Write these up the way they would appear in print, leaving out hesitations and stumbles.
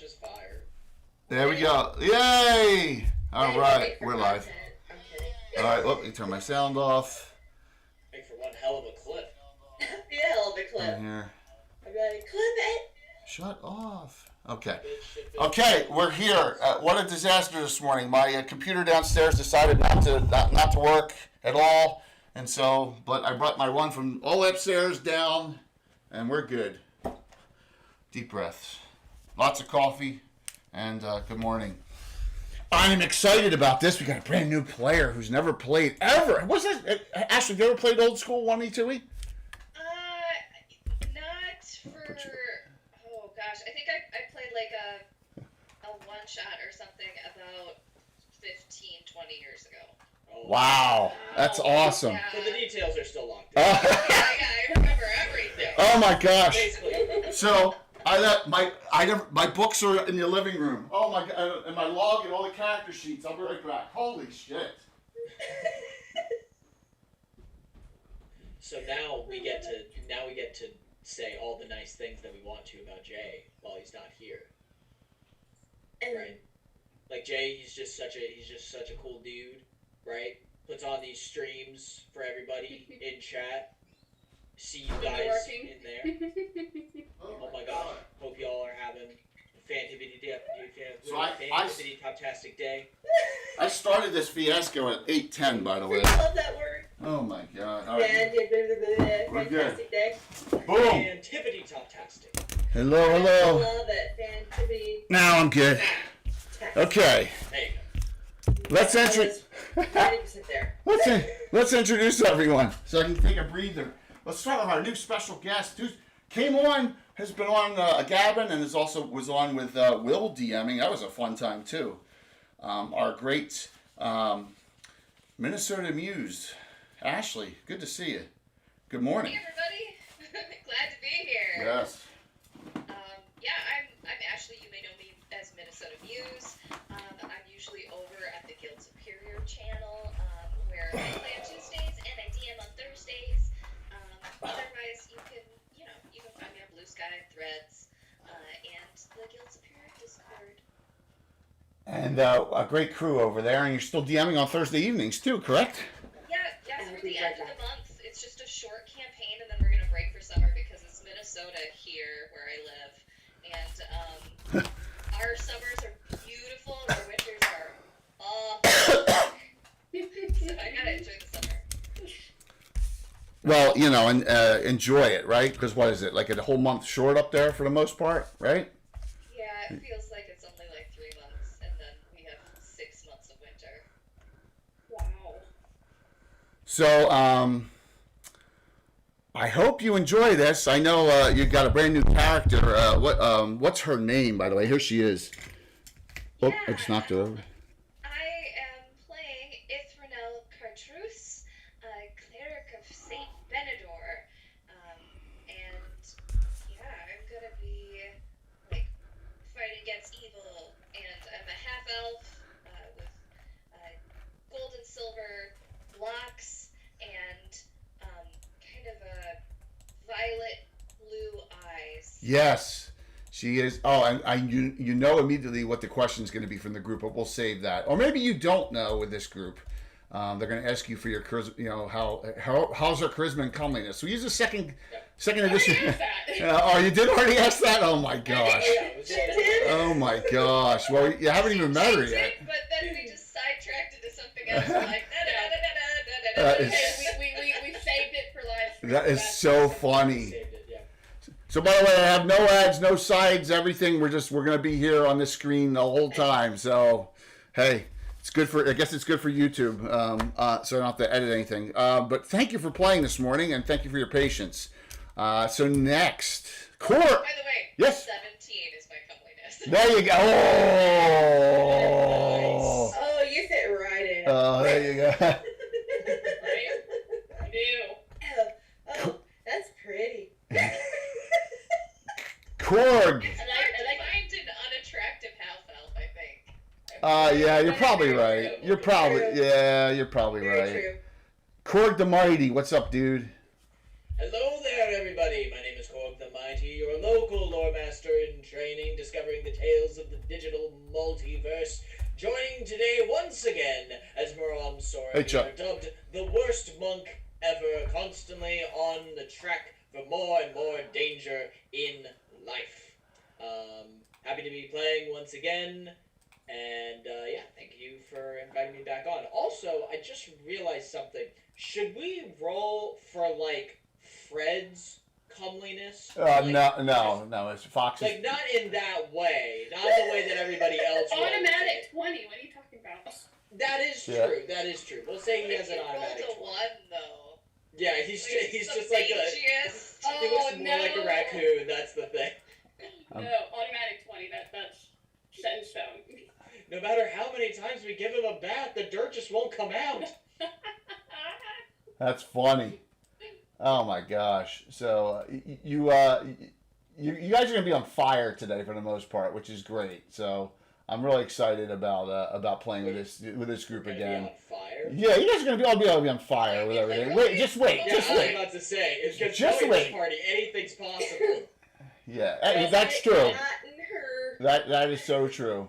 is fire. There we go. Yay! All right, we're live. All right, let me turn my sound off. Make for one hell of a clip. Yeah, hell of a clip. In here. I'm ready. Clip it. Shut off. Okay. Okay, we're here. What a disaster this morning. My computer downstairs decided not to work at all, and so, but I brought my one from all upstairs down, and we're good. Deep breaths. Lots of coffee, and good morning. I'm excited about this. We got a brand new player who's never played ever. Was that Ashley? Have you ever played old school 1v2e? Not for. Oh gosh, I think I played like a one shot or something about 15, 20 years ago. Oh, Wow, that's awesome. Yeah. So the details are still locked in. Yeah, I remember everything. Oh my gosh. Basically. So my books are in the living room. Oh my god, and my log and all the character sheets. I'll be right back. Holy shit. So now we get to say all the nice things that we want to about Jay while he's not here. Right? Like Jay, he's just such a cool dude, right? Puts on these streams for everybody in chat. See you guys in there. Oh my gosh. Hope y'all are having a fantastic top-tastic day. I started this fiasco at 8:10, by the way. I love that word. Oh my god. All Yeah, right. We're good. fantastic day. Boom. Fantivity top-tastic. Hello, I hello. love it. Fantastic. Now I'm good. Okay. There you go. Let's Ready to sit there. let's introduce everyone so I can take a breather. Let's start with our new special guest who came on, has been on Gavin, and was on with Will DMing. That was a fun time too. Our great Minnesota Muse, Ashley. Good to see you. Good morning. Hey everybody, glad to be here. Yes. I'm Ashley. You may know me as Minnesota Muse. I'm usually over at the Guild Superior channel, where I play on Tuesdays and I DM on Thursdays. Otherwise, you can find me on Blue Sky, Threads, and the Guild Superior Discord. And a great crew over there, and you're still DMing on Thursday evenings too, correct? Yeah, through the end of the month. It's just a short campaign, and then we're gonna break for summer because it's Minnesota here where I live, and our summers are beautiful, and our winters are awful. So I gotta enjoy the summer. Well, and enjoy it, right? Because what is it, like a whole month short up there for the most part, right? Yeah, it feels like it's only like 3 months, and then we have 6 months of winter. Wow. So, I hope you enjoy this. I know you've got a brand new character. What's her name, by the way? Here she is. Oh, I just knocked her over. I am playing Ithranel Cartreuse, cleric of Saint Benedor, and yeah, I'm gonna be like fighting against evil, and I'm a half elf with gold and silver locks and kind of a violet blue eyes. Yes, she is. Oh, and you know immediately what the question is going to be from the group, but we'll save that. Or maybe you don't know with this group. They're going to ask you for your charisma. How's her charisma and comeliness? So use the second edition. Oh, you did already ask that? Oh my gosh. Oh my gosh. Well, you haven't even met her yet. But then we just sidetracked into something else. Like We saved it for live. That is so funny. Saved it, yeah. So by the way, I have no ads, no sides, everything. We're going to be here on this screen the whole time. So, hey, I guess it's good for YouTube. So I don't have to edit anything. But thank you for playing this morning, and thank you for your patience. So next, Court. By the way, Yes. 17 is my comeliness. There you go. Oh. Oh, you fit right in. Oh, there you go. Right? I do. Oh, that's pretty. Korg. It's hard to find an unattractive half elf, I think. Yeah, you're probably right. You're probably Very right. true. Korg the Mighty, what's up, dude? Hello there, everybody. My name is Korg the Mighty, your local lore master in training, discovering the tales of the digital multiverse. Joining today once again as Moram Sora, Hey, Chuck. dubbed the worst monk ever, constantly on the track for more and more danger in life. Happy to be playing once again, and yeah, thank you for inviting me back on. Also, I just realized something. Should we roll for, like, Fred's comeliness? Like, No. It's Fox's. like, not in that way. Not in the way that everybody else rolls Automatic it. 20. What are you talking about? That is Yeah. true. That is true. We'll say he What has if an you automatic rolled a 20. 1, though? Yeah, he's Like, just the like a... mangiest. He looks more like a raccoon, that's the thing. No, automatic 20. That's set in stone. No matter how many times we give him a bath, the dirt just won't come out. That's funny. Oh my gosh! So you guys are gonna be on fire today for the most part, which is great. So I'm really excited about playing with this group Gonna be again. on fire. Yeah, you guys are gonna be all be on fire with everything. Wait, just wait, Yeah, just I was wait. about to say, it's just Just join wait. this party. Anything's possible. Yeah, that's true. Not in her. That is so true.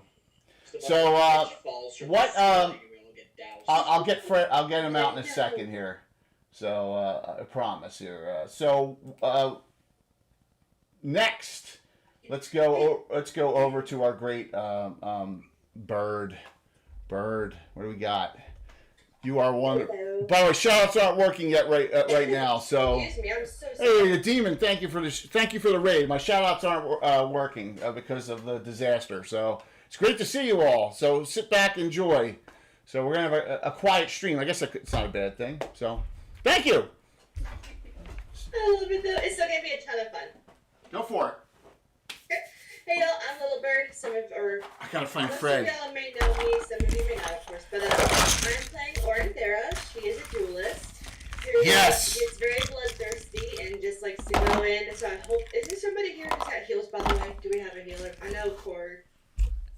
Just a So, bunch of fish falls from what, the ceiling and we all get doused. I'll get Fred. I'll get him out in a second here. So I promise here. Next, let's go over to our great bird. Bird, what do we got? You are one. Hello. By the way, shoutouts aren't working yet right now. So Excuse me, I'm so sorry. hey, the demon, thank you for the raid. My shoutouts aren't working because of the disaster. So it's great to see you all. So sit back, enjoy. So we're gonna have a quiet stream. I guess it's not a bad thing. So thank you. I love it though. It's still gonna be a ton of fun. Go for it. Hey y'all, I'm Little Bird. I gotta find most Fred. of y'all may know me, some of you may not, of course. But I'm playing Ornthera. She is a duelist. Who Yes. gets very bloodthirsty and just likes to go in. So I hope. Is there somebody here who's got heals, by the way? Do we have a healer? I know Cord.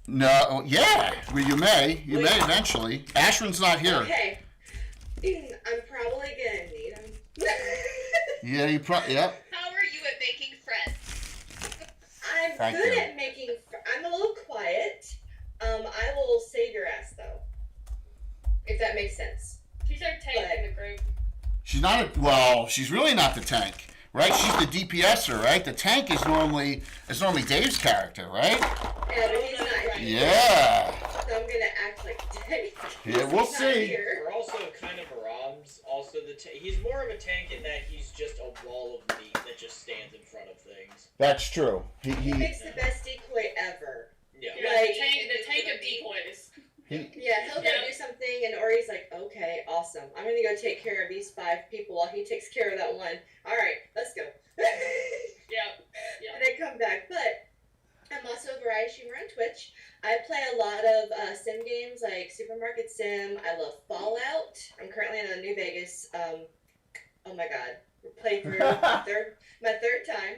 No, yeah. Well, you may eventually. Ashwin's not here. Okay. I'm probably gonna need him. Yeah, yep. How are you at making friends? I'm Thank good you. at making. I'm a little quiet. I will save your ass though, if that makes sense. She's our tank in the group. She's not she's really not the tank, right? She's the DPSer, right? The tank is normally Dave's character, right? Yeah, but he's not here. Yeah. So I'm gonna act like Dave. Yeah, we'll He's not see. here. We're also kind of Ram's also he's more of a tank in that he's just a wall of meat that just stands in front of things. That's true. He makes the best decoy ever. Yeah. Yeah, Like- the tank of decoys. Yeah, he'll go do something, and Ori's like, okay, awesome. I'm gonna go take care of these 5 people while he takes care of that one. All right, let's go. Yep. And I come back, but I'm also a variety streamer on Twitch. I play a lot of sim games like Supermarket Sim. I love Fallout. I'm currently in a New Vegas. Oh my god, playthrough my third time.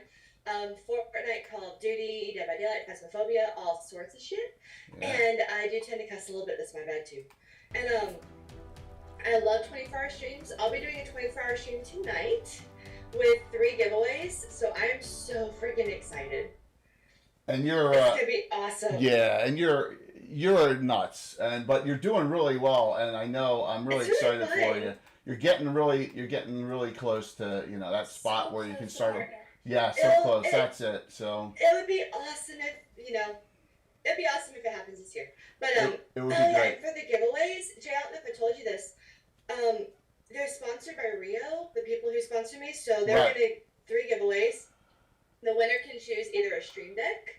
Fortnite, Call of Duty, Dead by Daylight, Phasmophobia, all sorts of shit. Yeah. And I do tend to cuss a little bit. That's my bad too. And I love 24-hour streams. I'll be doing a 24-hour stream tonight with 3 giveaways. So I'm so freaking excited. And you're It's gonna be awesome. yeah, and you're nuts, but you're doing really well, and I know I'm really It's really excited for fun. you. You're getting really close to that spot So where you can close, start. partner. Yeah, so It'll- close. it- That's it. So It would be awesome if it'd be awesome if it happens this year. But it would be yeah, great. for the giveaways, Jay, I don't know if I told you this. They're sponsored by Rio, the people who sponsor me. So they're Right. gonna 3 giveaways. The winner can choose either a Stream Deck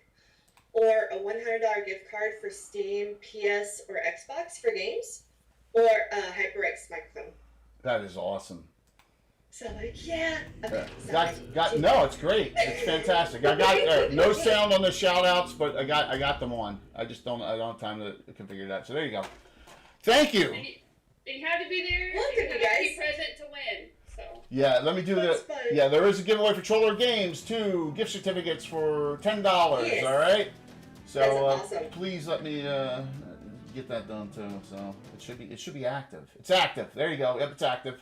or a $100 gift card for Steam, PS, or Xbox for games, or a HyperX microphone. That is awesome. So like, yeah. Okay, Yeah. sorry. No, it's great. It's fantastic. I got no sound on the shout outs, but I got them on. I don't have time to configure that. So there you go. Thank you. And you have to be there. Look you at have you to be guys. present to win. So. Yeah, let me do That's the. fun. Yeah, there is a giveaway for Troller Games, 2 gift certificates for $10. Yes. All right. So That's awesome. please let me get that done too. So it should be active. It's active. There you go. Yep, it's active.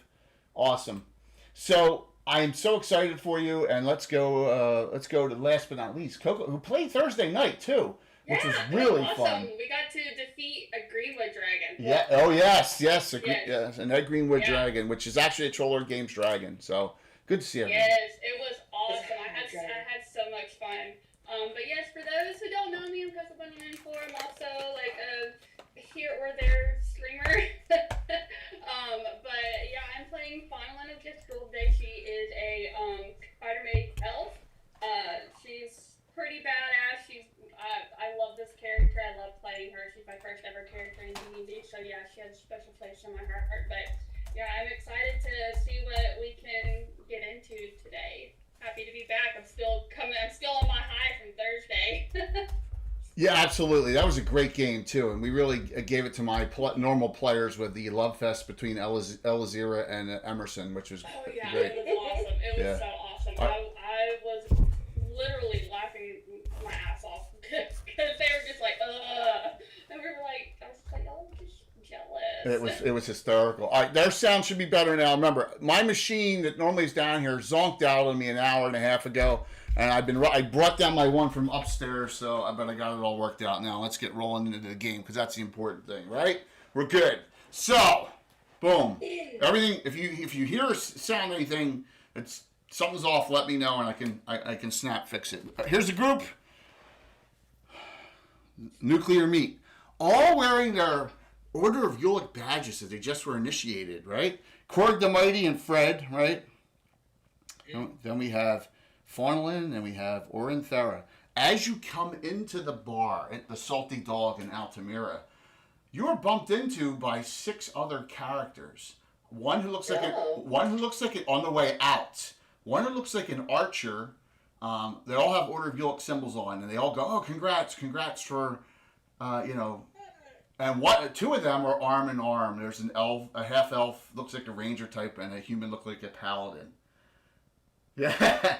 Awesome. So I am so excited for you, and let's go to last but not least, Coco, who played Thursday night too, which was really awesome. fun. We got to defeat a Greenwood dragon. Yeah. Oh yes, yes, Yes. an Ed Greenwood dragon, which is actually a Troller Games dragon. So good to see everyone. Yes, it was awesome. I had so much fun. But yes, for those who don't know me, I'm Coco Bunny 94. I'm also like a here or there streamer. But yeah, I'm playing Fawnland of Just Day. She is a spider-maid elf. She's pretty badass. I love this character. I love playing her. She's my first ever character in D&D. So yeah, she has a special place in my heart. But yeah, I'm excited to see what we can get into today. Happy to be back. I'm still on my high from Thursday. Yeah, absolutely. That was a great game too, and we really gave it to my normal players with the love fest between Elazira and Emerson, which was great. It was awesome. It was so awesome. I was literally laughing my ass off because they were just like, ugh, and we were like, I was like, oh, I'm just jealous. It was hysterical. All right, their sound should be better now. Remember, my machine that normally is down here zonked out on me an hour and a half ago. And I brought down my one from upstairs, so I got it all worked out now. Let's get rolling into the game because that's the important thing, right? We're good. So, boom. Everything. If you hear or sound anything, it's something's off. Let me know, and I can snap fix it. Here's the group. Nuclear Meat, all wearing their Order of Ulick badges that they just were initiated, right? Korg the Mighty and Fred, right? Then we have Fawnland, and we have Orin Thera. As you come into the bar at the Salty Dog in Altamira, you are bumped into by 6 other characters. One who looks like on the way out. One who looks like an archer. They all have Order of Ulick symbols on, and they all go, "Oh, congrats for, And 2 of them are arm in arm. There's an elf, a half elf, looks like a ranger type, and a human look like a paladin. Yeah.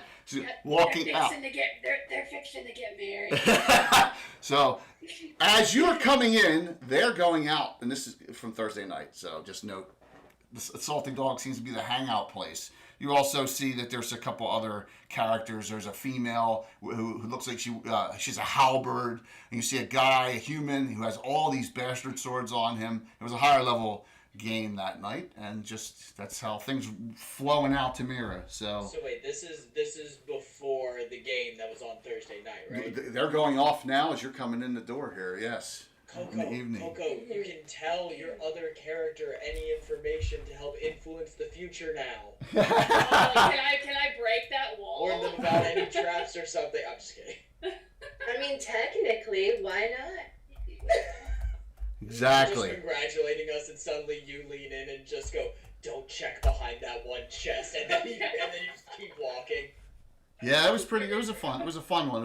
Walking out. They're fixing to get married. So, as you're coming in, they're going out, and this is from Thursday night. So just note, the Salty Dog seems to be the hangout place. You also see that there's a couple other characters. There's a female who looks like she's a halberd, and you see a guy, a human, who has all these bastard swords on him. It was a higher level game that night, and just that's how things flowing out to Mira. So wait, this is before the game that was on Thursday night, right? They're going off now as you're coming in the door here. Yes. Coco, in the evening. Coco, you can tell your other character any information to help influence the future now. Can I break that wall? Warn them about any traps or something. I'm just kidding. I mean, technically, why not? Exactly. Just congratulating us, and suddenly you lean in and just go, "Don't check behind that one chest," and then you just keep walking. Yeah, it was pretty. It was a fun one. It was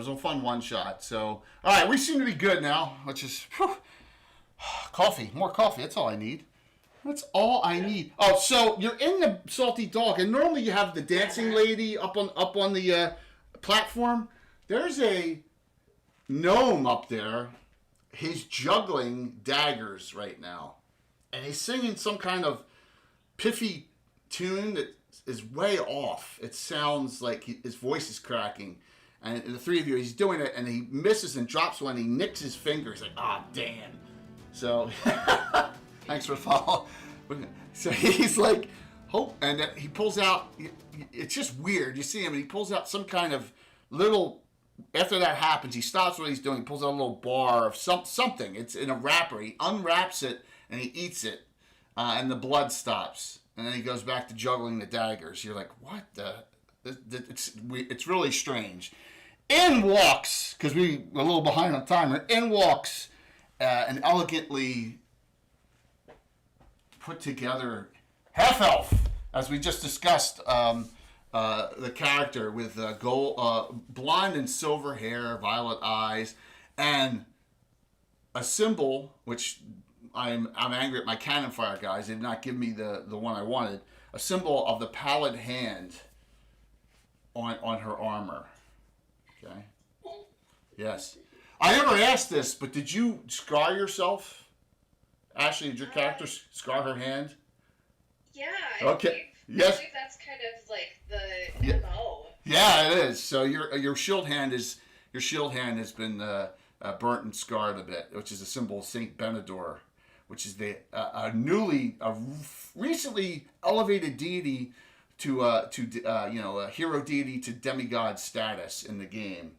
a fun one shot. So, all right, we seem to be good now, which is coffee. More coffee. That's all I need. That's all I need. Oh, so you're in the Salty Dog, and normally you have the dancing lady up on the platform. There's a gnome up there. He's juggling daggers right now, and he's singing some kind of piffy tune that is way off. It sounds like his voice is cracking, and the 3 of you, he's doing it, and he misses and drops one. He nicks his finger. He's like, damn. So, thanks for following. So he's like, hope, and then he pulls out. It's just weird. You see him, and he pulls out some kind of little. After that happens, he stops what he's doing. He pulls out a little bar of something. It's in a wrapper. He unwraps it and he eats it, and the blood stops. And then he goes back to juggling the daggers. You're like, what the? It's really strange. In walks, because we're a little behind on timer. In walks an elegantly put together half elf, as we just discussed. The character with gold, blonde and silver hair, violet eyes, and a symbol, which I'm angry at my cannon fire guys. They did not give me the one I wanted. A symbol of the pallid hand on her armor. Okay. Yes. I never asked this, but did you scar yourself? Ashley, did your character scar her hand? Yeah. Okay. Yes. I think that's kind of like the Yeah, it is. So your shield hand has been burnt and scarred a bit, which is a symbol of Saint Benedor, which is the recently elevated deity to a hero deity to demigod status in the game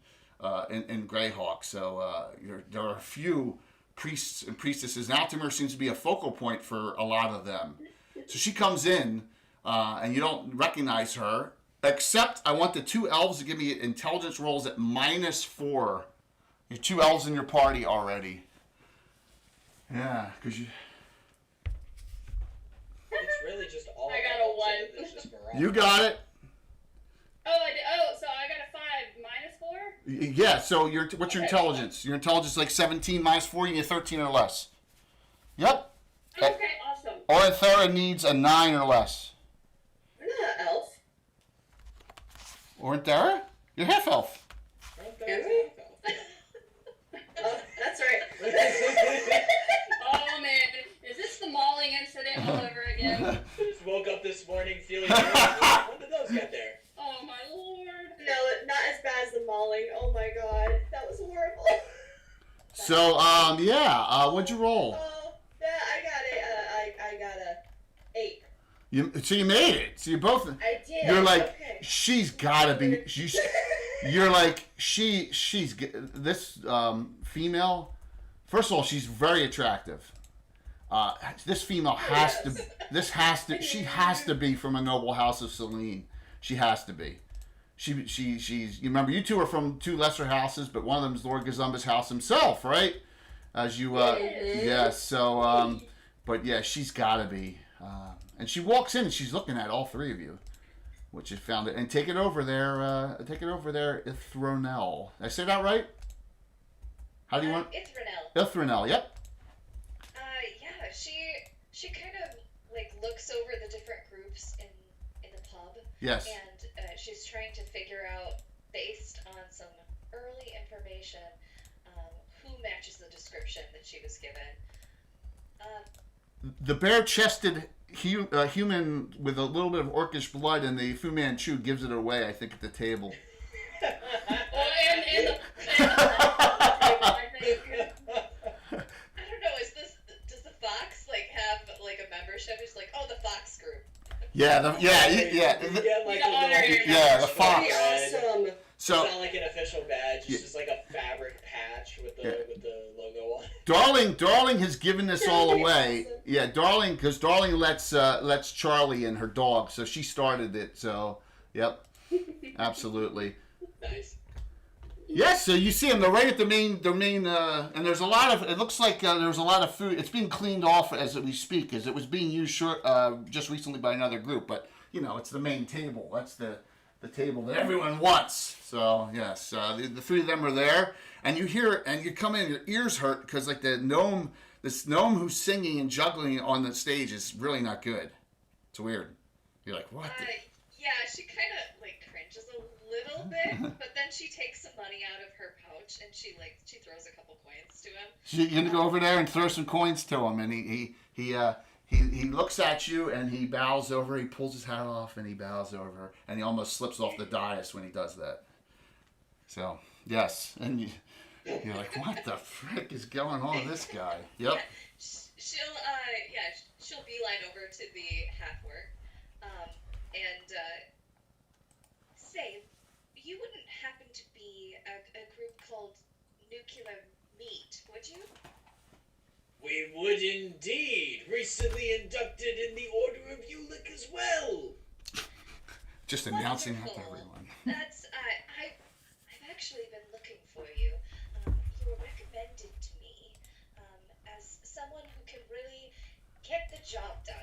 in Greyhawk. So there are a few priests and priestesses. And Altamir seems to be a focal point for a lot of them. So she comes in, and you don't recognize her. Except I want the 2 elves to give me intelligence rolls at -4. Your 2 elves in your party already. Yeah, because you. It's really just all. I got a 1. It's just morale. You got it. Oh, I did. Oh, so I got a 5 -4. Yeah. So what's your Okay. intelligence? Your intelligence is like 17 -4. You need 13 or less. Yep. Okay, awesome. Oranthera needs a 9 or less. I'm not an elf. Oranthera? You're half elf. Am I? Oh, that's right. Oh man, is this the mauling incident all over again? Just woke up this morning feeling good. When did those get there? Oh my lord. No, not as bad as the mauling. Oh my god, that was horrible. So what'd you roll? Oh, yeah, I got it. I got a 8. So you made it. So you both. I did. You're like, okay. she's gotta be. You're like, this female. First of all, she's very attractive. This female she has to be from a noble house of Selene. She has to be. She's. You remember, you two are from 2 lesser houses, but one of them is Lord Gazumba's house himself, right? As you. Yes. So. But yeah, she's gotta be. And she walks in and she's looking at all 3 of you, which you found it. And take it over there, Ithronel. Did I say that right? How do you want? Ithronel, yep. Yeah, she kind of like looks over the different groups in the pub. Yes. And she's trying to figure out, based on some early information, who matches the description that she was given. The bare-chested human with a little bit of orcish blood and the Fu Manchu gives it away, I think, at the table. Well, and the I think. I don't know. Does the Fox like have like a membership? It's like, oh, the Fox group. Yeah, You get like The honor here. the fox. Awesome. So, it's not like an official badge. It's just like a fabric patch with the logo on it. Darling has given this all away. Yeah, because Darling lets Charlie and her dog, so she started it. So, yep, absolutely. Nice. Yes, so you see them. They're right at the main, and there's a lot of. It looks like there's a lot of food. It's being cleaned off as we speak, as it was being used just recently by another group. But it's the main table. That's the table that everyone wants. So yes, the 3 of them are there, and you hear, and you come in, your ears hurt because like this gnome who's singing and juggling on the stage is really not good. It's weird. You're like, what? Yeah, she kind of like cringes a little bit, but then she takes some money out of her pouch and she throws a couple coins to him. You're gonna go over there and throw some coins to him, and he looks at you and he bows over. He pulls his hat off and he bows over, and he almost slips off the dais when he does that. So yes, and you're like, what the frick is going on with this guy? Yep. Yeah, she'll beeline over to the half-work, and say, you wouldn't happen to be a group called Nuclear Meat, would you? We would indeed. Recently inducted in the Order of Ulick as well. Just announcing that to Wonderful. everyone. That's I've actually been looking for you. You were recommended to me as someone who can really get the job done.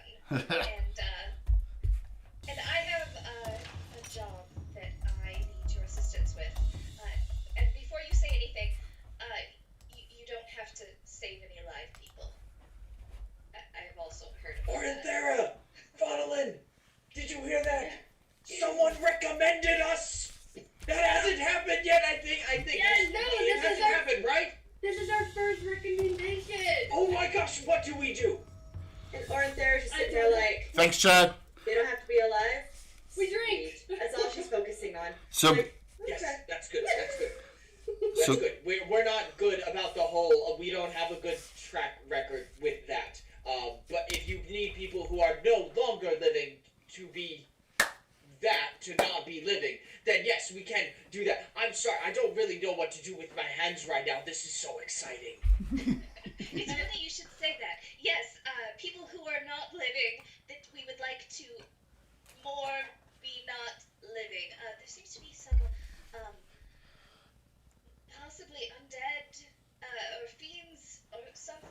And I have a job that I need your assistance with. And before you say anything, you don't have to save any live people. I've also heard of that. Oranthera! Faudelin! Did you hear that? Someone recommended us! That hasn't happened yet, I think. Yes, no, it this hasn't is our- happened, right? This is our first recommendation. Oh my gosh, what do we do? And Oranthera's just sitting there like, Thanks, Chad. they don't have to be alive. We drink. That's all she's focusing on. So Yes, Okay. that's good. That's good. That's So- good. We're not good about the whole. We don't have a good track record with that. But if you need people who are no longer living to be that, to not be living, then yes, we can do that. I'm sorry, I don't really know what to do with my hands right now. This is so exciting. It's funny you should say that. Yes, people who are not living, that we would like to more be not living. There seems to be some possibly undead or fiends or something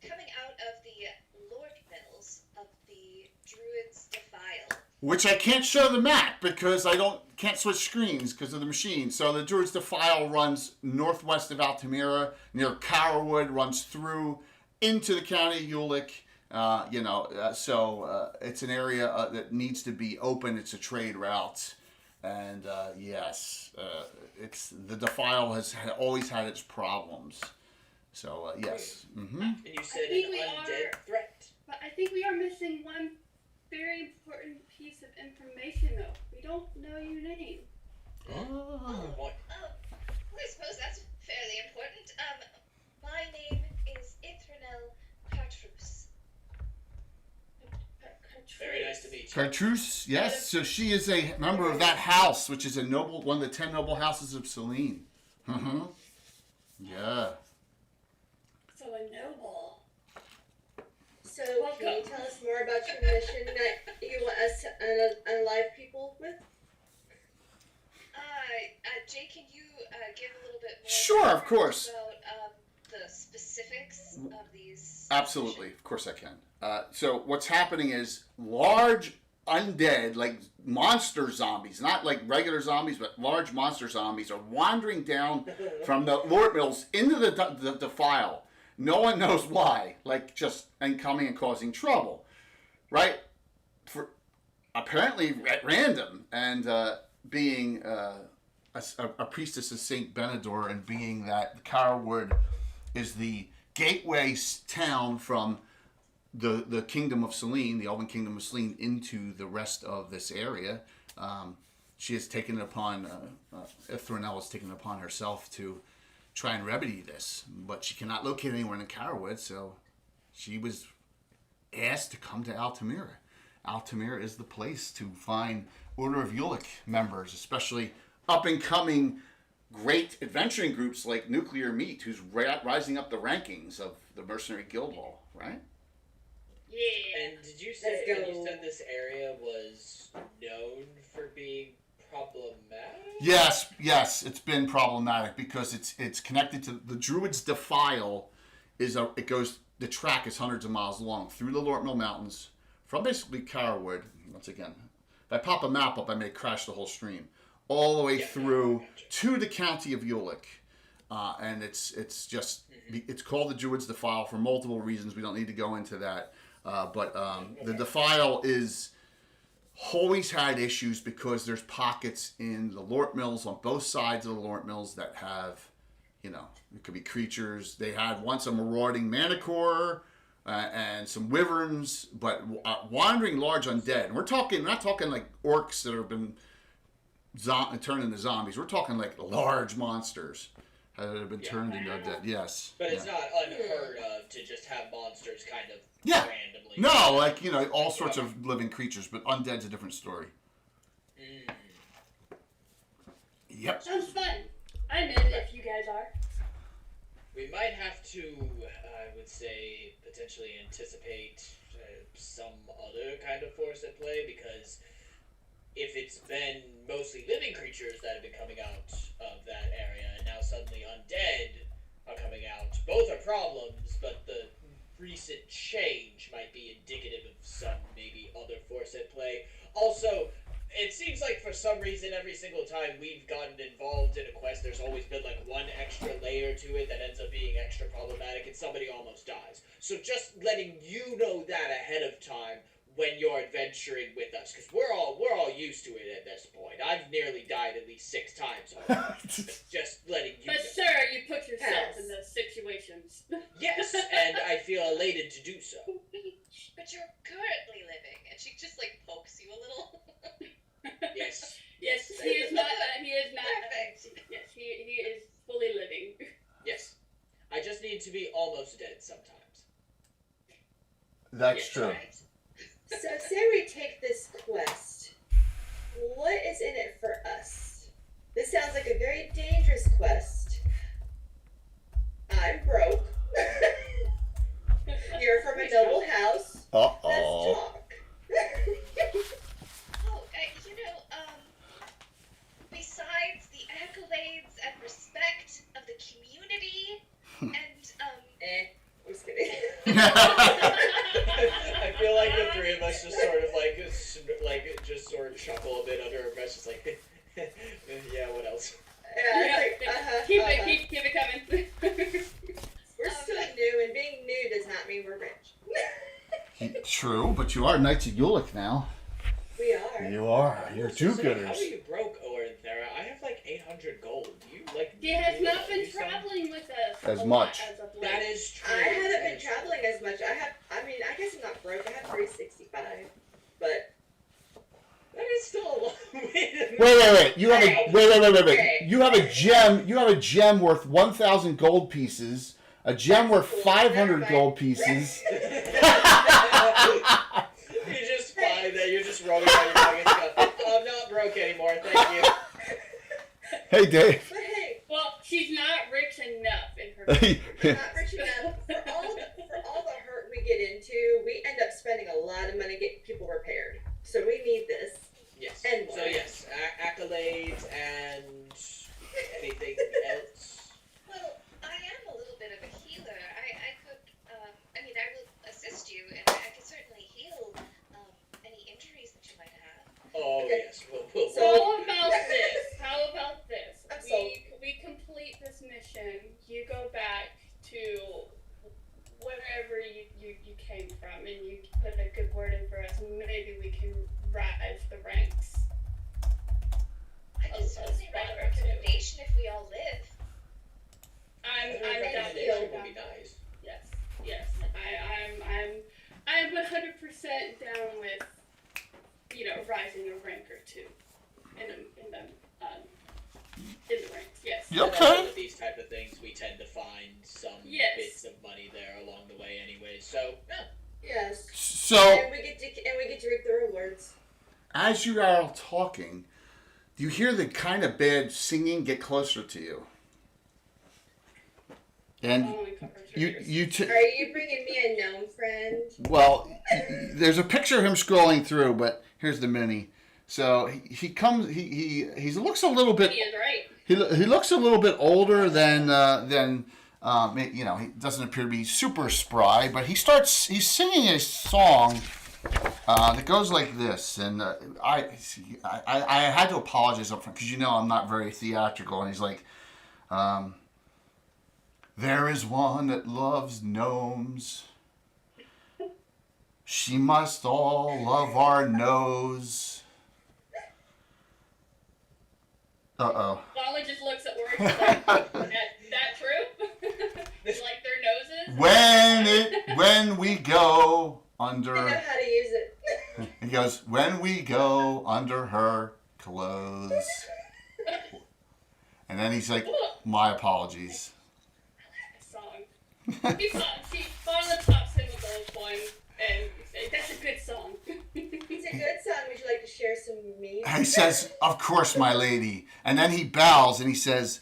coming out of the Lortmils of the Druid's Defile. which I can't show the map because can't switch screens because of the machine. So the Druid's Defile runs northwest of Altamira near Carrowood, runs through into the county of Ulick. So it's an area that needs to be open. It's a trade route, and it's the Defile has always had its problems. So yes. Mm-hmm. And you said I think an we undead are- threat. But I think we are missing one very important piece of information, though. We don't know your name. Oh. What? I suppose that's fairly important. My name is Ithranel Cartrus. Very nice to meet you. Cartreuse, yes. So she is a member of that house, which is one of the 10 noble houses of Selene. Mm-hmm. Yeah. So a noble. So, can you tell us more about your mission that you want us to unalive people with? Jay, can you give a little bit more? Sure, of course. About the specifics of these. Absolutely, of course I can. So what's happening is large undead, like monster zombies, not like regular zombies, but large monster zombies are wandering down from the Lortmils into the Defile. No one knows why, and coming and causing trouble, right? For apparently at random, and being a priestess of Saint Benedor, and being that Carwood is the gateway town from the kingdom of Selene, the Elven kingdom of Selene, into the rest of this area. She has taken it upon, Ithranel has taken it upon herself to try and remedy this, but she cannot locate anyone in Carwood, so she was asked to come to Altamira. Altamira is the place to find Order of Ulick members, especially up-and-coming great adventuring groups like Nuclear Meat, who's rising up the rankings of the Mercenary Guild Hall, right? Yeah. And did you Let's say go. and you said this area was known for being problematic? Yes, it's been problematic because it's connected to the Druid's Defile. The track is hundreds of miles long through the Lortmil Mountains from basically Carwood. Once again, if I pop a map up, I may crash the whole stream all the way through to the county of Ulick, and it's called the Druid's Defile for multiple reasons. We don't need to go into that, but the Defile is always had issues because there's pockets in the Lortmils on both sides of the Lortmils that have, it could be creatures. They had once a marauding manicore and some wyverns, but wandering large undead. And we're not talking like orcs that have been turned into zombies. We're talking like large monsters that have been turned into undead. Yes. But it's not unheard of to just have monsters kind of randomly. No, all sorts of living creatures, but undead's a different story. Yep. Sounds fun. I'm in if you guys are. We might have to, I would say, potentially anticipate some other kind of force at play, because if it's been mostly living creatures that have been coming out of that area, and now suddenly undead are coming out, both are problems, but the recent change might be indicative of some maybe other force at play. Also, it seems like for some reason every single time we've gotten involved in a quest, there's always been like one extra layer to it that ends up being extra problematic, and somebody almost dies. So just letting you know that ahead of time when you're adventuring with us, because we're all used to it at this point. I've nearly died at least 6 times already. Just letting you But know. sir, you put yourself in those situations. Yes, and I feel elated to do so. But you're currently living, and she just like pokes you a little. Yes. Yes, he to be almost dead sometimes. That's true. Right? So say we take this quest. What is in it for us? This sounds like a very dangerous quest. I'm broke. You're from a noble house. Let's Uh-oh. talk. Oh, besides the accolades and respect of the community, and I'm just kidding. I feel like the three of us just sort of just sort of chuckle a bit under our breath, just like, yeah, what else? Yeah, Keep it coming. We're still new, and being new does not mean we're rich. True, but you are Knights of Ulick now. We are. You are. You're So, how do-gooders. are you broke, Owen Thera? I have like 800 gold. Do you like? He has do you not been do some- traveling with us As a much. lot as of late. That is true. I haven't That been is traveling as much. I guess I'm not broke. I have 365, but That is still a lot. Wait. You have a wait. You have a gem. You have a gem worth 1,000 gold pieces. A gem worth 500 gold pieces. You just find that you're just rolling out your pockets and go, I'm not broke anymore, thank you. Hey, Dave. but hey, Well, she's not rich enough in her. we're not rich enough. For all the hurt we get into, we end up spending a lot of money getting people repaired. So we need this. Yes. And So yes, accolades and anything else. well, I am a little bit of a healer. I could, I will assist you, and I could certainly heal any injuries that you might have. Oh Okay. yes, we'll So how about this? I'm sold. We complete this mission. You go back to wherever you came from, and you put a good word in for us. Maybe we can rise the ranks. I could certainly write a recommendation if we all live. I'm recommendation would be nice. Yes. I'm 100% down with rising a rank or two in the ranks. Yes. You I know okay? with these type of things, we tend to find some Yes. bits of money there along the way, anyway. So yeah. Yes. So, And we get to reap the rewards. as you are all talking, do you hear the kind of bad singing get closer to you? And Only covers you yours. you Are you bringing me a gnome friend? well, there's a picture of him scrolling through, but here's the mini. So he comes. He looks a little bit. He is right. He looks a little bit older than he doesn't appear to be super spry, but he's singing a song that goes like this, and I had to apologize up front because I'm not very theatrical, and he's like, there is one that loves gnomes. She must all love our nose. Uh-oh. Lala just looks at words like, that true? Like their noses? When we go under... I know how to use it. He goes, when we go under her clothes. And then he's like, my apologies. Song. She on the top single gold coin, and that's a good song. It's a good song. Would you like to share some with me? He says, of course, my lady. And then he bows and he says,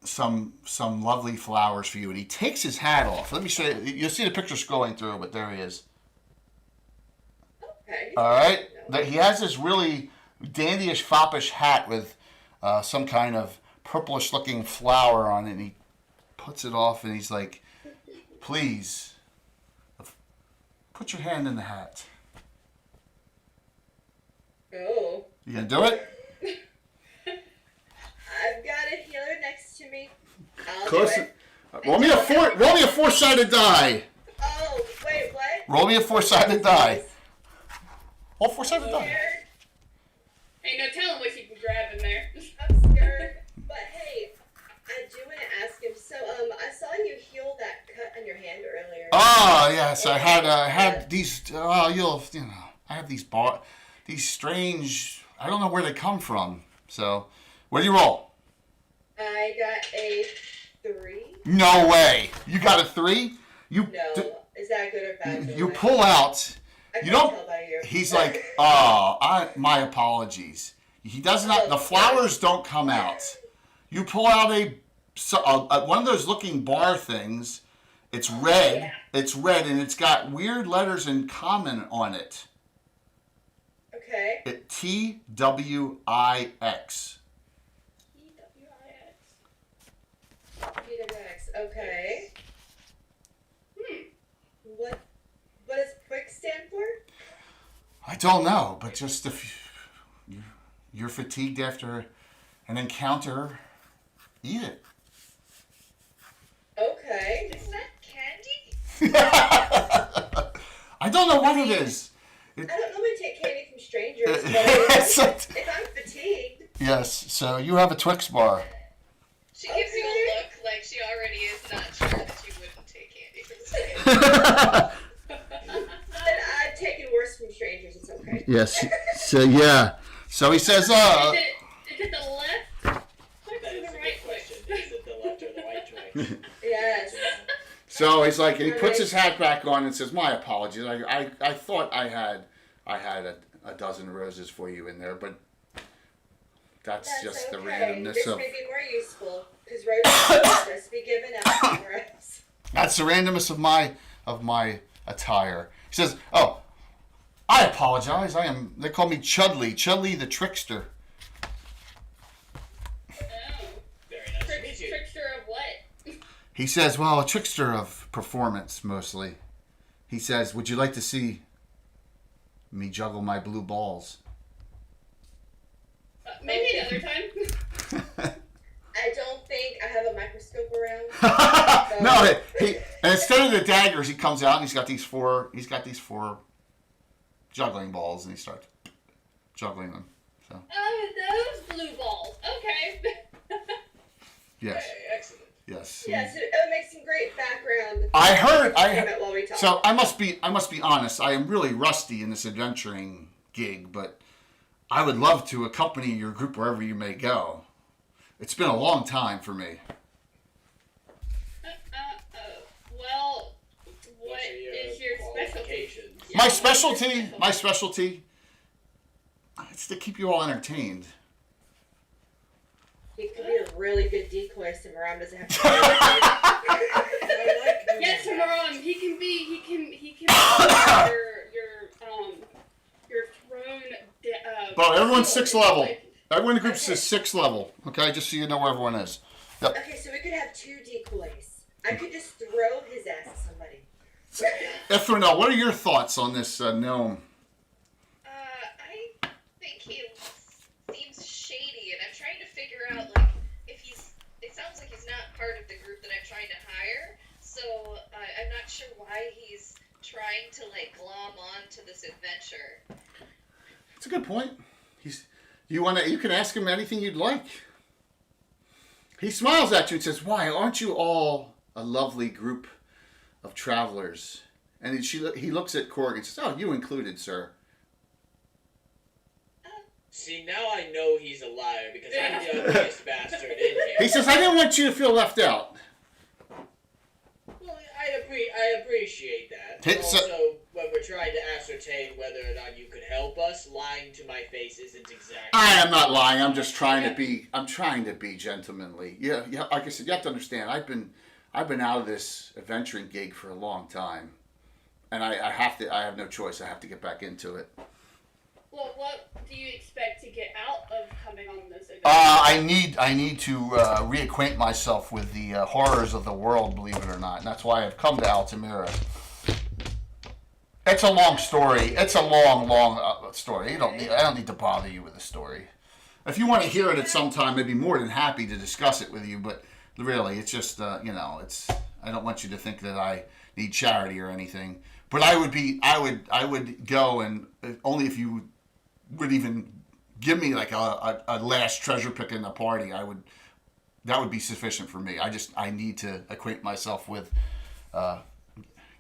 some lovely flowers for you. And he takes his hat off. Let me show you. You'll see the picture scrolling through, but there he is. Okay. All right. He has this really dandyish, foppish hat with some kind of purplish-looking flower on it. And he puts it off, and he's like, "Please, put your hand in the hat." Oh. You gonna do it? I've got a healer next to me. I'll Close do it. it. Roll me a four-sided die. Oh, wait, what? Roll me a four-sided die. All four-sided die. Scared? Ain't no telling what you can grab in there. I'm scared. But hey, I do want to ask him. So, I saw you heal that cut on your hand earlier. Oh yes, I had these. I have these strange. I don't know where they come from. So, what did you roll? I got a 3. No way. You got a 3? No. Is that good or bad? You pull out. I You can don't. tell by you. He's like, oh, my apologies. He does not. The flowers don't come out. You pull out a one of those looking bar things. It's red. Yeah. It's red, and it's got weird letters in common on it. Okay. TWIX. EWIX. PWX. Okay. What does PWIX stand for? I don't know, but just if you're fatigued after an encounter, eat it. Okay. Isn't that candy? I don't know what it is. I don't normally take candy from strangers, but if I'm fatigued. Yes, so you have a Twix bar. She gives you a look like she already is not sure that you wouldn't take candy from strangers. I've taken worse from strangers. It's okay. Yes. So yeah. So he says, Is it the left Twix That or is the a right good Twix? question. Is it the left or the right Twix? Yes. so he's like, and he puts his hat back on and says, "My apologies. I thought I had a dozen roses for you in there, but that's just okay. the randomness This of may be more useful because roses are supposed to be given out somewhere else. that's the randomness of my attire." He says, "Oh, I apologize. They call me Chudley the trickster." Oh. Very nice to meet you. Trickster of what? He says, "Well, a trickster of performance mostly." He says, "Would you like to see me juggle my blue balls?" Maybe another time. I don't think I have a microscope around. No, he and instead of the daggers, he comes out and he's got these four juggling balls and he starts juggling them. So Oh, those blue balls. Okay. yes, Hey, excellent. yes. Yes, it would make some great background. I heard. While we talk. So I must be honest. I am really rusty in this adventuring gig, but I would love to accompany your group wherever you may go. It's been a long time for me. Well, what is your specialty? qualifications? My specialty is to keep you all entertained. He could be a really good decoy so Maram doesn't have to. Yes, Maram. He can be your throne. Well, everyone's 6th level. like- Everyone in the group is 6th level. Okay, just so you know where everyone is. Yep. Okay, so we could have 2 decoys. I could just throw his ass at somebody. Ithranel, what are your thoughts on this gnome? I think he seems shady, and I'm trying to figure out, like, if he's. It sounds like he's not part of the group that I'm trying to hire, so I'm not sure why he's trying to, like, glom on to this adventure. That's a good point. You can ask him anything you'd like. He smiles at you and says, "Why, aren't you all a lovely group of travelers?" And he looks at Korg and says, "Oh, you included, sir." See, now I know he's a liar because I'm the ugliest bastard in here. He says, "I didn't want you to feel left out." Well, I appreciate that. Hey, And so- also, when we're trying to ascertain whether or not you could help us, lying to my face isn't exactly. I am not lying. I'm just trying to be. I'm trying to be gentlemanly. Yeah. Like I said, you have to understand. I've been out of this adventuring gig for a long time, and I have to. I have no choice. I have to get back into it. Well, what do you expect to get out of coming on this adventure? I need to reacquaint myself with the horrors of the world. Believe it or not, and that's why I've come to Altamira. It's a long story. It's a long story. I don't need to bother you with the story. If you want to hear it at some time, I'd be more than happy to discuss it with you. But really, it's just it's. I don't want you to think that I need charity or anything. But I would go, and only if you would even give me like a last treasure pick in the party, that would be sufficient for me. I need to acquaint myself with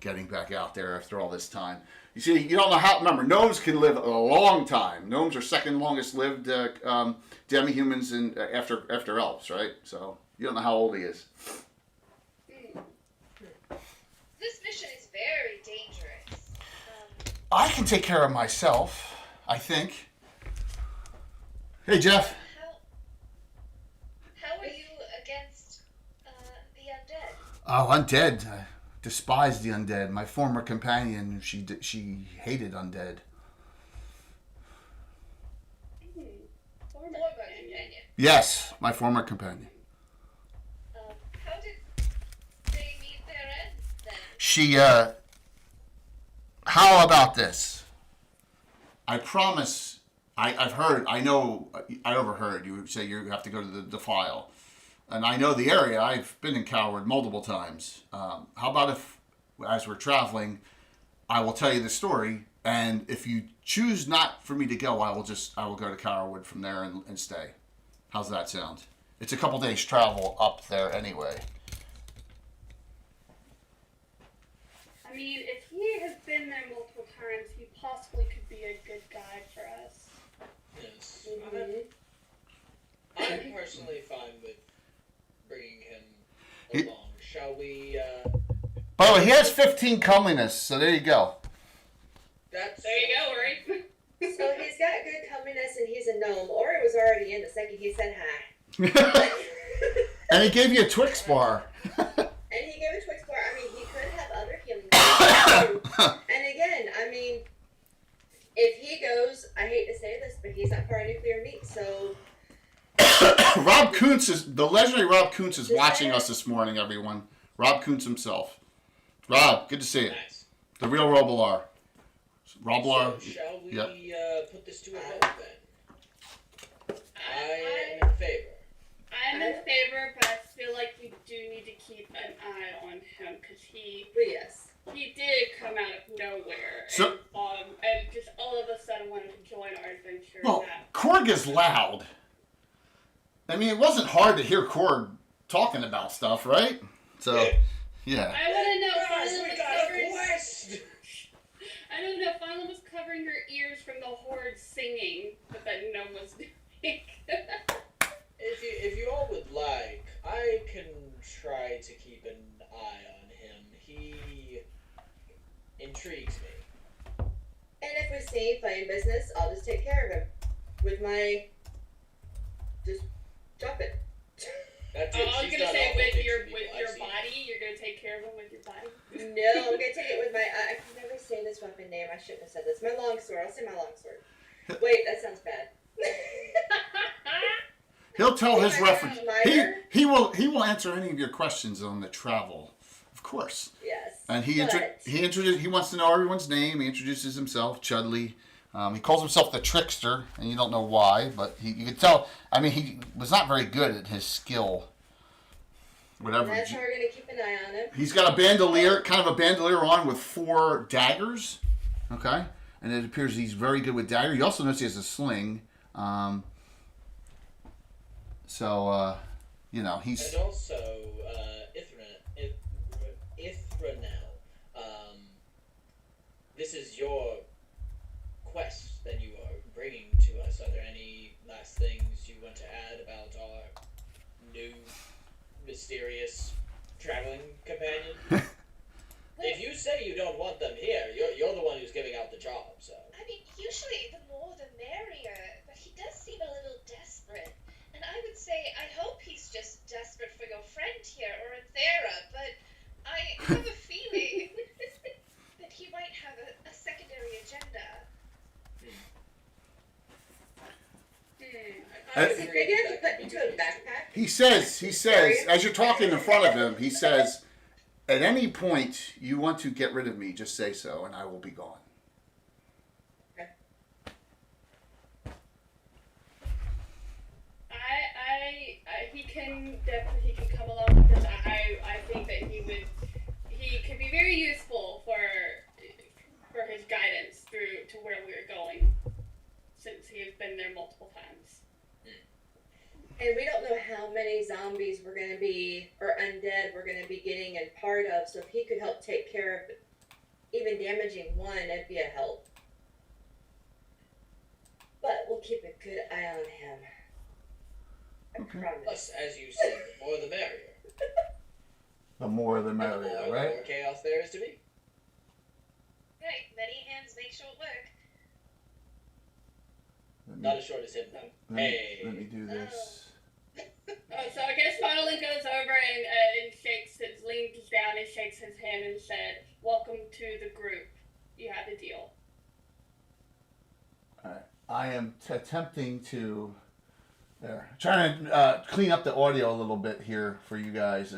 getting back out there after all this time. You see, you don't know how. Remember, gnomes can live a long time. Gnomes are second longest lived demi-humans after elves, right? So you don't know how old he is. I can take care of myself, I think. Hey, Jeff. How are you against the undead? Oh, undead. I despise the undead. My former companion, she hated undead. Former companion. Yes, my former companion. How did they meet their end then? She, how about this? I promise, I've heard, I know, I overheard you say you have to go to the defile. And I know the area. I've been in Coward multiple times. How about if, as we're traveling, I will tell you the story, and if you choose not for me to go, I will go to Coward from there and stay. How's that sound? It's a couple days travel up there anyway. I mean, if he has been there multiple times, he possibly could be a good guide for us. Yes. Mhm. I'm personally fine with bringing him He- along. Shall we? By the way, he has 15 comeliness, so there you go. That's There you go, right? So he's got good comeliness and he's a gnome. Ori was already in the second he said hi. And he gave you a Twix bar. And he gave a Twix bar. I mean, he could have other healing too. And again, I mean, if he goes, I hate to say this, but he's not part of nuclear meat, so Rob Kuntz the legendary Rob Kuntz is watching us this morning, everyone. Rob Kuntz himself. Rob, good to see you. nice. The real Robilar. Robilar. So shall we Yep. put this to a vote then? I am in favor. I'm in favor, but I feel like we do need to keep an eye on him because but yes. he did come out of nowhere So- and just all of a sudden wanted to join our adventure. Well, Korg is loud. I mean, it wasn't hard to hear Korg talking about stuff, right? So, yeah. I want to know if Guys, Farland we was got a covering. quest! I don't know if Farland was covering her ears from the horde singing, but that no one was doing. If you all would like, I can try to keep an eye on him. He intrigues me. And if we see playing business, I'll just take care of him. With my just drop it. That's I it. was She's gonna done say awful with things your to people. I've seen. body, you're gonna take care of him with your body. No, I'm gonna take it with my I've never seen this weapon name. I shouldn't have said this. My longsword. I'll say my longsword. Wait, that sounds bad. He'll tell his reference. Minor? He will answer any of your questions on the travel, of course. Yes. And he but- he wants to know everyone's name. He introduces himself, Chudley. He calls himself the Trickster, and you don't know why, but you can tell. I mean, he was not very good at his skill. Whatever. That's how we're gonna keep an eye on him. He's got a bandolier, kind of a bandolier on with 4 daggers. Okay, and it appears he's very good with dagger. You also notice he has a sling. You know, he's. And also, Ithranel, this is your quest that you are bringing to us. Are there any last things you want to add about our new, mysterious traveling companion? If you say you don't want them here, you're the one who's giving out the job, so. I mean, usually the more the merrier, but he does seem a little desperate. And I would say I hope he's just desperate for your friend here, or Anthera, but I have a feeling that he might have a secondary agenda. Is he big enough to put into a backpack? He says, as you're talking in front of him, he says, at any point you want to get rid of me, just say so, and I will be gone. He can come along because I think that he could be very useful for his guidance through to where we're going, since he has been there multiple times. And we don't know how many zombies we're gonna be, or undead we're gonna be getting and part of, so if he could help take care of even damaging one, that'd be a help. But we'll keep a good eye on him. I promise. Plus, as you said, the more the merrier. The more the And the merrier, more right? chaos there is to be. Right, many hands make pretty short work. Not as short as him though. Hey. Let me do this. So I guess Madeline goes over and leans down and shakes his hand and said, "Welcome to the group. You have the deal." All right. I am attempting to trying to clean up the audio a little bit here for you guys.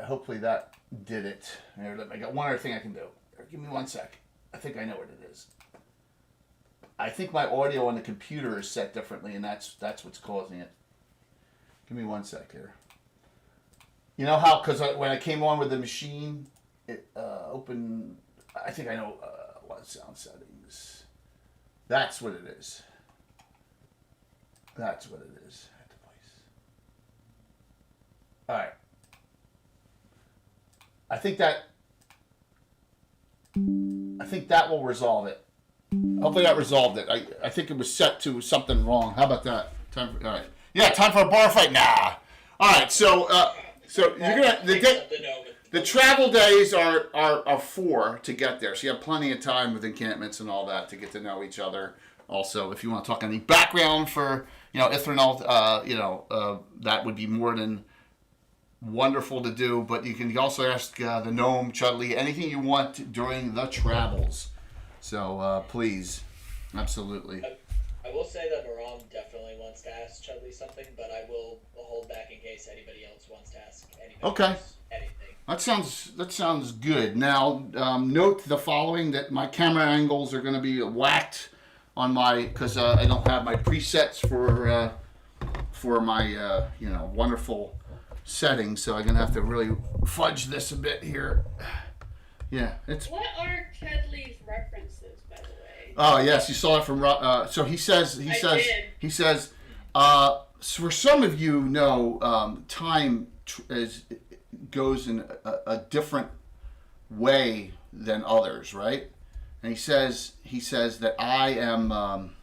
Hopefully that did it. Here, I got one other thing I can do. Give me 1 sec. I think I know what it is. I think my audio on the computer is set differently, and that's what's causing it. Give me 1 sec here. You know how, because when I came on with the machine, it opened, I think I know what sound settings. That's what it is. That's what it is. All right. I think that will resolve it. Hopefully that resolved it. I think it was set to something wrong. How about that? All right. Yeah, time for a bar fight. Nah. All right. So you're gonna the travel days are 4 to get there. So you have plenty of time with encampments and all that to get to know each other. Also, if you want to talk any background for Ithranel, that would be more than wonderful to do. But you can also ask the gnome, Chudley, anything you want during the travels. So please, absolutely. I will say that Maram definitely wants to ask Chudley something, but I will hold back in case anybody else wants to ask anybody else anything. That sounds good. Now, note the following: that my camera angles are going to be whacked on because I don't have my presets for my wonderful settings, so I'm going to have to really fudge this a bit here. Yeah, it's. What are Chudley's references, by the way? Oh yes, you saw it from. So he says. For some of you know, time goes in a different way than others, right? And he says that I am.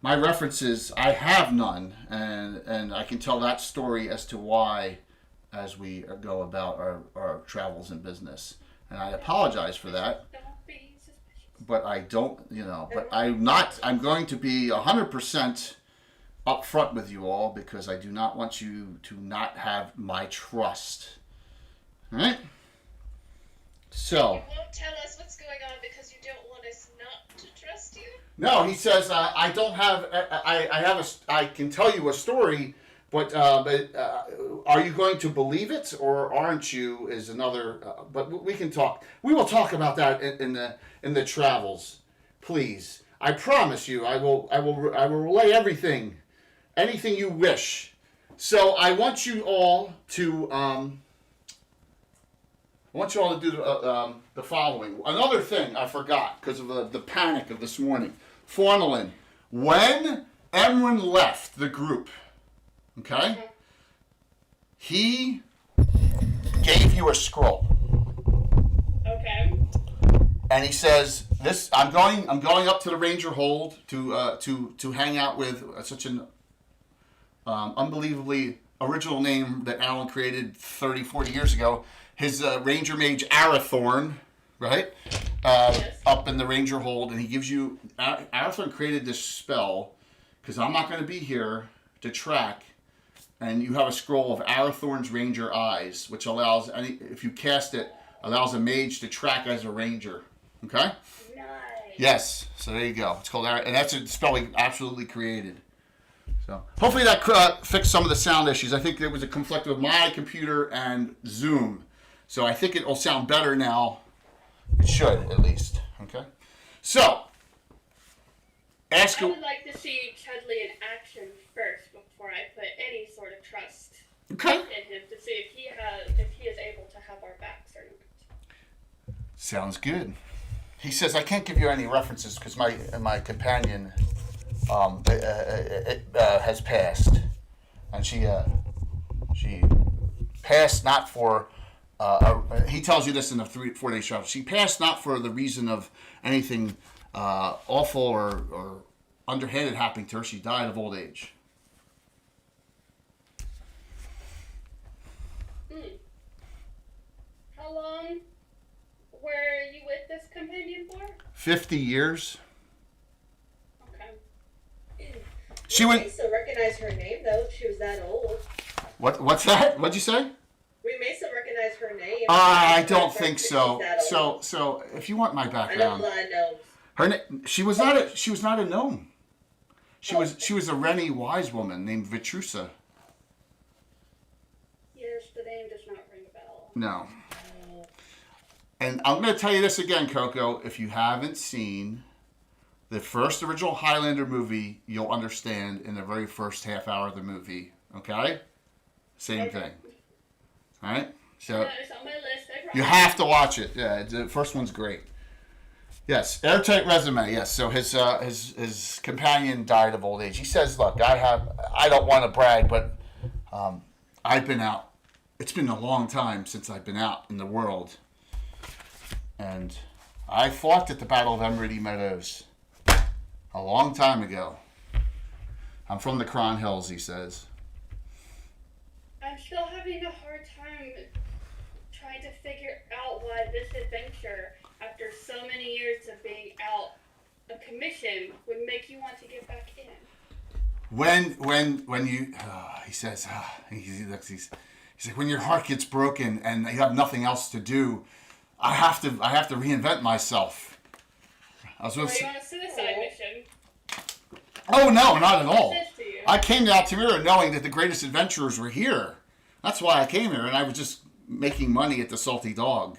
My references, I have none, and I can tell that story as to why, as we go about our travels and business. And I apologize for that, but I don't, but I'm going to be 100% upfront with you all because I do not want you to not have my trust. All right? So. You won't tell us what's going on because you don't want us not to trust you? No, he says, I don't have, I can tell you a story. But are you going to believe it or aren't you? Is another. But we can talk. We will talk about that in the travels, please. I promise you, I will relay anything you wish. So I want you all to do the following. Another thing I forgot because of the panic of this morning. Fornalin, when Emran left the group. Okay? He gave you a scroll. Okay. And he says, I'm going up to the Ranger Hold to hang out with such an unbelievably original name that Alan created 30, 40 years ago. His Ranger Mage Arathorn, right? Yes. Up in the Ranger Hold, and he gives you Arathorn created this spell because I'm not going to be here to track. And you have a scroll of Arathorn's Ranger Eyes, which allows if you cast it, allows a mage to track as a ranger. Okay? Nice. Yes. So there you go. It's called and that's a spell we absolutely created. So hopefully that fixed some of the sound issues. I think there was a conflict with my computer and Zoom. So I think it will sound better now. It should, at least. Okay? So, I would like to see Chudley in action first before I put any sort of trust in him to see if he is able to have our backs or not. Sounds good. He says I can't give you any references because my companion has passed, and she passed not for. He tells you this in the 4 day travel. She passed not for the reason of anything awful or underhanded happening to her. She died of old age. How long were you with this 50 years. Okay. She I went. still recognize her name though. If she was that old. What's that? What'd you say? We may still recognize her name. I don't think so. She's that old. So if you want my I know background, a lot of gnomes. she was not a gnome. She was a Rennie wise woman named Vitrusa. Yes, the name does not ring a bell. No. And I'm going to tell you this again, Coco. If you haven't seen the first original Highlander movie, you'll understand in the very first half hour of the movie. Okay? Same thing. All right? So It's on my list. I promise. you have to watch it. Yeah, the first one's great. Yes, airtight resume. Yes, so his companion died of old age. He says, "Look, I don't want to brag, but I've been out. It's been a long time since I've been out in the world, and I fought at the Battle of Emerald Meadows a long time ago. I'm from the Cron Hills," he says. I'm still having a hard time trying to figure out why this adventure, after so many years of being out of commission, would make you want to get back in. When you, he says, he's like, when your heart gets broken and you have nothing else to do, I have to reinvent myself. I was Or with, you on a suicide mission? oh no, not at all. Says to you. I came to Altamira knowing that the greatest adventurers were here. That's why I came here, and I was just making money at the Salty Dog.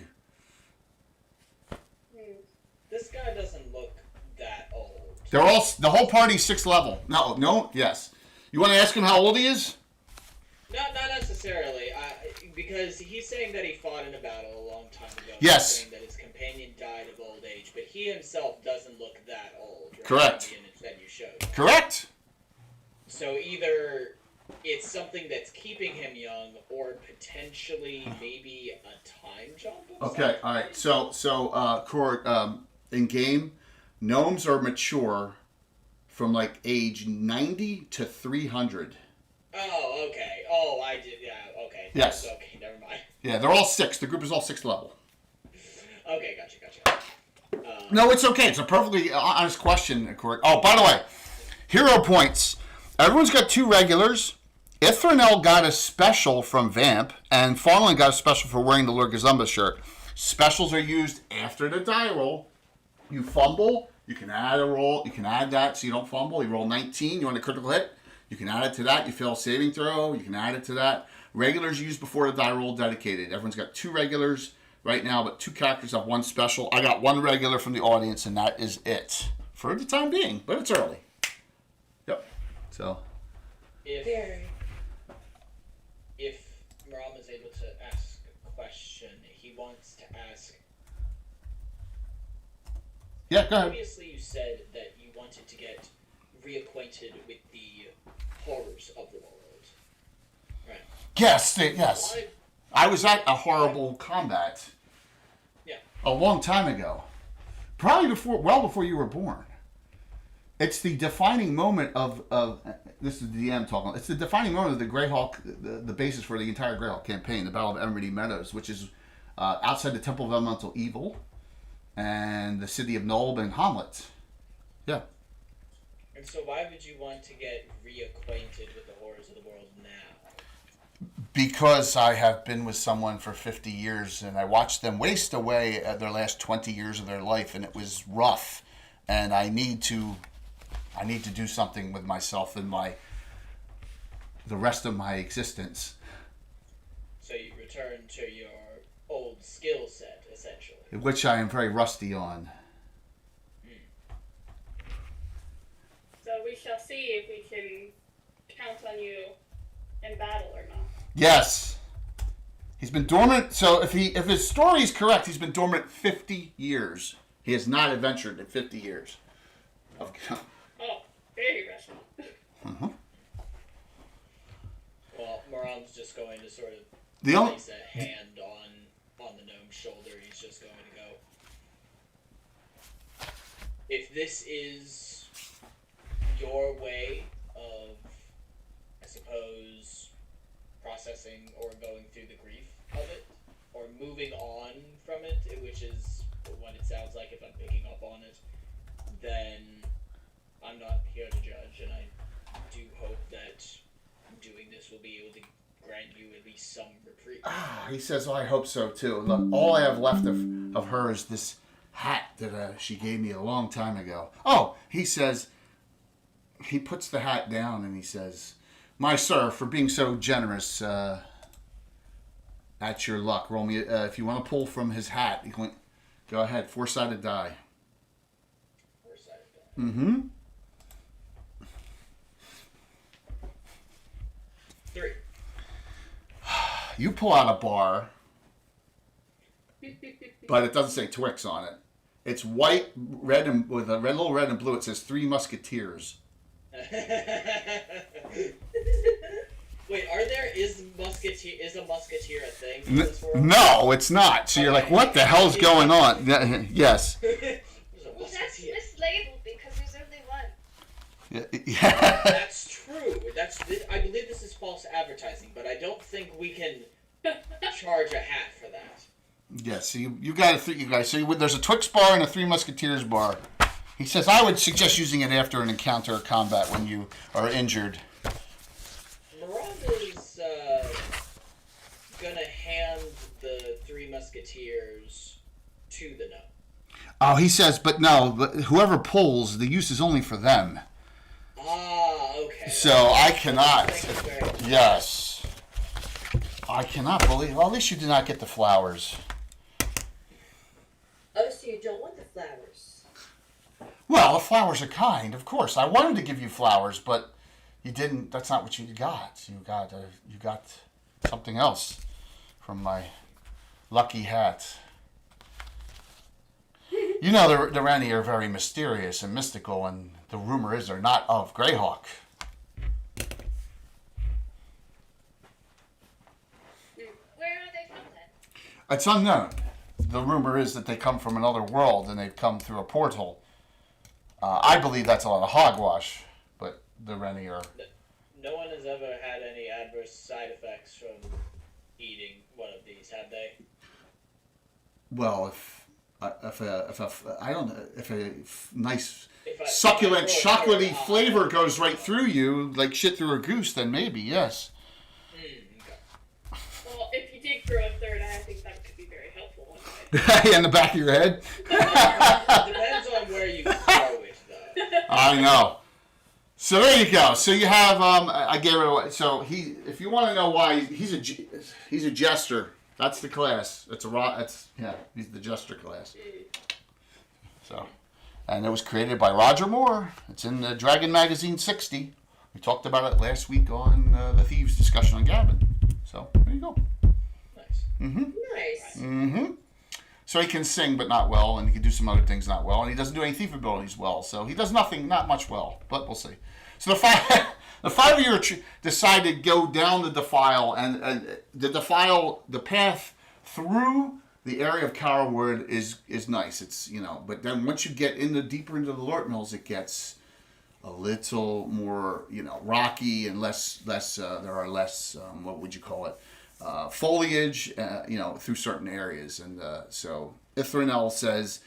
This guy doesn't look that old. The whole party's 6th level. No, yes. You want to ask him how old he is? Not necessarily, because he's saying that he fought in a battle a long time ago. Yes. He's saying that his companion died of old age, but he himself doesn't look that old. Right? Correct. In the image that you showed. Correct. So either it's something that's keeping him young, or potentially maybe a time jump. Okay, all right. So, Court, in game, gnomes are mature from like age 90 to 300. Oh, okay. Oh, I did. Yeah, okay. Yes. Okay, never mind. Yeah, they're all 6. The group is all 6th level. Okay, gotcha. No, it's okay. It's a perfectly honest question, Court. Oh, by the way, hero points. Everyone's got 2 regulars. Ithranel got a special from Vamp, and Farland got a special for wearing the Lord Gazumba shirt. Specials are used after the die roll. You fumble, you can add a roll, you can add that so you don't fumble. You roll 19, you want a critical hit, you can add it to that. You fail a saving throw, you can add it to that. Regulars used before the die roll dedicated. Everyone's got 2 regulars right now, but 2 characters have 1 special. I got 1 regular from the audience, and that is it for the time being, but it's early. Yep. So. If Maram is able to ask a question, he wants to ask. Yeah, go ahead. Previously, you said that you wanted to get reacquainted with the horrors of the world. Right. Yes, yes. I was at a horrible combat. Yeah. A long time ago. Probably well before you were born. It's the defining moment of this is the DM talking. It's the defining moment of the Greyhawk, the basis for the entire Greyhawk campaign, the Battle of Emerald Meadows, which is outside the Temple of Elemental Evil and the city of Nulb and Hamlet. Yeah. And so why would you want to get reacquainted with the horrors of the world now? Because I have been with someone for 50 years and I watched them waste away at their last 20 years of their life, and it was rough. And I need to do something with myself and the rest of my existence. So you return to your old skill set, essentially. Which I am very rusty on. So we shall see if we can count on you in battle or not. Yes. He's been dormant. So if his story is correct, he's been dormant 50 years. He has not adventured in 50 years. Oh, very rusty. Uh-huh. Well, Maram's just going to sort of place a hand on the gnome's shoulder. He's just going to go. If this is your way of, I suppose, processing or going through the grief of it, or moving on from it, which is when it sounds like, if I'm picking up on it, then I'm not here to judge, and I do hope that doing this will be able to grant you at least some reprieve. He says, "Oh, I hope so too. Look, all I have left of her is this hat that she gave me a long time ago." Oh, he says, he puts the hat down and he says, "My sir, for being so generous, that's your luck. Roll me, if you want to pull from his hat, you can, go ahead, 4-sided die." 4-sided die. Mm-hmm. 3. You pull out a bar, but it doesn't say Twix on it. It's white, red, and with a red, little red and blue. It says 3 Musketeers. Wait, is a musketeer a thing in this world? No, it's not. So you're like, what the hell's going on? Yes. There's a Well, that's musketeer. mislabeled because there's only one. Yeah. That's true. I believe this is false advertising, but I don't think we can charge a hat for that. Yes. So you got to you guys. So there's a Twix bar and a 3 Musketeers bar. He says, I would suggest using it after an encounter or combat when you are injured. Miranda's gonna hand the 3 Musketeers to the gnome. Oh, he says, but whoever pulls, the use is only for them. Ah, okay. So I cannot. Thank you very much. Yes. I cannot believe. Well, at least you did not get the flowers. Oh, so you don't want the flowers? Well, the flowers are kind, of course. I wanted to give you flowers, but you didn't. That's not what you got. You got something else from my lucky hat. You know, the Rennie are very mysterious and mystical, and the rumor is they're not of Greyhawk. Where are they from then? It's unknown. The rumor is that they come from another world and they've come through a portal. I believe that's a lot of hogwash, but the Rennie are... No one has ever had any adverse side effects from eating one of these, have they? Well, if a nice succulent chocolatey flavor goes right through you, like shit through a goose, then maybe, yes. Okay. Well, if you dig through a third eye, I think that could be very helpful one day. In the back of your head? Depends on where you throw it, though. I know. So there you go. So you have I gave it away. So if you want to know why he's a jester. That's the class. He's the jester class. So, and it was created by Roger Moore. It's in the Dragon Magazine 60. We talked about it last week on the Thieves discussion on Gavin. So there you go. Nice. Nice. So he can sing, but not well, and he can do some other things not well, and he doesn't do any thief abilities well. So he does not much well, but we'll see. So the five of you decide to go down the defile, and the path through the area of Carrowood is nice. It's but then once you get deeper into the Lortmils, it gets a little more rocky and less. There are less. What would you call it? Foliage. Through certain areas, and so Ithranel says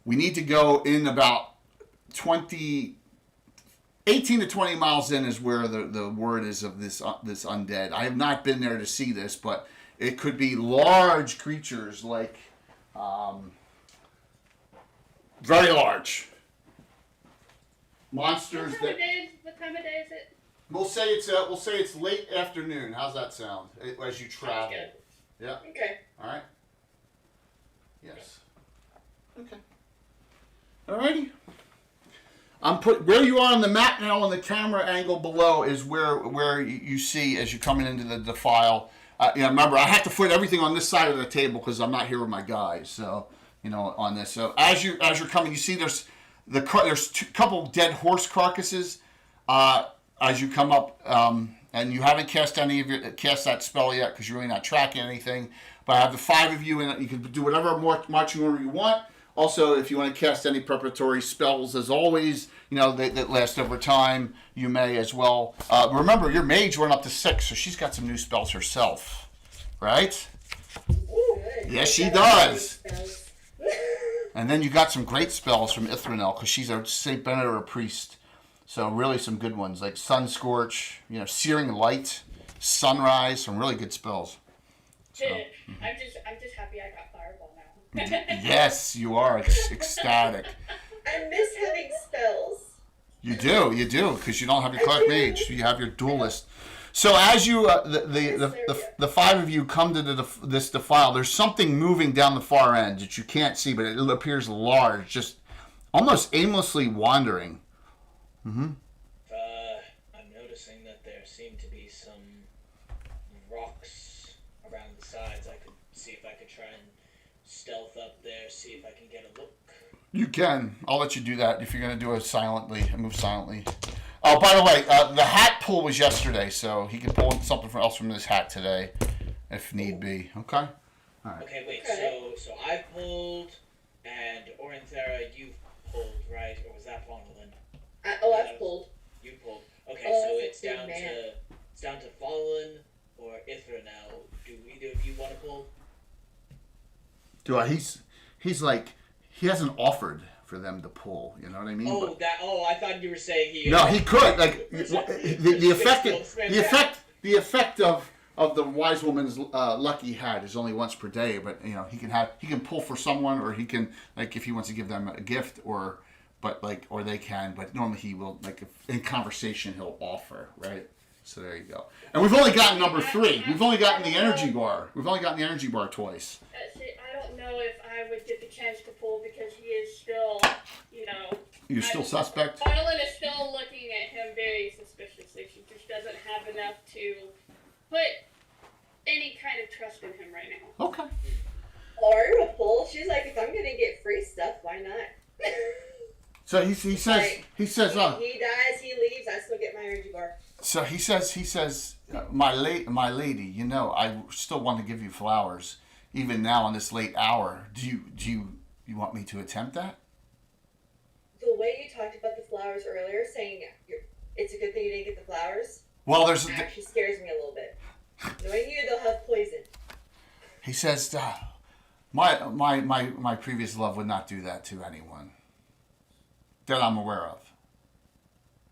we need to go in about 18 to 20 miles in is where the word is of this undead. I have not been there to see this, but it could be large creatures like very large monsters. What time of day is it? We'll say it's late afternoon. How's that sound as you travel? Sounds Yeah. Okay. All right. Yes. Okay. Alrighty. Where you are on the map now on the camera angle below is where you see as you're coming into the defile. Remember, I have to put everything on this side of the table because I'm not here with my guys. So on this. So as you're coming, you see there's a couple dead horse carcasses as you come up, and you haven't cast that spell yet because you're really not tracking anything. But I have the 5 of you, and you can do whatever marching order you want. Also, if you want to cast any preparatory spells, as always, that last over time, you may as well. Remember, your mage went up to 6, so she's got some new spells herself, right? Ooh, good. Yes, she does. And then you got some great spells from Ithranel because she's a Saint Benedict priest. So really some good ones like Sun Scorch, Searing Light, Sunrise, some really good spells. So, I'm just happy I got Fireball now. Yes, you are ecstatic. I miss having spells. You do, because you don't have your Cleric Mage. You have your Duelist. So as you, the five of you come to this defile, there's something moving down the far end that you can't see, but it appears large, just almost aimlessly wandering. Mm-hmm. I'm noticing that there seem to be some rocks around the sides. I could see if I could try and stealth up there, see if I can get a look. You can. I'll let you do that if you're going to do it silently. Move silently. Oh, by the way, the hat pull was yesterday, so he can pull something else from this hat today, if need be. Okay. All right. Okay, wait. So I pulled, and Orinthera, you've pulled, right? Or was that Vondelin? I've pulled. You pulled. Okay, Oh, so that's it's down to Fallen or Ithra now. Do either of you want to pull? Do I? He's like he hasn't offered for them to pull. You know what I mean? Oh, I thought you were saying he. No, he could. Like the effect of the wise woman's lucky hat is only once per day, but he can pull for someone, or he can, like, if he wants to give them a gift, or they can, but normally he will, like, in conversation he'll offer, right? So there you go. And we've only gotten number 3. We've only gotten the energy bar. We've only gotten the energy bar twice. I don't know if I would get the chance to pull because he is still, You're still suspect? Vondelin is still looking at him very suspiciously. She just doesn't have enough to put any kind of trust in him right now. Okay. Or a pull. She's like, if I'm gonna get free stuff, why not? So he says, like, he says, he dies, he leaves, I still get my energy bar. So he says, my lady, I still want to give you flowers, even now in this late hour. Do you want me to attempt that? The way you talked about the flowers earlier, saying it's a good thing you didn't get the flowers, Well, actually scares me a little bit. Knowing you, they'll have poison. He says, my previous love would not do that to anyone that I'm aware of.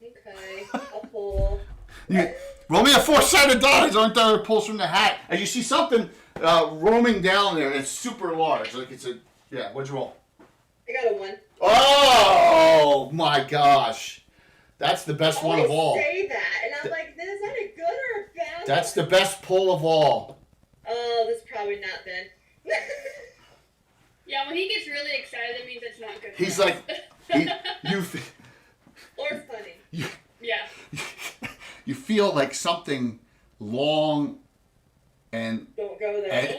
Okay, I'll pull. Roll me a 4-sided dice. Aren't there pulls from the hat? And you see something roaming down there. It's super large. Like it's what'd you roll? I got a 1. Oh my gosh. That's the best one of all. I say that, and I'm like, is that a good or a bad? That's the best pull of all. Oh, that's probably not then. Yeah, when he gets really excited, it means it's not good. He's like, Or funny. Yeah. You feel like something long and. Don't go there. I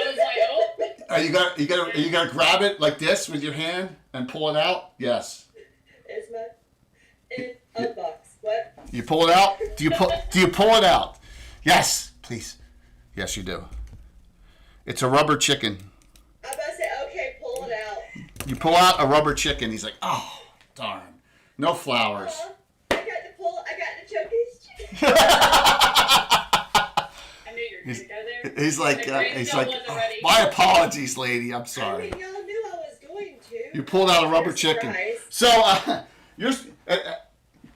was like, oh. You gotta grab it like this with your hand and pull it out. Yes. It's in a box. What? You pull it out. Do you pull it out? Yes, please. Yes, you do. It's a rubber chicken. I'm about to say, okay, pull it out. You pull out a rubber chicken. He's like, oh, darn. No flowers. I got the chunkies chicken. I knew you were going to go there. He's like, oh, my apologies, lady. I'm sorry. I mean, y'all knew I was going to. You pulled out a rubber chicken. So,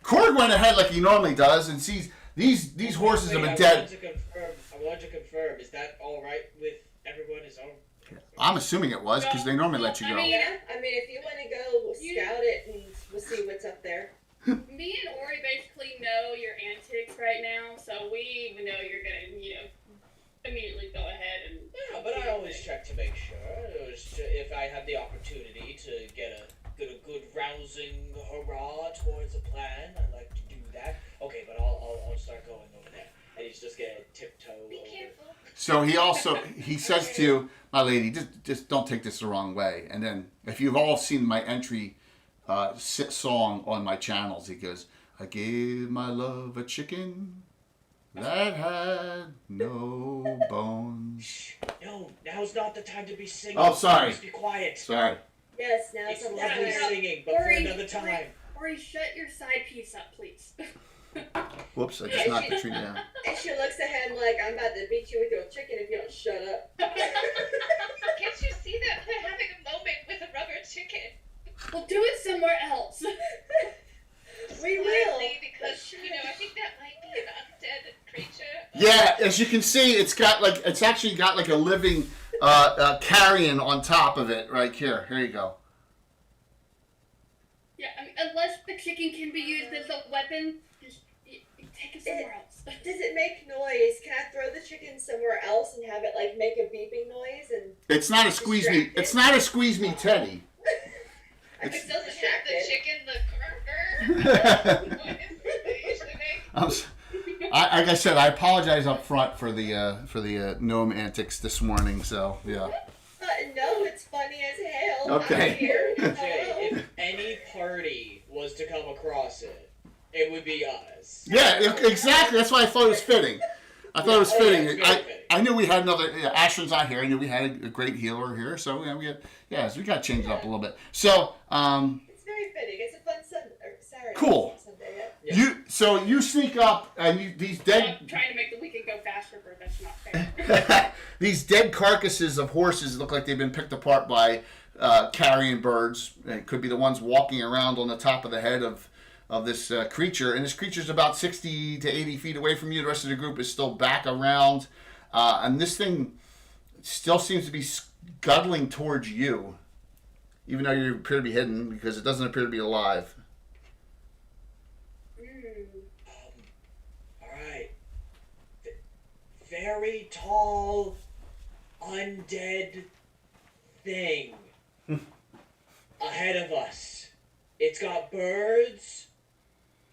Korg went ahead like he normally does and sees these horses have been dead. I want to confirm. Is that all right with everyone? I'm assuming it was because they normally let you go. Yeah, I mean, if you want to go scout it and we'll see what's up there. Me and Ori basically know your antics right now, so we know you're gonna, immediately go ahead and. Yeah, but I always check to make sure. If I have the opportunity to get a good rousing hurrah towards a plan, I like to do that. Okay, but I'll start going over there, and he's just gonna tiptoe. Be careful. So he says to you, my lady, just don't take this the wrong way. And then if you've all seen my entry song on my channels, he goes, I gave my love a chicken that had no bones. No, now's not the time to be singing. Oh, sorry. Just be quiet. Sorry. Yes, now It's it's lovely singing, but for another time. Ori, shut your side piece up, please. Whoops, I just knocked the tree down. And she looks at him like, I'm about to beat you with your chicken if you don't shut up. Can't you see that we're having a moment with a chicken. We'll do it somewhere else. We will. Finally, because I think that might be an undead creature. Yeah, as you can see, it's actually got like a living carrion on top of it right here. Here you go. Yeah, I mean, unless the chicken can be used as a weapon, just take it somewhere else. Does it make noise? Can I throw the chicken somewhere else and have it like make a beeping noise? And It's not a squeeze me. Distracted. It's not a squeeze me teddy. I It could doesn't have the distracted. chicken the noise they usually make. Like I said, I apologize up front for the gnome antics this morning. So yeah. No, it's funny as hell. Okay. I'm here. Jay, if any party was to come across it, it would be us. Yeah, exactly. That's why I thought it was fitting. I thought it was Oh, yeah, fitting. it's very fitting. I knew we had another. Yeah, Ashton's not here. I knew we had a great healer here. So yeah, so we got to change it up a little bit. So It's very fitting. It's a fun Saturday. Cool. Sunday, yeah. Yeah. you sneak up and these dead. I'm trying to make the weekend go faster, but that's not fair. These dead carcasses of horses look like they've been picked apart by carrion birds. It could be the ones walking around on the top of the head of this creature. And this creature's about 60 to 80 feet away from you. The rest of the group is still back around. And this thing still seems to be scuttling towards you, even though you appear to be hidden, because it doesn't appear to be alive. Alright. Very tall, undead thing ahead of us. It's got birds.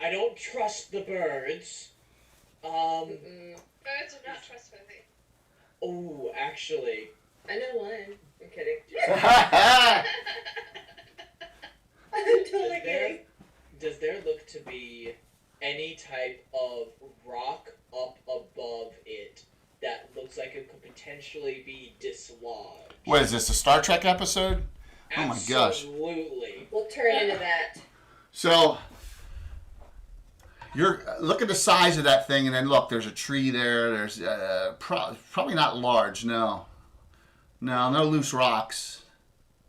I don't trust the birds. Birds are not trustworthy. Oh, actually. I know one. I'm kidding. Yeah. I'm totally kidding. Does there look to be any type of rock up above it that looks like it could potentially be dislodged? What is this, a Star Trek episode? Oh my gosh. Absolutely. We'll turn into that. So, look at the size of that thing, and then look, there's a tree there. There's probably not large, no loose rocks.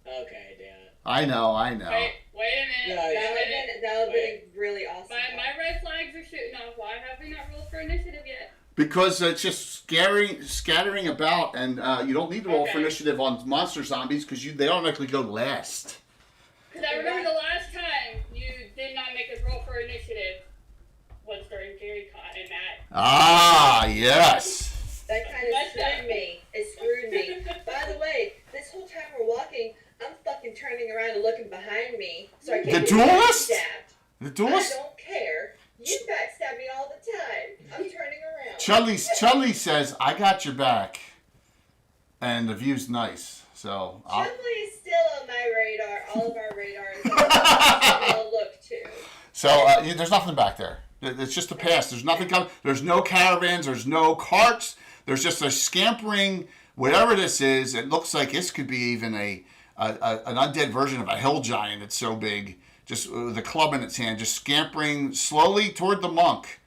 Okay, damn it. I know. Wait a minute. Yeah, That would have been really awesome. My red flags are shooting off. Why have we not rolled for initiative yet? Because it's just scattering about, and you don't need to roll for Okay. initiative on monster zombies because they automatically go last. Because I remember the last time you did not make us roll for initiative was during GaryCon, and that. Ah, yes. That kind of screwed me. It screwed me. By the way, this whole time we're walking, I'm fucking turning around and looking behind me so I The can't duelist? backstabbed. The I duelist? don't care. You backstab me all the time. I'm turning around. Chudley says, I got your back. And the view's nice. So, Chudley is still on my radar. All of our radars. I'll look too. there's nothing back there. It's just a pass. There's nothing coming. There's no caravans. There's no carts. There's just a scampering, whatever this is. It looks like this could be even an undead version of a hill giant. It's so big. Just with a club in its hand, just scampering slowly toward the monk.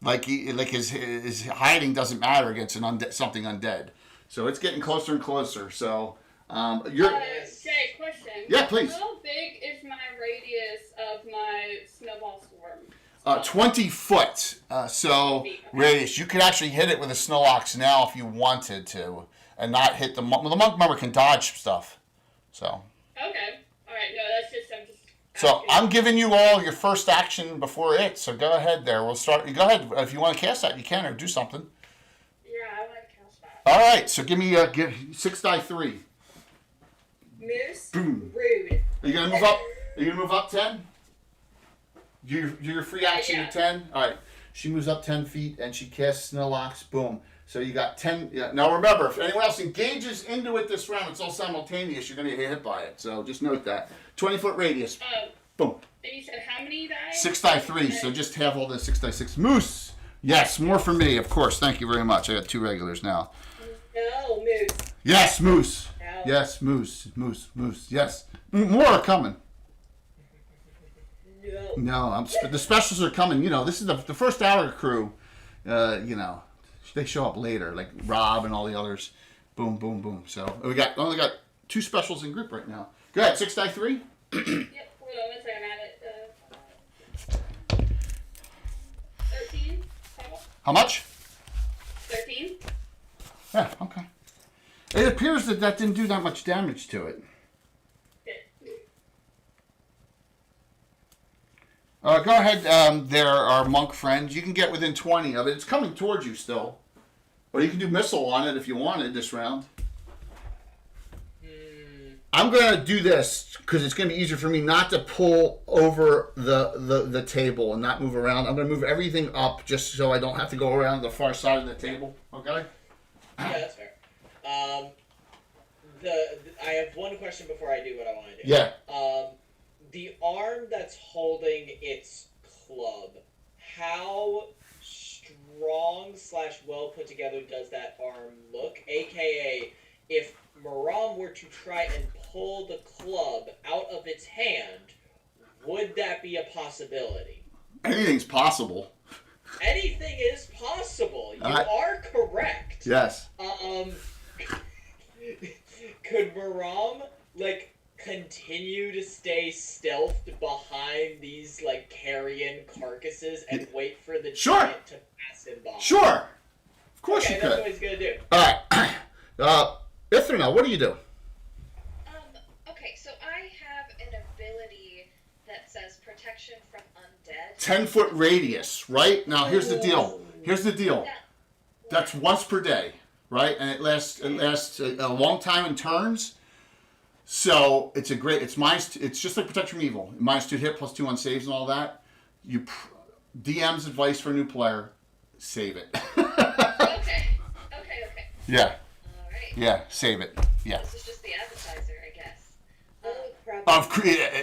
Like his hiding doesn't matter against something undead. So it's getting closer and closer. So you're... Jay, question. Yeah, please. How big is my radius of my snowball storm? 20 foot. Radius. You could actually hit it with a snow ox now if you wanted to, and not hit the monk. Well, the monk member can dodge stuff. So. Okay. All right. No, that's just I'm just. So I'm giving you all your first action before it. So go ahead there. We'll start. Go ahead if you want to cast that. You can or do something. Yeah, I want to cast that. All right. So give me 6 die 3. Moose. Boom. Rude. Are you gonna move up? Are you gonna move up 10? Do your free action Yeah. to 10. All right. She moves up 10 feet and she casts Snow Locks. Boom. So you got 10. Yeah. Now remember, if anyone else engages into it this round, it's all simultaneous. You're gonna get hit by it. So just note that. 20-foot radius. Boom. And you said how many dice? 6 die 3. So just have all the 6 die 6. Moose. Yes, more for me, of course. Thank you very much. I got 2 regulars now. No, Moose. Yes, Moose. No. Yes, Moose. Moose. Yes. More are coming. No. No, the specials are coming. You know, this is the first hour crew. They show up later, like Rob and all the others. Boom, boom, boom. So we only got 2 specials in group right now. Go ahead, 6 die 3. Yep, hold on, one second, I'm at it. 13. How much? 13. Yeah, okay. It appears that didn't do that much damage to it. Go ahead, there, our monk friends. You can get within 20 of it. It's coming towards you still. Or you can do missile on it if you wanted this round. I'm going to do this because it's going to be easier for me not to pull over the table and not move around. I'm going to move everything up just so I don't have to go around the far side of the table. Okay? Yeah, that's fair. I have one question before I do what I want to do. Yeah. The arm that's holding its club, how strong / well put together does that arm look? AKA, if Maram were to try and pull the club out of its hand, would that be a possibility? Anything's possible. Anything is possible. You are correct. Yes. Could Maram, continue to stay stealthed behind these, carrion carcasses and wait for the giant to pass him by? Sure. Of course you could. That's what he's going to do. All right. Ithrina, what do you do? Okay, so I have an ability that says protection from undead. 10-foot radius, right? Now, here's the deal. That's once per day, right? And it lasts a long time in turns. So it's it's just like protection from evil. -2 hit, +2 on saves and all that. DM's advice for a new player: save it. Okay. Yeah. All right. Yeah, save it. Yeah. This is just the appetizer, I guess.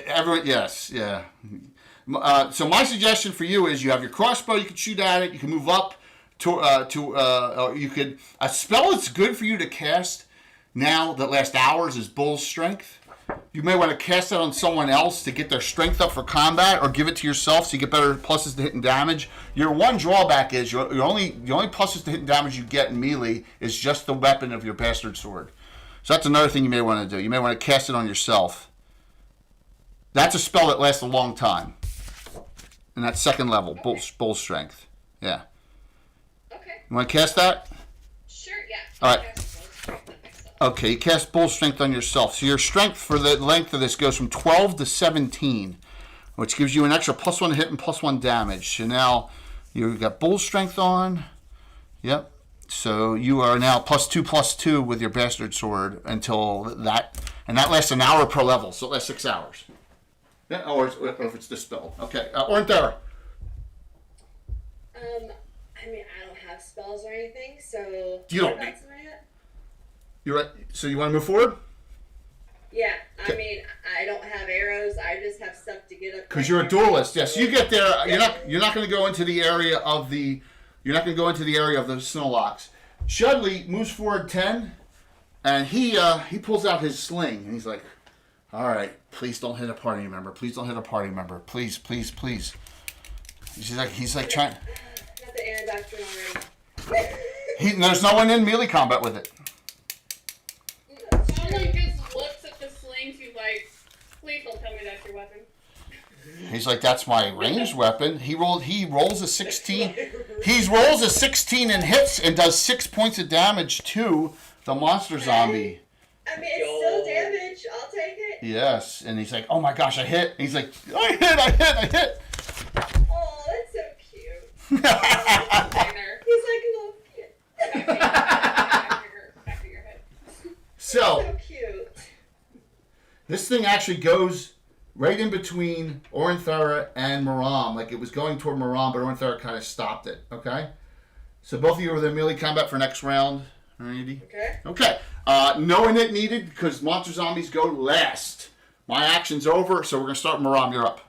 Everyone, yes, yeah. So my suggestion for you is you have your crossbow. You can shoot at it. You can move up you could a spell that's good for you to cast now that lasts hours is Bull's Strength. You may want to cast that on someone else to get their strength up for combat, or give it to yourself so you get better pluses to hit and damage. Your one drawback is the only pluses to hit and damage you get in melee is just the weapon of your bastard sword. So that's another thing you may want to do. You may want to cast it on yourself. That's a spell that lasts a long time. And that's second level, Bull Strength. Yeah. Okay. You want to cast that? Sure, yeah. All right. Okay, you cast Bull Strength on yourself. So your strength for the length of this goes from 12 to 17, which gives you an extra +1 hit and +1 damage. So now you've got Bull Strength on. Yep. So you are now +2/+2 with your bastard sword until that, and that lasts an hour per level, so it lasts 6 hours. Yeah, or if it's dispelled. Okay, Ornthera. I don't have spells or anything, so. You don't need. You're right. So you want to move forward? Yeah, I don't have arrows. I just have stuff to get up. Because you're a duelist. Yes, you get there. You're not going to go into the area of the. You're not going to go into the area of the Snowlocks. Shudley moves forward 10, and he pulls out his sling, and he's like, "All right, please don't hit a party member. Please don't hit a party member. Please, please, please." He's like trying. Got the air doctor already. There's no one in melee combat with it. Someone just looks at the slings. He's like, "Please don't tell me that's your weapon." He's like, "That's my ranged weapon." He rolls a 16. He rolls a 16 and hits and does 6 points of damage to the monster zombie. It's still damage. I'll take it. Yes, and he's like, "Oh my gosh, I hit!" And he's like, I hit. Oh, that's so cute. He's like a little kid. Back of your head. So cute. This thing actually goes right in between Ornthera and Maram. Like it was going toward Maram, but Ornthera kind of stopped it. Okay? So both of you are in melee combat for next round. Alrighty? Okay. No innit needed because monster zombies go last. My action's over, so we're going to start Maram. You're up.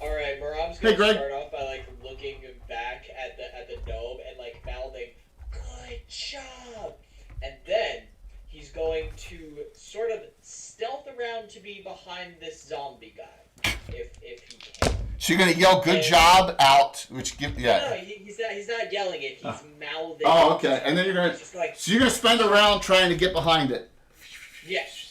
Alright, Maram's going to start off by looking back at the dome and mouthing, "Good job!" And then he's going to sort of stealth around to be behind this zombie guy, if he can. So you're gonna yell "Good job" out, which No, he's not yelling it. He's mouthing. Oh, okay. And then you're gonna. So you're gonna spend a round trying to get behind it. Yes.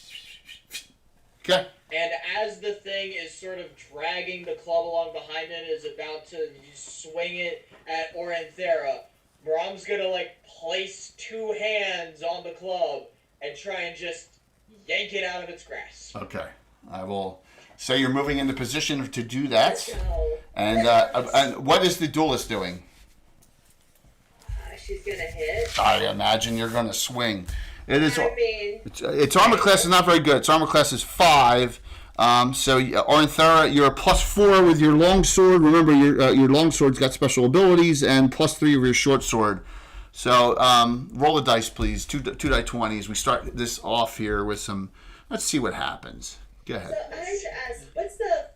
Okay. And as the thing is sort of dragging the club along behind it, is about to swing it at Orenthera, Brom's gonna like place two hands on the club and try and just yank it out of its grasp. Okay. I will say you're moving into position to do that. Let's go. And what is the duelist doing? She's gonna hit. I imagine you're going to swing. It is. I mean, Its armor class is not very good. Its armor class is 5. So Orenthera, you're a +4 with your longsword. Remember, your longsword's got special abilities, and +3 of your short sword. So roll the dice, please. Two die 20s. We start this off here with some. Let's see what happens. Go ahead. so I have to ask, what's the?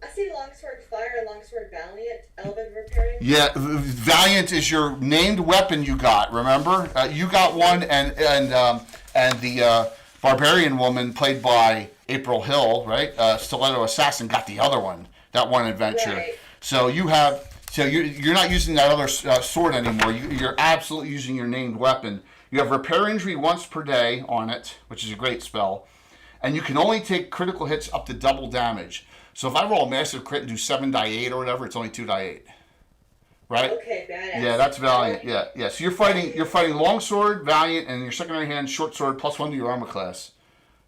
I see longsword fire and longsword valiant, elven repairing. Yeah, Valiant is your named weapon you got. Remember, you got one, and the barbarian woman played by April Hill, right? Stiletto Assassin got the other one. That one adventure. Right. So you have. So you're not using that other sword anymore. You're absolutely using your named weapon. You have repair injury once per day on it, which is a great spell, and you can only take critical hits up to double damage. So if I roll a massive crit and do 7 die 8 or whatever, it's only 2 die 8. Right? Okay, badass. Yeah, that's Valiant. Yeah. So you're fighting longsword, Valiant, and your secondary hand short sword +1 to your armor class.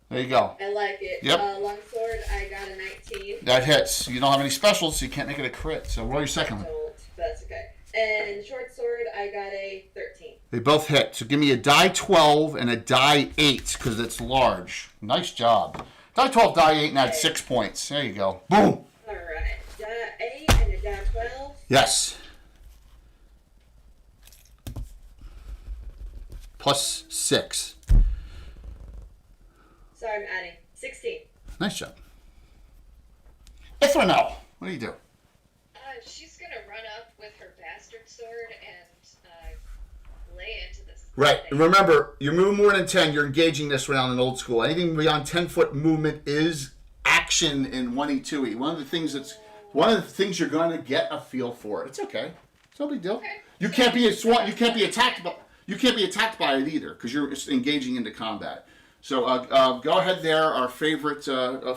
There you go. I like it. Yep. Longsword, I got a 19. That hits. You don't have any specials, so you can't make it a crit. So roll your second one. Don't, but that's okay. And short sword, I got a 13. They both hit. So give me a die 12 and a die 8 because it's large. Nice job. Die 12, die 8, and add 6 points. There you go. Boom. All right. Die 8 and a die 12. Yes. +6. Sorry, I'm adding. 16. Nice job. Ithranel, what do you do? She's gonna run up with her bastard sword and lay into this. Right. thing. And remember, you're moving more than 10. You're engaging this round in old school. Anything beyond 10-foot movement is action in 1E2E. One of the things you're going to get a feel for. It's okay. It's no big deal. Okay. You can't be attacked by it either because you're engaging into combat. So go ahead there. Our favorite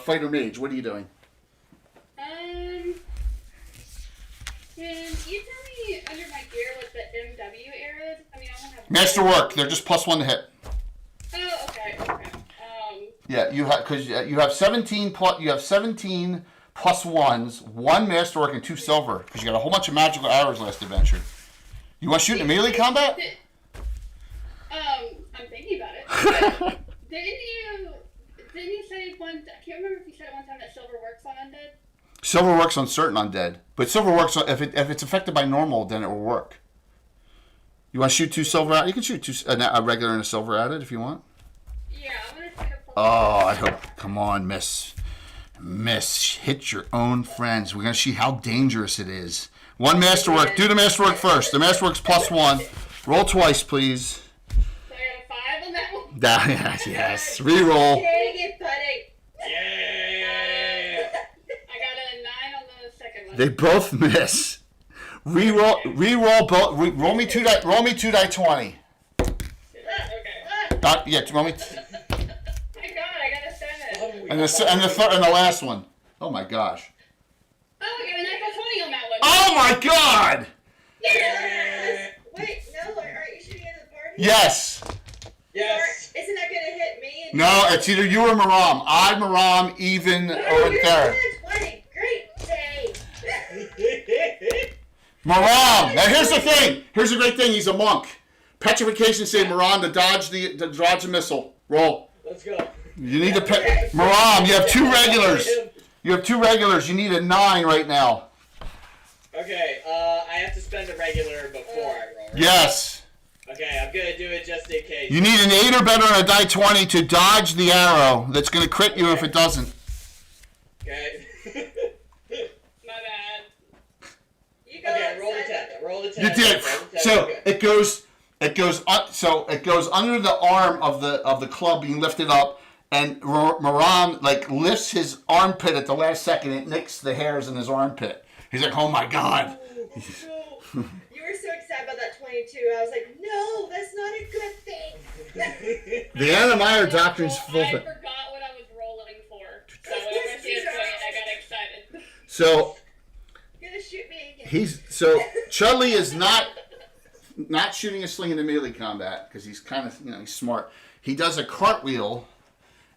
fighter mage. What are you doing? Can you tell me under my gear what the MW era is? I mean, I don't have. Masterwork. They're just +1 to hit. Oh, okay. Yeah, you have 17 plus. You have 17 +1s, 1 masterwork and 2 silver because you got a whole bunch of magical arrows last adventure. You want to shoot in melee combat? I'm thinking about it. Didn't you say one? I can't remember if you said it one time that silver works on undead. Silver works on certain undead, but silver works on, if it's affected by normal, then it will work. You want to shoot 2 silver out? You can shoot a regular and a silver at it if you want. Yeah, I'm gonna try to pull. Oh, I hope. Come on, Miss, hit your own friends. We're gonna see how dangerous it is. 1 masterwork. Do the masterwork first. The masterwork's +1. Roll twice, please. So I got a 5 on that one. Yes. Reroll. Dang it, buddy. Yeah. I got a 9 on the second one. They both miss. Reroll both. Roll me 2 die. Roll me 2 die 20. Okay. Yeah. Roll me. My God, I got a 7. And the last one. Oh my gosh. Oh, I got a natural 20 on that one. Oh my God. Yes! Wait, no, aren't you shooting at the party? Yes. Yes. Isn't that gonna hit me? No, it's either you or Maram. Maram, even, or there. 20. Great day. Maram. Now here's the thing. Here's a great thing. He's a monk. Petrification say Maram to dodge the missile. Roll. Let's go. You need to Maram. You have 2 regulars. You have 2 regulars. You need a 9 right now. Okay. I have to spend a regular before I roll. Right? Yes. Okay, I'm gonna do it just in case. You need an 8 or better on a die 20 to dodge the arrow. That's going to crit you if it doesn't. Okay. My bad. You go Okay, roll the 10. Roll the 10. You did. Roll the 10. So Okay. it goes under the arm of the club being lifted up, and Maram lifts his armpit at the last second. It nicks the hairs in his armpit. He's like, "Oh my God!" No. You were so excited about that 22. I was like, no, that's not a good thing. The Animire Doctrine's full. I forgot what I was rolling for. So You're gonna shoot me again. Chudley is not shooting a sling into melee combat because he's kind of he's smart. He does a cartwheel,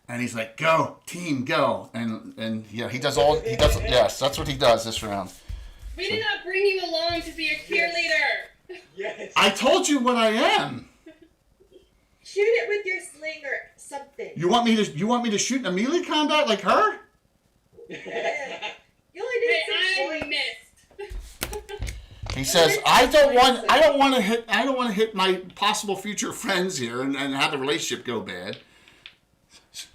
and he's like, "Go team, go!" And yeah, he does. Yes, that's what he does this round. We did not bring you along to be a cheerleader. Yes. I told you what I am. Shoot it with your sling or something. You want me to shoot in a melee combat like her? You only did Hey, 6 I points. missed. He says, I don't want to hit my possible future friends here and have the relationship go bad.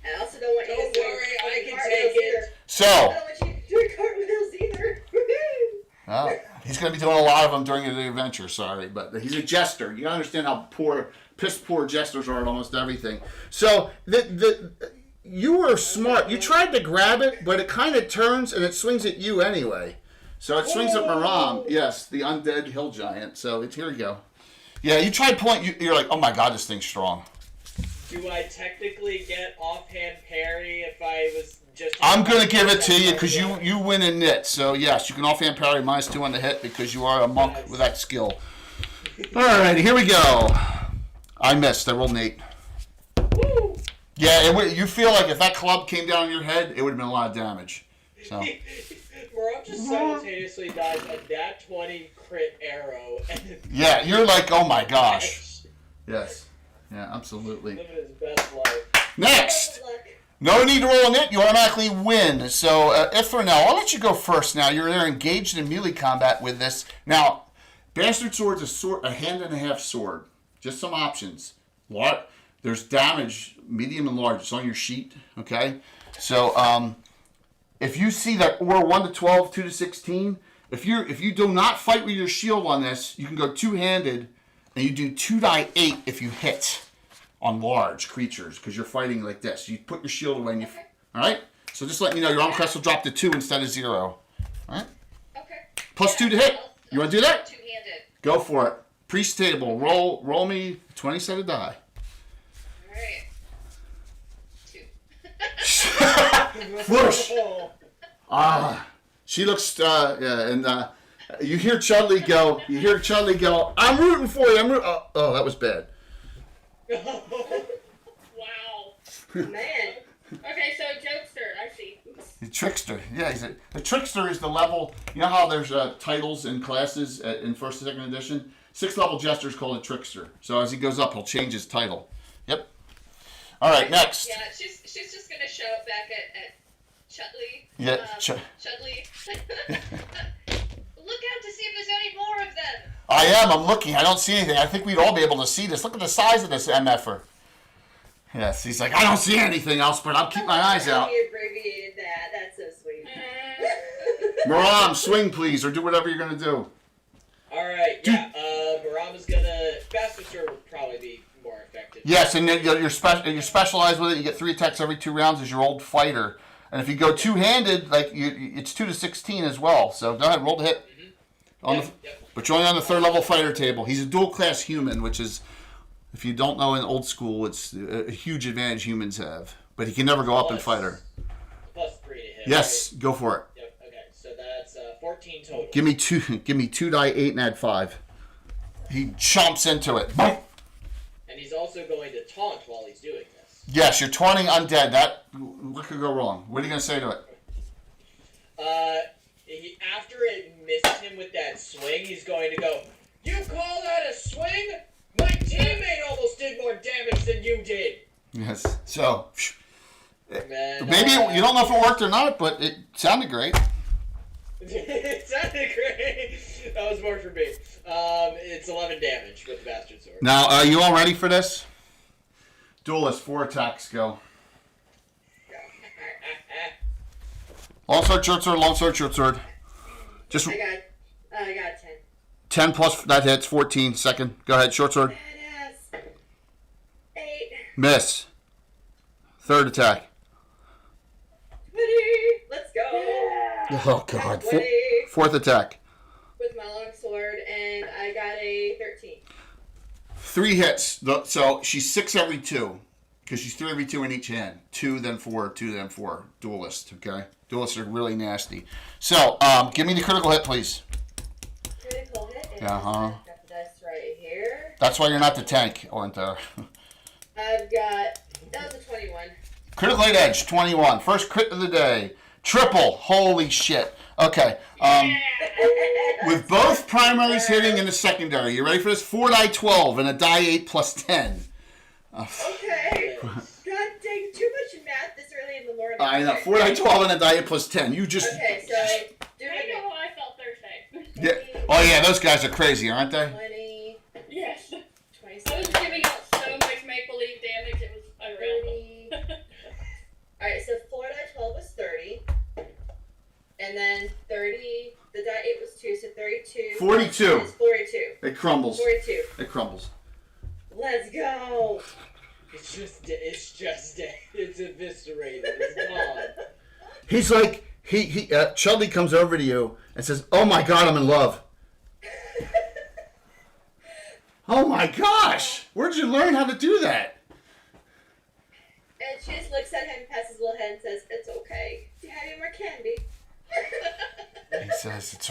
I also don't want you Don't to worry, I can cartwheels take it. either. So, I don't want you doing cartwheels either. he's going to be doing a lot of them during the adventure, sorry, but he's a jester. You got to understand how piss poor jesters are at almost everything. So, you were smart. You tried to grab it, but it kind of turns and it swings at you anyway. So it swings at Maram. Yes, the undead hill giant. So here you go. Yeah, you tried pulling. You're like, oh my god, this thing's strong. Do I technically get offhand parry if I was just... I'm going to give it to you because you win in knit. So yes, you can offhand parry -2 on the hit because you are a monk with that skill. All right, here we go. I missed. I rolled an 8. Woo! Yeah, you feel like if that club came down on your head, it would have been a lot of damage. So. Maram just simultaneously dies a nat 20 crit arrow. And Yeah, you're like, oh my gosh. Yes. Yeah, absolutely. living his best life. Next! Good luck. No need to roll a knit, you automatically win. So, Ithranel, I'll let you go first now. You're there engaged in melee combat with this. Now, Bastard Sword's a hand-and-a-half sword. Just some options. There's damage, medium and large. It's on your sheet, okay? So, if you see that or 1 to 12, 2 to 16, if you do not fight with your shield on this, you can go two-handed, and you do 2 die 8 if you hit on large creatures because you're fighting like this. You put your shield away, and all right. So just letting you know, your arm class will drop to 2 instead of 0. All right. Okay. Plus 2 to hit. You want to do that? Two-handed. Go for it. Priest table. Roll me 20 sided die. Alright. 2. Whoosh. She looks. Yeah, and you hear Chudley go. I'm rooting for you. Oh, that was bad. Wow. Man. Okay, so jokester, I see. The trickster. Yeah, the trickster is the level. You know how there's titles and classes in first and second edition. 6th level jester is called a trickster. So as he goes up, he'll change his title. Yep. All right, next. Yeah, she's just gonna shout back at Chudley. Yeah, Chudley. Look out to see if there's any more of them. I am. I'm looking. I don't see anything. I think we'd all be able to see this. Look at the size of this MFer. Yes, he's like, I don't see anything else, but I'll keep my eyes out. You abbreviated that. That's so sweet. Maram, swing please, or do whatever you're gonna do. Alright, yeah, Maram is gonna... Bastard Sword would probably be more effective. Yes, and then you're specialized with it. You get 3 attacks every 2 rounds as your old fighter. And if you go two-handed, like it's 2 to 16 as well. So go ahead, roll the hit. Yep. But you're only on the 3rd level fighter table. He's a dual class human, which is, if you don't know in old school, it's a huge advantage humans have. But he can never go up in fighter. Plus 3 to hit. Yes, go for it. Yep, okay, so that's 14 total. Give me 2 die 8 and add 5. He chomps into it. Boom. And he's also going to taunt while he's doing this. Yes, you're taunting undead. What could go wrong? What are you gonna say to it? After it missed him with that swing, he's going to go, "You call that a swing? My teammate almost did more damage than you did." Yes. So Man, maybe you don't know if it worked or not, but it sounded great. It sounded great. That was more for me. It's 11 damage with the Bastard Sword. Now, are you all ready for this? Duelist, 4 attacks, go. Long sword, short sword, long sword, short sword. Just I got 10. 10 plus that hits, 14. Second. Go ahead, short sword. Badass. 8. Miss. 3rd attack. 20. Let's go. Oh, God. 20 4th attack. with my long sword, and I got a 13. 3 hits. So she's 6 every 2. Because she's 3 every 2 in each hand. 2, then 4, 2, then 4. Duelist, okay? Duelists are really nasty. So, give me the critical hit, please. Critical hit. Uh-huh. I've got the dice right here. That's why you're not the tank, aren't there? I've got. That was a 21. Critical hit edge, 21. First crit of the day. Triple. Holy shit. Okay. With both primaries hitting in the secondary. You ready for this? 4 die 12 and a die 8 plus 10. Okay. God dang, too much math this early in the morning. I know. 4 die 12 and a die 8 plus 10. You just... Okay, so do I it. know how I felt Thursday. Yeah. Oh, yeah. Those guys are crazy, aren't they? 20, Yes. 27, I was giving out so much make-believe damage, it was unreal. 30. Alright, so 4 die 12 was 30. And then 30, the die 8 was 2, so 32. 42. Is 42. It crumbles. 42. It crumbles. Let's go. It's eviscerated. It's gone. He's like, Chudley comes over to you and says, "Oh my God, I'm in love." Oh my gosh, where'd you learn how to do that? And she just looks at him, passes his little head, and says, "It's okay. Do you have any more candy?" He says, it's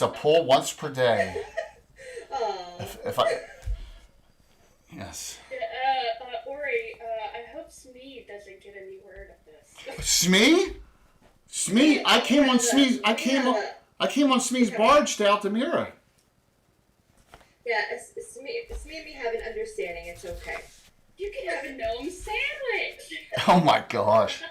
a pull once per day. Oh. If I... Yes. Ori, I hope Smee doesn't get any word of this. Smee? Smee, I came on Smee's barge to Altamira. Yeah, it's me and me have an understanding. It's okay. You can have a gnome sandwich. Oh my gosh.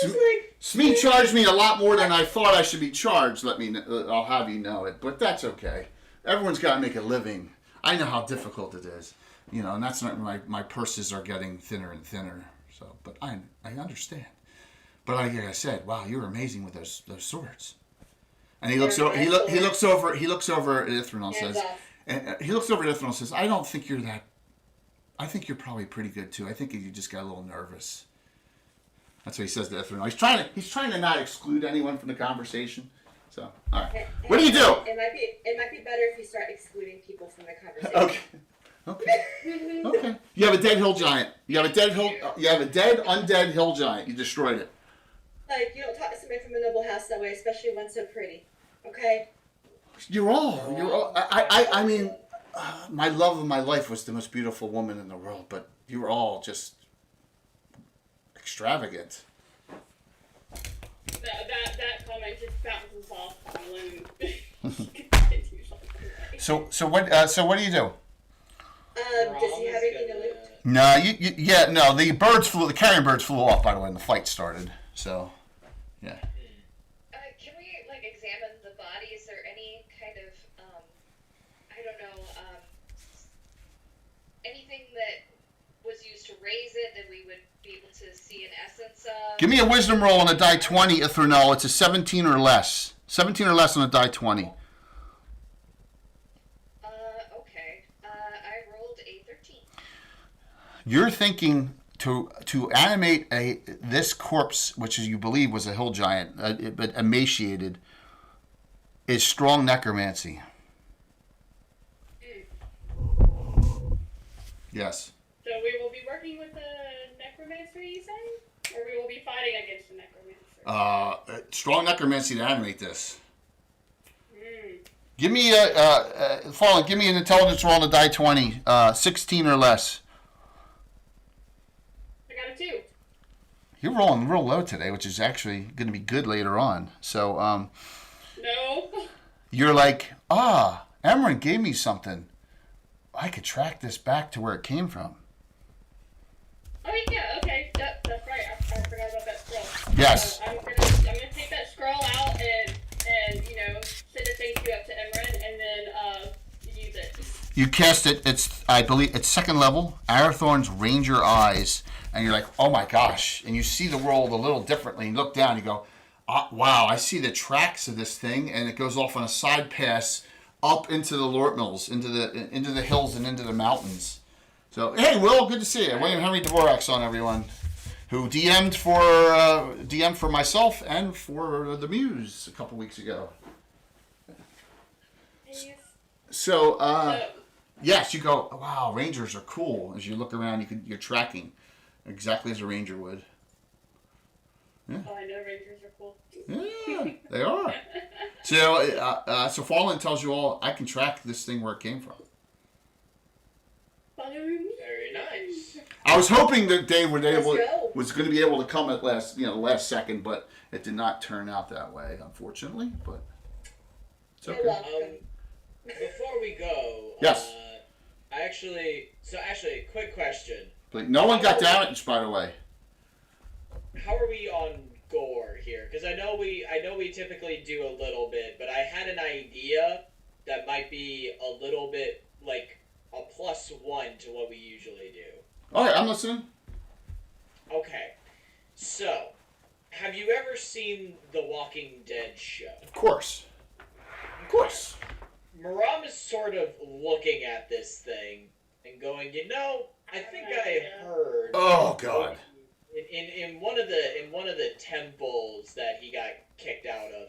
He's like, Smee charged me a lot more than I thought I should be charged. I'll have you know it, but that's okay. Everyone's got to make a living. I know how difficult it is, and that's not my purses are getting thinner and thinner. So, but I understand. But like I said, wow, you're amazing with those swords. And he looks over at Ithranel and says, I don't think you're that. I think you're probably pretty good too. I think you just got a little nervous. That's what he says to Ithranel. He's trying to not exclude anyone from the conversation. So, all right. What do you do? It might be better if you start excluding people from the conversation. Okay. You have a dead hill giant. You have a dead undead hill giant. You destroyed it. Like, you don't talk to somebody from a noble house that way, especially one so pretty. Okay? You're all. I mean, my love of my life was the most beautiful woman in the world, but you were all just extravagant. That comment just bounces off the balloon. So what do you do? Does he have anything to loot? No, the carrion birds flew off, by the way, when the fight started. So, yeah. Can we examine the body? Is there any kind of I don't know, anything that was used to raise it that we would be able to see an essence of? Give me a wisdom roll on a die 20, Ithranel. It's a 17 or less. 17 or less on a die 20. Okay. I rolled a 13. You're thinking to animate this corpse, which you believe was a hill giant, but emaciated, is strong necromancy. Yes. So we will be working with the necromancer, you say? Or we will be fighting against the necromancer? Strong necromancy to animate this. Mm. Give me Fallen, give me an intelligence roll on the die 20, 16 or less. I got a 2. You're rolling real low today, which is actually going to be good later on. So, No. you're like, Emran gave me something. I could track this back to where it came from. Oh yeah, okay, that's right. I forgot about that scroll. Yes. I'm gonna take that scroll out and send a thank you up to Emran and then use it. You cast it. I believe it's second level. Arathorn's Ranger Eyes, and you're like, oh my gosh! And you see the world a little differently. And you look down, and you go, wow! I see the tracks of this thing, and it goes off on a side pass up into the Lortmils, into the hills and into the mountains. So hey, Will, good to see you. William Henry Dvorak's on, everyone, who DM'd for myself and for the Muse a couple weeks ago. So yes, you go, wow, Rangers are cool. As you look around, you're tracking exactly as a Ranger would. Oh, I know Rangers are cool. Yeah, they are. So Fallen tells you all, I can track this thing where it came from. Very nice. I was hoping that Dave was go. going to be able to come at last second, but it did not turn out that way, unfortunately. But it's You're okay. welcome. Before we go, Yes. Actually, quick question. But no one got damaged, by the way. How are we on gore here? Because I know we typically do a little bit, but I had an idea that might be a little bit like a +1 to what we usually do. All right, I'm listening. Okay, so have you ever seen the Walking Dead show? Of course. Of course. Maram is sort of looking at this thing and going, I think I heard. Oh God. In one of the temples that he got kicked out of,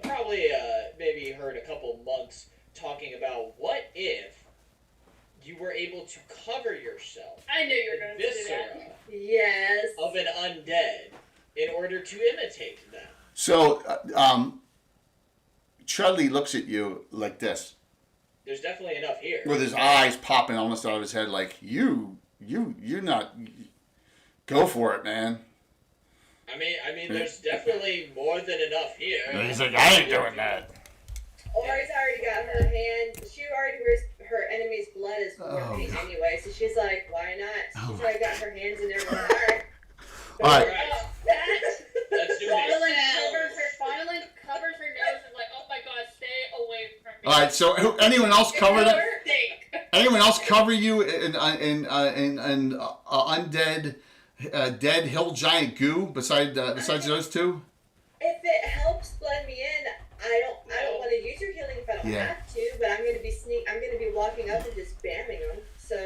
probably maybe heard a couple months talking about what if you were able to cover yourself I knew you were in going to do that. viscera Yes. of an undead in order to imitate them. So, Chudley looks at you like this, There's definitely enough here. with his eyes popping almost out of his head, like you're not. Go for it, man. I mean, there's definitely more than enough here. He's like, I ain't doing that. Ori's already got her hand. She already wears her enemy's blood as war paint anyway, so she's like, why not? She's already got her hands in there. All right. Let's do this. Finally covers her nose and like, oh my god, stay away from me. All right. So, anyone else cover that? Stink. Anyone else cover you in undead, dead hill giant goo besides those two? If it helps blend me in, I don't want to use your healing if I don't have to, but I'm gonna be walking up and just spamming them. So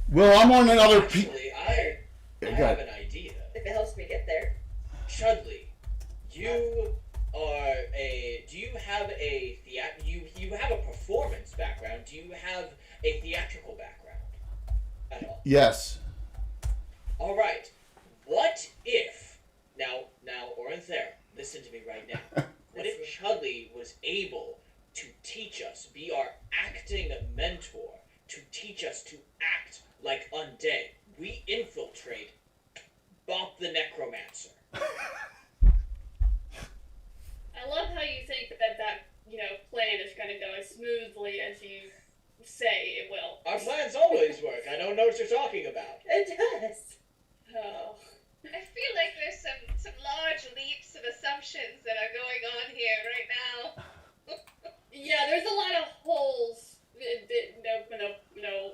Well, I'm on another. Actually, I have an idea. if it helps me get there. Chudley, do you have you have a performance background? Do you have a theatrical background at all? Yes. All right. What if now Orenthera, listen to me right now. What if Chudley was able to teach us, be our acting mentor, to teach us to act like undead? We infiltrate Bop the Necromancer. I love how you think that plan is going to go as smoothly as you say it will. Our plans always work. I don't know what you're talking about. It does. Oh. I feel like there's some large leaps of assumptions that are going on here right now. Yeah, there's a lot of holes. No,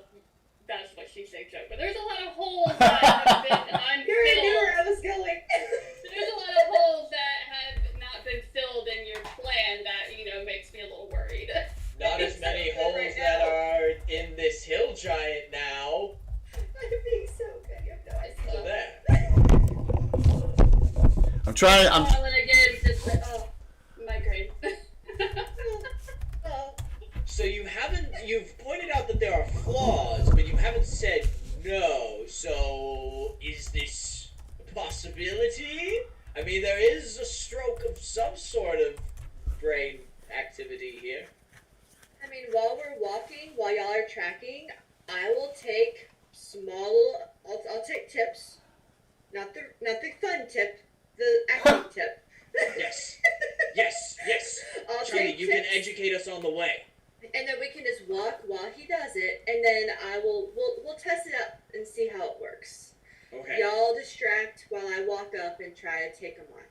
that's what she said, joke. But there's a lot of holes that have been unfilled. You already knew where I was going. There's a lot of holes that have not been filled in your plan that, makes me a little worried. Not as many holes that are in this hill giant now. I'm being so good. You have no idea. So there. I'm trying. Falling again, just like, migraine. So you've pointed out that there are flaws, but you haven't said no. So is this a possibility? I mean, there is a stroke of some sort of brain activity here. I mean, while we're walking, while y'all are tracking, I will take I'll take tips. Not the fun tip, the acting tip. Yes. I'll Charlie, take you tips, can educate us on the way. and then we can just walk while he does it, and then we'll test it out and see how it works. Okay. Y'all distract while I walk up and try to take him on.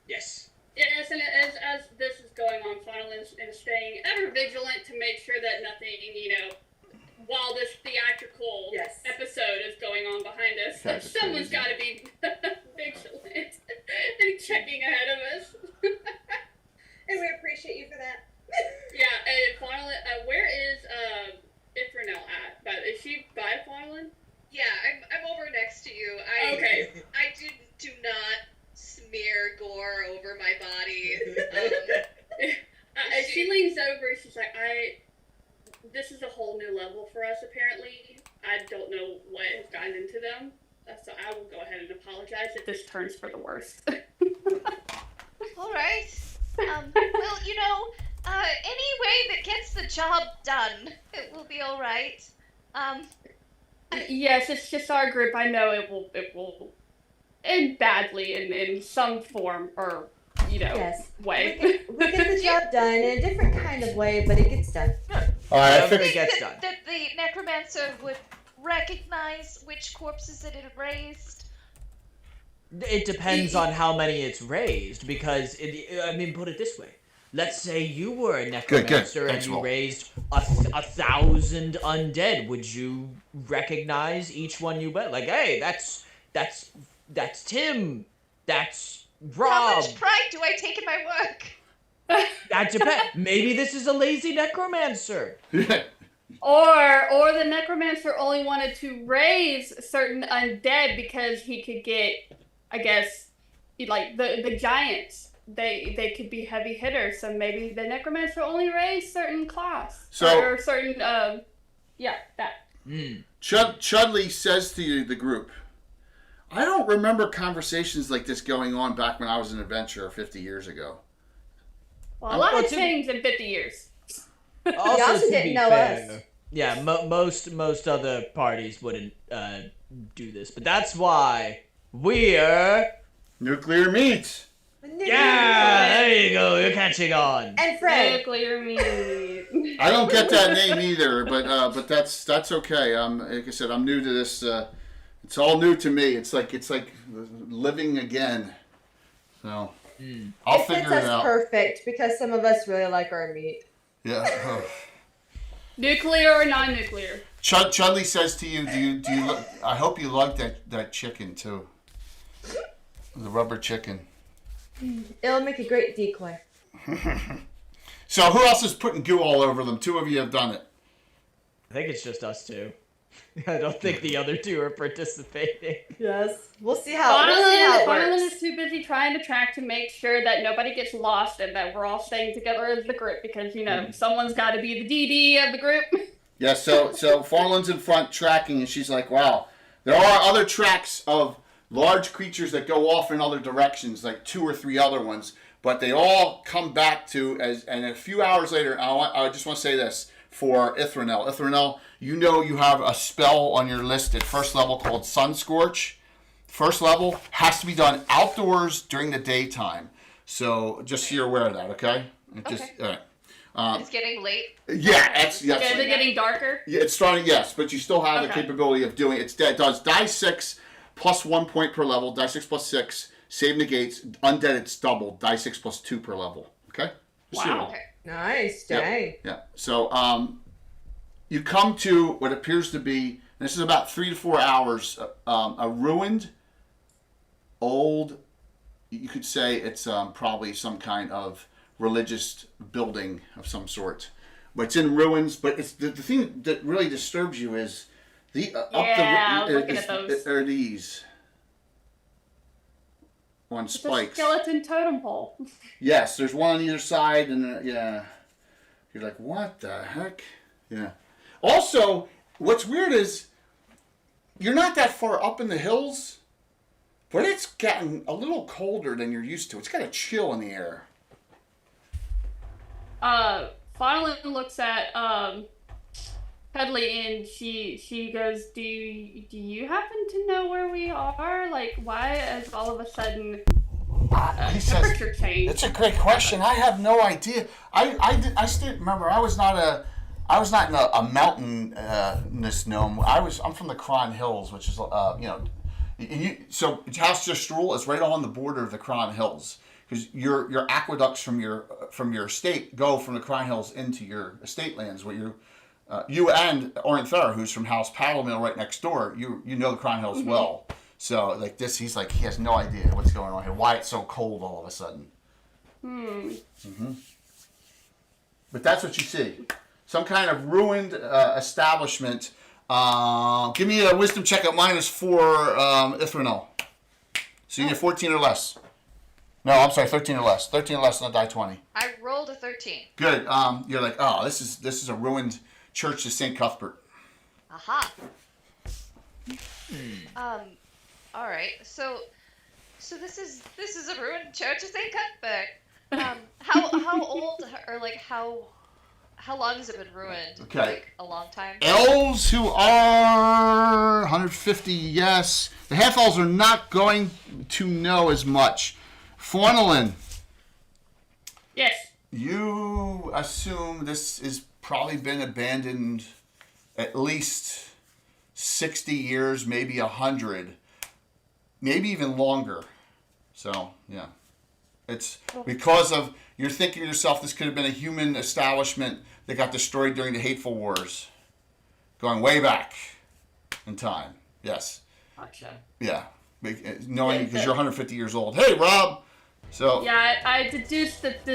Yes. Yes, and as this is going on, finally, and staying ever vigilant to make sure that nothing, while this theatrical episode is going on behind us, That's someone's crazy. got to be vigilant and checking ahead of us. And we appreciate you for that. Yeah, and finally, where is Ifranel at? Is she by Farland? Yeah, I'm over next to you. Okay. I do not smear gore over my body. She leans over. She's like, this is a whole new level for us. Apparently, I don't know what has gotten into them. So I will go ahead and apologize if this turns for the worst. All right. Well, any way that gets the job done, it will be all right. Yes, it's just our group. I know it will end badly in some form or Yes. way. We get the job done in a different kind of way, but it gets done. All right, I Do you figured. think that the necromancer would recognize which corpses it had raised? It depends on how many it's raised, because put it this way. Let's say you were a necromancer and you raised 1,000 undead. Would you recognize each one you met? Like, hey, that's Tim. That's Rob. How much pride do I take in my work? That depends. Maybe this is a lazy necromancer. Or the necromancer only wanted to raise certain undead because he could get, I guess, like the giants. They could be heavy hitters, so maybe the necromancer only raised certain class. Or certain that. Chudley says to you, the group, I don't remember conversations like this going on back when I was an adventurer 50 years ago. Well, a lot has changed in 50 years. Also, to didn't be know fair, us. yeah, most other parties wouldn't do this, but that's why we're Nuclear meat. there you go. You're catching on. And Fred. Nuclear meat. I don't get that name either, but that's okay. Like I said, I'm new to this. It's all new to me. It's like living again. So I'll figure it out. Perfect because some of us really like our meat. Yeah. Nuclear or non-nuclear? Chudley says to you, do you? I hope you like that chicken too. The rubber chicken. It'll make a great decoy. So who else is putting goo all over them? Two of you have done it. I think it's just us two. I don't think the other two are participating. Yes. We'll see how it Farland works. is too busy trying to track to make sure that nobody gets lost and that we're all staying together as the group because, someone's got to be the DD of the group. Yeah, so Farland's in front tracking, and she's like, wow, there are other tracks of large creatures that go off in other directions, like 2 or 3 other ones, but they all come back to, and a few hours later, I just want to say this, for Ithranel. Ithranel, you have a spell on your list at first level called Sun Scorch. First level has to be done outdoors during the daytime. So just so you're aware of that, okay? All right. It's getting late. Yeah, yes. Is it getting darker? Yeah, it's starting, yes, but you still have the capability of doing it. It does die 6 plus 1 point per level, die 6 plus 6, save negates, undead it's double, die 6 plus 2 per level, okay? Wow. Okay. Nice, dang. Yeah. So you come to what appears to be, and this is about 3 to 4 hours, a ruined, old, you could say it's probably some kind of religious building of some sort. But it's in ruins, but it's the thing that really disturbs you is I was looking at those. are these on It's spikes. a skeleton totem pole. Yes, there's one on either side, and yeah, you're like, what the heck? Yeah. Also, what's weird is you're not that far up in the hills, but it's gotten a little colder than you're used to. It's got a chill in the air. Farland looks at Cuddly and she goes, do you happen to know where we are? Like, why is all of a sudden He says, temperature change? it's a great question. I have no idea. I still remember I was not in a mountainous gnome. I'm from the Cron Hills, which is so House Jastrul is right on the border of the Cron Hills because your aqueducts from your estate go from the Cron Hills into your estate lands. Where you and Orinthera, who's from House Paddlemill right next door, you know the Cron Hills well. So like this, he's like he has no idea what's going on here. Why it's so cold all of a sudden. But that's what you see. Some kind of ruined establishment. Give me a wisdom check at -4, Ithranel. So you get 14 or less. No, I'm sorry, 13 or less. 13 or less on a die 20. I rolled a 13. Good. You're like, oh, this is a ruined church to St. Cuthbert. Aha. All right. So this is a ruined church of St. Cuthbert. How old or like how long has it been ruined? Okay. Like a long time. Elves who are 150, yes. The half elves are not going to know as much. Fornelin, Yes. you assume this has probably been abandoned at least 60 years, maybe 100, maybe even longer. So, yeah. It's because of, you're thinking to yourself, this could have been a human establishment that got destroyed during the Hateful Wars. Going way back in time. Yes. Gotcha. Yeah. Knowing, because you're 150 years old. Hey, Rob! So. Yeah, I deduced that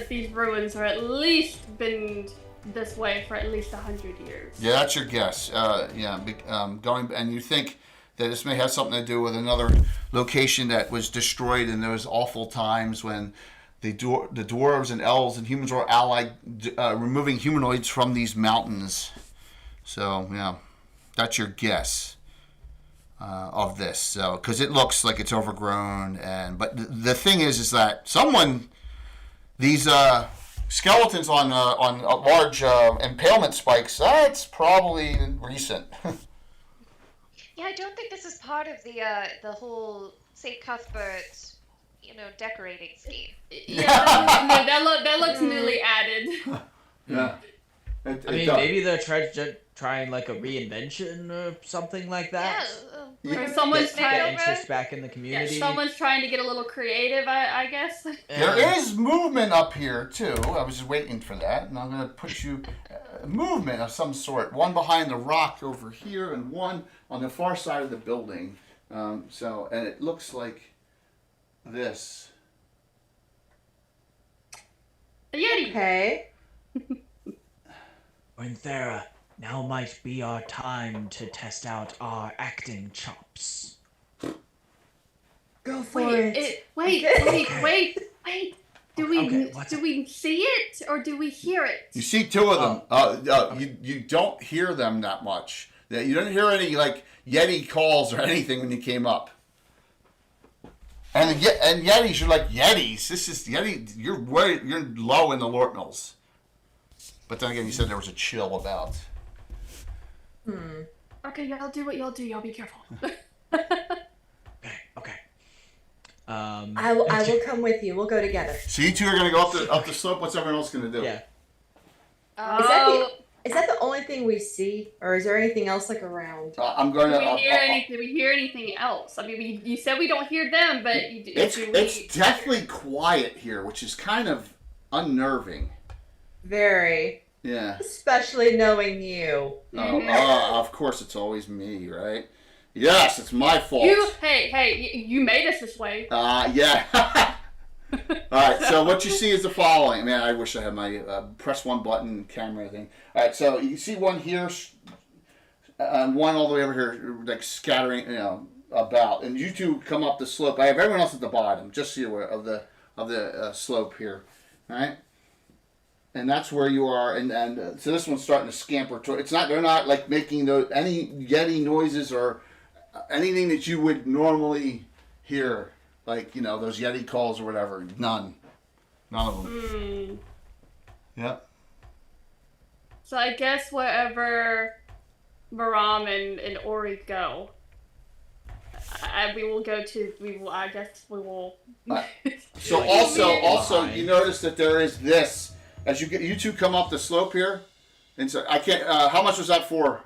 these ruins are at least been this way for at least 100 years. Yeah, that's your guess. Going, and you think that this may have something to do with another location that was destroyed in those awful times when the dwarves and elves and humans were allied, removing humanoids from these mountains. So, yeah, that's your guess of this. So, because it looks like it's overgrown, but the thing is that these skeletons on large impalement spikes, that's probably recent. Yeah, I don't think this is part of the whole St. Cuthbert, decorating scheme. Yeah, that looks newly added. Yeah. I mean, maybe they're trying like a reinvention or something like that. Yeah. Or someone's Get trying. interest back in the community. Yeah, someone's trying to get a little creative, I guess. There is movement up here, too. I was just waiting for that. And I'm going to put you movement of some sort. One behind the rock over here and one on the far side of the building. And it looks like this. A Yeti. Okay. Winthera, now might be our time to test out our acting chops. Go for Wait, it. wait. Do we see it or do we hear it? You see two of them. You don't hear them that much. You don't hear any like Yeti calls or anything when you came up. And Yetis, you're like Yetis. This is Yeti. You're low in the Lortmils. But then again, you said there was a chill about. Okay, y'all do what y'all do. Y'all be careful. Okay. I will come with you. We'll go together. So you two are gonna go up the slope. What's everyone else gonna do? Yeah. Is that the only thing we see, or is there anything else like around? I'm going to. Do we hear anything else? I mean, you said we don't hear them, but It's definitely quiet here, which is kind of unnerving. Very. Yeah. Especially knowing you. Of course it's always me, right? Yes, it's my fault. You made us this way. Yeah. Alright, so what you see is the following. Man, I wish I had my press one button camera thing. Alright, so you see one here, one all the way over here, like scattering, about. And you two come up the slope. I have everyone else at the bottom, just so you're aware of the slope here. Alright? And that's where you are, and so this one's starting to scamper toward. They're not like making any Yeti noises or anything that you would normally hear, like those Yeti calls or whatever. None of them. Yep. So I guess wherever Maram and Ori go, we will go to. I guess we will. So also, you notice that there is this. As you two come up the slope here, and so I can't. How much was that for?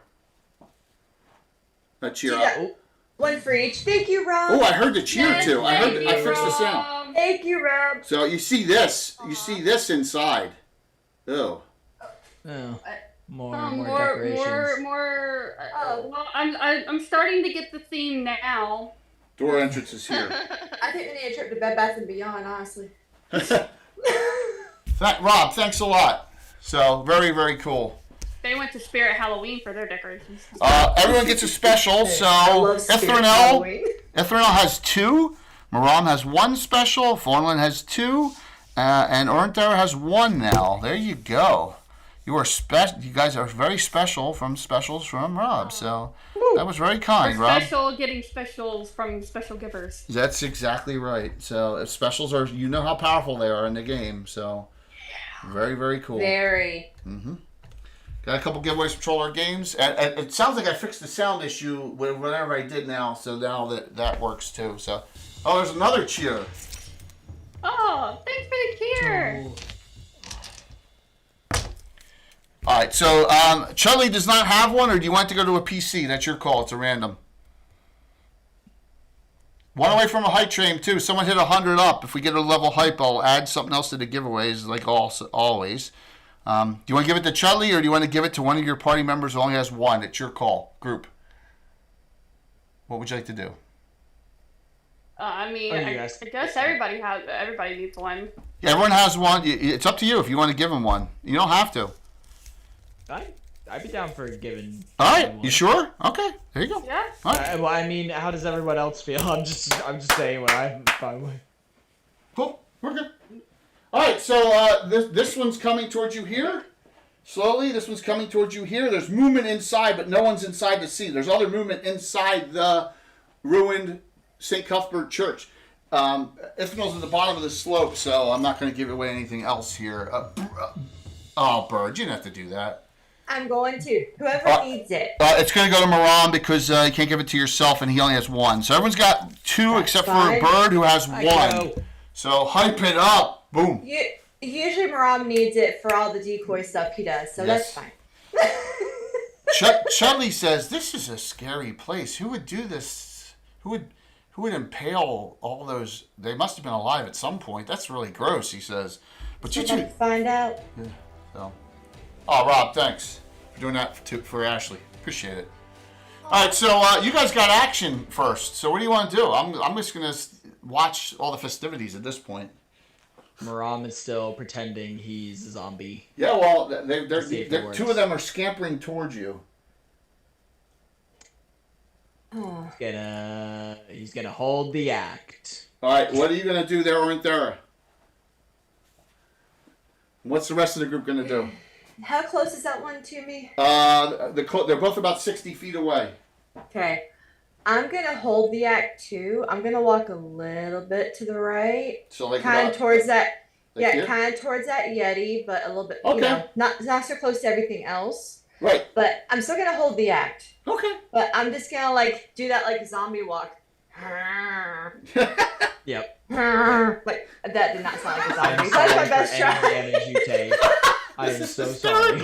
A cheer up. One for each. Thank you, Rob. Oh, I heard the cheer too. I fixed the sound. Thank you, Rob. So you see this. You see this inside. Ew. Oh, more decorations. Well, I'm starting to get the theme now. Door entrance is here. I think we need a trip to Bed Bath & Beyond, honestly. Rob, thanks a lot. So, very, very cool. They went to Spirit Halloween for their decorations. Everyone gets a special, so Ithranel has 2, Maram has 1 special, Fornlin has 2, and Ornthera has 1 now. There you go. You are special. You guys are very special from specials from Rob. So that was very kind, We're Rob. special, getting specials from special givers. That's exactly right. So if specials are, you know how powerful they are in the game. So very, very cool. Very. Got a couple giveaways from Troll Our Games. And it sounds like I fixed the sound issue with whatever I did now. So now that works too. So, oh, there's another cheer. Oh, thanks for the cheer. All right, so Charlie does not have one, or do you want to go to a PC? That's your call. It's a random. One away from a hype train, too. Someone hit 100 up. If we get a level hype, I'll add something else to the giveaways, like always. Do you want to give it to Charlie, or do you want to give it to one of your party members who only has one? It's your call. Group. What would you like to do? I mean, I guess everybody needs one. Yeah, everyone has one. It's up to you if you want to give them one. You don't have to. I'd be down for giving. All right, one. you sure? Okay, there you go. Yeah. All right. Well, I mean, how does everyone else feel? I'm just saying what I'm fine with. Cool, we're good. All right, so this one's coming towards you here. Slowly, this one's coming towards you here. There's movement inside, but no one's inside to see. There's other movement inside the ruined St. Cuthbert Church. Ithnal's at the bottom of the slope, so I'm not going to give away anything else here. Oh, Bird, you didn't have to do that. I'm going to. Whoever needs it. It's going to go to Moran because you can't give it to yourself, and he only has one. So everyone's got two. That's except fine. for Bird, who has one. So hype it up. Boom. Usually Maram needs it for all the decoy stuff he does, so Yes. that's fine. Chudley says, this is a scary place. Who would do this? Who would impale all those? They must have been alive at some point. That's really gross, he says. But you two... Find out. Yeah, so. Oh, Rob, thanks for doing that for Ashley. Appreciate it. All right, so you guys got action first. So what do you want to do? I'm just going to watch all the festivities at this point. Maram is still pretending he's a zombie. Yeah, well, they're two of them are scampering towards you. Oh. He's gonna hold the act. All right, what are you gonna do there, Orinthera? What's the rest of the group gonna do? How close is that one to me? They're both about 60 feet away. Okay. I'm going to hold the act too. I'm going to walk a little bit to the right. So like kind of towards that. Like yeah, kind of towards that Yeti, but a little bit, Okay. not so close to everything else. Right. But I'm still going to hold the act. Okay. But I'm just going to like do that like zombie walk. Yep. Like, that did not sound like a I'm zombie. That's my sorry best for try. any damage you take. I am so sorry.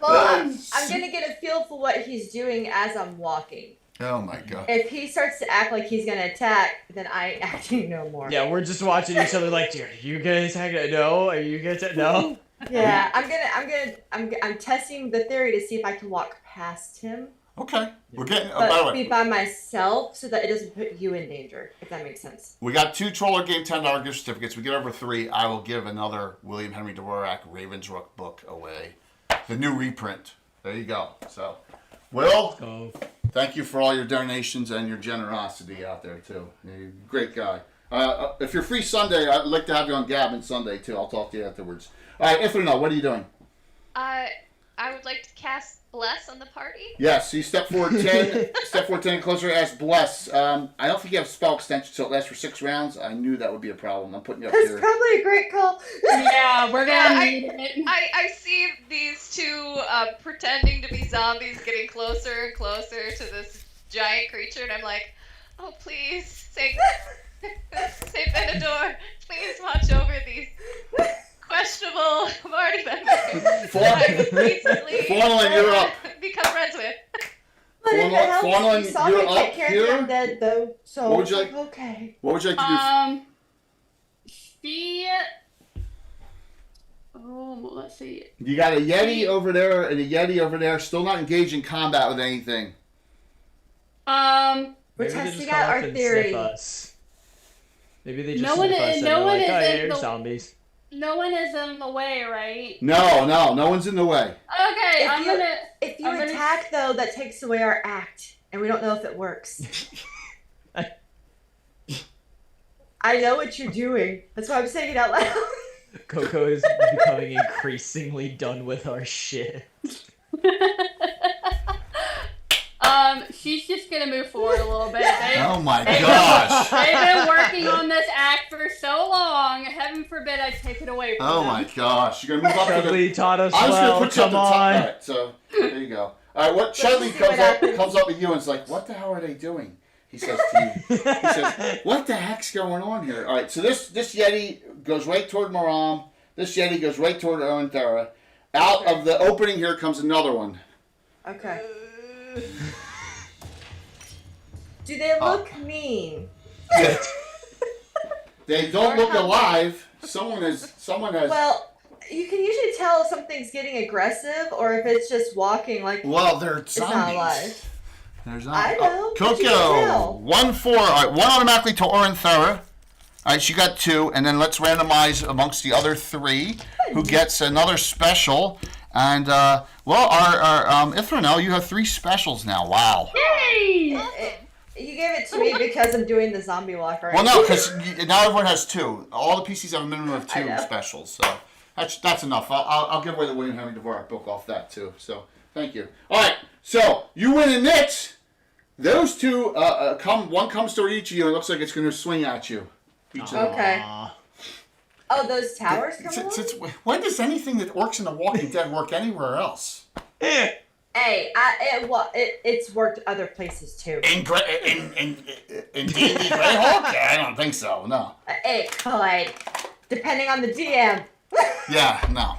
Well, I'm going to get a feel for what he's doing as I'm walking. Oh my god. If he starts to act like he's going to attack, then I ain't acting no more. Yeah, we're just watching each other like, are you gonna attack? No. Are you gonna attack? No. Yeah, I'm testing the theory to see if I can walk past him. Okay. We're getting. But by the be way, by myself so that it doesn't put you in danger, if that makes sense. we got 2 Troller Game $10 gift certificates. We get over 3. I will give another William Henry Dvorak Ravensrook book away. The new reprint. There you go. So, Will, thank you for all your donations and your generosity out there too. You're a great guy. If you're free Sunday, I'd like to have you on Gavin Sunday too. I'll talk to you afterwards. All right, Ithnal, what are you doing? I would like to cast Bless on the party. Yes, you step forward 10. Step forward 10 closer. Ask Bless. I don't think you have spell extension, so it lasts for 6 rounds. I knew that would be a problem. I'm putting you up That's here. probably a great call. Yeah, we're gonna need it. I see these two pretending to be zombies getting closer and closer to this giant creature, and I'm like, oh please, Saint Benador, please watch over these questionable party members. Fawnelin, you're up. Become friends with. But if it helps, Fawnelin, you saw you're me up take care of here? the undead though, so What would you like? okay. What would you like to do? She. Oh, let's see. You got a Yeti over there and a Yeti over there, still not engaged in combat with anything. We're Maybe they testing just out come our up and theory. sniff us. Maybe they just No one sniff us is- and no they're one like, is oh, in you're the- zombies. No one is in the way, right? No one's in the way. Okay, If you I'm gonna- attack though, that takes away our act, and we don't know if it works. I know what you're doing. That's why I'm saying it out loud. Coco is becoming increasingly done with our shit. She's just gonna move forward a little bit. Oh my gosh! They've been working on this act for so long. Heaven forbid I take it away from them. Oh my gosh! You're gonna move up to the. Chudley taught us I was well. gonna put you up Come the top. on. All right, so there you go. All right, what Chudley comes up with you and is like, "What the hell are they doing?" He says to you. He says, "What the heck's going on here?" All right, so this Yeti goes right toward Maram. This Yeti goes right toward Oenthera. Out of the opening here comes another one. Okay. Do they look mean? They don't look alive. Someone has. Well, you can usually tell if something's getting aggressive or if it's just walking like Well, they're it's zombies. not alive. There's I know, but you can Coco, tell. 1-4. All right, one automatically to Oenthera. All right, she got 2, and then let's randomize amongst the other 3 who gets another special. And well, our Ithranel, you have 3 specials now. Wow. Yay! You gave it to me because I'm doing the zombie walk right Well, no, because now everyone has 2. All the PCs have a minimum of I 2 know. specials, so that's enough. I'll give away the William Henry Dvorak book off that too. So thank you. All right, so you win in it. Those 2 one comes toward each of you and it looks like it's going to swing at you. Each of them. Okay. Oh, those towers come along? When does anything that works in The Walking Dead work anywhere else? Hey, it's worked other places too. In D&D Greyhawk? I don't think so. No. Hey, Clyde. Depending on the DM. Yeah, no.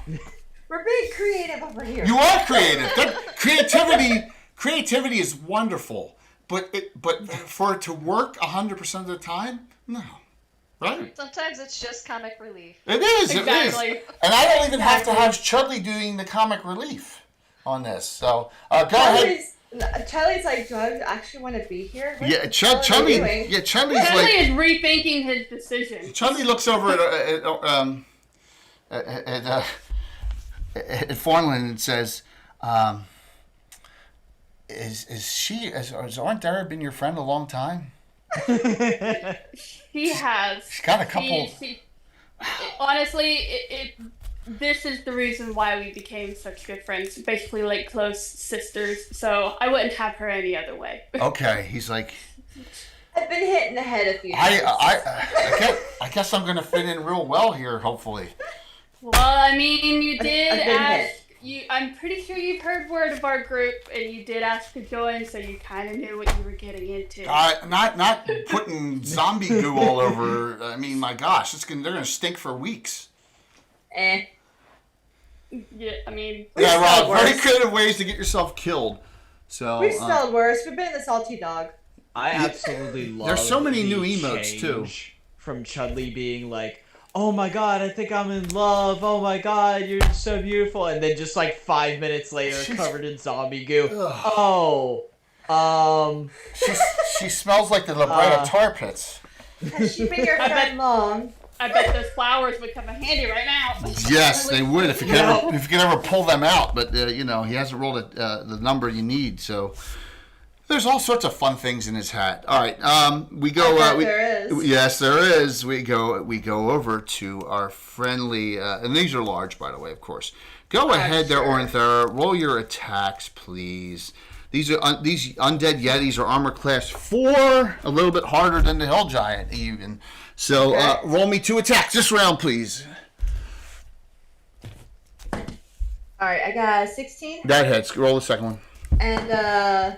We're being creative over here. You are creative. Creativity is wonderful, but for it to work 100% of the time, no. Right? Sometimes it's just comic relief. It is. Exactly. It is. And I don't even have to have Chudley doing the comic relief on this. So go ahead. Charlie's like, do I actually want to be here? What Yeah, the hell am I Chudley. doing? Yeah, Chudley's Chudley like. is rethinking his decision. Chudley looks over at Farnland and says, "Has Oenthera been your friend a long time?" He has. She's got a couple. Honestly, this is the reason why we became such good friends. Basically, like close sisters. So I wouldn't have her any other way. Okay, he's like. I've been hitting the head a few times. I guess I'm gonna fit in real well here. Hopefully. Well, I mean, you did I've been ask. hit. I'm pretty sure you've heard word of our group, and you did ask to join, so you kind of knew what you were getting into. Not putting zombie goo all over. I mean, my gosh, they're gonna stink for weeks. Eh. Yeah, I mean. Yeah, smelled well, very worse. creative ways to get yourself killed. So We've smelled worse. We've been in the salty dog. I absolutely love. There's so many the new emotes, too. change from Chudley being like, "Oh my god, I think I'm in love. Oh my god, you're so beautiful," and then just like 5 minutes later, covered in zombie goo. Ugh. Oh, she smells like the La Brea tar pits. Has she been your friend long? I bet those flowers would come in handy right now. Yes, they would if you could ever pull them out. But he hasn't rolled the number you need. So there's all sorts of fun things in his hat. All right, we go. There is. Yes, there is. We go over to our friendly, and these are large, by the way, of course. Go ahead there, Oenthera. Roll your attacks, please. These are these undead yetis are armor class 4, a little bit harder than the Hell Giant even. So roll me 2 attacks this round, please. All right, I got 16 That hits. Roll the second one. and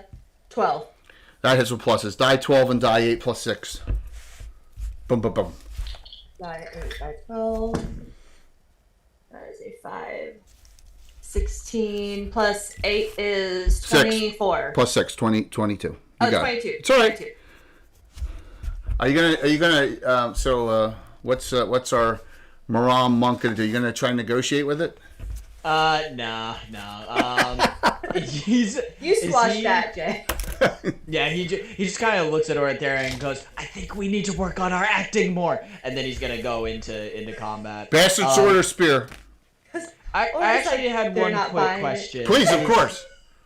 12. That hits with pluses. Die 12 and die 8 plus 6. Boom, boom, boom. Die 8 by 12. That is a 5. 16 plus 8 is 24. Plus 6, 22. You Oh, got 22. It. It's all right. 22. Are you gonna? What's our Maram monk gonna do? You gonna try and negotiate with it? nah. You squashed that, Jay. Yeah, he just kind of looks at Oenthera and goes, "I think we need to work on our acting more," and then he's gonna go into combat. Bastard sword or spear? I actually had one quick question. Please, of course.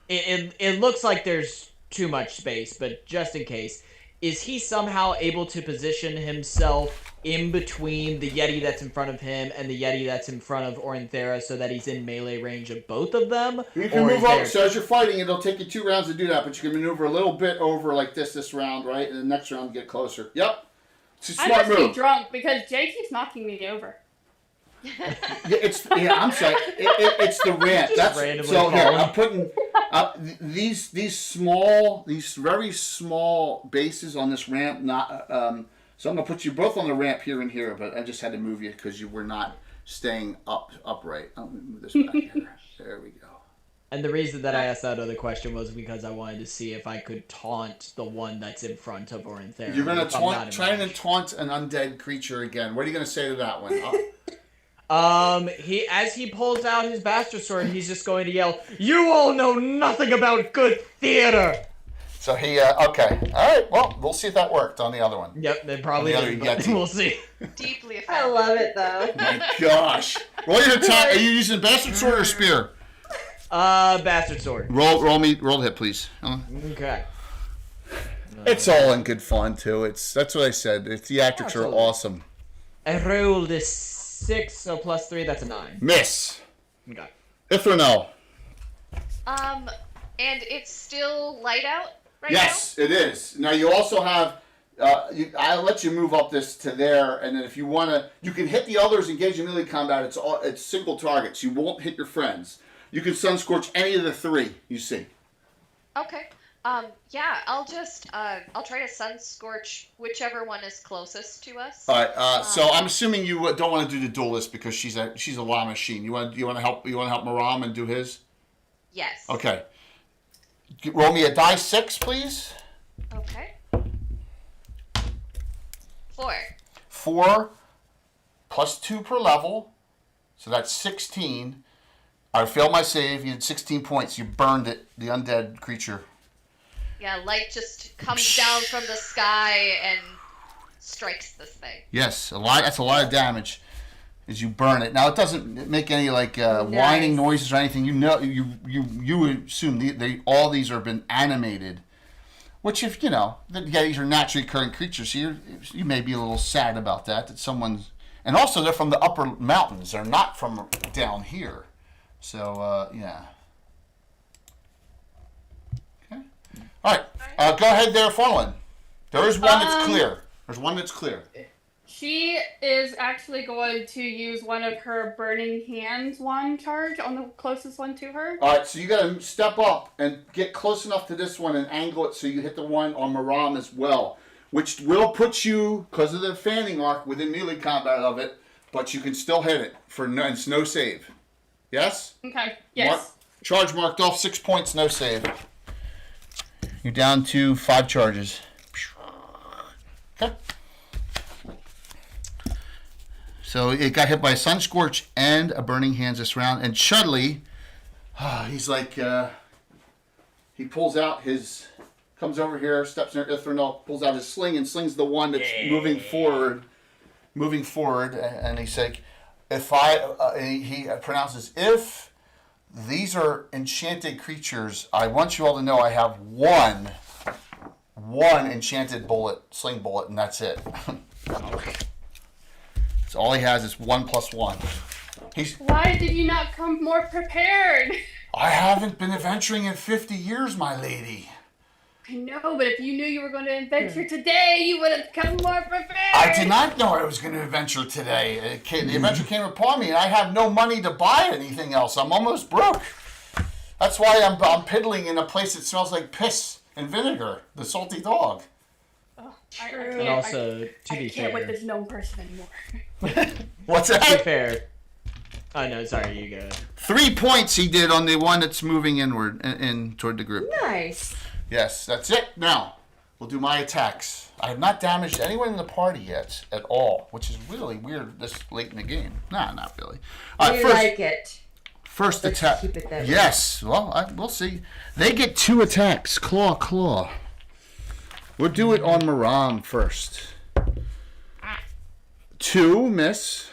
It looks like there's too much space, but just in case, is he somehow able to position himself in between the Yeti that's in front of him and the Yeti that's in front of Ornthera so that he's in melee range of both of them? You can move up, so as you're fighting, it'll take you 2 rounds to do that, but you can maneuver a little bit over like this round, right? And the next round get closer. Yep. It's a smart I must move. be drunk because Jay keeps knocking me over. I'm sorry. It's the ramp. That's so. Here, I'm putting these very small bases on this ramp. So I'm gonna put you both on the ramp here and here, but I just had to move you because you were not staying upright. Let me move this back here. There we go. And the reason that I asked that other question was because I wanted to see if I could taunt the one that's in front of Ornthera. You're gonna try and taunt an undead creature again. What are you gonna say to that one? As he pulls out his bastard sword, he's just going to yell, "You all know nothing about good theater!" So he, okay. Alright, well, we'll see if that worked on the other one. Yep, they probably did, but we'll see. Deeply offended. I love it though. My gosh. Roll your attack. Are you using bastard sword or spear? Bastard sword. Roll the hit, please. Okay. It's all in good fun, too. That's what I said. The theatrics are awesome. I rolled a 6, so plus 3, that's a 9. Miss. Okay. Ithranel. And it's still light out right Yes, it is. Now you also have. I'll let you move up this to there, and then if you want to, you can hit the others. Engage in melee combat. It's single targets. You won't hit your friends. You can sun scorch any of the 3 you see. now? Okay. Yeah, I'll try to sun scorch whichever one is closest to us. All right. So I'm assuming you don't want to do the duelist because she's a law machine. You want to help Maram and do his. Yes. Okay. Roll me a die 6, please. Okay. 4. 4 plus 2 per level, so that's 16. I failed my save. You had 16 points. You burned it, the undead creature. Yeah, light just comes down from the sky and strikes this thing. Yes, that's a lot of damage as you burn it. Now it doesn't make any whining noises or anything. You would assume all these have been animated, which if these are naturally occurring creatures. So you may be a little sad about that someone's, and also they're from the upper mountains. They're not from down here. So yeah. Okay. All right. Go ahead there, Farland. There is one that's clear. There's one that's clear. She is actually going to use one of her Burning Hands charge on the closest one to her. All right, so you got to step up and get close enough to this one and angle it so you hit the one on Maram as well, which will put you, because of the fanning arc, within melee combat of it, but you can still hit it it's no save. Yes? Okay, yes. Charge marked off, 6 points, no save. You're down to 5 charges. Okay. So it got hit by a Sun Scorch and a Burning Hands this round. And Chudley, he's like, he pulls out comes over here, steps near Ithranel, pulls out his sling and slings the one that's moving forward. And he's like, he pronounces, if these are enchanted creatures, I want you all to know I have one enchanted sling bullet, and that's it. So all he has is 1 + 1. Why did you not come more prepared? I haven't been adventuring in 50 years, my lady. I know, but if you knew you were going to adventure today, you would have come more prepared. I did not know I was going to adventure today. The adventure came upon me, and I have no money to buy anything else. I'm almost broke. That's why I'm piddling in a place that smells like piss and vinegar, the salty dog. Oh, And also, to be I fair, can't with this gnome person anymore. What's to be that? fair. Oh no, sorry, you go. 3 points he did on the one that's moving inward, in toward the group. Nice. Yes, that's it. Now, we'll do my attacks. I have not damaged anyone in the party yet at all, which is really weird this late in the game. Nah, not really. All right, You like it. First Let's attack. keep it that way. Yes. Well, we'll see. They get 2 attacks. Claw. We'll do it on Maram first. 2 miss.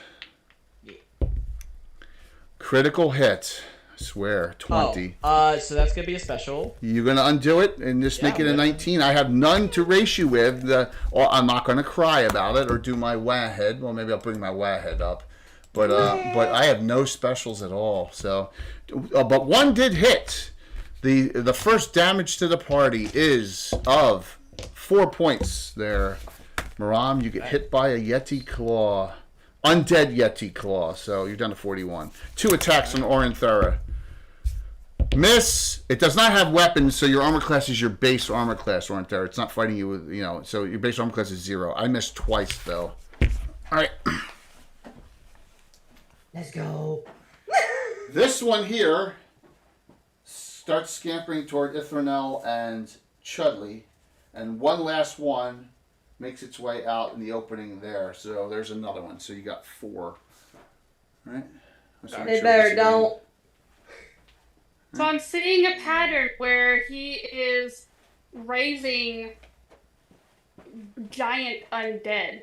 Critical hit. swear. 20. So that's gonna be a special. You're gonna undo it and just make it a 19. I have none to race you with. Or I'm not gonna cry about it or do my wah head. Well, maybe I'll bring my wah head up. But I have no specials at all. So, but one did hit. The first damage to the party is of 4 points there. Maram, you get hit by a Yeti Claw. Undead Yeti Claw. So you're down to 41. 2 attacks on Orinthera. Miss. It does not have weapons, so your armor class is your base armor class, Orinthera. It's not fighting you with, so your base armor class is 0. I missed twice, though. All right. Let's go. This one here starts scampering toward Ithranel and Chudley, and one last one makes its way out in the opening there. So there's another one. So you got 4. Right? They better don't. So I'm seeing a pattern where he is raising giant undead.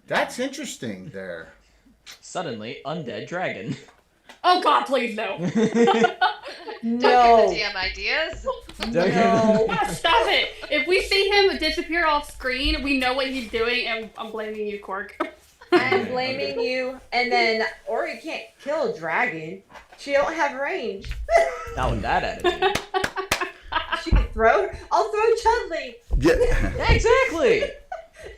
That's interesting there. Suddenly, undead dragon. Oh God, please no. Don't give the DM ideas. No. Stop it. If we see him disappear off screen, we know what he's doing, and I'm blaming you, Cork. I'm blaming you. And then Ori can't kill a dragon. She don't have range. Not with that attitude. She can throw. I'll throw Chudley. Yeah. Exactly.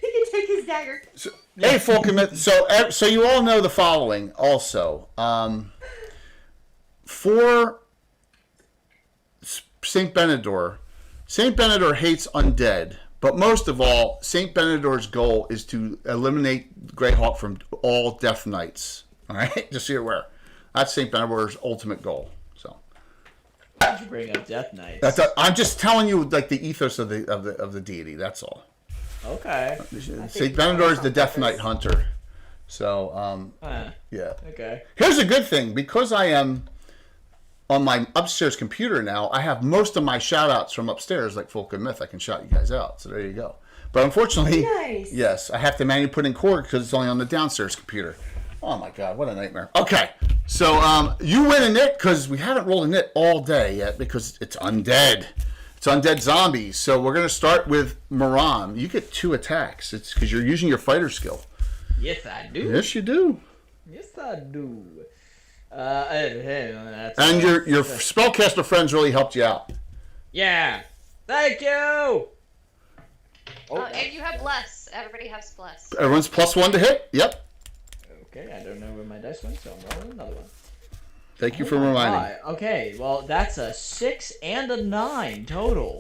He can take his dagger. So, hey, Fulcrum. So you all know the following also. For Saint Benedor hates undead, but most of all, Saint Benedor's goal is to eliminate Greyhawk from all Death Knights. All right, just so you're aware, that's Saint Benedor's ultimate goal. So, Why'd you bring up Death Knights? I'm just telling you, like, the ethos of the deity. That's all. Okay. Saint Benedor is the Death Knight hunter. So, yeah. Okay. Here's a good thing, because I am on my upstairs computer now, I have most of my shout outs from upstairs, like Folk and Myth. I can shout you guys out. So there you go. But unfortunately, Nice. yes, I have to manually put in Korg because it's only on the downstairs computer. Oh my God, what a nightmare. Okay, so you win a knit because we haven't rolled a knit all day yet because it's undead. It's undead zombies. So we're going to start with Maram. You get 2 attacks. It's because you're using your fighter skill. Yes, I do. Yes, you do. Yes, I do. And your spellcaster friends really helped you out. Yeah. Thank you. Oh, and you have bless. Everybody has bless. Everyone's +1 to hit. Yep. Okay, I don't know where my dice went, so I'm rolling another one. Thank you for reminding. Okay, well, that's a 6 and a 9 total.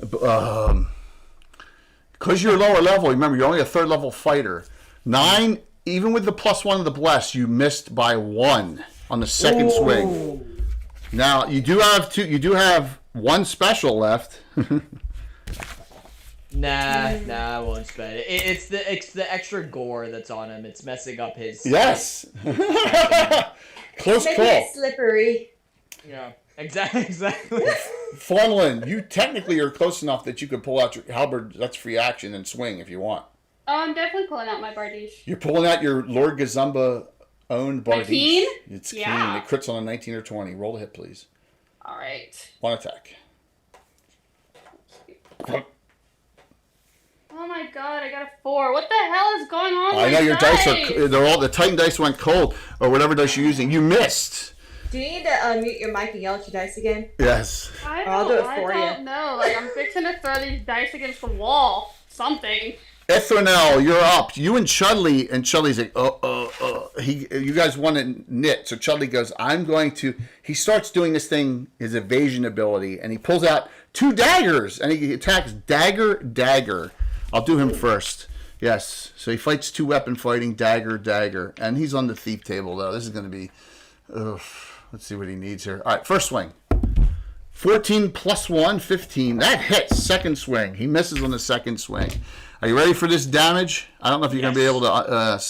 Because you're lower level, remember, you're only a 3rd level fighter. 9, even with the +1 of the bless, you missed by 1 on the second swing. Now, you do have 1 special left. Nah, I won't spend it. It's the extra gore that's on him. It's messing up his. Yes. Close Making call. it slippery. Yeah, exactly. Formalin, you technically are close enough that you could pull out your halberd. That's free action and swing if you want. Oh, I'm definitely pulling out my Bardiche. You're pulling out your Lord Gazumba owned Bardiche. Keen? It's Yeah. keen. It crits on a 19 or 20. Roll the hit, please. All right. 1 attack. Oh my God, I got a 4. What the hell is going on? I with know my your dice are the Titan dice went cold or whatever dice you're using. You missed. Do you need to mute your mic and yell at your dice again? Yes. I'll do it for you. I don't know. Like, I'm fixing to throw these dice against the wall. Something. Ithranel, you're up. You and Chudley's like, you guys want to knit. So Chudley goes, he starts doing this thing, his evasion ability, and he pulls out 2 daggers, and he attacks dagger. I'll do him first. Yes. So he fights 2 weapon fighting, dagger. And he's on the thief table, though. This is going to be, let's see what he needs here. All right, first swing. 14 + 1, 15. That hits. Second swing. He misses on the second swing. Are you ready for this damage? I don't know if you're going to be able to,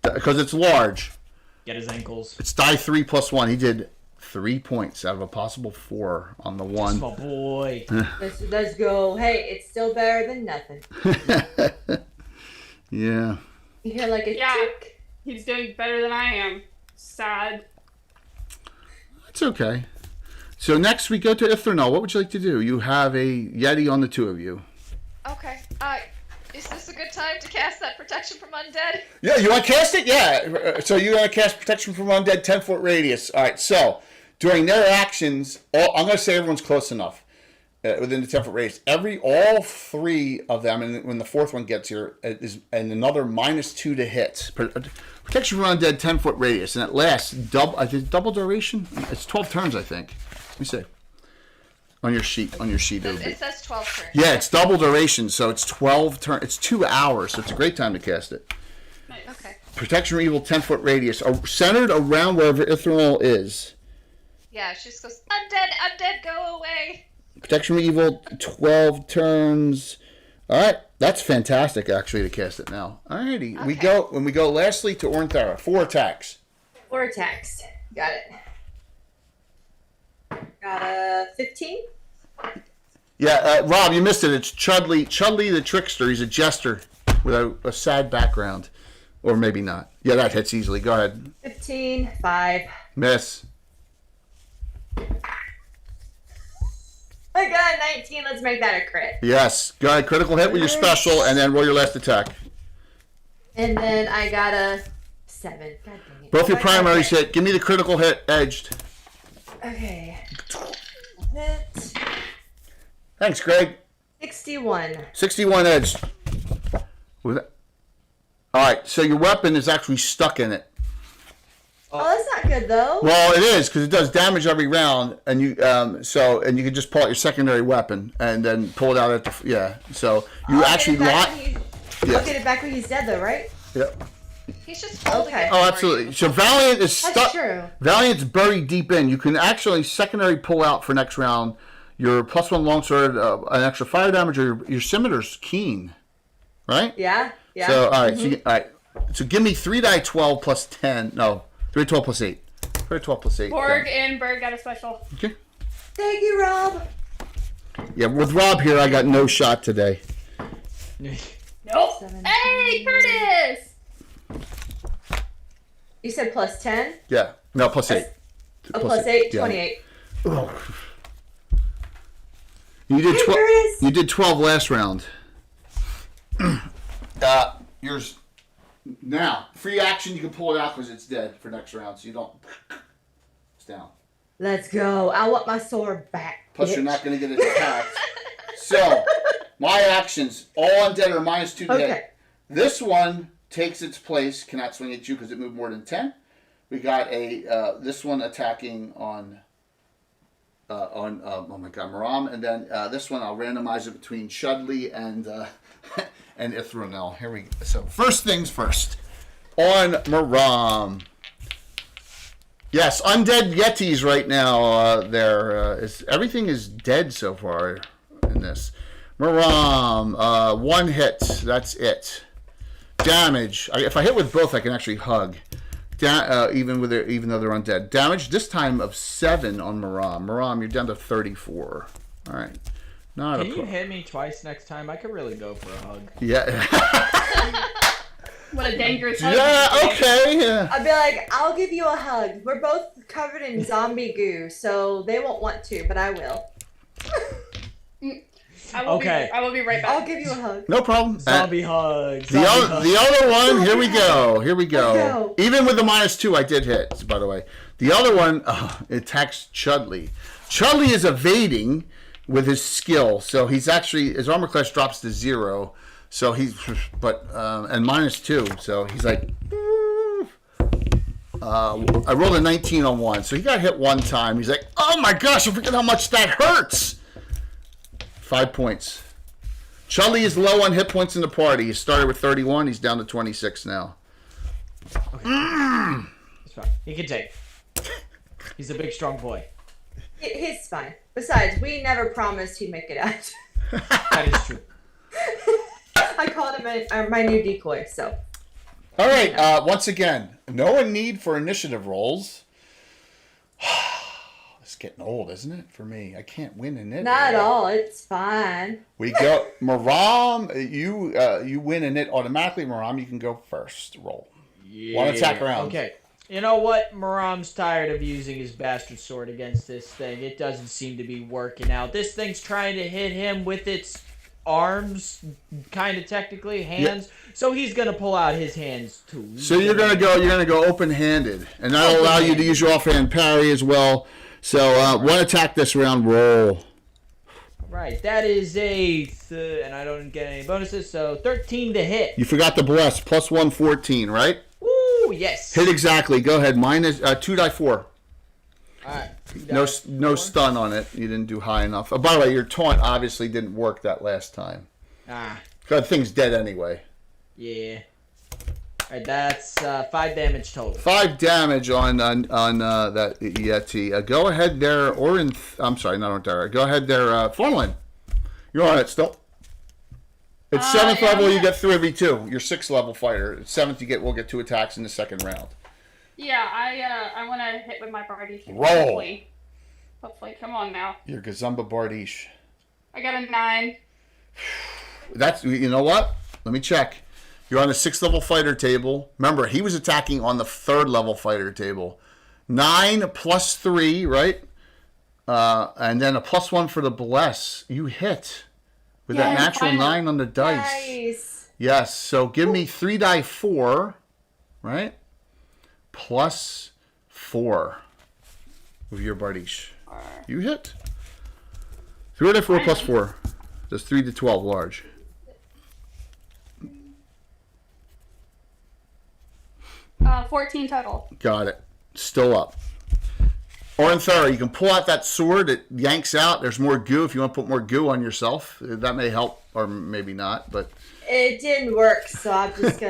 because it's large. Get his ankles. It's die 3 + 1. He did 3 points out of a possible 4 on the 1. That's my boy. Let's go. Hey, it's still better than nothing. Yeah. You hear like a tick. He's doing better than I am. Sad. It's okay. So next we go to Ithranel. What would you like to do? You have a Yeti on the two of you. Okay. Is this a good time to cast that protection from undead? Yeah, you want to cast it? Yeah. So you want to cast protection from undead, 10-foot radius. All right. So during their actions, I'm going to say everyone's close enough within the 10-foot radius. All three of them, and when the fourth one gets here, is and another -2 to hit. Protection from undead, 10-foot radius, and it lasts double. I think double duration. It's 12 turns, I think. Let me see. On your sheet, It says 12 turns. Yeah, it's double duration, so it's 12 turns. It's 2 hours, so it's a great time to cast it. Nice. Okay. Protection from evil, 10-foot radius, centered around wherever Ithranel is. Yeah, she just goes, undead, go away. Protection from evil, 12 turns. All right, that's fantastic, actually, to cast it now. All righty, Okay. when we go lastly to Ornthara, 4 attacks. 4 attacks. Got it. Got a 15. Yeah, Rob, you missed it. It's Chudley the trickster. He's a jester with a sad background, or maybe not. Yeah, that hits easily. Go ahead. 15, 5. Miss. I got a 19. Let's make that a crit. Yes. Go ahead. Critical hit with your special, and then roll your last attack. And then I got a 7. God dang it. Both your primaries hit. Give me the critical hit edged. Okay. Hit. Thanks, Greg. 61. 61 edged. All right. So your weapon is actually stuck in it. Oh, that's not good though. Well, it is because it does damage every round, and you and you can just pull out your secondary weapon and then pull it out at the So you actually lock. I'll get it back when he's dead though, right? Yep. He's just holding Okay. it. Oh, absolutely. So Valiant is stuck. That's true. Valiant's buried deep in. You can actually secondary pull out for next round your +1 longsword, an extra fire damage, or your scimitar's keen, right? Yeah. Yeah. So all right, all right. So give me 3 die 12 plus 10. No, 3 12 plus 8. 3 12 plus 8. Borg and Berg got a special. Okay. Thank you, Rob. Yeah, with Rob here, I got no shot today. Nope. 17. Hey, Curtis! You said plus 10? Yeah. No, plus 8. Oh, plus 8? Yeah. 28. Oh. You did 12. Curtis! You did 12 last round. Yours now. Free action. You can pull it out because it's dead for next round, so you don't. It's down. Let's go. I want my sword back. Plus, bitch. you're not going to get attacked. So, my actions all undead are -2 to Okay. hit. This one takes its place. Cannot swing at you because it moved more than 10. We got a this one attacking on oh my god, Maram, and then this one I'll randomize it between Chudley and and Ithranel. Here we go. So first things first, on Maram. Yes, undead yetis right now. Everything is dead so far in this. Maram, 1 hit. That's it. Damage. If I hit with both, I can actually hug. Even though they're undead. Damage this time of 7 on Maram. Maram, you're down to 34. All right. Not Can you hit me twice next time? I could really go for a hug. Yeah. What a dangerous hug. Yeah. Okay. Yeah. I'd be like, I'll give you a hug. We're both covered in zombie goo, so they won't want to, but I will. I will be right back. I'll give you a hug. No problem. Zombie hug. The other one. Here we go. Here we go. Let's go. Even with the -2, I did hit. By the way, the other one attacks Chudley. Chudley is evading with his skill, so he's actually his armor class drops to 0. So he's and -2, so he's like. I rolled a 19 on 1, so he got hit 1 time. He's like, oh my gosh, I forget how much that hurts. 5 points. Chudley is low on hit points in the party. He started with 31. He's down to 26 now. Okay. It's fine. He can take. He's a big, strong boy. He's fine. Besides, we never promised he'd make it out. That is true. I called him my new decoy, so. All right. Once again, no need for initiative rolls. It's getting old, isn't it? For me, I can't win in it. Not at all. It's fine. We go, Maram. You win in it automatically. Maram, you can go first. Roll. Yeah. One attack round. Okay. You know what? Maram's tired of using his bastard sword against this thing. It doesn't seem to be working out. This thing's trying to hit him with its arms, kind of technically, hands. Yeah. So he's gonna pull out his hands too. So you're gonna go open-handed, and that'll allow you to use your offhand parry as well. So one attack this round. Roll. Right, that is and I don't get any bonuses. So 13 to hit. You forgot the bless. Plus 1, 14, right? Woo, yes. Hit exactly. Go ahead. Minus 2 die 4. All right. No stun on it. You didn't do high enough. By the way, your taunt obviously didn't work that last time. The thing's dead anyway. Yeah. All right, that's 5 damage total. 5 damage on that Yeti. Go ahead there, I'm sorry, not Orintara. Go ahead there, Forlin. You're on it still. It's 7th level, you get 3 every 2. You're 6th level fighter. At 7th, we'll get 2 attacks in the second round. Yeah, I want to hit with my Bardiche. Roll. Hopefully, come on now. Your Gazumba Bardiche. I got a 9. That's, you know what? Let me check. You're on the 6th level fighter table. Remember, he was attacking on the 3rd level fighter table. 9 plus 3, right? And then a plus 1 for the bless. You hit with that natural 9 on the dice. Nice. Yes. So give me 3 die 4, right? Plus 4 with your Bardiche. You hit. 3 die 4 plus 4. That's 3 to 12 large. Uh, 14 total. Got it. Still up. Orinthara, you can pull out that sword. It yanks out. There's more goo. If you want to put more goo on yourself, that may help, or maybe not. But it didn't work, so I'm just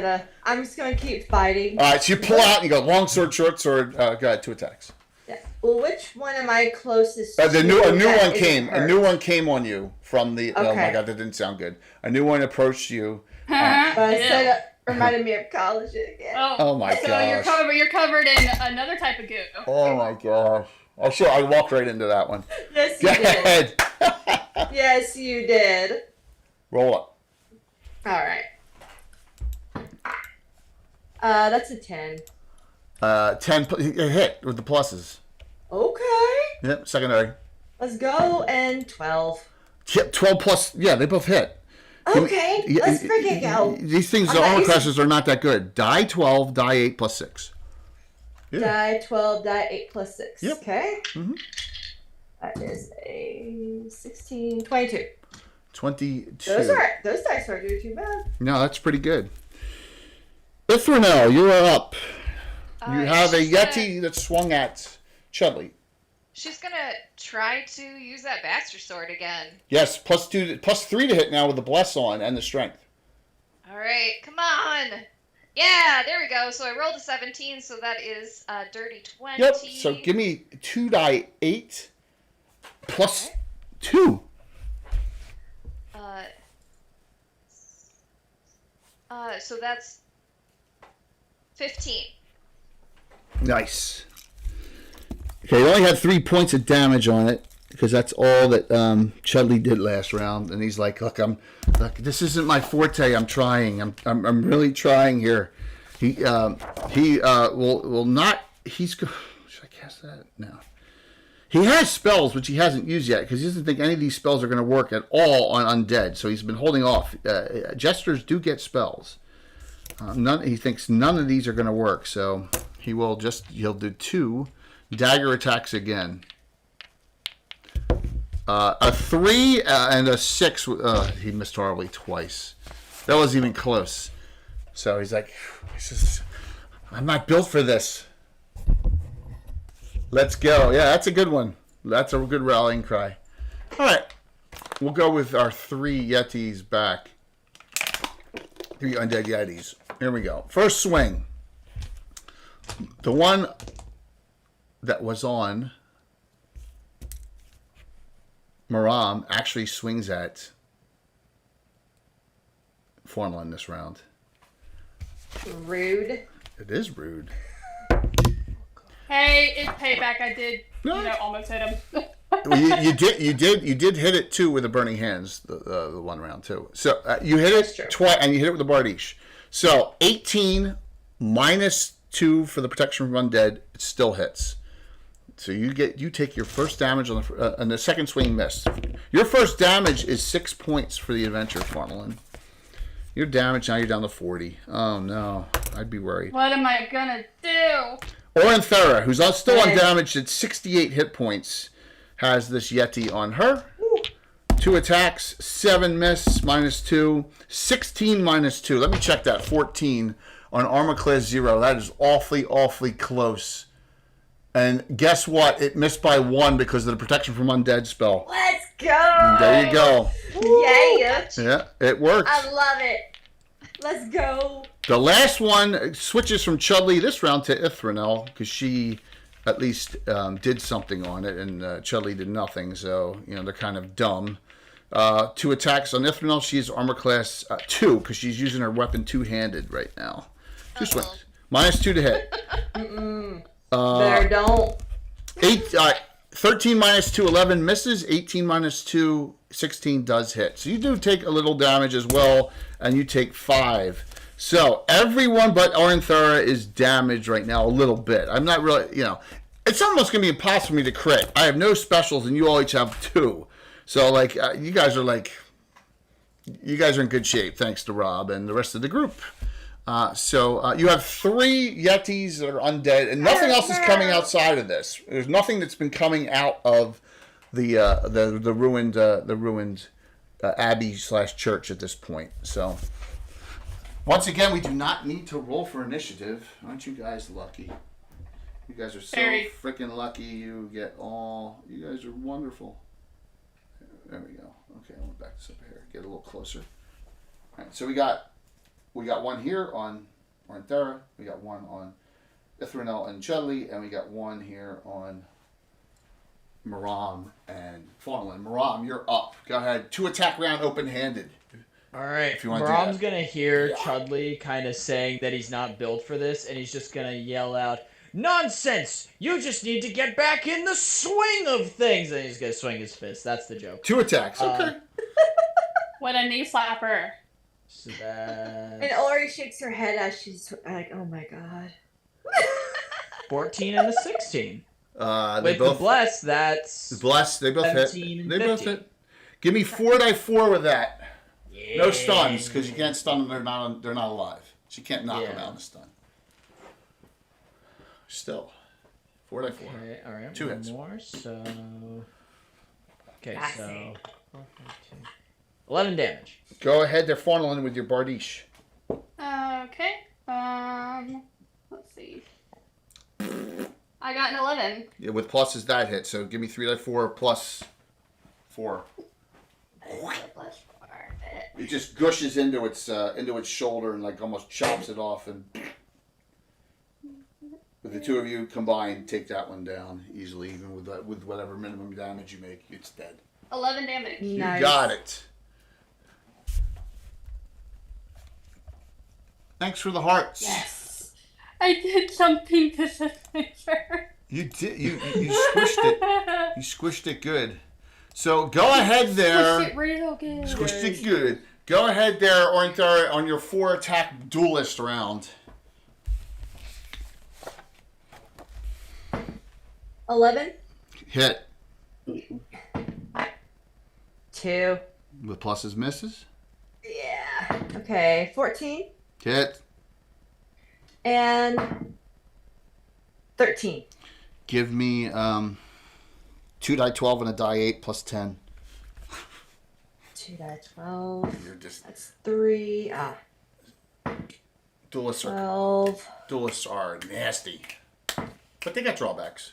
gonna keep fighting. All right. So you pull out and you go long sword, short sword. Go ahead. 2 attacks. Yeah. Well, which one am I closest to? A new one came. A new one came on you from the. Okay. Oh my God, that didn't sound good. A new one approached you. Reminded me of college again. Oh my gosh. So you're covered in another type of goo. Oh my gosh. Oh sure, I walked right into that one. Yes, Go you did. ahead. Yes, you did. Roll up. All right. That's a 10. 10 hit with the pluses. Okay. Yep, secondary. Let's go, and 12. Yep, 12 plus. Yeah, they both hit. Okay, let's freaking go. These things, the armor classes are not that good. Die 12, die 8 plus 6. Yeah. Die 12, die 8 plus 6. Yep. Okay. Mm-hmm. That is a 16, 22. 22. Those dice aren't doing too bad. No, that's pretty good. Ithranel, you are up. You have a Yeti that swung at Chudley. She's gonna try to use that bastard sword again. Yes, plus 3 to hit now with the bless on and the strength. All right, come on. Yeah, there we go. So I rolled a 17, so that is dirty 20. Yep. So give me 2 die 8 plus 2. So that's 15. Nice. Okay, you only had 3 points of damage on it because that's all that Chudley did last round, and he's like, "Look, this isn't my forte. I'm trying. I'm really trying here." He will not. Should I cast that? No. He has spells which he hasn't used yet because he doesn't think any of these spells are going to work at all on undead. So he's been holding off. Jesters do get spells. He thinks none of these are going to work, so he'll do 2 dagger attacks again. A 3 and a 6. He missed horribly twice. That wasn't even close. So he's like, I'm not built for this. Let's go. Yeah, that's a good one. That's a good rallying cry. All right. We'll go with our 3 Yetis back. 3 undead Yetis. Here we go. First swing. The one that was on Maram actually swings at Formalin this round. Rude. It is rude. Hey, it's payback. I did, almost hit him. Well, you did hit it too with the burning hands the one round too. So you hit it twice, and you hit it with the Bardiche. So 18 minus -2 for the protection from undead. It still hits. So you take your first damage on the second swing miss. Your first damage is 6 points for the adventure, Farnelin. Your damage now you're down to 40. Oh no, I'd be worried. What am I gonna do? Orenthera, who's still undamaged at 68 hit points, has this Yeti on her. 2 attacks, 7 miss, -2, 16 -2. Let me check that. 14 on armor class 0. That is awfully, awfully close. And guess what? It missed by 1 because of the protection from undead spell. Let's go. There you go. Yeah. Yeah, it worked. I love it. Let's go. The last one switches from Chudley this round to Ithranel because she at least did something on it, and Chudley did nothing. So they're kind of dumb. 2 attacks on Ithranel. She's armor class 2 because she's using her weapon two-handed right now. 2 swings. -2 to hit. Better don't. 13 -2, 11 misses. 18 -2, 16 does hit. So you do take a little damage as well, and you take 5. So everyone but Orenthera is damaged right now a little bit. I'm not really, it's almost going to be impossible for me to crit. I have no specials, and you all each have 2. So, you guys are in good shape, thanks to Rob and the rest of the group. So you have 3 Yetis that are undead, and nothing else is coming outside of this. There's nothing that's been coming out of the ruined abbey/church at this point. So once again, we do not need to roll for initiative. Aren't you guys lucky? You guys are so freaking lucky. You guys are wonderful. There we go. Okay, I went back this up here. Get a little closer. All right, so we got 1 here on Orenthera. We got 1 on Ithranel and Chudley, and we got 1 here on Maram and Farnelin. Maram, you're up. Go ahead. 2 attack round open-handed. All right. If you want Maram's going to hear Chudley kind of saying that he's not built for this, and he's just going to yell out, "Nonsense! You just need to get back in the swing of things!" And he's going to swing his fist. That's the joke. 2 attacks. Okay. What a knee slapper. So that's... And Ori shakes her head as she's like, "Oh my god." 14 and a 16. With the bless, that's... Bless, they both hit. They both hit. Give me 4d4 with that. Yeah. No stuns, because you can't stun them. They're not alive. So you can't knock them out in a stun. Still. 4d4. Okay, all right. 2 hits. More, so... Okay, so... 11 damage. Go ahead, they're funneling with your Bardiche. Okay. Let's see. I got an 11. Yeah, with pluses that hit, so give me 3d4 plus 4. Plus 4. It just gushes into its shoulder and almost chops it off, and with the 2 of you combined, take that one down easily. Even with whatever minimum damage you make, it's dead. 11 damage. Nice. You got it. Thanks for the hearts. Yes. I did something to Signature. You did. You squished it. You squished it good. So go ahead there. Squished it real good. Squished it good. Go ahead there, Orenthera, on your 4 attack duelist round. 11. Hit. 2. With pluses misses. Yeah. Okay. 14. Hit. And 13. Give me 2 die 12 and a die 8 plus 10. 2 die 12. You're just That's 3. duelists are 12. duelists are nasty, but they got drawbacks.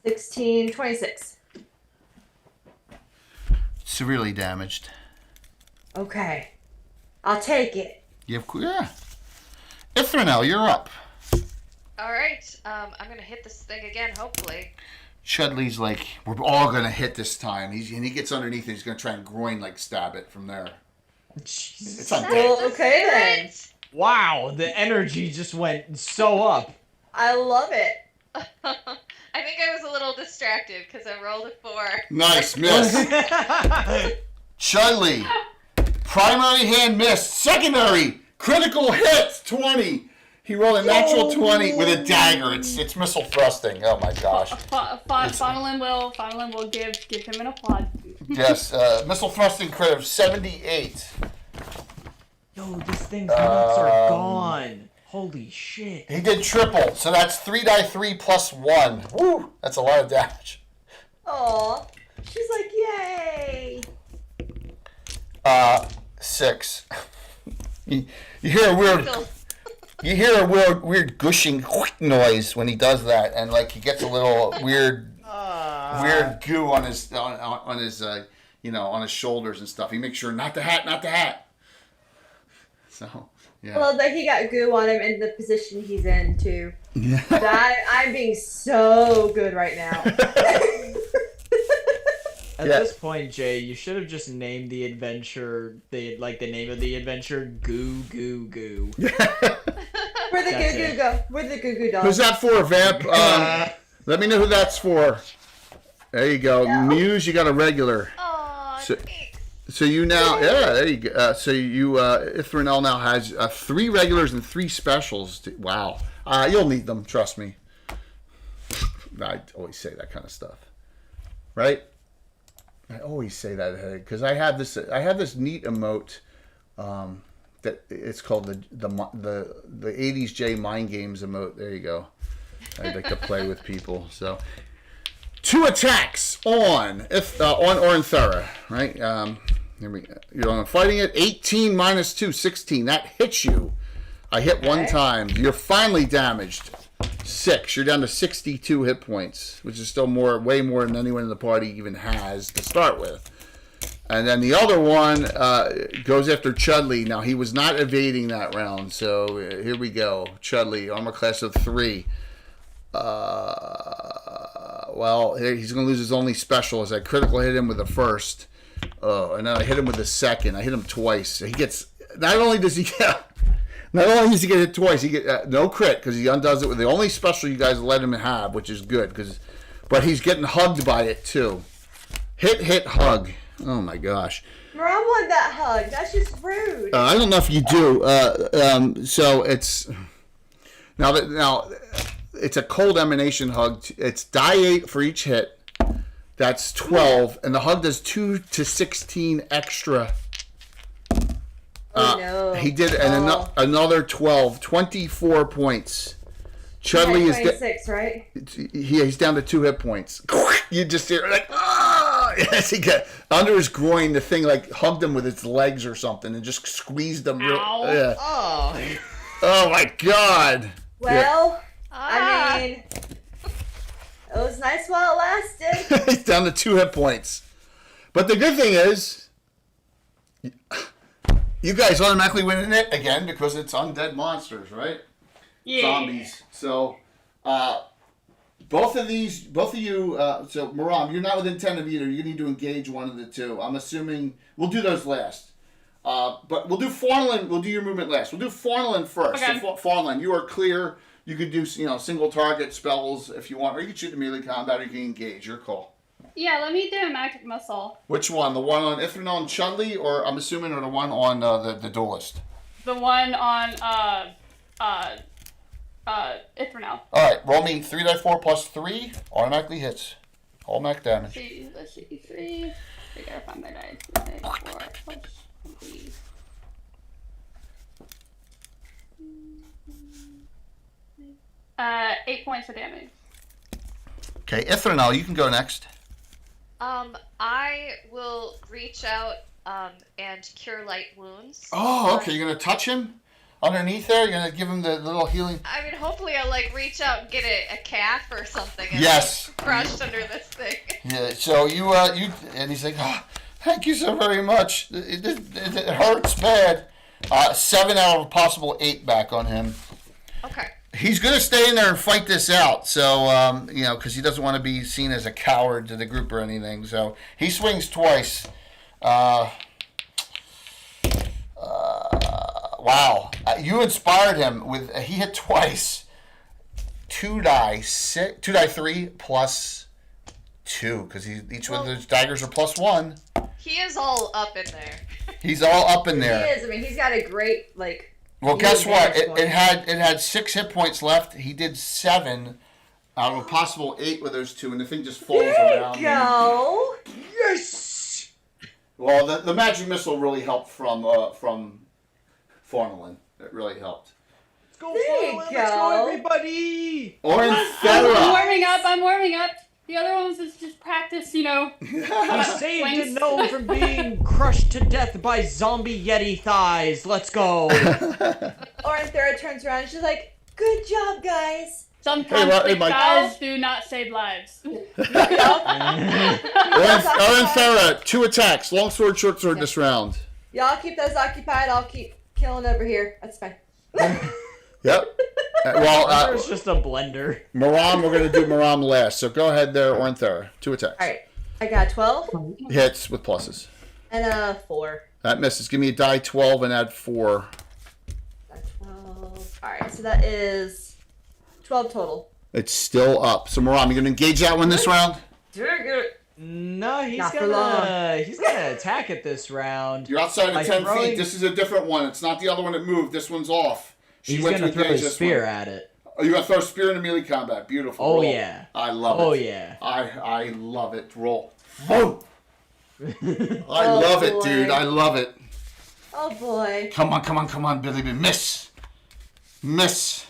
16. 26. Severely damaged. Okay. I'll take it. Yeah. Ithranel, you're up. Alright, I'm gonna hit this thing again, hopefully. Chudley's like, we're all gonna hit this time. He gets underneath it. He's gonna try and groin stab it from there. It's undead. Well, okay then. Wow, the energy just went so up. I love it. I think I was a little distracted because I rolled a 4. Nice miss. Chudley, primary hand miss. Secondary critical hit 20. He rolled a natural 20 with a dagger. It's missile thrusting. Oh my gosh. Fonelin will give him an applaud. Yes, missile thrusting crit of 78. Yo, this thing's nuts are gone. Holy shit. He did triple, so that's 3 die 3 plus 1. Woo! That's a lot of damage. Aw. She's like, yay. 6. You hear a weird gushing noise when he does that, and like he gets a little weird goo on his on his on his shoulders and stuff. He makes sure not the hat. So yeah. Well, that he got goo on him in the position he's in too. Yeah. I'm being so good right now. At this point, Jay, you should have just named the adventure, the name of the adventure, Goo Goo Goo. Where'd the goo goo go? Where'd the goo goo dog? Who's that for, Vamp? Let me know who that's for. There you go. No. Muse, you got a regular. Aw, thanks. So you now, there you go. So you, Ithranel now has 3 regulars and 3 specials. Wow. You'll need them, trust me. I always say that kind of stuff. Right? I always say that because I have this neat emote that it's called the 80s J Mind Games emote. There you go. I like to play with people. So 2 attacks on Ornthera, right? Here we go. You're fighting it. 18 minus 2, 16. That hits you. I hit 1 time. You're finally damaged. 6. You're down to 62 hit points, which is still way more than anyone in the party even has to start with. And then the other one goes after Chudley. Now, he was not evading that round, so here we go. Chudley, armor class of 3. Well, he's going to lose his only special as I critical hit him with the first. Oh, and then I hit him with the second. I hit him twice. He gets... Not only does he get hit twice, he get no crit because he undoes it with the only special you guys let him have, which is good. But he's getting hugged by it too. Hit, hug. Oh my gosh. Mom wanted that hug. That's just rude. I don't know if you do. So it's now it's a cold emanation hug. It's die 8 for each hit. That's 12, and the hug does 2 to 16 extra. No. He did another 12, 24 points. Chudley is 26, right? He's down to 2 hit points. You just hear like, ah! Yes, he got under his groin. The thing like hugged him with its legs or something and just squeezed him. Yeah. Oh my God. Well, I mean, it was nice while it lasted. He's down to 2 hit points. But the good thing is, you guys automatically win it again because it's undead monsters, right? Yeah. Zombies. So, both of you, so Maram, you're not within 10 of either. You need to engage one of the 2. I'm assuming we'll do those last. But we'll do Faunlin. We'll do your movement last. We'll do Faunlin first. Okay. So Faunlin, you are clear. You could do single target spells if you want, or you can shoot in melee combat, or you can engage. Your call. Yeah, let me do a magic missile. Which one? The one on Ithranel and Chudley, or I'm assuming, or the one on the duelist? The one on Ithranel. All right, roll me 3 die 4 plus 3. Automatically hits. All max damage. Let's see. 3. I gotta find my die. 3, 4 plus 3. Uh, 8 points of damage. Okay, Ithranel, you can go next. I will reach out and cure light wounds. Oh, okay. You're gonna touch him underneath there. You're gonna give him the little healing. I mean, hopefully, I'll reach out and get a calf or something. And yes. Crushed under this thing. Yeah. So you and he's like, oh, thank you so very much. It hurts bad. 7 out of a possible 8 back on him. Okay. He's going to stay in there and fight this out, so, because he doesn't want to be seen as a coward to the group or anything. So he swings twice. Wow. You inspired him with, he hit twice. 2 die 3 plus 2, because each one of those daggers are plus 1. He is all up in there. He's all up in there. He is. I mean, he's got a great, Well, guess what? It had 6 hit points left. He did 7 out of a possible 8 with those 2, and the thing just falls around. There you go. Yes. Well, the magic missile really helped from Formalin. It really helped. Let's go, There you Let's go, go. Orinthera. everybody. I'm warming up. The other ones is just practice, He saved a gnome from being crushed to death by zombie yeti thighs. Let's go. Orinthera turns around and she's like, "Good job, guys." Sometimes Hey, big Mike. guys do not save lives. Orinthera, 2 attacks. Long sword, short sword this round. Y'all keep those occupied. I'll keep killing over here. That's fine. Yep. Well, It's just a blender. Maram, we're going to do Maram last. So go ahead there, Orinthera. 2 attacks. All right. I got 12 Hits with pluses. and a 4. That misses. Give me a die 12 and add 4. Got 12. All right. So that is 12 total. It's still up. So Maram, you going to engage that one this round? No, he's Not for long. gonna attack it this round. You're outside of By 10 throwing- feet. This is a different one. It's not the other one that moved. This one's off. He's gonna throw engage his this spear one. at it. Oh, you're going to throw a spear into melee combat. Beautiful. Oh Roll. yeah. I love it. Oh yeah. I love it. Roll. Oh! I love it, boy. dude. I love it. Oh boy. Come on, Billy. Miss. Miss.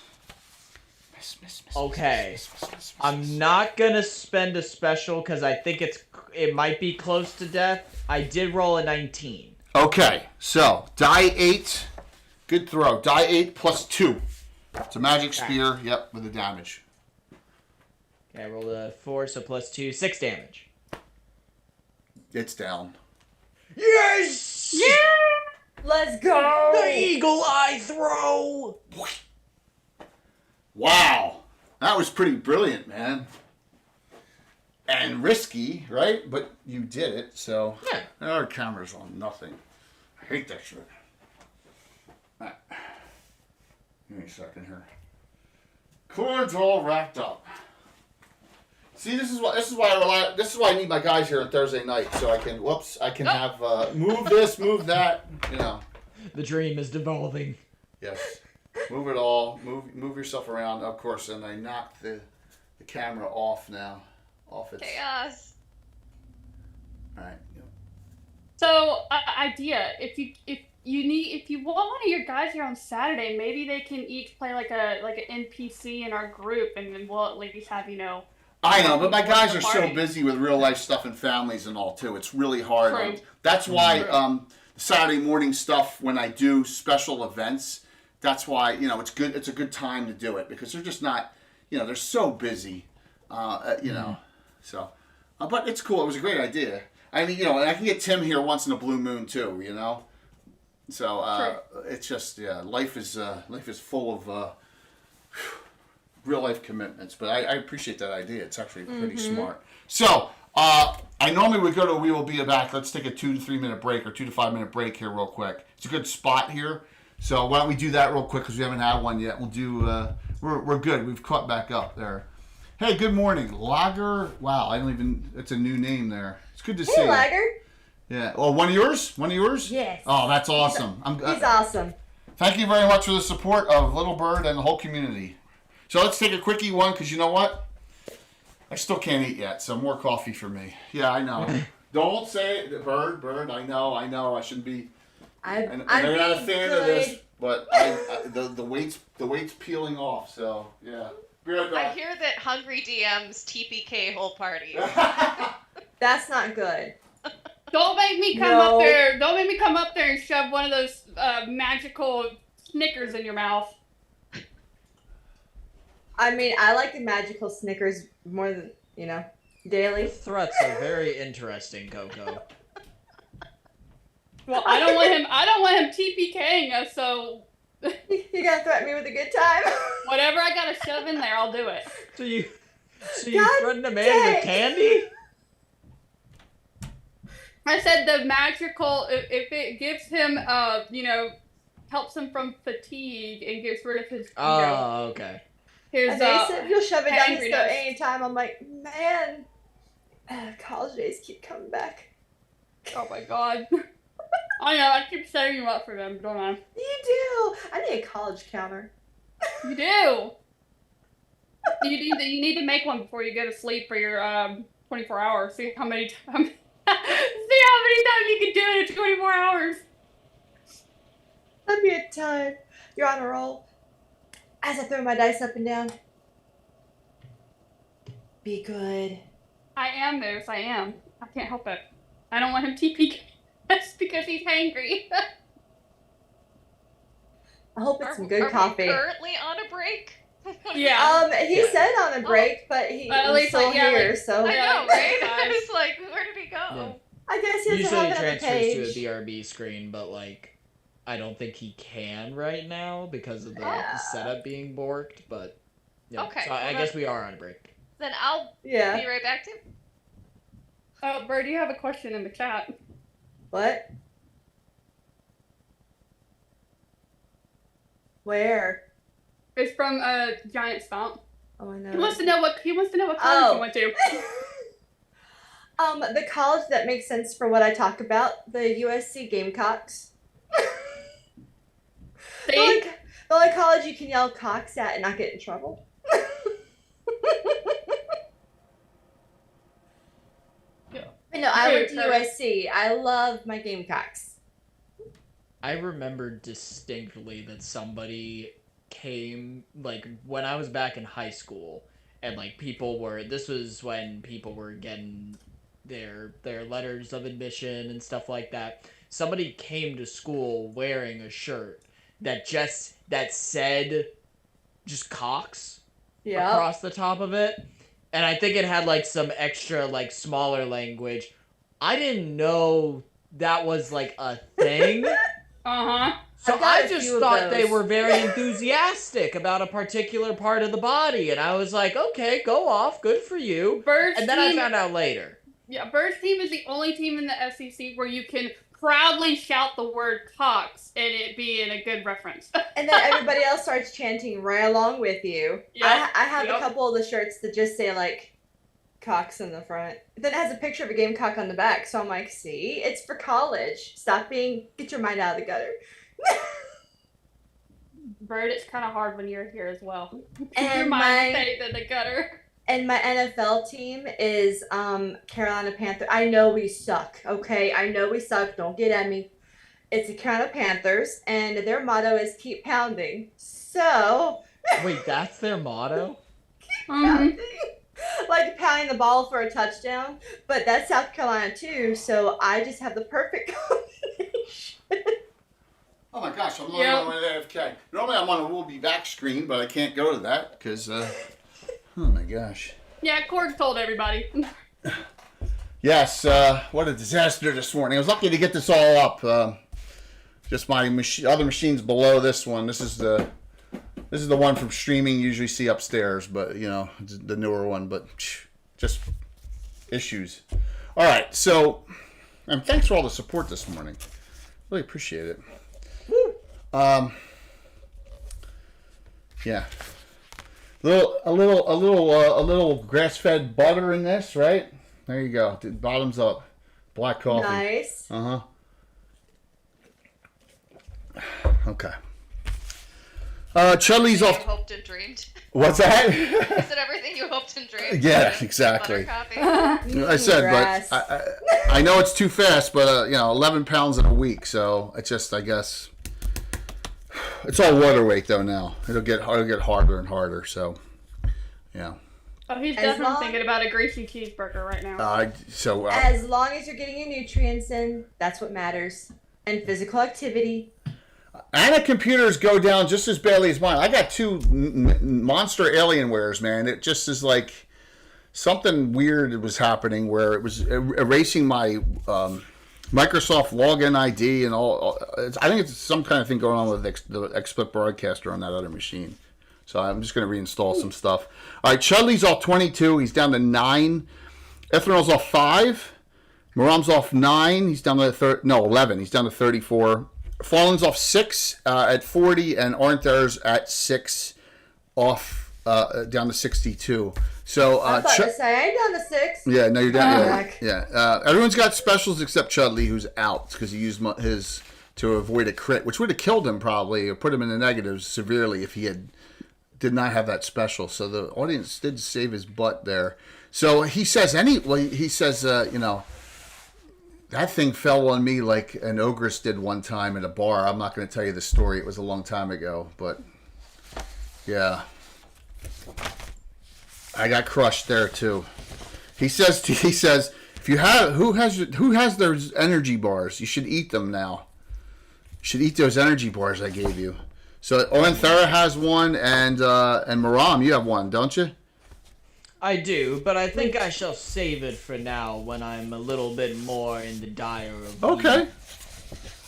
Okay. Miss. I'm not gonna spend a special because I think it might be close to death. I did roll a 19. Okay, so die 8. Good throw. Die 8 plus 2. It's a magic spear. Yep, with the damage. Okay, I rolled a 4, so plus 2, 6 damage. It's down. Yes! Let's go. The eagle eye throw. Wow, that was pretty brilliant, man. And risky, right? But you did it, so. Yeah. Our camera's on nothing. I hate that shit. Alright. Give me a second here. Cords all wrapped up. See, this is why I need my guys here on Thursday night, so I can have move this, move that, you know. The dream is devolving. Yes. Move it all. Move yourself around, of course, and I knocked the camera off now. Off its. Chaos. All right. So, idea: if you want one of your guys here on Saturday, maybe they can each play like an NPC in our group, and then we'll at least have I know, but my guys are so busy with real life stuff and families and all too. It's really hard. True. That's why Saturday morning stuff when I do special events. That's why it's good. It's a good time to do it because they're just not. They're so busy. So, but it's cool. It was a great idea. I mean, and I can get Tim here once in a blue moon too. So it's just life is full of real life commitments. But I appreciate that idea. It's actually pretty smart. So I normally would go to We Will Be Back. Let's take a 2 to 3 minute break or 2 to 5 minute break here real quick. It's a good spot here. So why don't we do that real quick because we haven't had one yet. We'll do. We're good. We've caught back up there. Hey, good morning, Lager. Wow, it's a new name there. It's good to see you. Lager. Yeah. Oh, one of yours? Yes. Oh, that's awesome. He's awesome. Thank you very much for the support of Little Bird and the whole community. So let's take a quickie one because you know what? I still can't eat yet, so more coffee for me. Yeah, I know. Don't say it, Bird. I know. I shouldn't be. I'm not a fan of this, but the weight's peeling off. So yeah. I hear that Hungry DM's TPK whole party. That's not good. Don't make me come up there. Don't make me come up there and shove one of those magical Snickers in your mouth. I mean, I like the magical Snickers more than daily. The threats are very interesting, Coco. Well, I don't want him TPKing us. So You gonna threaten me with a good time? whatever I gotta shove in there, I'll do it. So you God threatened a man with candy? I said the magical, if it gives him, helps him from fatigue and gets rid of his, Okay. his, And they said you'll shove it down his throat hangriness. anytime. I'm like, man, college days keep coming back. Oh my god. I know, I keep setting you up for them, don't I? You do. I need a college counter. You do. You need to make one before you go to sleep for your 24 hours. See how many times you can do it in 24 hours. That'd be a time. You're on a roll. As I throw my dice up and down. Be good. I am, Moose. I am. I can't help it. I don't want him TP just because he's hangry. I hope it's some good coffee. Are we currently on a break? Yeah. He said on a break, but he's still here, so. I know, right? I was like, where did he go? Yeah. I guess he Usually has it to have another transfers page. to a BRB screen, but like, I don't think he can right now because of the setup being borked. But yeah, Okay, so I guess we are on a break. Then I'll be right back to. Oh, Bird, you have a question in the chat. What? Where? It's from Giant Stomp. Oh, I know. He wants to know what college you went to. The college that makes sense for what I talk about, the USC Gamecocks. See? The only college you can yell cocks at and not get in trouble. But no, I went to USC. I love my Gamecocks. I remember distinctly that somebody came, like, when I was back in high school, and, like, this was when people were getting their letters of admission and stuff like that. Somebody came to school wearing a shirt that said just Cox across the top of it. And I think it had, like, some extra, like, smaller language. I didn't know that was, like, a thing. Uh-huh. So I just thought they were very enthusiastic about a particular part of the body. And I was like, okay, go off. Good for you. And then I found out later. Yeah, Bird's team is the only team in the SEC where you can proudly shout the word Cox and it being a good reference. And then everybody else starts chanting right along with you. Yep. I have a couple of the shirts that just say, like, Cox in the front. Then it has a picture of a Gamecock on the back. So I'm like, see, it's for college. Get your mind out of the gutter. Bird, it's kind of hard when you're here as well. And your mind stayed in the gutter. And my NFL team is Carolina Panthers. I know we suck, okay? I know we suck. Don't get at me. It's the Carolina Panthers, and their motto is keep pounding. So... Wait, that's their motto? Keep pounding. Like pounding the ball for a touchdown. But that's South Carolina, too, so I just have the perfect combination. Oh my gosh, I'm logging on AFK. Normally I'm on a We'll Be Back screen, but I can't go to that because... Oh my gosh. Yeah, Cord told everybody. Yes, what a disaster this morning. I was lucky to get this all up. Just my other machine's below this one. This is the one from streaming you usually see upstairs, but you know, the newer one, but just issues. All right, so and thanks for all the support this morning. Really appreciate it. Yeah. A little grass-fed butter in this, right? There you go. Bottoms up. Black coffee. Nice. Uh-huh. Okay. Chudley's off. You hoped and dreamed. What's that? I said everything you hoped and dreamed. Yeah, exactly. I said, but I know it's too fast, but 11 pounds in a week, so it's just, I guess. It's all water weight though now. It'll get harder and harder. So, yeah. Oh, he's definitely thinking about a greasy cheeseburger right now. As long as you're getting your nutrients in, that's what matters. And physical activity. Anna computers go down just as badly as mine. I got two monster Alienwares, man. It just is like something weird was happening where it was erasing my Microsoft login ID and all. I think it's some kind of thing going on with the XSplit broadcaster on that other machine. So I'm just going to reinstall some stuff. All right, Chudley's off 22. He's down to 9. Ethanol's off 5. Maram's off 9. He's down to 11. He's down to 34. Fallen's off 6 at 40, and Aren't There's at 6 off down to 62. So I thought to say I ain't down to 6. yeah, no, you're down. Back. Yeah. Everyone's got specials except Chudley, who's out because he used his to avoid a crit, which would have killed him probably or put him in the negatives severely if he did not have that special. So the audience did save his butt there. So he says that thing fell on me like an ogress did one time at a bar. I'm not going to tell you the story. It was a long time ago, but yeah. I got crushed there too. He says if you have who has those energy bars, you should eat them now. You should eat those energy bars I gave you. So Oenthera has one and Maram, you have one, don't you? I do, but I think I shall save it for now when I'm a little bit more in the dire of Okay. need.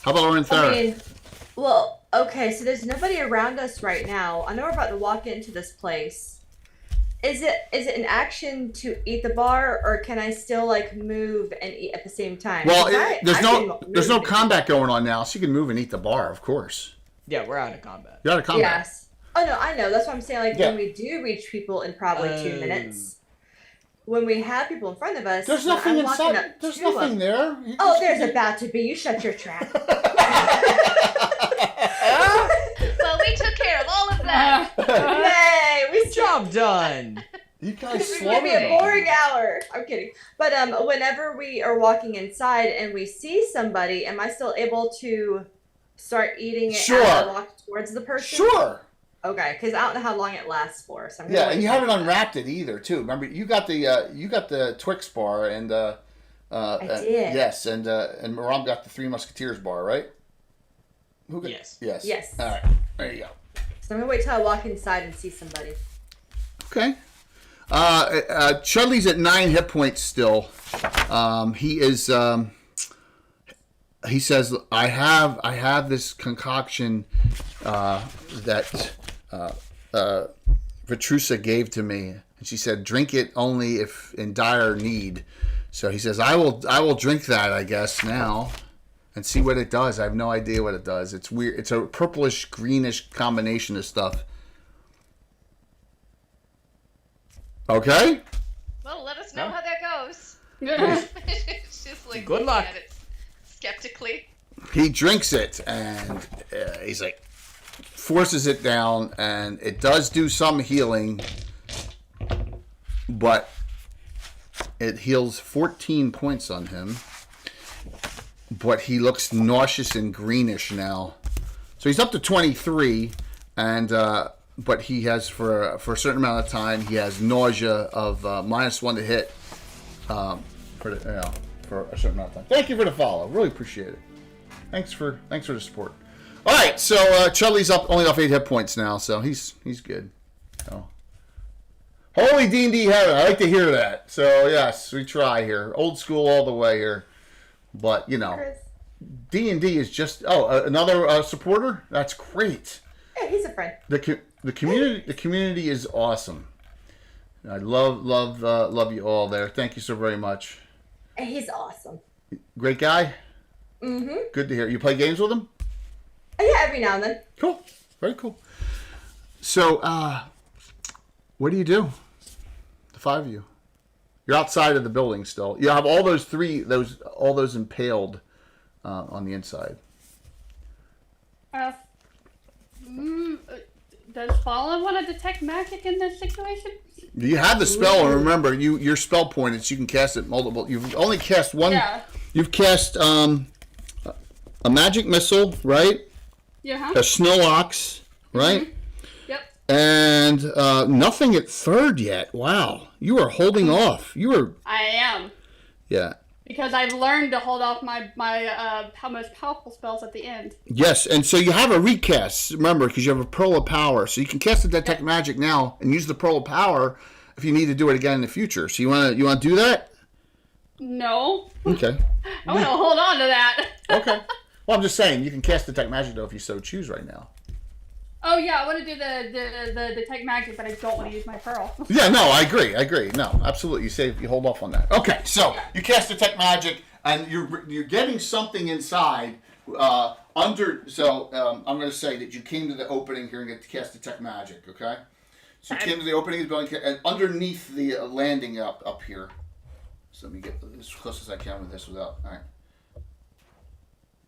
How about Oenthera? I mean, well, okay, so there's nobody around us right now. I know we're about to walk into this place. Is it an action to eat the bar, or can I still like move and eat at the same time? Well, there's no move. combat going on now, so you can move and eat the bar, of course. Yeah, we're out of combat. You're out of combat. Yes. Oh no, I know. That's what I'm saying. Like Yeah. when we do reach people in probably 2 minutes, when we have people in front of us, There's when nothing I'm walking inside. up There's to nothing them- there. Oh, there's about to be. You shut your trap. Well, we took care of all of that. Yay! We Job done. You guys It's slow gonna be a down. boring hour. I'm kidding. But whenever we are walking inside and we see somebody, am I still able to start eating it Sure. as I walk towards the person? Sure. Okay, because I don't know how long it lasts for. So I'm gonna Yeah, wait and you for haven't that. unwrapped it either, too. Remember, you got the Twix bar, and I did. yes, and Maram got the Three Musketeers bar, right? Who got, Yes. Yes. Yes. All right. There you go. So I'm gonna wait till I walk inside and see somebody. Okay. Chudley's at 9 hit points still. He is. He says, "I have this concoction that Vitrusa gave to me," and she said, "Drink it only if in dire need." So he says, "I will drink that, I guess now, and see what it does." I have no idea what it does. It's weird. It's a purplish greenish combination of stuff. Okay. Well, let us know how that goes. Yeah. It's just like Good looking luck. at it skeptically. He drinks it and he's like forces it down, and it does do some healing, but it heals 14 points on him. But he looks nauseous and greenish now, so he's up to 23, and but he has for a certain amount of time he has nausea of -1 to hit for a certain amount of time. Thank you for the follow, really appreciate it. Thanks for the support. All right, so Chudley's only off 8 hit points now, so he's good. So. Holy D&D heaven, I like to hear that. So yes, we try here, old school all the way here, but you know, Chris. D&D is just another supporter. That's great. Yeah, he's a friend. The community is awesome. I love you all there. Thank you so very much. And he's awesome. Great guy. Mm-hmm. Good to hear. You play games with him? Yeah, every now and then. Cool. Very cool. So, what do you do? The 5 of you. You're outside of the building still. You have all those impaled on the inside. Does Fallen want to detect magic in this situation? You have the spell, and remember, your spell point is you can cast it multiple. You've only cast one. Yeah. You've cast a magic missile, right? Yeah. A snow ox, right? Yep. And nothing at third yet. Wow, you are holding off. You are. I am. Yeah. Because I've learned to hold off my most powerful spells at the end. Yes, and so you have a recast. Remember, because you have a Pearl of Power, so you can cast the Detect Magic now and use the Pearl of Power if you need to do it again in the future. So you want to do that? No. Okay. I want to hold on to that. Okay. Well, I'm just saying you can cast Detect Magic though if you so choose right now. Oh yeah, I want to do the detect magic, but I don't want to use my pearl. Yeah, no, I agree. No, absolutely. You hold off on that. Okay, so you cast Detect Magic, and you're getting something inside under. So I'm going to say that you came to the opening here and get to cast Detect Magic. Okay, So you came to the opening of the building, and underneath the landing up here. So let me get as close as I can with this without. All right.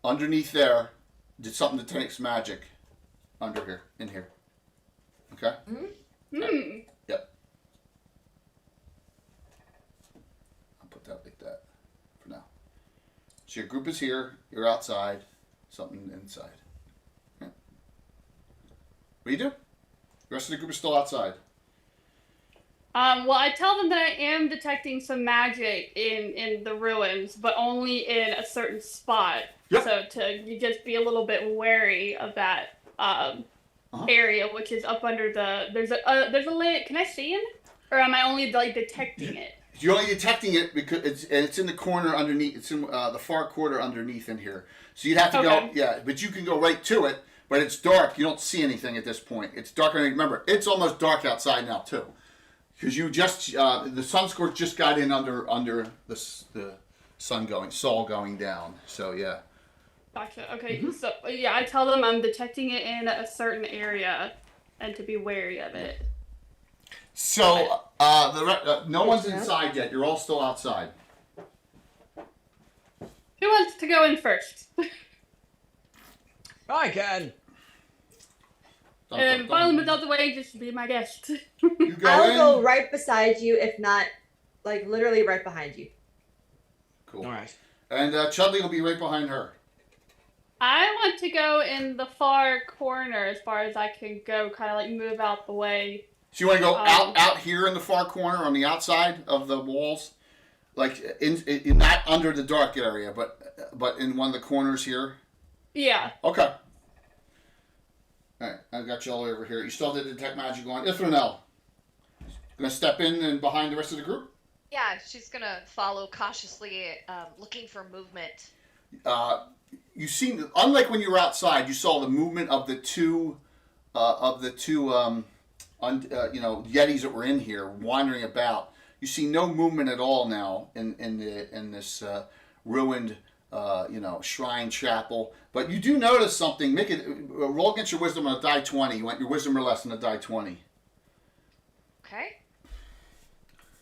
Underneath there, did something detects magic. Under here, in here. Okay. Yep. I'll put that like that for now. So your group is here. You're outside. Something inside. Okay. What do you do? The rest of the group is still outside. Well, I tell them that I am detecting some magic in the ruins, but only in a certain spot. Yep. So to just be a little bit wary of that area, which is up under the. There's a lid. Can I see in it, or am I only like detecting it? You're only detecting it because it's in the corner underneath. It's in the far corner underneath in here. So you'd have to go. Yeah, but you can go right to it. But it's dark. You don't see anything at this point. It's dark. Remember, it's almost dark outside now too. Because you just the sun scorch just got in under the sun going down. So yeah. Gotcha. Okay. So yeah, I tell them I'm detecting it in a certain area, and to be wary of it. So no one's inside yet. You're all still outside. Who wants to go in first? I can. And follow them out the way. Just be my guest. You go I'll in. go right beside you, if not, like literally right behind you. Cool. All right. And Chudley will be right behind her. I want to go in the far corner as far as I can go, kind of like move out the way. So you want to go out here in the far corner on the outside of the walls, like in not under the dark area, but in one of the corners here. Yeah. Okay. All right, I got you all over here. You still have the detect magic on. Ithranel, gonna step in and behind the rest of the group. Yeah, she's gonna follow cautiously, looking for movement. You see, unlike when you were outside, you saw the movement of the two Yetis that were in here wandering about. You see no movement at all now in this ruined shrine chapel. But you do notice something. Make it roll against your wisdom on a die 20. You want your wisdom or less on a die 20. Okay.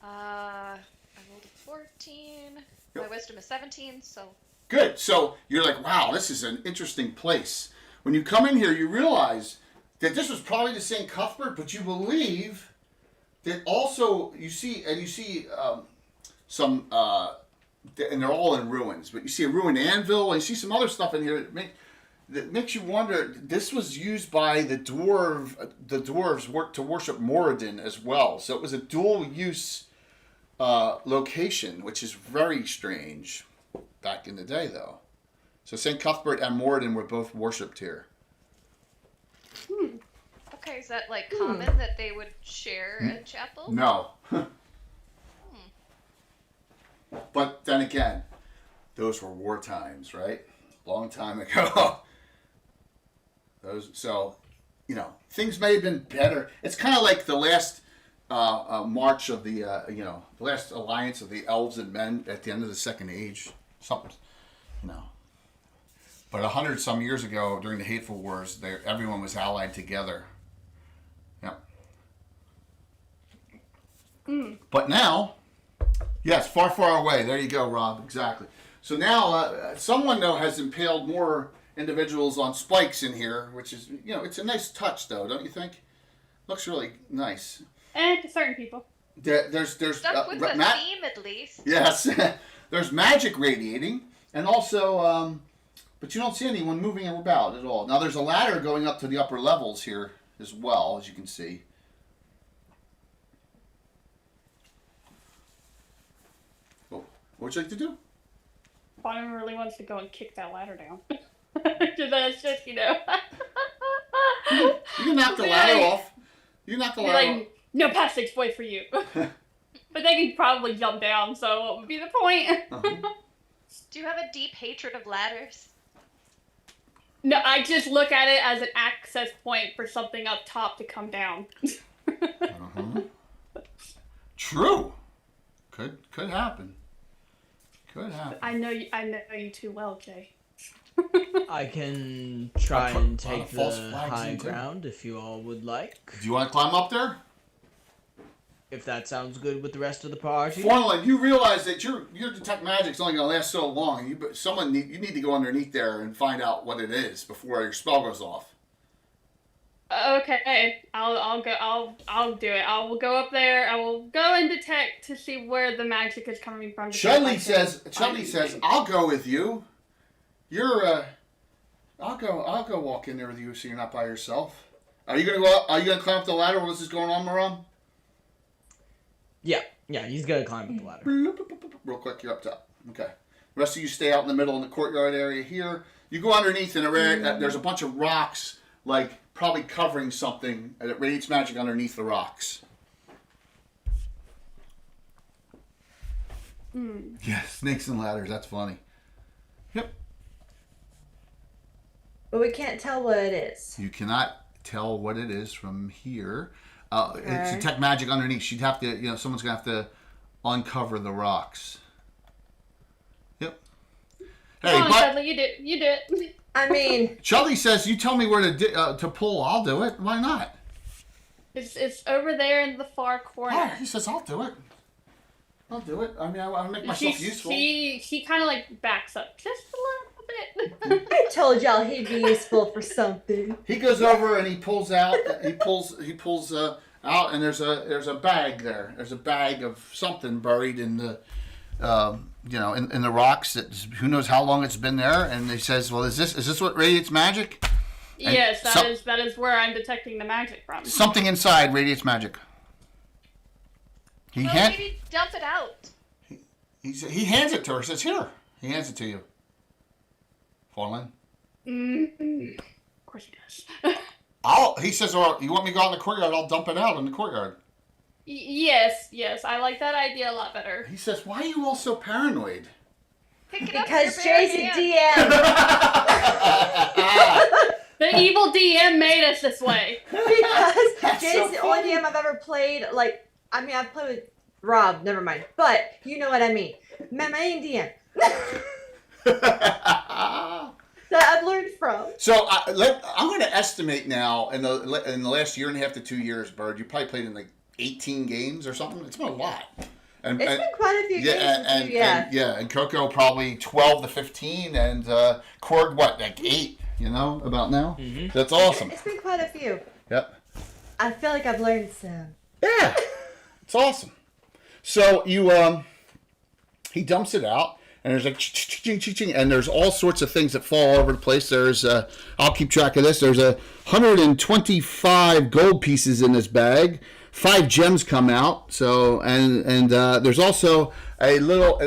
I rolled a 14. My wisdom is 17, so. Good. So you're like, wow, this is an interesting place. When you come in here, you realize that this was probably the same Cuthbert, but you believe that also you see some, and they're all in ruins, but you see a ruined anvil, and you see some other stuff in here that makes you wonder. This was used by the dwarves to worship Moradin as well. So it was a dual use location, which is very strange back in the day, though. So St. Cuthbert and Moradin were both worshipped here. Okay, is that like common that they would share a chapel? No. But then again, those were war times, right? Long time ago. Things may have been better. It's kind of like the last march of the last alliance of the elves and men at the end of the Second Age. Something, But 100 some years ago, during the Hateful Wars, everyone was allied together. Yeah. But now, yes, far, far away. There you go, Rob. Exactly. So now, someone though has impaled more individuals on spikes in here, which is, it's a nice touch, though, don't you think? Looks really nice. And to certain people. There's Stuck with the theme, at least. Yes, there's magic radiating, and also, but you don't see anyone moving about at all. Now there's a ladder going up to the upper levels here as well, as you can see. Oh, what would you like to do? Bonnie really wants to go and kick that ladder down. That's just, You can knock the ladder off. You knock the ladder off. No passage way for you. But they can probably jump down, so what would be the point? Do you have a deep hatred of ladders? No, I just look at it as an access point for something up top to come down. True. Could happen. Could happen. I know you too well, Jay. I can try and take the high ground if you all would like. Do you want to climb up there? if that sounds good with the rest of the party. Forlin, you realize that your detect magic's only going to last so long. You need to go underneath there and find out what it is before your spell goes off. Okay, I'll go. I'll do it. I will go up there. I will go and detect to see where the magic is coming from. Chudley says, "I'll go with you. I'll go walk in there with you so you're not by yourself. Are you gonna go up? Are you gonna climb up the ladder while this is going on, Maram?" Yeah, he's gonna climb up the ladder. Real quick, you're up top. Okay. The rest of you stay out in the middle in the courtyard area here. You go underneath and there's a bunch of rocks, like probably covering something that radiates magic underneath the rocks. Yeah, snakes and ladders. That's funny. Yep. But we can't tell what it is. You cannot tell what it is from here. It's detect magic underneath. She'd have to, someone's going to have to uncover the rocks. Yep. Hey, Come on, Chudley, you do it. I mean... Chudley says, you tell me where to pull. I'll do it. Why not? It's over there in the far corner. Oh, he says, I'll do it. I mean, I'll make myself useful. She kind of like backs up just a little bit. I told y'all he'd be useful for something. He goes over and he pulls out. He pulls out, and there's a bag there. There's a bag of something buried in the, in the rocks. That who knows how long it's been there. And he says, "Well, is this what radiates magic?" And yes, that is where I'm detecting the magic from. Something inside radiates magic. Maybe dump it out. He hands it to her. He says, "Here." He hands it to you. Fallen. Mm-hmm. Of course he does. He says, "Well, you want me to go out in the courtyard? I'll dump it out in the courtyard." Yes, I like that idea a lot better. He says, "Why are you all so paranoid?" Pick it up because Jay's a DM. The evil DM made us this way. Because Jay's the only DM I've ever played. I've played with Rob. Never mind. But you know what I mean. My main DM. That I've learned from. So I'm going to estimate now in the last year and a half to 2 years, Bird, you probably played in like 18 games or something. It's been a lot. It's been quite a few games. And Coco probably 12 to 15, and Cord like 8. About now. Mm-hmm. That's awesome. It's been quite a few. Yep. I feel like I've learned some. Yeah, it's awesome. So he dumps it out. And there's like ching, and there's all sorts of things that fall all over the place. There's I'll keep track of this. There's 125 gold pieces in this bag. 5 gems come out. So and there's also a little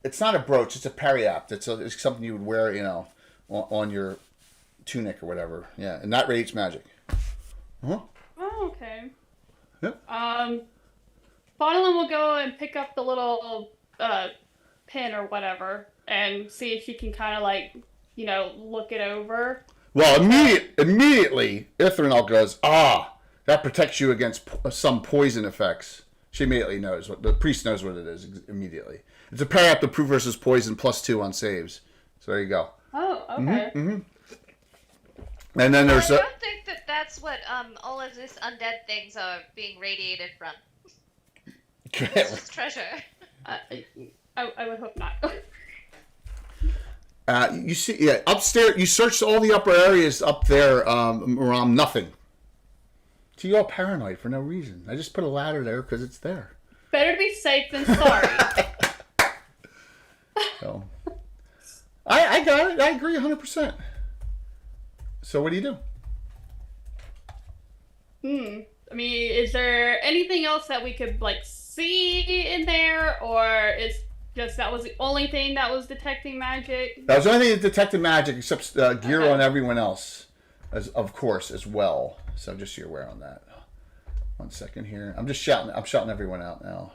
it's not a brooch. It's a periapt. It's something you would wear, on your tunic or whatever. Yeah, and that radiates magic. Uh-huh. Oh, okay. Yep. Bonilyn will go and pick up the little pin or whatever and see if she can kind of look it over. Well, immediately Ithranel goes, that protects you against some poison effects. She immediately knows the priest knows what it is immediately. It's a periapt of proof versus poison +2 on saves. So there you go. Oh, okay. Mm-hmm. And then there's I don't think that's what all of these undead things are being radiated from. It's just treasure. I would hope not. You see, upstairs, you searched all the upper areas up there, nothing. So you're all paranoid for no reason. I just put a ladder there because it's there. Better to be safe than sorry. So, I got it. I agree 100%. So what do you do? I mean, is there anything else that we could see in there, or is just that was the only thing that was detecting magic? That was the only thing that detected magic, except gear on everyone else, of course, as well. So just so you're aware on that. 1 second here. I'm shouting everyone out now.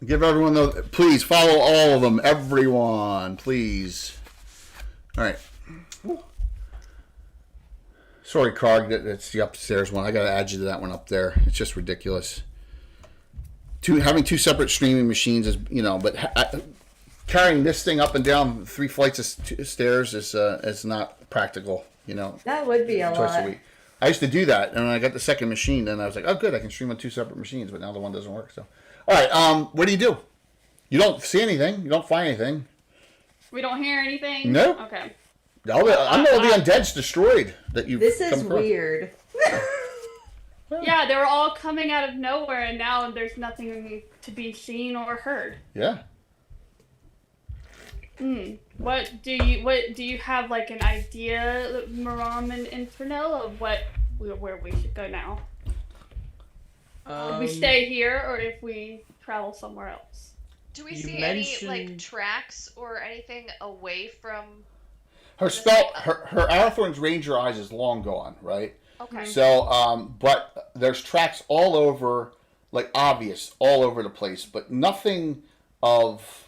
Give everyone please follow all of them, everyone, please. All right. Sorry, Krog, that's the upstairs one. I got to add you to that one up there. It's just ridiculous. Having 2 separate streaming machines is, but carrying this thing up and down 3 flights of stairs is not practical, That would be a lot. A week. I used to do that, and when I got the second machine, then I was like, oh, good, I can stream on 2 separate machines, but now the one doesn't work. So, all right, what do? You don't see anything. You don't find anything. We don't hear anything? No. Okay. I know all the undead's destroyed that you've This is come across. weird. Yeah, they were all coming out of nowhere, and now there's nothing to be seen or heard. Yeah. What do you have like an idea, Maram and Infernal, of where we should go now? If we stay here, or if we travel somewhere else? Do we see any like tracks or anything away from her Arathorn's Ranger Eyes is long gone, right? Okay. So, but there's tracks all over, like obvious, all over the place, but nothing of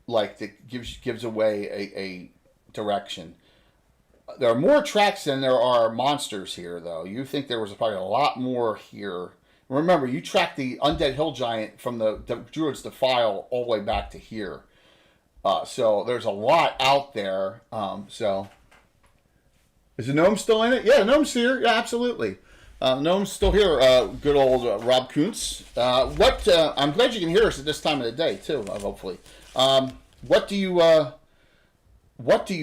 like that gives away a direction. There are more tracks than there are monsters here, though. You think there was probably a lot more here. Remember, you tracked the undead hill giant from the Druid's Defile all the way back to here. So there's a lot out there. So is the gnome still in it? Yeah, the gnome's here. Yeah, absolutely. Gnome's still here. Good old Rob Kuntz. I'm glad you can hear us at this time of the day too. Hopefully. What do you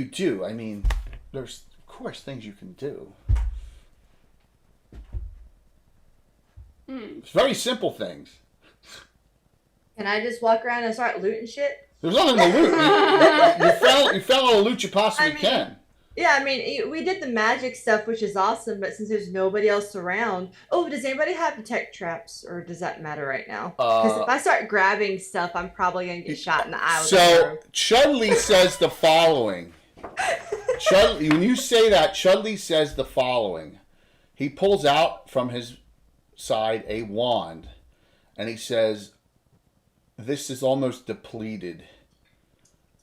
do? I mean, there's of course things you can do. It's very simple things. Can I just walk around and start looting shit? There's nothing to loot. You found all the loot you possibly can. Yeah, I mean, we did the magic stuff, which is awesome, but since there's nobody else around... Oh, does anybody have detect traps, or does that matter right now? Because if I start grabbing stuff, I'm probably going to get shot in the eye. So, Chudley says the following. When you say that, Chudley says the following. He pulls out from his side a wand, and he says, this is almost depleted.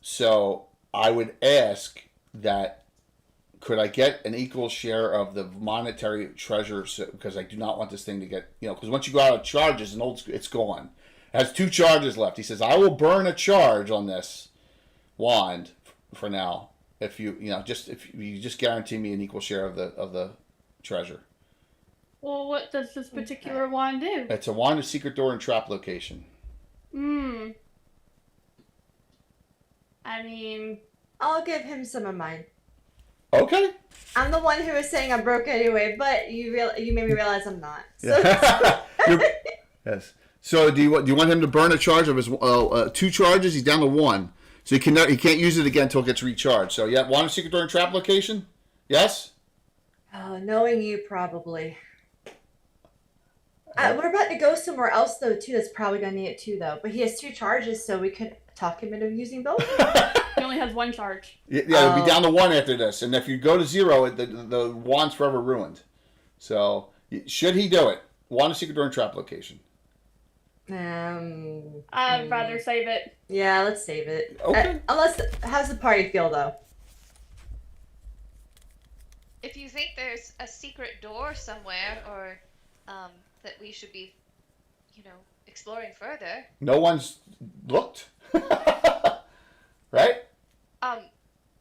So, I would ask that could I get an equal share of the monetary treasure? Because I do not want this thing to get, because once you go out of charges, it's gone. It has 2 charges left. He says, I will burn a charge on this wand for now. If you just guarantee me an equal share of the treasure. Well, what does this particular wand do? It's a wand of secret door and trap location. I mean, I'll give him some of mine. Okay. I'm the one who was saying I'm broke anyway, but you made me realize I'm not. So yes. So do you want him to burn a charge of his 2 charges? He's down to 1, so he can't use it again until it gets recharged. So yeah, wand of secret door and trap location. Yes. Oh, knowing you, probably. We're about to go somewhere else though too. That's probably gonna need it too though. But he has 2 charges, so we could talk him into using both. He only has 1 charge. Yeah, it'll be down to 1 after this, and if you go to 0, the wand's forever ruined. So should he do it? Wand of secret door and trap location. I'd rather save it. Yeah, let's save it. Okay. How's the party feel though? If you think there's a secret door somewhere, or that we should be, exploring further. No one's looked. Right?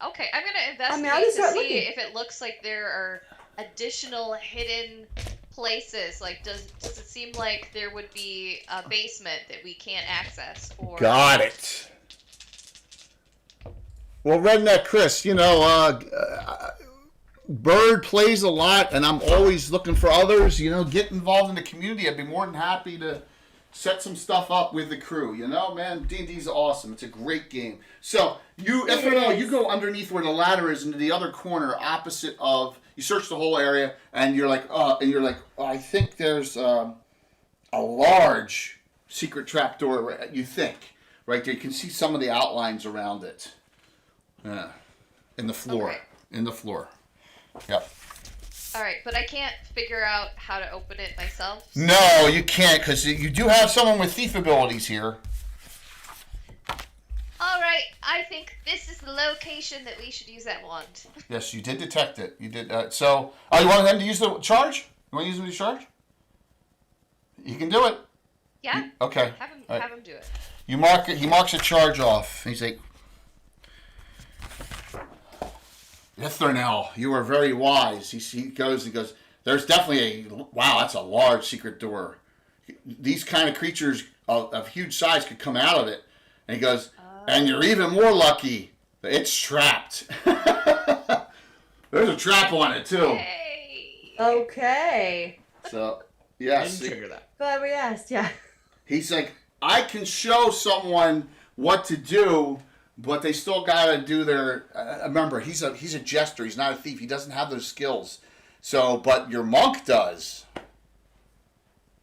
Okay, I'm gonna investigate to see looking. if it looks like there are additional hidden places. Like, does it seem like there would be a basement that we can't access? Or Got it. Well, Redneck Chris, Bird plays a lot, and I'm always looking for others. Get involved in the community. I'd be more than happy to set some stuff up with the crew. Man, D&D's awesome. It's a great game. So you go underneath where the ladder is into the other corner, opposite of. You search the whole area, and you're like, I think there's a large secret trap door. You think right there? You can see some of the outlines around it. In the floor. Okay. In the floor. Yep. Alright, but I can't figure out how to open it myself. So. No, you can't, because you do have someone with thief abilities here. Alright, I think this is the location that we should use that wand. Yes, you did detect it. You did. You want them to use the charge? You want to use them to charge? You can do it. Yeah? Okay. Have him do it. You mark it. He marks a charge off. He's like, Ithernel, you are very wise. He goes, There's definitely wow, that's a large secret door. These kind of creatures of huge size could come out of it. And he goes, and you're even more lucky. It's trapped. There's a trap on it, too. Hey. Okay. So, yes. Didn't trigger that. Glad we asked, yeah. He's like, I can show someone what to do, but they still got to do their... remember, he's a jester. He's not a thief. He doesn't have those skills. So, but your monk does.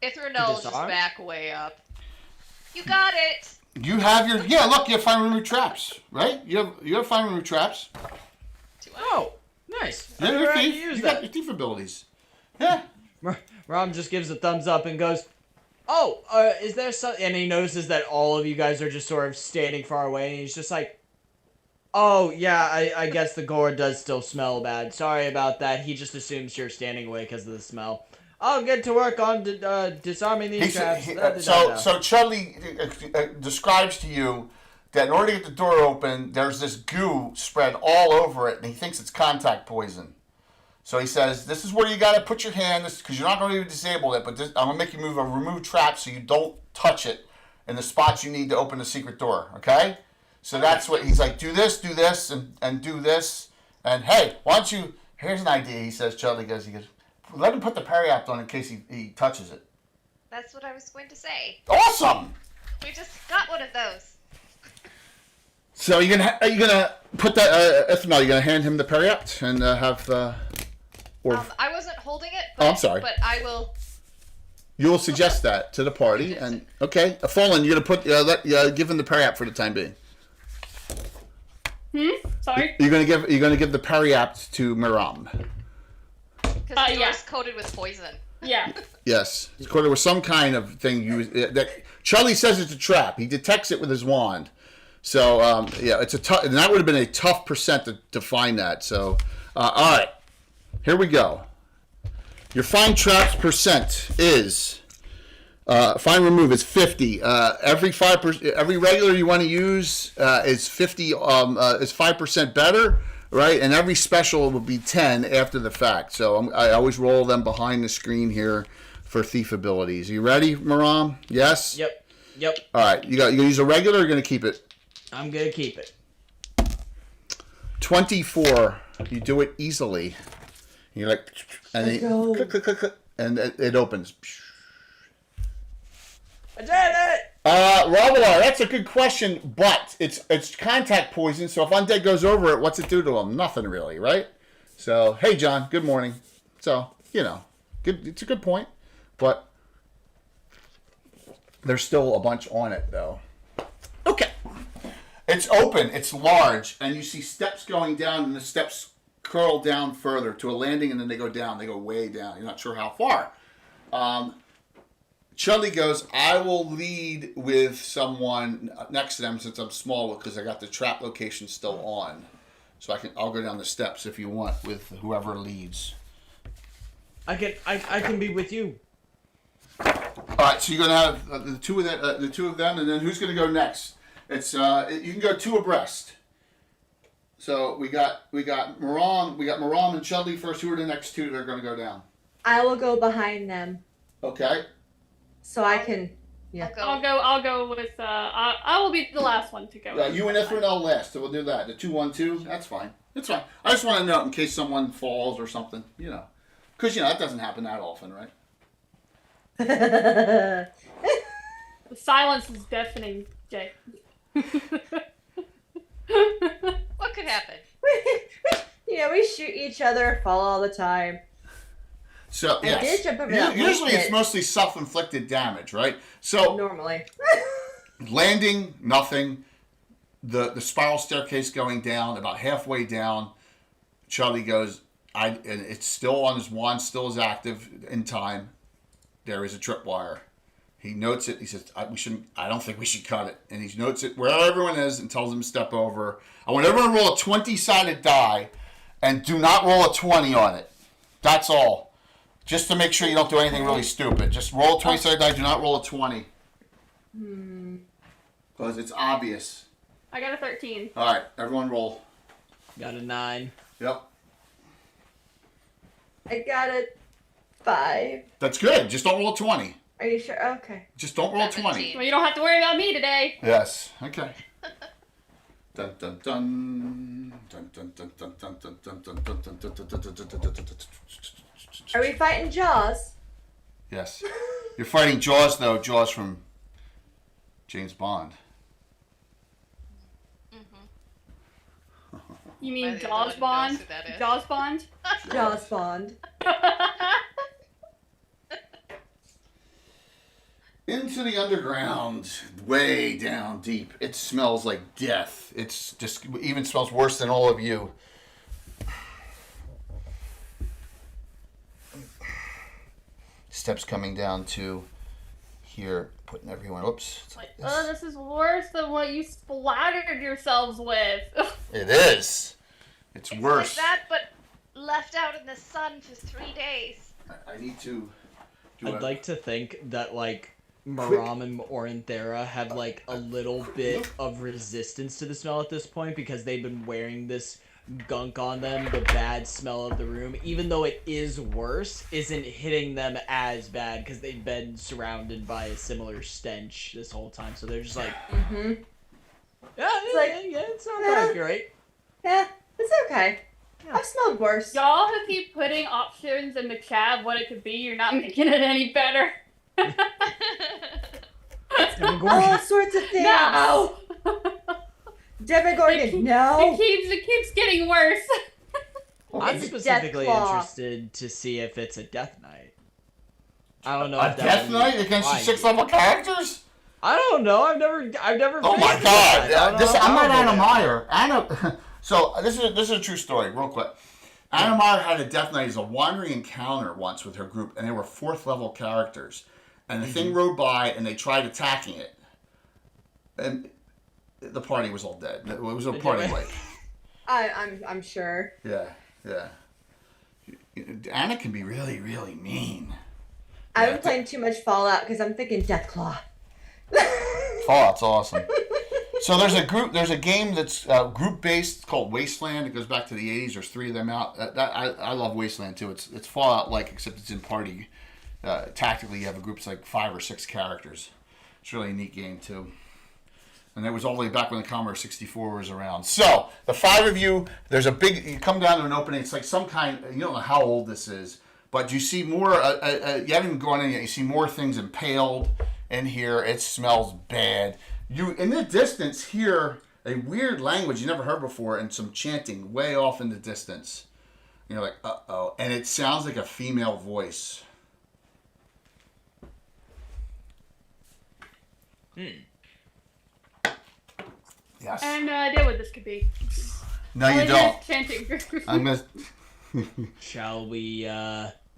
Ithranol's just back way up. You got it. You have your... Yeah, look, you have find remove traps, right? You have find remove traps. Oh, nice. Yeah, You're you're right to thief. use You that. got your thief abilities. Yeah. Rom just gives a thumbs up and goes, "Oh, is there something?" And he notices that all of you guys are just sort of standing far away, and he's just like, "Oh, yeah, I guess the gore does still smell bad. Sorry about that." He just assumes you're standing away because of the smell. I'll get to work on disarming these traps. So Chudley describes to you that in order to get the door open, there's this goo spread all over it, and he thinks it's contact poison. So he says, this is where you got to put your hand, because you're not going to disable it, but I'm going to make you move a remove trap so you don't touch it in the spots you need to open the secret door, okay? So that's what, he's like, do this, and do this, and hey, why don't you, here's an idea, he says, Chudley goes, let him put the parry-apt on in case he touches it. That's what I was going to say. Awesome! We just got one of those. So are you gonna put that Ithranol? You gonna hand him the parry-apt and have or? I wasn't holding it. But, I'm sorry. But I will. You will suggest that to the party, and okay, Fallen, you're gonna put give him the parry-apt for the time being. Sorry. You're gonna give the parry-apt to Miram. Because the door's coated with poison. Yeah. Yes, it's coated with some kind of thing. That Charlie says it's a trap. He detects it with his wand. So yeah, it's a tough. And that would have been a tough percent to find that. So all right, here we go. Your find traps percent is find remove is 50. Every 5%, every regular you want to use is 50. Is 5% better, right? And every special will be 10 after the fact. So I always roll them behind the screen here for thief abilities. You ready, Maram? Yes. Yep. All right, you gonna use a regular or gonna keep it? I'm gonna keep it. 24. You do it easily. You're like, and then click, and it opens. I did it! Ravelar, that's a good question, but it's contact poison, so if undead goes over it, what's it do to them? Nothing really, right? So, hey, John, good morning. So, good. It's a good point, but there's still a bunch on it, though. Okay. It's open, it's large, and you see steps going down, and the steps curl down further to a landing, and then they go down. They go way down. You're not sure how far. Chudley goes, I will lead with someone next to them since I'm small because I got the trap location still on. So I'll go down the steps if you want with whoever leads. I can be with you. All right, so you're gonna have the two of them, and then who's gonna go next? It's you can go two abreast. So we got Maram and Chudley first. Who are the next two that are gonna go down? I will go behind them. Okay. So I can. Yeah. I'll go with. I will be the last one to go. Yeah, you and Ithranol last, so we'll do that. The 2-1-2. That's fine. It's fine. I just want to know in case someone falls or something. Because that doesn't happen that often, right? The silence is deafening, Jay. What could happen? We shoot each other, fall all the time. So yes. I did jump over that Usually pit. it's mostly self-inflicted damage, right? So Normally. landing, nothing. The spiral staircase going down, about halfway down, Charlie goes, and it's still on his wand, still is active in time. There is a tripwire. He notes it. He says, I don't think we should cut it. And he notes it where everyone is and tells them to step over. I want everyone to roll a 20-sided die and do not roll a 20 on it. That's all. Just to make sure you don't do anything really stupid. Just roll a 20-sided die. Do not roll a 20. Because it's obvious. I got a 13. All right. Everyone roll. Got a 9. Yep. I got a 5. That's good. Just don't roll a 20. Are you sure? Okay. Just don't roll a 20. Well, you don't have to worry about me today. Yes. Okay. Dun dun dun. Dun dun dun dun dun dun dun dun dun dun dun dun dun dun dun. Are we fighting Jaws? Yes. You're fighting Jaws, though. Jaws from James Bond. You mean Jaws Bond? Jaws Bond? Jaws Bond. Into the underground, way down deep. It smells like death. It's just even smells worse than all of you. Steps coming down to here, putting everyone. Oops. Oh, this is worse than what you splattered yourselves with. It is. It's worse. Like that, but left out in the sun for 3 days. I need to. I'd like to think that like Maram and Orinthera have like a little bit of resistance to the smell at this point because they've been wearing this gunk on them. The bad smell of the room, even though it is worse, isn't hitting them as bad because they've been surrounded by a similar stench this whole time. So they're just like, it's not that great. Yeah, it's okay. Yeah. I've smelled worse. Y'all who keep putting options in the chat of what it could be, you're not making it any better. All sorts of things. No! Demogorgon, no. It keeps getting worse. I'm It's a specifically death claw. interested to see if it's a Death Knight. I don't know. A if that Death would Knight be against the fine. 6th level characters? I don't know. I've never. Oh my faced God! it. I don't This know I'm how not Anna they- Meyer. Anna. So this is a true story, real quick. Anna Meyer had a Death Knight as a wandering encounter once with her group, and they were 4th level characters. And the thing rode by, and they tried attacking it, and the party was all dead. It was a party like. I'm sure. Yeah. Anna can be really, really mean. I've been playing too much Fallout because I'm thinking Deathclaw. Fallout's awesome. So there's a game that's group based called Wasteland. It goes back to the 80s. There's 3 of them out. I love Wasteland too. It's Fallout like, except it's in party. Tactically, you have a group that's like 5 or 6 characters. It's really a neat game too. And that was all the way back when the Commodore 64 was around. So the 5 of you, you come down to an opening. It's like some kind. You don't know how old this is, but you see more. You haven't even gone in yet. You see more things impaled in here. It smells bad. You, in the distance, hear a weird language you never heard before and some chanting way off in the distance. You're like, uh-oh. And it sounds like a female voice. Yes. I have no idea what this could be. No, All I you hear don't. is chanting. I'm going to... Shall we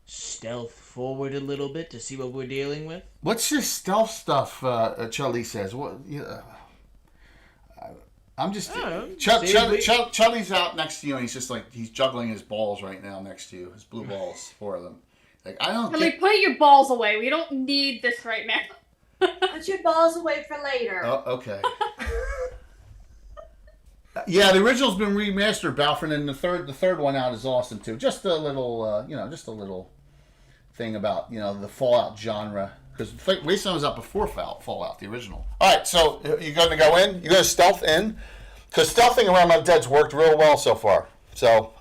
stealth forward a little bit to see what we're dealing with? What's this stealth stuff? Charlie says. What? I'm just. Charlie's out next to you, and he's just like he's juggling his balls right now next to you. His blue balls, 4 of them. Like I don't. Charlie, put your balls away. We don't need this right now. Put your balls away for later. Oh, okay. Yeah, the original's been remastered, Balfrin, and the third one out is awesome too. Just a little, just a little thing about the Fallout genre, because Wasteland was out before Fallout, the original. All right, so you're going to go in. You're going to stealth in, because stealthing around undead's worked real well so far. So,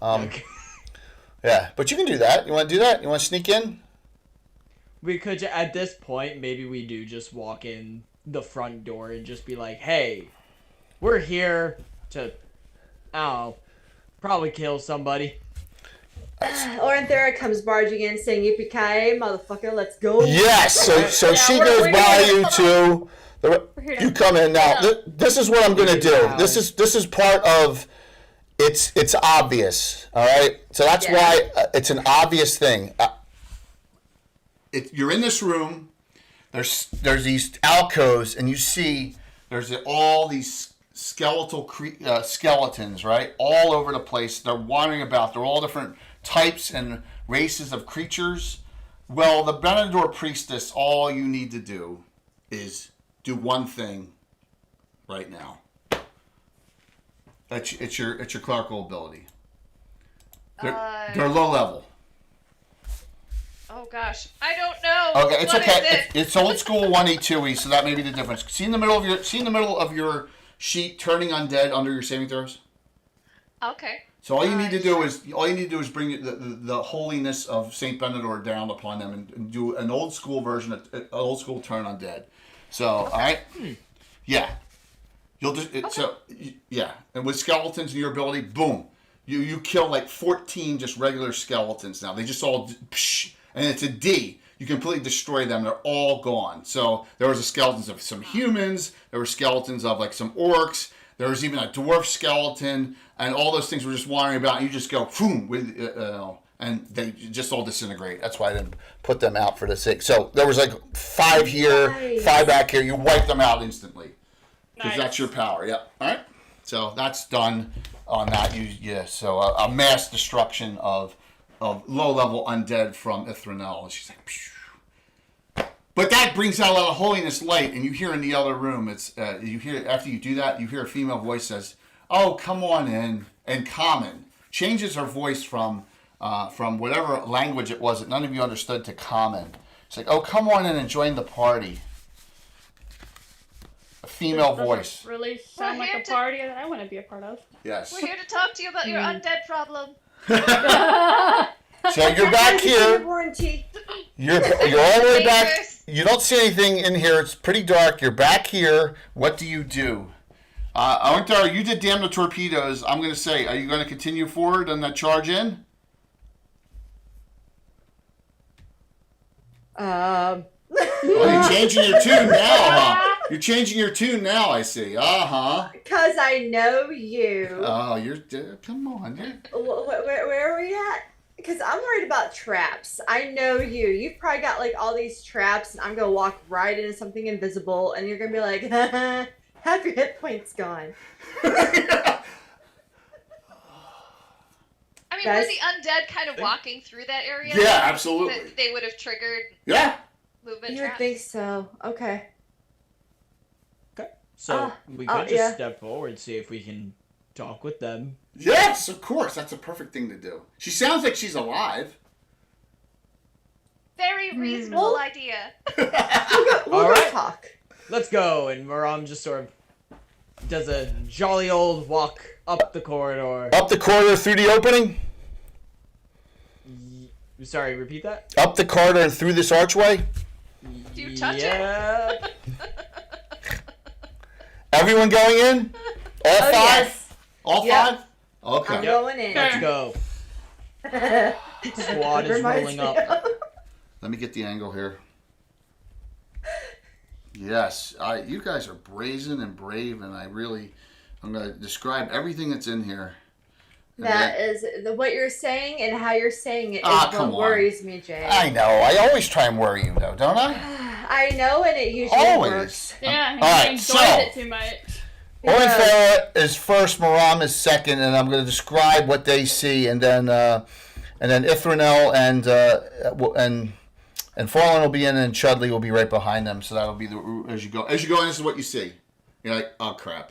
yeah, but you can do that. You want to do that? You want to sneak in? We could, at this point, maybe we do just walk in the front door and just be like, "Hey, we're here to, I don't know, probably kill somebody." Orinthera comes barging in saying, "Yippee-ki-yay, motherfucker, let's go." Yes, so she goes by you two. You come in now. This is what I'm going to do. This is part of. It's obvious. All right. So that's why it's an obvious thing. You're in this room. There's these alcoves, and you see there's all these skeletons, right, all over the place. They're wandering about. They're all different types and races of creatures. Well, the Benedor priestess, all you need to do is do one thing right now. It's your clerical ability. They're low level. Oh gosh, I don't know. Okay, it's What okay. is it? It's old school 1E, 2E, so that may be the difference. See in the middle of your sheet turning undead under your saving throws. Okay. So all you need to do is bring the holiness of Saint Benedor down upon them and do an old school version, an old school turn undead. So all right, yeah, you'll just yeah, and with skeletons and your ability, boom, you kill like 14 just regular skeletons now. They just all and it's a D. You completely destroy them. They're all gone. So there was skeletons of some humans. There were skeletons of like some orcs. There was even a dwarf skeleton, and all those things were just wandering about. And you just go boom with, and they just all disintegrate. That's why I didn't put them out for the sake. So there was like 5 here, 5 back here. You wipe them out instantly because that's your power. Yep. All right. So that's done on that. So a mass destruction of low-level undead from Ithranel. She's like, phew. But that brings out a lot of holiness light, and you hear in the other room, it's you hear after you do that, you hear a female voice says, "Oh, come on in," and common changes her voice from whatever language it was that none of you understood to common. It's like, "Oh, come on in and join the party." A female voice. Really sound like a party that I want to be a part of. Yes. We're here to talk to you about your undead problem. So you're back here. Warranty. You're all the way back. You don't see anything in here. It's pretty dark. You're back here. What do you do? Arntar, you did damn the torpedoes. I'm going to say, are you going to continue forward on that charge in? Um. Oh, you're changing your tune now, huh? You're changing your tune now, I see. Because I know you. Oh, come on. Where are we at? Because I'm worried about traps. I know you. You've probably got like all these traps, and I'm gonna walk right into something invisible, and you're gonna be like, "Half your hit points gone." I mean, were the undead kind of walking through that area? Yeah, absolutely. That they would have triggered movement You would traps? think so. Okay. So we could just step forward, see if we can talk with them. Yes, of course. That's a perfect thing to do. She sounds like she's alive. Very reasonable idea. We'll go talk. Let's go. And Maram just sort of does a jolly old walk up the corridor. Up the corridor through the opening? Sorry, repeat that? Up the corridor and through this archway? Do you touch it? Everyone going in? All 5? Yes. All 5? Okay. I'm going in. Let's go. Squad is rolling up. Let me get the angle here. Yes, you guys are brazen and brave, and I'm going to describe everything that's in here. What you're saying and how you're saying it is what worries me, Jay. I know. I always try and worry you, though, don't I? I know, and it usually works. Yeah, he enjoys it too much. Orin Farah is first, Maram is second, and I'm going to describe what they see, and then Ithranel and Farland will be in, and Chudley will be right behind them. So that'll be as you go in. This is what you see. You're like, oh crap.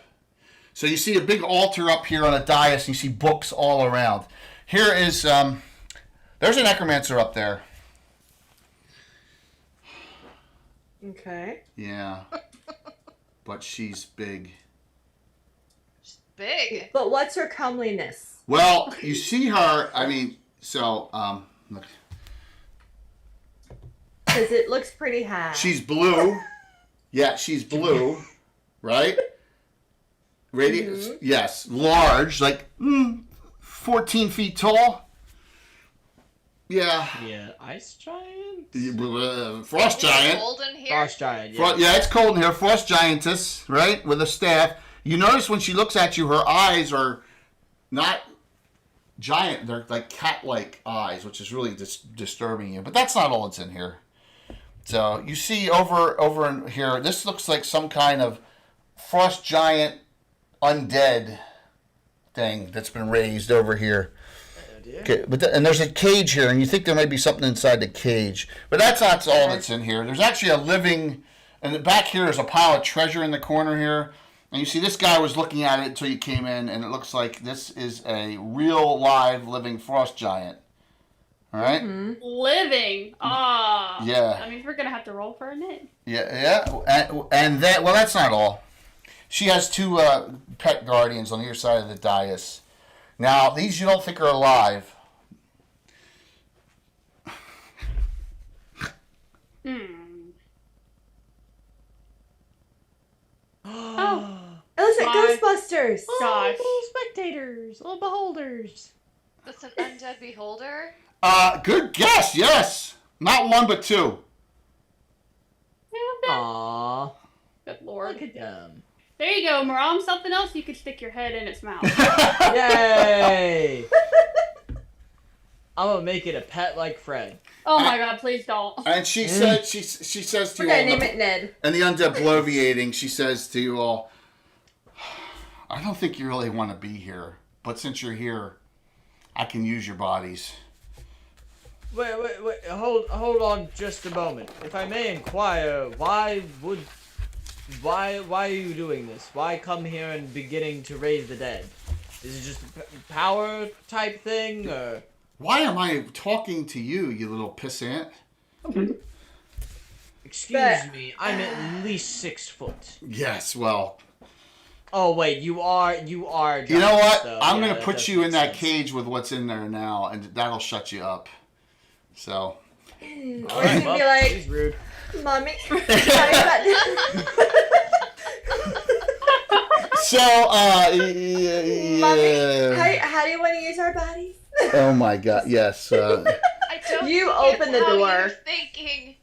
So you see a big altar up here on a dais, and you see books all around. Here is there's a necromancer up there. Okay. Yeah, but she's big. Big. But what's her comeliness? Well, you see her. I mean, so look. Because it looks pretty high. She's blue. Yeah, she's blue, right? Radiant. Yes, large, like 14 feet tall. Yeah. Yeah, ice giant. Frost giant. Cold in here. Frost giant. Yeah. Yeah, it's cold in here. Frost giantess, right, with a staff. You notice when she looks at you, her eyes are not giant. They're like cat-like eyes, which is really disturbing you. But that's not all that's in here. So you see over in here, this looks like some kind of frost giant undead thing that's been raised over here. Okay, and there's a cage here, and you think there might be something inside the cage. But that's not all that's in here. There's actually a living, and back here is a pile of treasure in the corner here. And you see this guy was looking at it until you came in, and it looks like this is a real live living frost giant. All right. Living. Ah. Yeah. That means we're gonna have to roll for a knit. Yeah. And that. Well, that's not all. She has 2 pet guardians on either side of the dais. Now, these you don't think are alive. Oh. It looks like My Ghostbusters. Gosh. Little spectators, little beholders. That's an undead beholder. Good guess. Yes. Not 1, but 2. Aww. Good lord. Look at them. There you go, Maram. Something else you could stick your head in its mouth. Yay! I'm gonna make it a pet like Fred. Oh my god, please don't. And she said, she says to We're you all, gonna name it Ned. and the undead bloviating, she says to you all, I don't think you really want to be here, but since you're here, I can use your bodies. Wait, hold on just a moment. If I may inquire, why are you doing this? Why come here and beginning to raise the dead? Is it just a power type thing, or? Why am I talking to you, you little pissant? Excuse me, I'm at least 6 foot. Yes, well. Oh wait, you are. You know what? Though. I'm Yeah, gonna that put does you make in that sense. cage with what's in there now, and that'll shut you up. So. Or Alright, she'd well, be like, she's rude. Mommy. So, Mommy, yeah. how do you want to use our bodies? Oh my God! Yes. I don't. You get open the how door. you're thinking.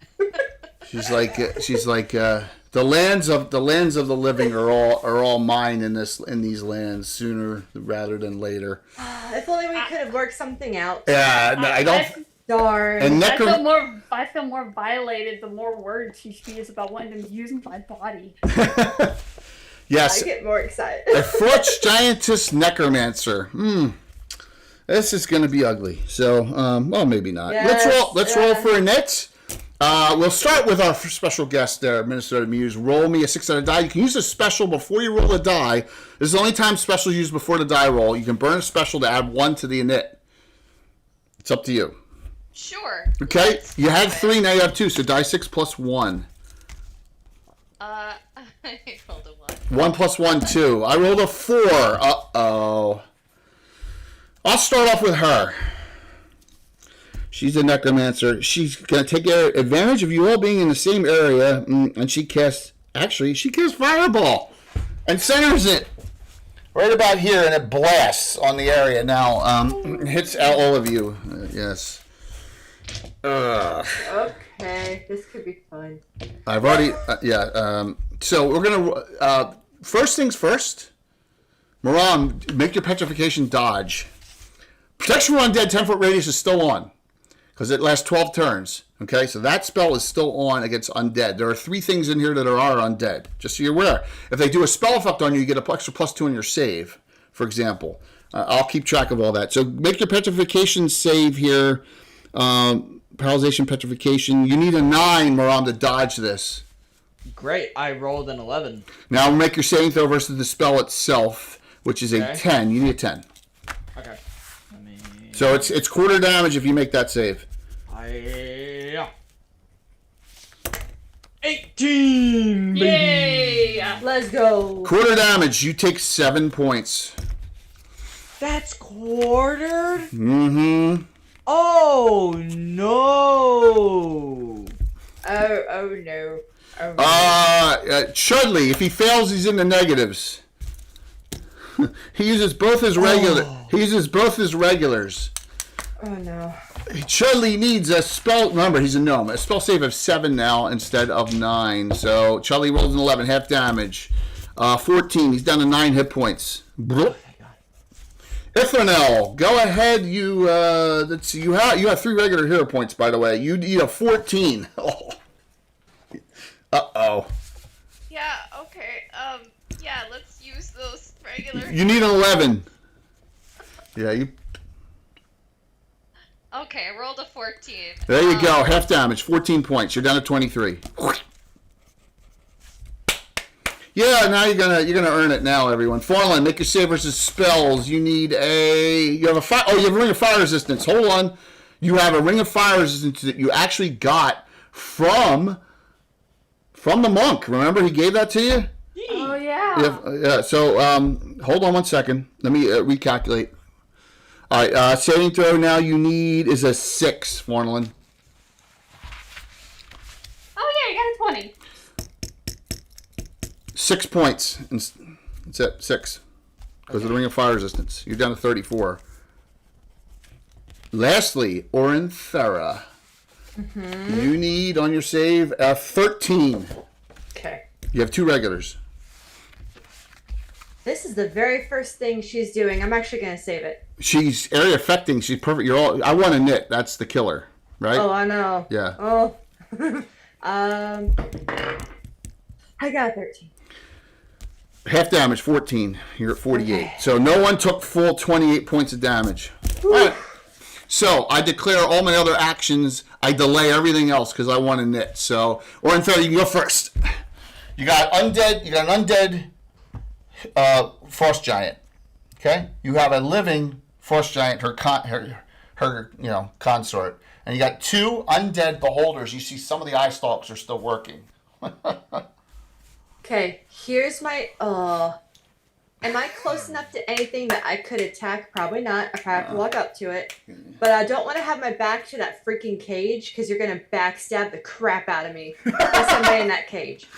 She's like the lands of the living are all mine in these lands sooner rather than later. If only we could have worked something out. Yeah, no, I don't. Darn. And I feel more violated the more words she speaks about wanting to use my body. Yes. I get more excited. A Forge Giantess Necromancer. This is going to be ugly. So, well, maybe not. Yes, Let's roll for a knit. We'll start with our special guest there, Minnesota Muse. Roll me a 6-sided die. You can use a special before you roll a die. This is the only time specials used before the die roll. You can burn a special to add 1 to the knit. It's up to you. Sure. Okay, you had 3, now you have 2, so die 6 plus 1. I rolled a 1 plus 1, 2. I rolled a 4. Uh-oh. I'll start off with her. She's a necromancer. She's going to take advantage of you all being in the same area, and she casts Fireball and centers it right about here, and it blasts on the area. Now, hits all of you. Yes. Okay, this could be fun. I've already, so we're going to, first things first, Maram, make your petrification dodge. Protection from undead 10-foot radius is still on, because it lasts 12 turns. Okay, so that spell is still on against undead. There are 3 things in here that are undead, just so you're aware. If they do a spell effect on you, you get an extra +2 on your save, for example. I'll keep track of all that. So make your petrification save here. Paralyzation, petrification. You need a 9, Maram, to dodge this. Great, I rolled an 11. Now make your saving throw versus the spell itself, which is a 10. You need a 10. Okay. So it's quarter damage if you make that save. 18! Baby. Yay! Let's go. Quarter damage. You take 7 points. That's quartered? Mm-hmm. Oh, no! Oh no. Chudley, if he fails, he's in the negatives. He uses both his regulars. Oh no. Chudley needs a spell. Remember, he's a gnome. A spell save of 7 now instead of 9. So Chudley rolls an 11, half damage. 14. He's down to 9 hit points. Ithranel, go ahead. You have 3 regular hero points, by the way. You need a 14. Oh. Uh-oh. Yeah, okay. Yeah, let's use those regular. You need an 11. Yeah, you. Okay, I rolled a 14. There you go. Half damage. 14 points. You're down to 23. Yeah, now you're gonna earn it now, everyone. Farland, make your save versus spells. You need you have a ring of fire resistance. Hold on. You have a ring of fire resistance that you actually got from the monk. Remember, he gave that to you? Oh, yeah. Yeah. So, hold on one second. Let me recalculate. All right. Saving throw now you need is a 6, Fornelin. Oh, yeah, you got a 20. 6 points. It's at 6. Because of the ring of fire resistance. You're down to 34. Lastly, Orinthera. You need on your save a 13. Okay. You have 2 regulars. This is the very first thing she's doing. I'm actually going to save it. She's area affecting. She's perfect. I want a knit. That's the killer, right? Oh, I know. Yeah. Oh. I got a 13. Half damage, 14. You're at 48. Okay. So no one took full 28 points of damage. All right. So I declare all my other actions. I delay everything else because I want to knit. So, Orinthera, you can go first. You got undead. You got an undead frost giant. Okay. You have a living frost giant. Her consort. And you got 2 undead beholders. You see some of the eye stalks are still working. Okay, here's my. Am I close enough to anything that I could attack? Probably not. I probably have to walk up to it. But I don't want to have my back to that freaking cage because you're going to backstab the crap out of me. There's somebody in that cage.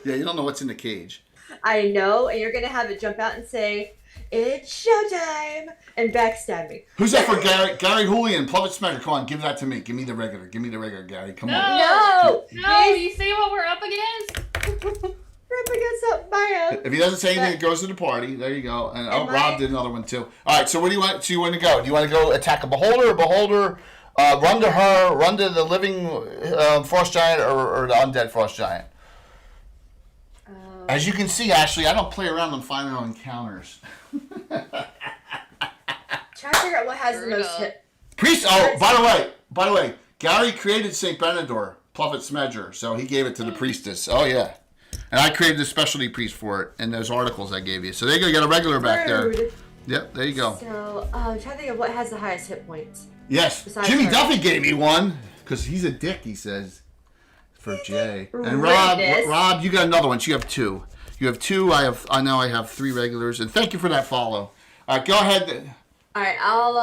Yeah, you don't know what's in the cage. I know, and you're going to have it jump out and say, "It's showtime!" and backstab me. Who's that for, Gary? Gary Julian, Plummet Smasher. Come on, give that to me. Give me the regular. Give me the regular, Gary. Come on. No! No, you see what we're up against? We're up against a bio. If he doesn't say anything, it goes to the party. There you go. And Rob did another one too. All right. So what do you want? So you want to go? Do you want to go attack a beholder? Run to her. Run to the living frost giant or the undead frost giant. As you can see, Ashley, I don't play around on final encounters. Try to figure out what has the most hit. Priest. Oh, by the way, Gary created Saint Benedor, Pluffet Smedger, so he gave it to the priestess. Oh yeah, and I created the specialty priest for it in those articles I gave you. So they're gonna get a regular back there. Yep, there you go. So I'm trying to think of what has the highest hit points. Yes, Besides Jimmy her. Duffy gave me one because he's a dick. He says for Jay and Rob, you got another one. So you have 2. You have 2. I know I have 3 regulars, and thank you for that follow. All right, go ahead. All right, I'll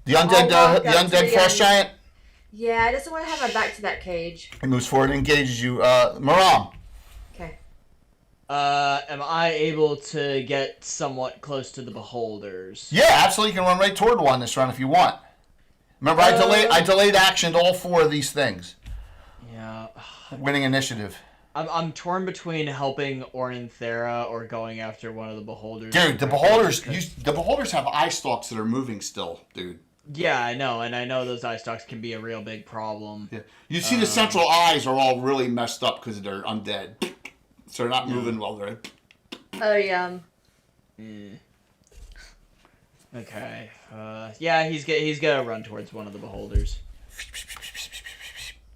The undead frost giant. Yeah, I just want to have my back to that cage. He moves forward and engages you. Maram. Okay. Am I able to get somewhat close to the beholders? Yeah, absolutely. You can run right toward one this round if you want. Remember, I delayed action to all 4 of these things. Yeah. Winning initiative. I'm torn between helping Orinthera or going after one of the beholders. Dude, the beholders have eye stalks that are moving still, dude. Yeah, I know, and I know those eye stalks can be a real big problem. Yeah. You see the central eyes are all really messed up because they're undead. So they're not moving well. They're... Oh, yeah. Okay. Yeah, he's gonna run towards one of the beholders.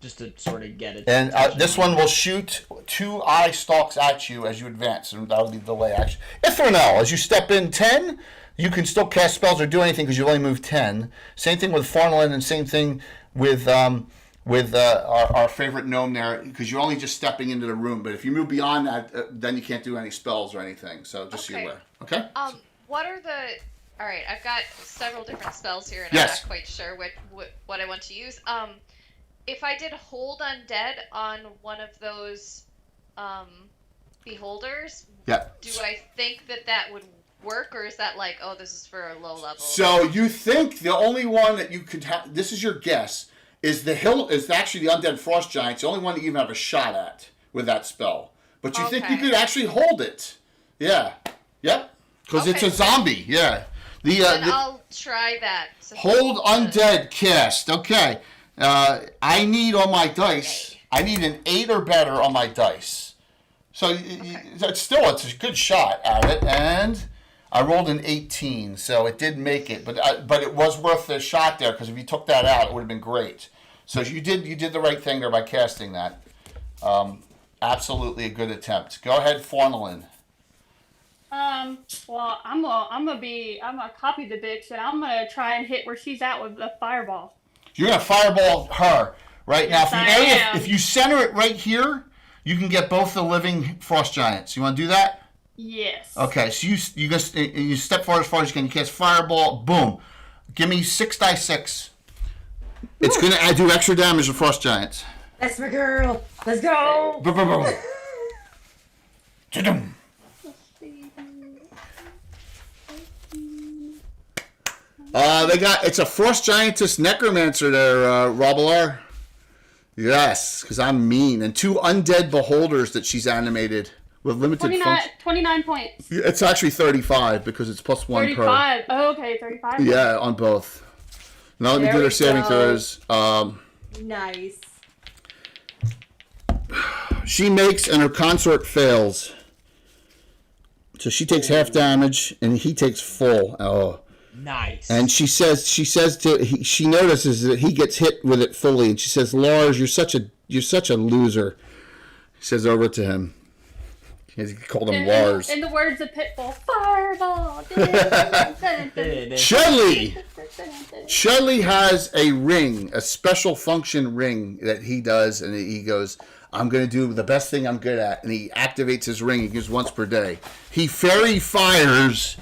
Just to sort of get it. And this one will shoot 2 eye stalks at you as you advance, and that'll be the delay action. Ithranel, as you step in 10, you can still cast spells or do anything because you only moved 10. Same thing with Farnelin, and same thing with our favorite gnome there, because you're only just stepping into the room. But if you move beyond that, then you can't do any spells or anything. So just so you're aware. Okay? What are the... All right, I've got several different spells here, and Yes. I'm not quite sure what I want to use. If I did hold undead on one of those beholders, Yeah. do I think that would work, or is that like, oh, this is for a low level? So you think the only one that you could have, this is your guess, is actually the undead frost giant. It's the only one that you even have a shot at with that spell. But you think you could actually hold it. Yeah. Yep. Because it's a zombie. Yeah. I'll try that. Hold undead cast. Okay. I need on my dice, I need an 8 or better on my dice. So it's a good shot at it, and I rolled an 18, so it did make it, but it was worth the shot there, because if you took that out, it would have been great. So you did the right thing there by casting that. Um, Absolutely a good attempt. Go ahead, Fornelin. Well, I'm gonna copy the bitch, and I'm gonna try and hit where she's at with the fireball. You're gonna fireball her right Yes, now. If you center it right here, you can get both the living frost giants. You want to do that? Yes. Okay, so you step forward as far as you can. You cast fireball. Boom. Give me 6d6. It's gonna do extra damage to frost giants. That's my girl. Let's go. Boom, boom, boom. Ta-dum. It's a frost giantess necromancer there, Robbler. Yes, because I'm mean. And 2 undead beholders that she's animated with limited function. 29 points. It's actually 35 because it's plus 1 per. 35. Oh, okay, 35. Yeah, on both. Now let me do their saving throws. Nice. She makes and her consort fails. So she takes half damage and he takes full. Oh. Nice. And she notices that he gets hit with it fully, and she says, "Lars, you're such a loser." He says over to him. He called him Lars. In the words of Pitbull, fireball. Chudley has a ring, a special function ring that he does, and he goes, "I'm going to do the best thing I'm good at," and he activates his ring. He gives once per day. He fairy fires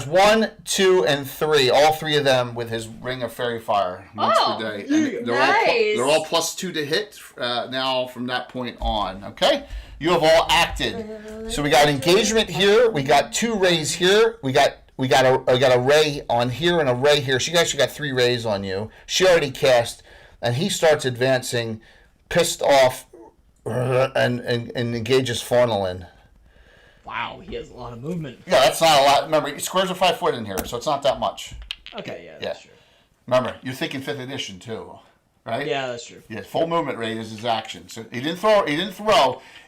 1, 2, and 3. All 3 of them with his ring of fairy fire once per day. And they're all plus 2 to hit now from that point on. Okay, you have all acted. So we got engagement here. We got 2 rays here. We got a ray on here and a ray here. She actually got 3 rays on you. She already cast, and he starts advancing, pissed off, and engages Farnelin. Wow, he has a lot of movement. Yeah, that's not a lot. Remember, squares are 5 foot in here, so it's not that much. Okay, yeah, that's true. Remember, you're thinking 5th edition too, right? Yeah, that's true. Yeah, full movement rate is his action. So he didn't throw.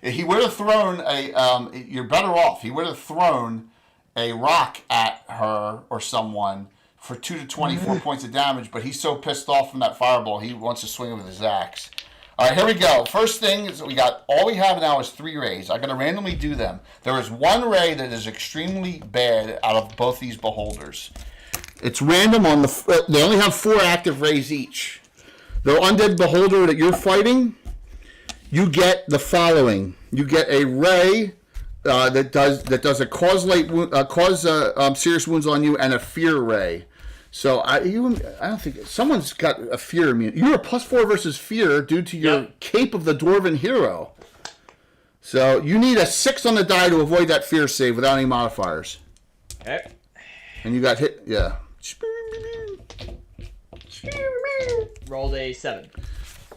If he would have thrown a, you're better off. He would have thrown a rock at her or someone for 2 to 24 points of damage. But he's so pissed off from that fireball, he wants to swing it with his axe. All right, here we go. First thing is all we have now is 3 rays. I'm going to randomly do them. There is 1 ray that is extremely bad out of both these beholders. It's random on they only have 4 active rays each. The undead beholder that you're fighting, you get the following. You get a ray that does a cause serious wounds on you, and a fear ray. So I don't think someone's got a fear immunity. You're a +4 versus fear due to your cape of the dwarven hero. So you need a 6 on the die to avoid that fear save without any modifiers. Okay. And you got hit. Yeah. Rolled a 7.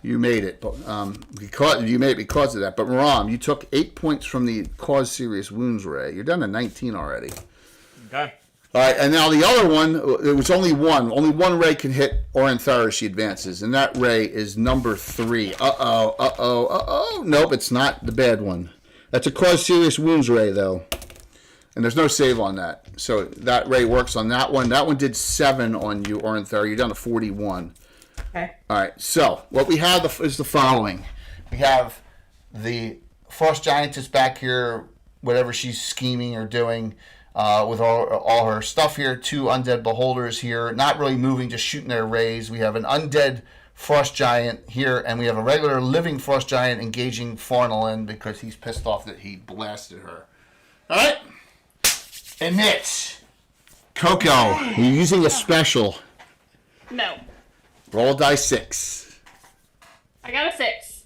You made it, but you made it because of that. But Maram, you took 8 points from the cause serious wounds ray. You're down to 19 already. Okay. All right, and now the other one, it was only one. Only 1 ray can hit Orinthar as she advances, and that ray is number 3. Nope, it's not the bad one. That's a cause serious wounds ray, though. And there's no save on that. So that ray works on that one. That one did 7 on you, Orinthar. You're down to 41. Okay. All right, so what we have is the following. We have the Frost Giantess back here, whatever she's scheming or doing. With all her stuff here, 2 undead beholders here, not really moving, just shooting their rays. We have an undead frost giant here, and we have a regular living frost giant engaging Farnelin because he's pissed off that he blasted her. All right, emit. Coco, you're using a special. No. Roll die 6. I got a 6.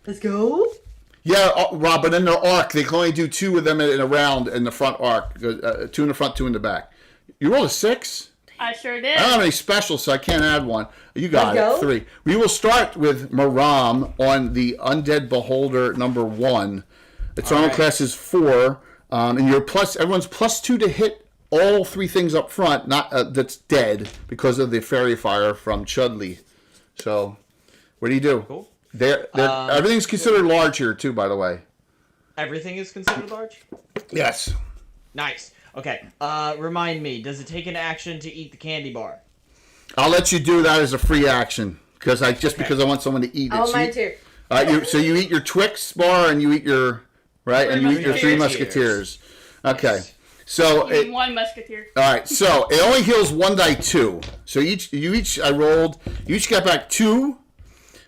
Let's go. Yeah, Rob, but in their arc, they can only do 2 of them in a round in the front arc. 2 in the front, 2 in the back. You rolled a 6? I sure did. I don't have any specials, so I can't add one. You got it. 3. We will start with Maram on the Undead Beholder number 1. Its armor class is 4, and you're everyone's +2 to hit all 3 things up front. Not that's dead because of the fairy fire from Chudley. So, what do you do? Cool. Everything's considered large here, too, by the way. Everything is considered large? Yes. Nice. Okay. Remind me, does it take an action to eat the candy bar? I'll let you do that as a free action because I want someone to eat it. Oh, mine too. So you eat your Twix bar and you eat your right? And you're three musketeers. musketeers. Okay. So one musketeer. all right. So it only heals 1 die 2. So you each got back 2,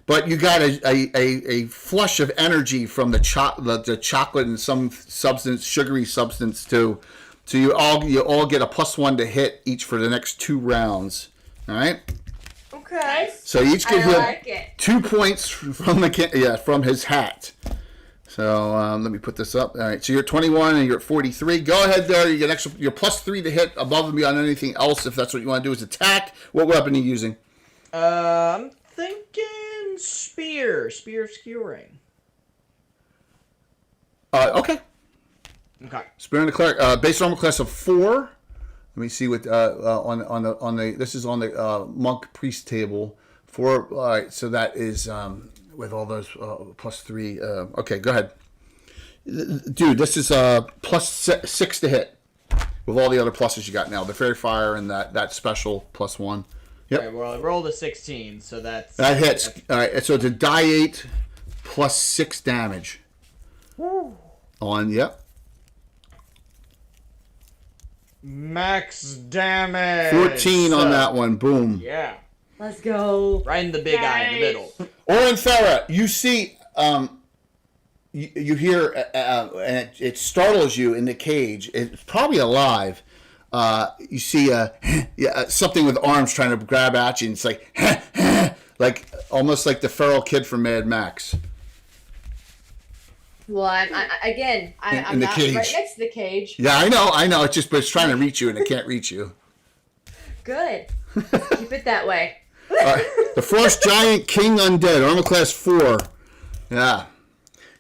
but you got a flush of energy from the chocolate and some sugary substance too. So you all get a +1 to hit each for the next 2 rounds. All right. Okay. So you each get like 2 points from his hat. So let me put this up. All right. So you're 21 and you're at 43. Go ahead there. You get you're +3 to hit above and beyond anything else. If that's what you want to do is attack. What weapon are you using? I'm thinking spear skewering. Okay. Okay. Spear and the cleric. Base armor class of 4. Let me see what on the this is on the monk priest table. 4. All right. So that is with all those +3. Okay. Go ahead, dude. This is +6 to hit with all the other pluses you got now. The fairy fire and that special +1. Yep. Okay, well, I rolled a 16, so that hits. All right. So it's a die 8 +6 damage. Woo. Yep. Max damage. 14 on that one. Boom. Yeah. Let's go. Right in the big eye in the middle. Orin Farah, you see, you hear, and it startles you in the cage. It's probably alive. You see something with arms trying to grab at you, and it's like almost like the feral kid from Mad Max. Well, I'm in the not cage. right next to the cage. Yeah, I know. But it's trying to reach you, and it can't reach you. Good. Keep it that way. The Frost Giant King Undead, armor class 4. Yeah.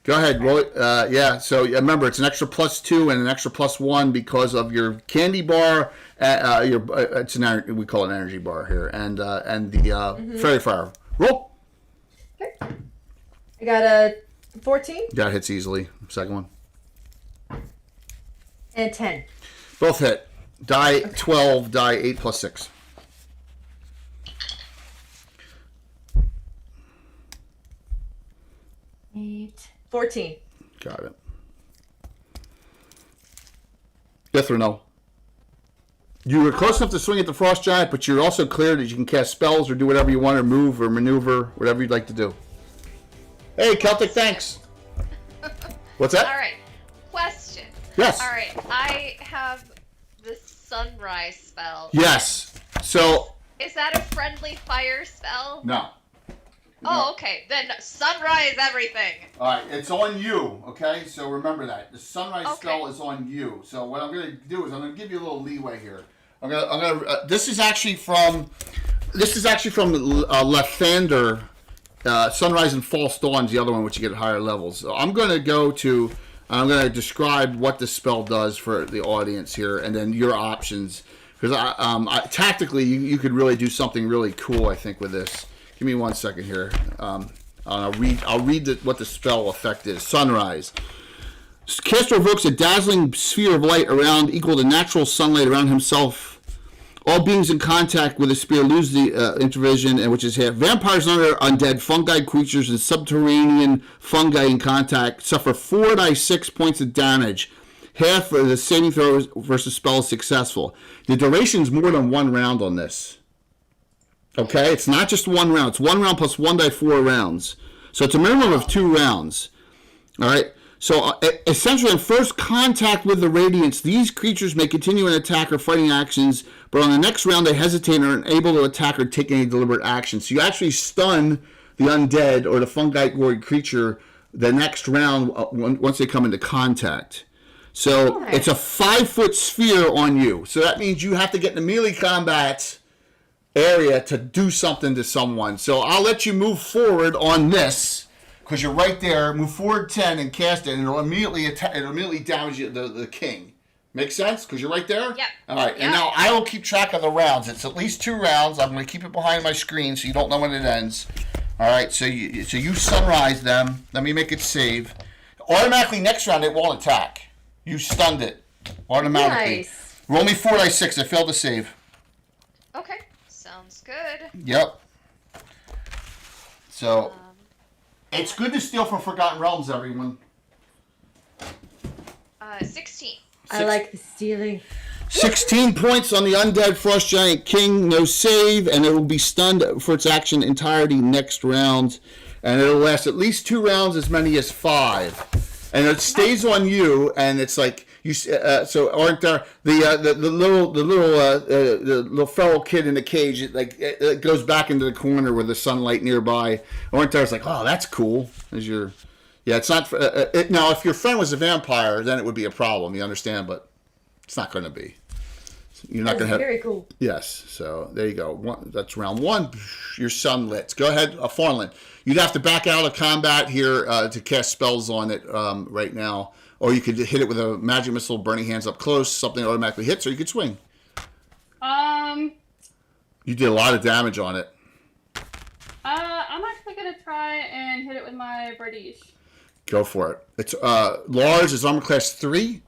Go ahead. Roll it. Yeah. So remember, it's an extra +2 and an extra +1 because of your candy bar. It's we call it an energy bar here, and the fairy fire. Roll. Okay. I got a 14. That hits easily. Second one. And 10. Both hit. Die 12. Die 8 + 6. 14. Got it. Yes or no? You were close enough to swing at the Frost Giant, but you're also clear that you can cast spells or do whatever you want, or move or maneuver, whatever you'd like to do. Hey, Celtic, thanks. What's that? All right. Question. Yes. All right. I have the sunrise spell. Yes. So. Is that a friendly fire spell? No. Oh, okay. Then sunrise everything. All right, it's on you, okay? So remember that. The sunrise spell is on you. So what I'm going to do is I'm going to give you a little leeway here. This is actually from Lathander, Sunrise and False Dawn's the other one, which you get at higher levels. So I'm going to describe what the spell does for the audience here, and then your options. Because tactically, you could really do something really cool, I think, with this. Give me 1 second here. I'll read what the spell effect is. Sunrise. Caster evokes a dazzling sphere of light around equal to natural sunlight around himself. All beings in contact with the spear lose the intervision, and which is half. Vampires and other undead fungi creatures and subterranean fungi in contact suffer 4 die 6 points of damage. Half of the saving throw versus spell is successful. The duration is more than 1 round on this. Okay, it's not just 1 round. It's 1 round plus 1 die 4 rounds. So it's a minimum of 2 rounds. All right. So essentially, on first contact with the Radiance, these creatures may continue an attack or fighting actions, but on the next round they hesitate and are unable to attack or take any deliberate action. So you actually stun the undead or the fungi-gory creature the next round once they come into contact. So it's a 5-foot sphere on you. So that means you have to get in the melee combat area to do something to someone. So I'll let you move forward on this because you're right there. Move forward 10 and cast it, and it'll immediately damage you, the king. Make sense? Because you're right there? Yep. All right. And now I will keep track of the rounds. It's at least 2 rounds. I'm going to keep it behind my screen so you don't know when it ends. All right. So you sunrise them. Let me make it save. Automatically next round it won't attack. You stunned it automatically. Nice. Roll me 4 die 6. I failed to save. Okay. Sounds good. Yep. So, it's good to steal from Forgotten Realms, everyone. 16. I like the stealing. 16 points on the Undead Frost Giant King, no save, and it will be stunned for its action entirety next round. And it'll last at least 2 rounds, as many as 5. And it stays on you, and it's like you. So aren't there the little feral kid in the cage? It goes back into the corner with the sunlight nearby. Aren't there? It's like, oh, that's cool. Yeah, it's not. Now, if your friend was a vampire, then it would be a problem. You understand? But it's not going to be. You're not going to have. Very cool. Yes. So there you go. That's round 1. Your sunlit. Go ahead, Fawnland. You'd have to back out of combat here to cast spells on it right now. Or you could hit it with a magic missile, burning hands up close, something automatically hits, or you could swing. You did a lot of damage on it. I'm actually gonna try and hit it with my British. Go for it. It's Lars is armor class 3.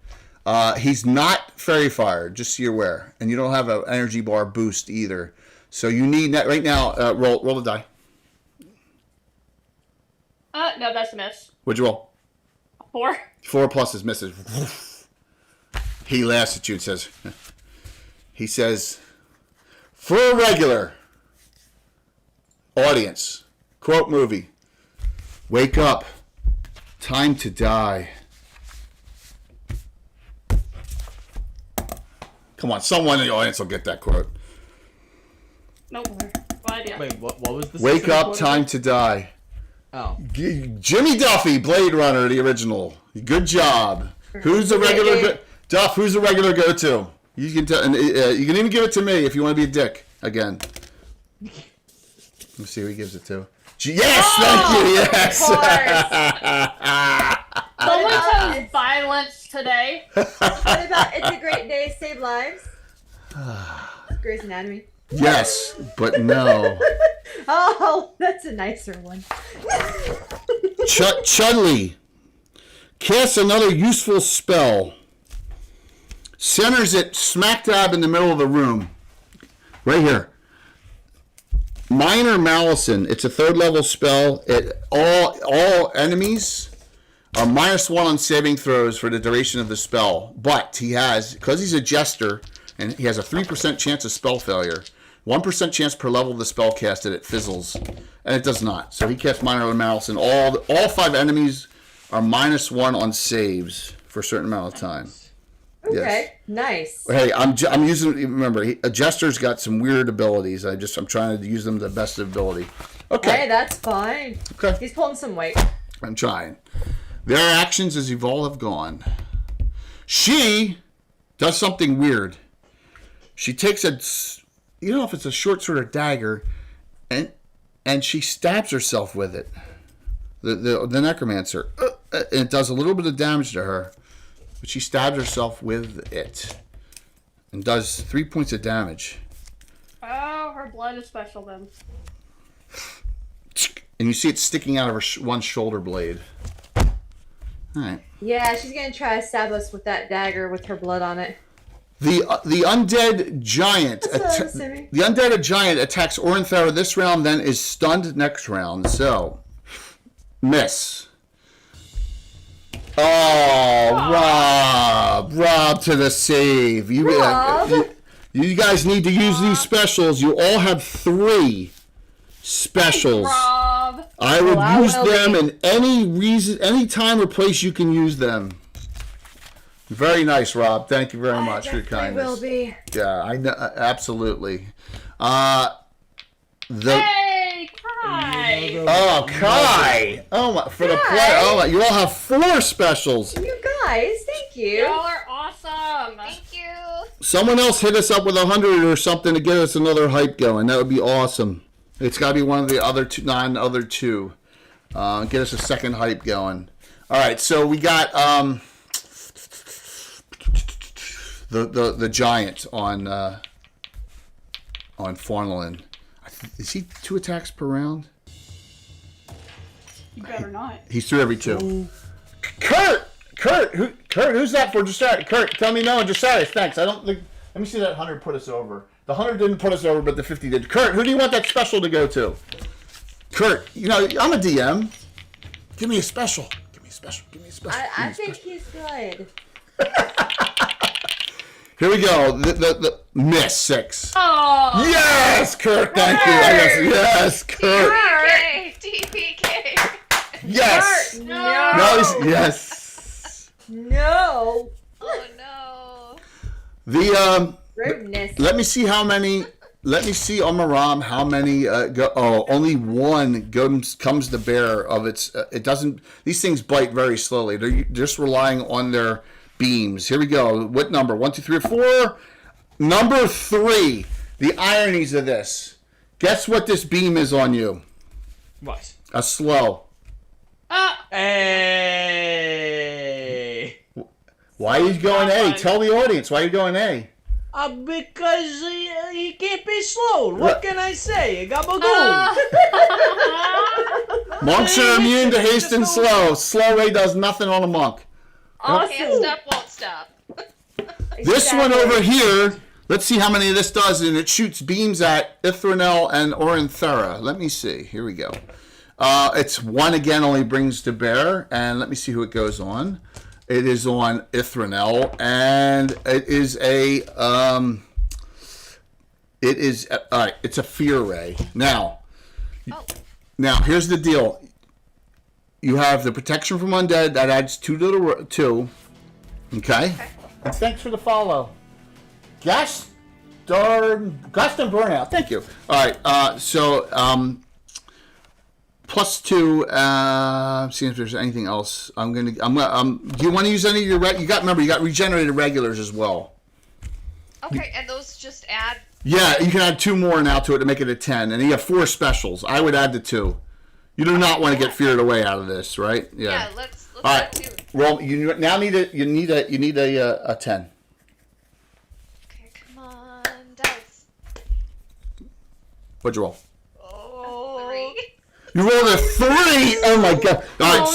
He's not fairy fire, just so you're aware. And you don't have an energy bar boost either. So you need that right now. Roll the die. No, that's a miss. What'd you roll? 4. 4 plus is misses. He laughs at you and says, for a regular audience, quote movie, wake up, time to die. Come on, someone in the audience will get that quote. Nope. No idea. Wait, what was the Wake up, time to die. Oh. Jimmy Duffy, Blade Runner, the original. Good job. Who's the regular Duff? Who's the regular go-to? You can tell, and you can even give it to me if you want to be a dick again. Let's see who he gives it to. Yes, thank you. Yes. Someone chose violence today. What about It's a Great Day, Save Lives? Grey's Anatomy. Yes, but no. Oh, that's a nicer one. Chudley. Cast another useful spell. Centers it smack dab in the middle of the room. Right here. Minor Malison. It's a 3rd level spell. All enemies are -1 on saving throws for the duration of the spell. But he has, because he's a jester, and he has a 3% chance of spell failure. 1% chance per level of the spell casted, it fizzles. And it does not. So he casts Minor Malison. All 5 enemies are -1 on saves for a certain amount of time. Okay, yes. Nice. Hey, I'm using. Remember, a jester's got some weird abilities. I'm trying to use them to the best ability. Okay. Hey, that's fine. Okay. He's pulling some weight. I'm trying. Their actions as you've all have gone. She does something weird. She takes you don't know if it's a short sword or dagger, and she stabs herself with it. The necromancer. And it does a little bit of damage to her. But she stabs herself with it. And does 3 points of damage. Oh, her blood is special then. And you see it sticking out of her one shoulder blade. Alright. Yeah, she's going to try to stab us with that dagger with her blood on it. The undead giant. The undead giant attacks Orenthar this round, then is stunned next round. So, miss. Oh, Rob to the save. You guys need to use these specials. You all have 3 specials. Rob. I would use them in any time or place you can use them. Very nice, Rob. Thank you very much for your kindness. Will be. Yeah, I know, absolutely. Hey, Kai! Oh, Kai! Oh my, for the play! Oh my, you all have 4 specials. You guys, thank you. Y'all are awesome. Thank you. Someone else hit us up with 100 or something to get us another hype going. That would be awesome. It's got to be one of the other 2. Get us a second hype going. All right, so we got the giant on Fawnland. Is he 2 attacks per round? You better not. He's through every 2. Kurt, who's that for? Kurt, tell me no, Josiah. Thanks. I don't think. Let me see that 100 put us over. The 100 didn't put us over, but the 50 did. Kurt, who do you want that special to go to? Kurt, I'm a DM. Give me a special. I think he's good. Here we go. The miss 6. Oh. Yes, Kurt. Thank you. Yes, Kurt. TPK. Yes. No. Yes. No. Oh no. The Rudeness. Let me see how many. Let me see on Maram how many go. Oh, only one comes to bear of its. It doesn't. These things bite very slowly. They're just relying on their beams. Here we go. What number? 1, 2, 3, or 4. Number 3. The ironies of this. Guess what this beam is on you? What? A slow. Hey. Why are you going A? Tell the audience why are you going A. Because he can't be slow. What can I say? Gabagoon. Monks are immune to haste and slow. Slow A does nothing on a monk. Can't stop, won't stop. This one over here, let's see how many of this does, and it shoots beams at Ithranel and Orinthera. Let me see. Here we go. It's 1 again, only brings to bear, and let me see who it goes on. It is on Ithranel, and it is it's a fear ray. Now, here's the deal. You have the protection from undead that adds 2 to the 2. Okay. And thanks for the follow. Gust and burnout. Thank you. All right. So plus 2. See if there's anything else. Do you want to use any of your? You got regenerated regulars as well. Okay, and those just add. Yeah, you can add 2 more now to it to make it a 10, and you have 4 specials. I would add the 2. You do not want to get feared away out of this, right? Yeah, let's all right. Roll. You now need a 10. Okay, come on, dice. What'd you roll? Oh, 3. You rolled a 3. Oh my god! All right,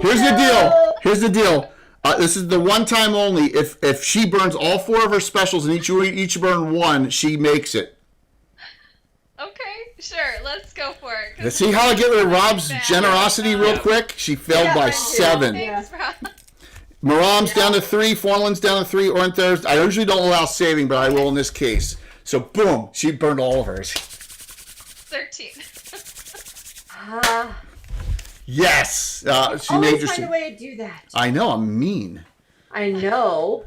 here's the deal. Here's the deal. This is the one time only. If she burns all 4 of her specials and each burn 1, she makes it. Okay, sure. Let's go for it. Let's see how I get rid of Rob's generosity real quick. She failed by 7. Thanks, Rob. Maram's down to 3. Forlin's down to 3. Orinthera's. I usually don't allow saving, but I will in this case. So boom, she burned all of hers. 13. Yes, she always made find a way to do that. I know, I'm mean. I know.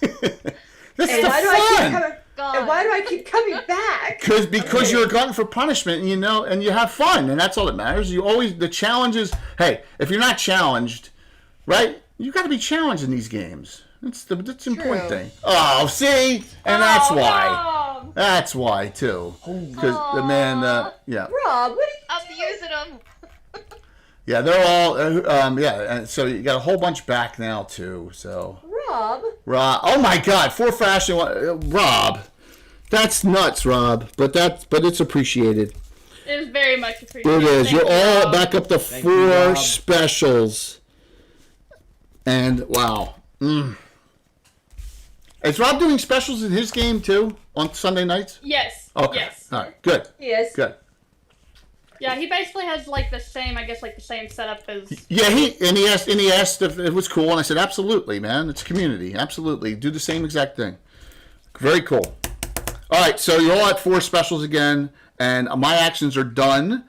This is why fun. And why do I keep coming back? Because you're a glutton for punishment, and you have fun, and that's all that matters. The challenge is, hey, if you're not challenged, right? You got to be challenged in these games. That's the important thing. Oh, see, and that's why. No. That's why too. Because the man, yeah. Rob, what I'm using them. Yeah, they're all, and so you got a whole bunch back now too. So. Rob. Oh my God, 4 fashion. Rob, that's nuts, Rob. But it's appreciated. It is very much appreciated. It is. Thank You're you, all Rob. back up to Thank 4 you, Rob. specials. And wow. Is Rob doing specials in his game too on Sunday nights? Yes. Okay. Yes. All right. Good. Yes. Good. Yeah, he basically has like the same setup as. Yeah, he asked if it was cool, and I said absolutely, man. It's community. Absolutely, do the same exact thing. Very cool. All right, so you're all at 4 specials again, and my actions are done.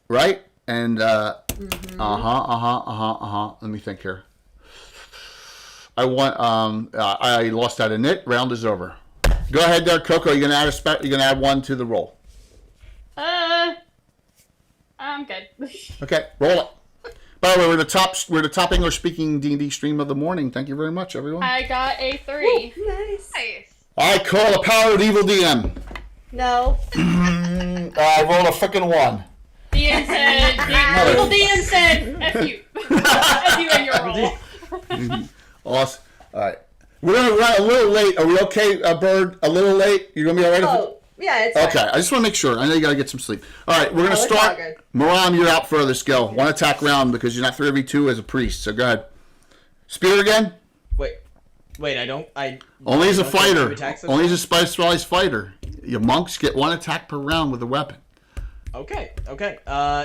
Right? And Let me think here. I lost out a nit. Round is over. Go ahead there, Coco. You're gonna add 1 to the roll. I'm good. Okay, roll it. By the way, we're the top English speaking D&D stream of the morning. Thank you very much, everyone. I got a 3. Nice. Nice. I call the power of evil DM. No. I rolled a frickin' 1. DM said, Evil DM said, F you. F you in your role. Awesome. All right. We're going to run a little late. Are we okay, Bird? A little late? You're going to be all right? Oh, yeah, it's Okay. fine. I just want to make sure. I know you got to get some sleep. All right. We're going to it's all start. good. Maram, you're out furthest. Go. 1 attack round because you're not 3v2 as a priest. So go ahead. Spear again? Wait, I don't. Only as a don't get fighter. attacks Only as a specialized fighter. Your monks get 1 attack per round with a weapon. Okay.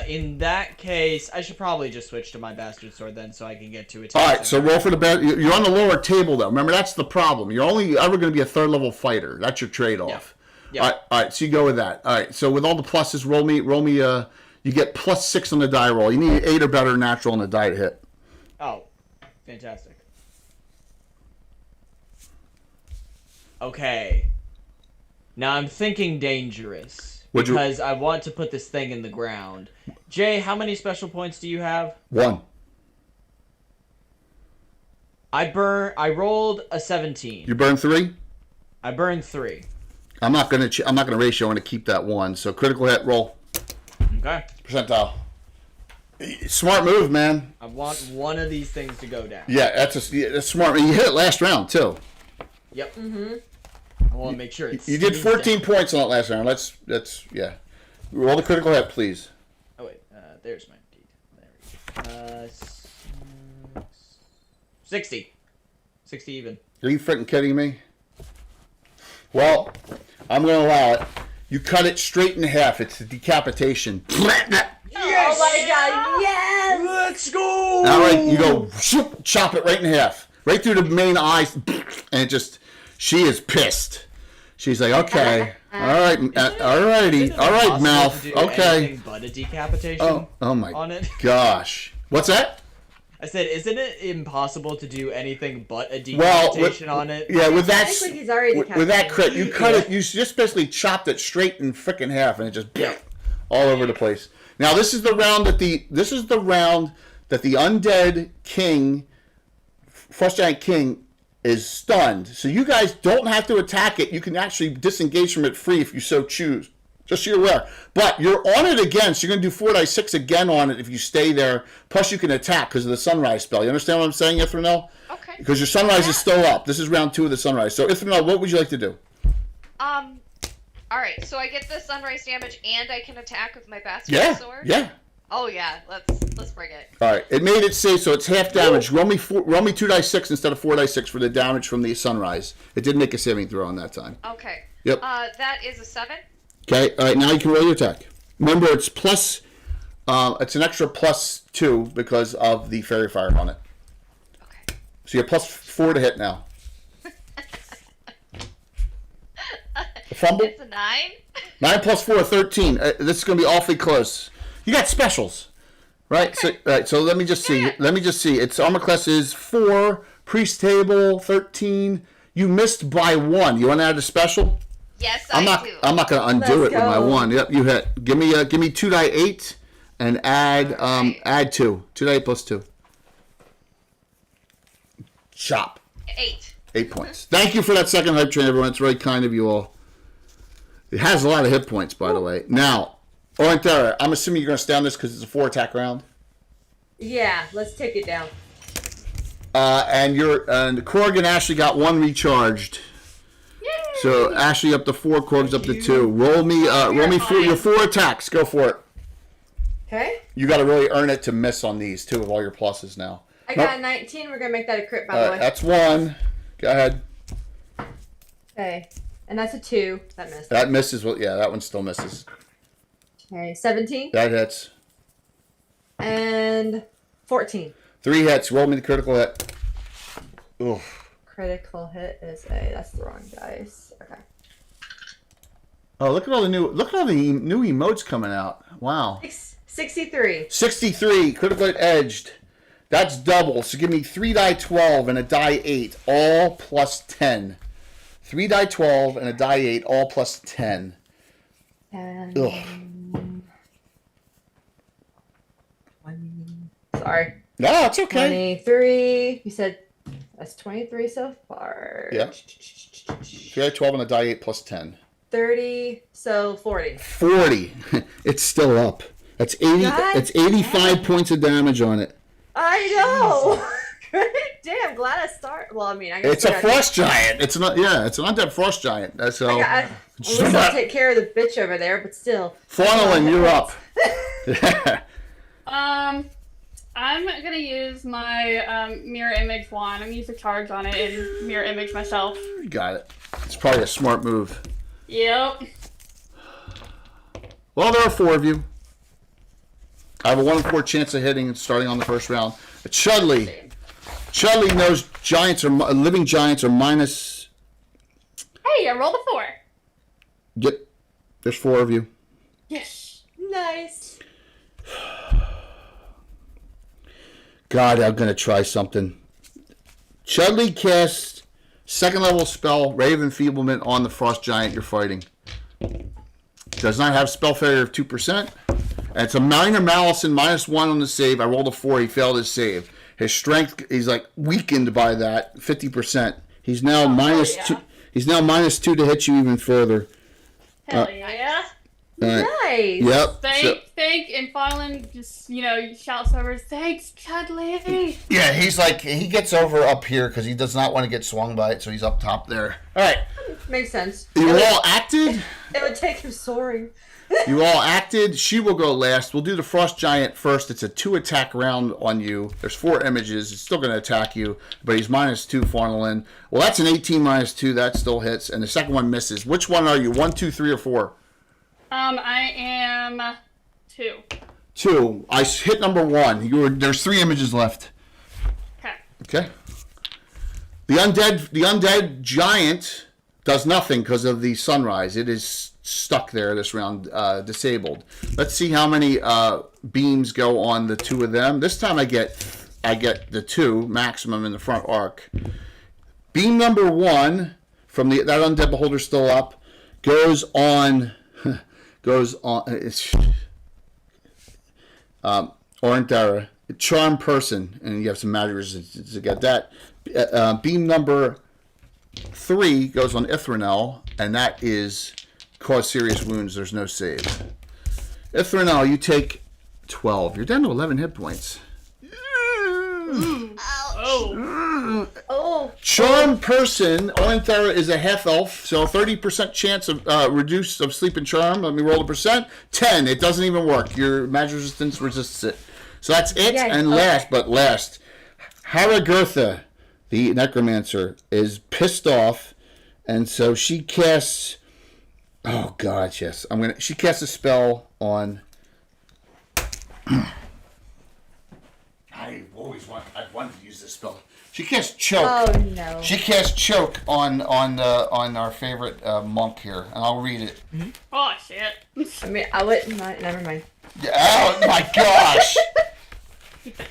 In that case, I should probably just switch to my bastard sword then, so I can get to it. All right, so roll for the best. You're on the lower table though. Remember, that's the problem. You're only ever going to be a 3rd level fighter. That's your trade-off. Yeah. All right. So you go with that. All right. So with all the pluses, roll me. You get +6 on the die roll. You need 8 or better natural on the die to hit. Oh, fantastic. Okay. Now I'm thinking dangerous. Because I want to put this thing in the ground. Jay, how many special points do you have? 1. I rolled a 17. You burn 3? I burned 3. I'm not gonna ratio. I'm gonna keep that 1. So critical hit roll. Okay. Percentile. Smart move, man. I want one of these things to go down. Yeah, that's smart. You hit it last round too. Yep. I want to make sure it's. You did 14 points on it last round. That's yeah. Roll the critical hit, please. Oh wait, there's my deed. There we go. 60. 60 even. Are you freaking kidding me? Well, I'm gonna allow it. You cut it straight in half. It's a decapitation. Yes! Oh my god, yes! Let's go! All right, you go shoop, chop it right in half. Right through the main eyes. And it just, she is pissed. She's like, okay. All right, all righty. All right, mouth. Okay. But a decapitation oh my on it? gosh. What's that? I said, isn't it impossible to do anything but a decapitation on it? Yeah, with that, he's already with that crit, you cut it. You just basically chopped it straight in frickin' half, and it just all over the place. Now this is the round that the undead king, Frost Giant King, is stunned. So you guys don't have to attack it. You can actually disengage from it free if you so choose. Just so you're aware. But you're on it again, so you're going to do 4d6 again on it if you stay there. Plus you can attack because of the sunrise spell. You understand what I'm saying, Ithranel? Okay. Because your sunrise is still up. This is round 2 of the sunrise. So Ithranel, what would you like to do? Alright, so I get the sunrise damage and I can attack with my bastard sword? Yeah. Oh yeah, let's bring it. Alright, it made it safe, so it's half damage. Roll me 2d6 instead of 4d6 for the damage from the sunrise. It did make a saving throw on that time. Okay. Yep. That is a 7. Okay, alright, now you can roll your attack. Remember, it's plus, it's an extra +2 because of the fairy fire on it. Okay. So you're +4 to hit now. A fumble? It's a 9. 9 plus 4, 13. This is going to be awfully close. You got specials, right? Okay. So let me just see. Yeah. Let me just see. Its armor class is 4, priest table 13. You missed by 1. You want to add a special? Yes, I'm not going to undo it with my 1. Yep, you hit. Give me 2d8 and add add 2. 2d8 plus 2. Chop. 8. 8 points. Thank you for that second hype train, everyone. It's really kind of you all. It has a lot of hit points, by the way. Now, Oranthera, I'm assuming you're going to stay on this because it's a 4-attack round. Yeah, let's take it down. And Korg and Ashley got 1 recharged. Yay! So Ashley up to 4, Korg's up to 2. Roll me your 4 attacks. Go for it. Okay. You got to really earn it to miss on these too, with all your pluses now. I got a 19. We're gonna make that a crit, by the way. That's 1. Go ahead. Okay. And that's a 2. That missed. That misses. Well, yeah, that one still misses. Okay, 17. That hits. And 14. 3 hits. Roll me the critical hit. Oof. Critical hit is a. That's the wrong dice. Okay. Oh, look at all the new emotes coming out. Wow. 63. 63. Critical hit edged. That's double. So give me 3 die 12 and a die 8, all plus 10. 3 die 12 and a die 8, all plus 10. And Ugh. Sorry. No, it's okay. 23. You said that's 23 so far. Yeah. 3 die 12 and a die 8 plus 10. 30. So 40. 40. It's still up. That's 80. That's 85 points of damage on it. I know. Damn, glad I start. Well, I mean, I guess it's a frost giant. It's not. Yeah, it's an undead frost giant. That's all. I'll take care of the bitch over there, but still. Funneling, you're up. I'm gonna use my mirror image wand. I'm gonna use a charge on it and mirror image myself. You got it. It's probably a smart move. Yep. Well, there are 4 of you. I have a 1 in 4 chance of hitting and starting on the first round. Chudley knows living giants are minus. Hey, I rolled a 4. Yep. There's 4 of you. Yes. Nice. God, I'm gonna try something. Chudley casts 2nd level spell Ray of Enfeeblement on the frost giant you're fighting. Does not have spell failure of 2%. And it's a minor malison -1 on the save. I rolled a 4. He failed his save. His strength, he's like weakened by that 50%. He's now -2. He's now -2 to hit you even further. Hell yeah. Nice. Yep. Thank, and Farland just, shouts over, thanks, Chudley. Yeah, he's like, he gets over up here because he does not want to get swung by it, so he's up top there. All right. Makes sense. You all acted? It would take him soaring. You all acted. She will go last. We'll do the frost giant first. It's a 2-attack round on you. There's 4 images. It's still going to attack you, but he's -2 Farland. Well, that's an 18 -2. That still hits, and the second one misses. Which one are you? 1, 2, 3, or 4? I am 2. 2. I hit number 1. There's 3 images left. Okay. The undead giant does nothing because of the sunrise. It is stuck there this round, disabled. Let's see how many beams go on the 2 of them. This time I get the 2 maximum in the front arc. Beam number 1 from that undead beholder still up goes on. It's Orantara, charm person, and you have some matters to get that. Beam number 3 goes on Ithranel, and that is cause serious wounds. There's no save. Ithranel, you take 12. You're down to 11 hit points. Oh. Charm person, Orantara is a half elf, so 30% chance of reduce of sleep and charm. Let me roll the percent. 10. It doesn't even work. Your magic resistance resists it. So that's it. Yeah, and last, Haragurtha, the necromancer, is pissed off, and so she casts. Oh God, yes. She casts a spell on. I've wanted to use this spell. She casts choke. Oh no. She casts choke on our favorite monk here, and I'll read it. Mm-hmm. Oh shit. I mean, I wouldn't mind. Never mind. Oh my gosh.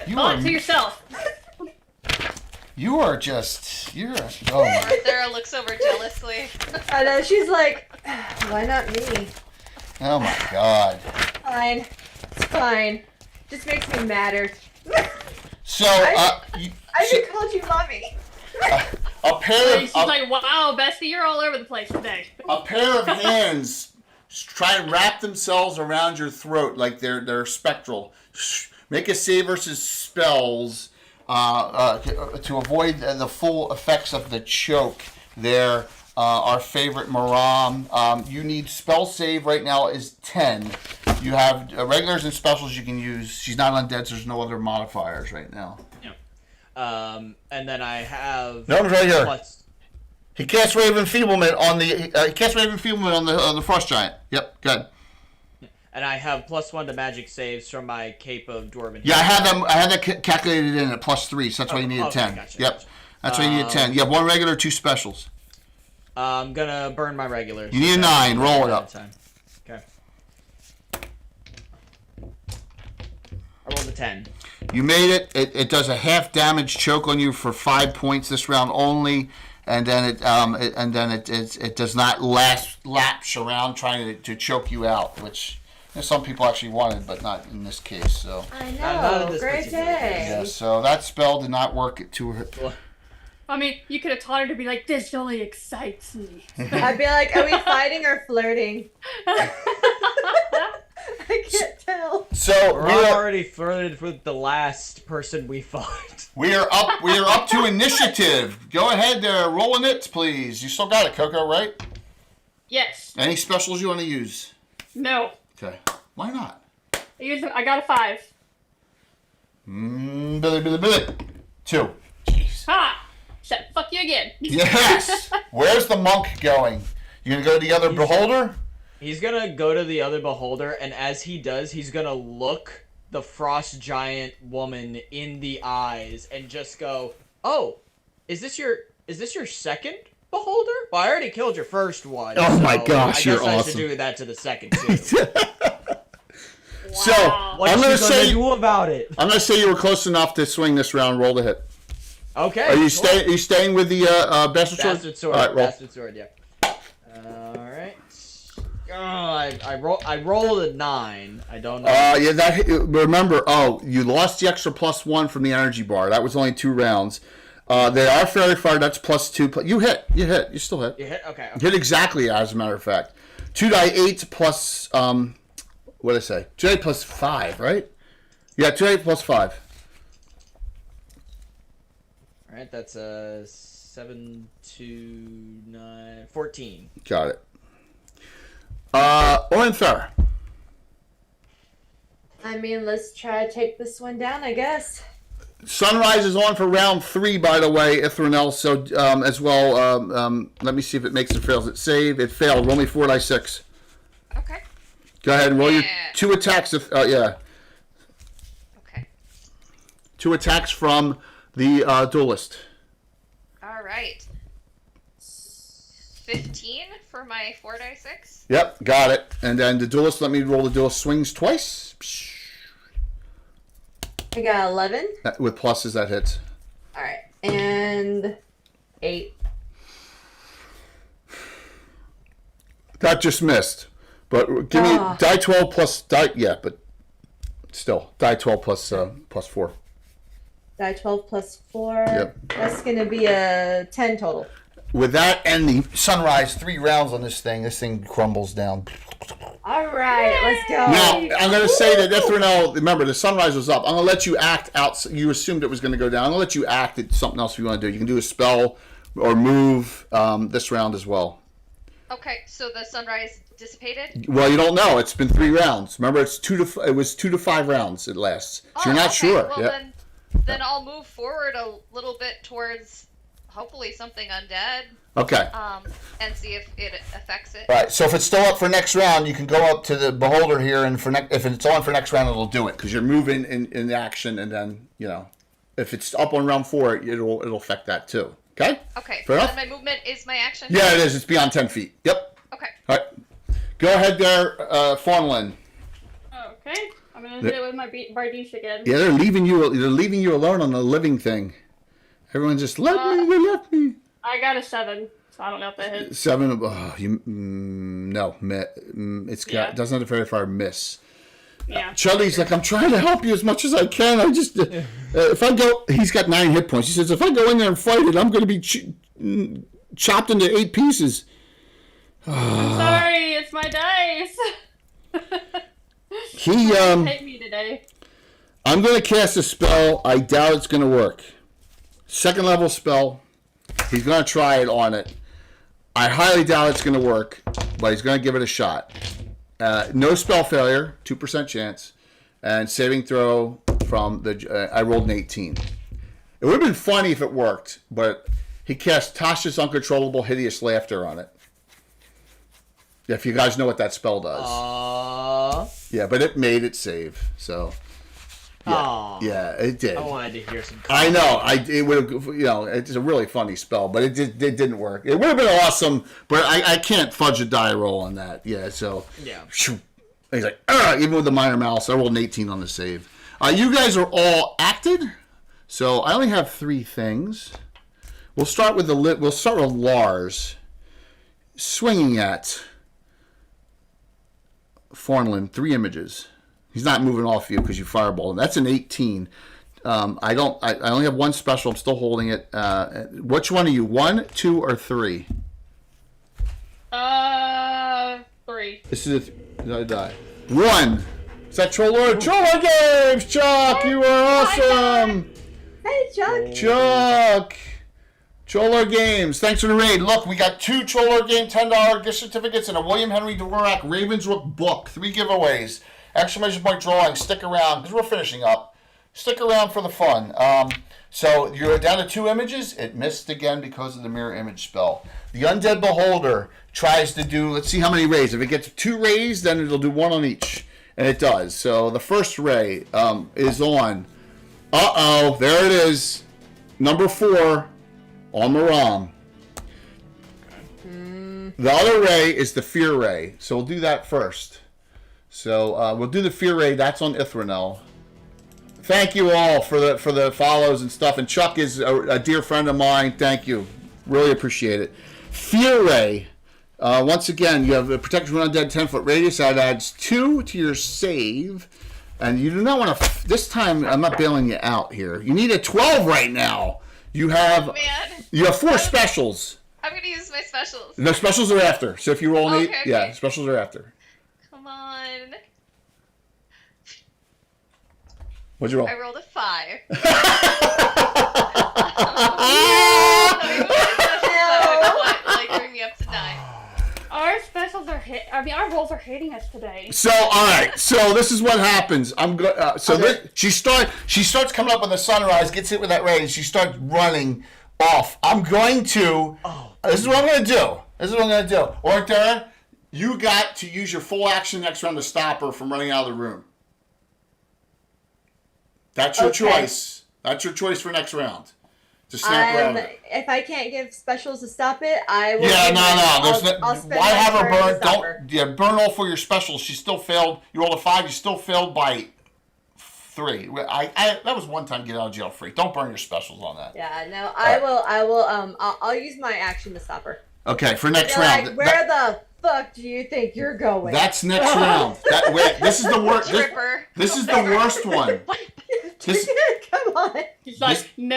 To yourself. You are just. Oh my. Sarah looks over jealously. I know. She's like, why not me? Oh my God. Fine. It's fine. Just makes me madder. So, I just called you mommy. a pair of. She's like, wow, Bestie, you're all over the place today. A pair of hands try and wrap themselves around your throat like they're spectral. Make a save versus spells to avoid the full effects of the choke. There, our favorite Maram. You need spell save right now is 10. You have regulars and specials you can use. She's not undead, so there's no other modifiers right now. Yeah. And then I have. No, right here. Plus... He casts Ray of Enfeeblement on the frost giant. Yep, good. And I have +1 to magic saves from my Cape of Dwarven. Yeah, I had that calculated in at +3, so that's why you needed 10. Gotcha, yep, gotcha. That's why you needed 10. You have 1 regular, 2 specials. I'm gonna burn my regulars. You need a 9. Roll it up. Okay. I rolled a 10. You made it. It does a half damage choke on you for 5 points this round only, and then it does not lapse around trying to choke you out, which some people actually wanted, but not in this case. So I Not in know. this Great particular day. yeah, so that spell did not work to her. I mean, you could have taught her to be like, this only excites me. I'd be like, are we fighting or flirting? I can't tell. So We're already flirted with the last person we fought. We are up to initiative. Go ahead, roll it, please. You still got it, Coco, right? Yes. Any specials you want to use? No. Okay. Why not? I got a 5. Billy. 2. Jeez. Ha! Said fuck you again. Yes. Where's the monk going? You gonna go to the other beholder? He's gonna go to the other beholder, and as he does, he's gonna look the frost giant woman in the eyes and just go, "Oh, is this your second beholder? Well, I already killed your first one. Oh so my gosh, I you're guess I awesome. should do that to the second too." So What I'm you gonna say do about it? I'm gonna say you were close enough to swing this round. Roll the hit. Okay. Are you cool. Are you staying with the bastard sword? Bastard sword. All right, roll. Bastard sword. Yeah. All right. Oh, I rolled a 9. I don't know. Yeah. That remember. Oh, you lost the extra +1 from the energy bar. That was only 2 rounds. They are fairly far. That's +2. You hit. You still hit. You hit. Okay. Hit exactly, as a matter of fact. 2d8 plus what did I say? 2d8 plus 5, right? Yeah, 2d8 plus 5. All right. That's 7, 2, 9, 14. Got it. Orenthar. I mean, let's try to take this one down, I guess. Sunrise is on for round 3, by the way, Ithranel, so as well. Let me see if it makes it fails. It save. It failed. Roll me 4d6. Okay. Go ahead and roll your Yeah. 2 attacks. Yeah. Okay. 2 attacks from the duelist. All right. 15 for my 4d6. Yep, got it. And then the duelist, let me roll the duelist swings twice. I got 11. With pluses, that hits. All right. And 8. That just missed. But give me die 12 plus die. Yeah, but still die 12 plus 4. Die 12 plus 4. Yep. That's going to be a 10 total. With that and the sunrise, 3 rounds on this thing crumbles down. All right, let's go. Now, I'm going to say that Ithranel, remember, the sunrise was up. I'm going to let you act out. You assumed it was going to go down. I'm going to let you act at something else if you want to do. You can do a spell or move this round as well. Okay, so the sunrise dissipated? Well, you don't know. It's been 3 rounds. Remember, it was 2 to 5 rounds it lasts. So you're not sure. Well, Yeah. then I'll move forward a little bit towards hopefully something undead. Okay. And see if it affects it. All right. So if it's still up for next round, you can go up to the beholder here, and if it's on for next round, it'll do it because you're moving in action, and then if it's up on round 4, it'll affect that too. Okay. Okay. Fair enough? Then my movement is my action. Yeah, it is. It's beyond 10 feet. Yep. Okay. All right. Go ahead there, Fawnlin. Okay. I'm gonna hit it with my Bardiche again. Yeah, they're leaving you alone on the living thing. Everyone just let me. I got a 7, so I don't know if that hits. 7. Oh, no. Doesn't have a very far miss. Yeah. Charlie's like, I'm trying to help you as much as I can. I just, if I go, he's got 9 hit points. He says, if I go in there and fight it, I'm going to be chopped into 8 pieces. I'm sorry, it's my dice. He hate me today. I'm going to cast a spell. I doubt it's going to work. 2nd level spell. He's going to try it on it. I highly doubt it's going to work, but he's going to give it a shot. No spell failure, 2% chance, and saving throw from the. I rolled an 18. It would have been funny if it worked, but he cast Tasha's Uncontrollable Hideous Laughter on it. If you guys know what that spell does. Yeah, but it made it save, so. Yeah, it did. I wanted to hear some. I know. It would have. It's a really funny spell, but it didn't work. It would have been awesome, but I can't fudge a die roll on that. Yeah, so. Yeah. Shoo. He's like, even with the minor mouse, I rolled an 18 on the save. You guys are all acted, so I only have 3 things. We'll start with Lars, swinging at Fawnlin. 3 images. He's not moving off you because you fireball him. That's an 18. I only have 1 special. I'm still holding it. Which one are you? 1, 2, or 3? 3. This is another die. 1. Is that Troller? Troller Games! Chuck, you are awesome! Hey, Chuck. Chuck! Troller Games, thanks for the raid. Look, we got 2 Troller Game $10 gift certificates and a William Henry Dvorak Ravenswood book. 3 giveaways. Exclamation point drawing. Stick around because we're finishing up. Stick around for the fun. So you're down to 2 images. It missed again because of the mirror image spell. The Undead Beholder tries to do, let's see how many rays. If it gets 2 rays, then it'll do 1 on each. And it does. So the first ray is on. Uh-oh, there it is. Number 4 on Maram. The other ray is the Fear Ray. So we'll do that first. So we'll do the Fear Ray. That's on Ithranel. Thank you all for the follows and stuff. And Chuck is a dear friend of mine. Thank you. Really appreciate it. Fear Ray. Once again, you have a protection from undead 10-foot radius. That adds 2 to your save. And you do not want to... This time, I'm not bailing you out here. You need a 12 right now. You have... Man. You have 4 specials. I'm going to use my specials. No, specials are after. So if you roll an 8... Okay. Yeah, specials are after. Come on. What'd you roll? I rolled a 5. Bring me up to 9. Our specials are our rolls are hitting us today. So all right, so this is what happens. I'm going. She starts coming up with the sunrise, gets hit with that ray, and she starts running off. I'm going to. This is what I'm going to do. Ortera, you got to use your full action next round to stop her from running out of the room. That's your choice. That's your choice for next round. To snap her out. If I can't give specials to stop it, I will. Yeah, I'll spend why have her turn burn? to stop her. Burn all for your specials. She still failed. You rolled a 5. You still failed by 3. That was one time get out of jail free. Don't burn your specials on that. Yeah, no, I will. I'll use my action to stop her. Okay, for next You're round. like, where the fuck do you think you're going? That's next round. This is the worst. This is the worst one. Come on. He's like, no.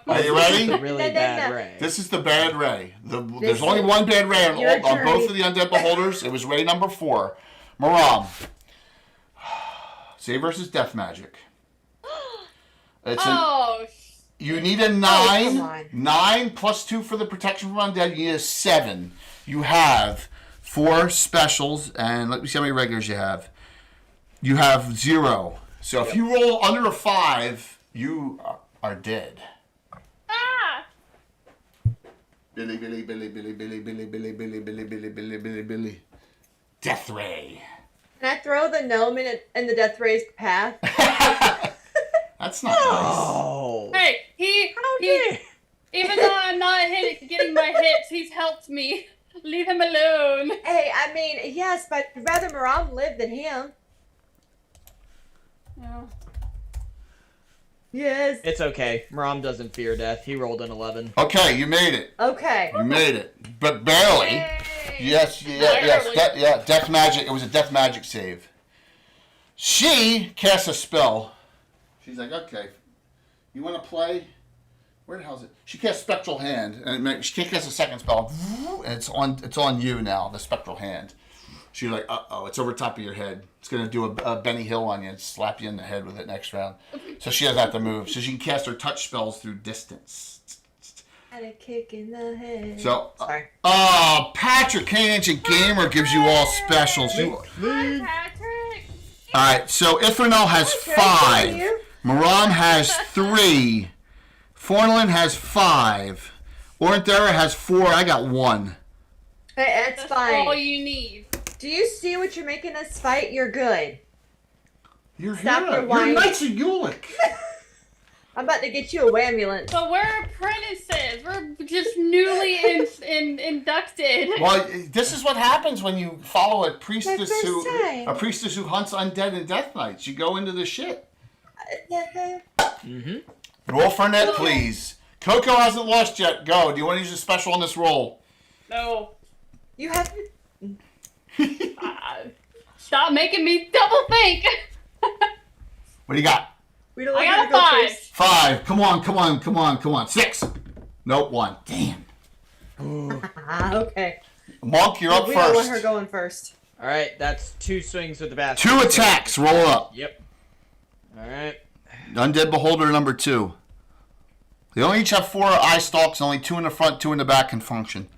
Are you ready? Really bad ray. This is the bad ray. There's only one bad ray on both of the Undead Beholders. It was ray number 4. Maram. Save versus Death Magic. You need a 9. 9 plus 2 for the protection from undead. You need a 7. You have 4 specials, and let me see how many regulars you have. You have 0. So if you roll under a 5, you are dead. Ah! Billy. Death Ray. Can I throw the gnome in the death ray's path? That's not nice. Oh. Hey, he even though I'm not getting my hits, he's helped me. Leave him alone. Hey, I mean, yes, but I'd rather Maram live than him. No. Yes. It's okay. Maram doesn't fear death. He rolled an 11. Okay, you made it. Okay. You made it, but barely. Yay. Yes. Death magic. It was a death magic save. She casts a spell. She's like, okay, you want to play? Where the hell is it? She casts Spectral Hand, and she can't cast a second spell. And it's on you now, the Spectral Hand. She's like, uh-oh, it's over top of your head. It's going to do a Benny Hill on you and slap you in the head with it next round. So she doesn't have to move. So she can cast her touch spells through distance. Had a kick in the head. So, sorry. Patrick, Kane Ancient Gamer gives you all specials. Hi, Patrick. All right, so Ithranel has 5. Maram has 3. Fornlin has 5. Ornthera has 4. I got 1. Hey, that's fine. All you need. Do you see what you're making us fight? You're good. You're Stop here. your whining. You're Knights of Ulick. I'm about to get you a ambulance. But we're apprentices. We're just newly inducted. Well, this is what happens when you follow a priestess first who time. hunts undead and death knights. You go into the shit. Mm-hmm. Roll for net, please. Coco hasn't lost yet. Go. Do you want to use a special on this roll? No. You have to. Stop making me double think. What do you got? We don't I want you got to a go 5. first. 5. Come on. 6. Nope, 1. Damn. Okay. Monk, you're up We first. don't want her going first. All right, that's 2 swings with the basket. 2 attacks. Roll up. Yep. All right. Undead Beholder number 2. They only each have 4 eye stalks. Only 2 in the front, 2 in the back can function.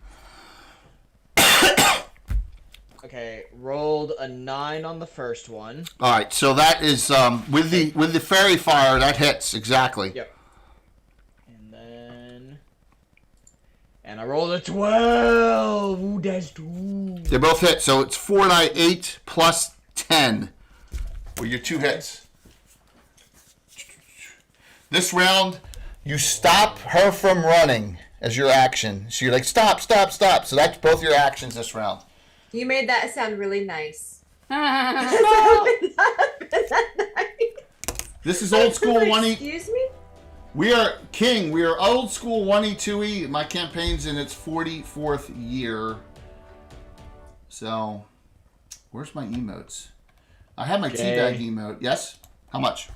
Okay, rolled a 9 on the first one. All right, so that is with the fairy fire that hits exactly. Yep. And I rolled a 12. Ooh, that's 2. They both hit, so it's 4 die 8 plus 10 with your 2 hits. This round, you stop her from running as your action. So you're like, stop, stop, stop. So that's both your actions this round. You made that sound really nice. This is old school 1E. Excuse me? We are King. We are old school 1E, 2E. My campaign's in its 44th year. So, where's my emotes? I have my teabag emote. Yes? How much?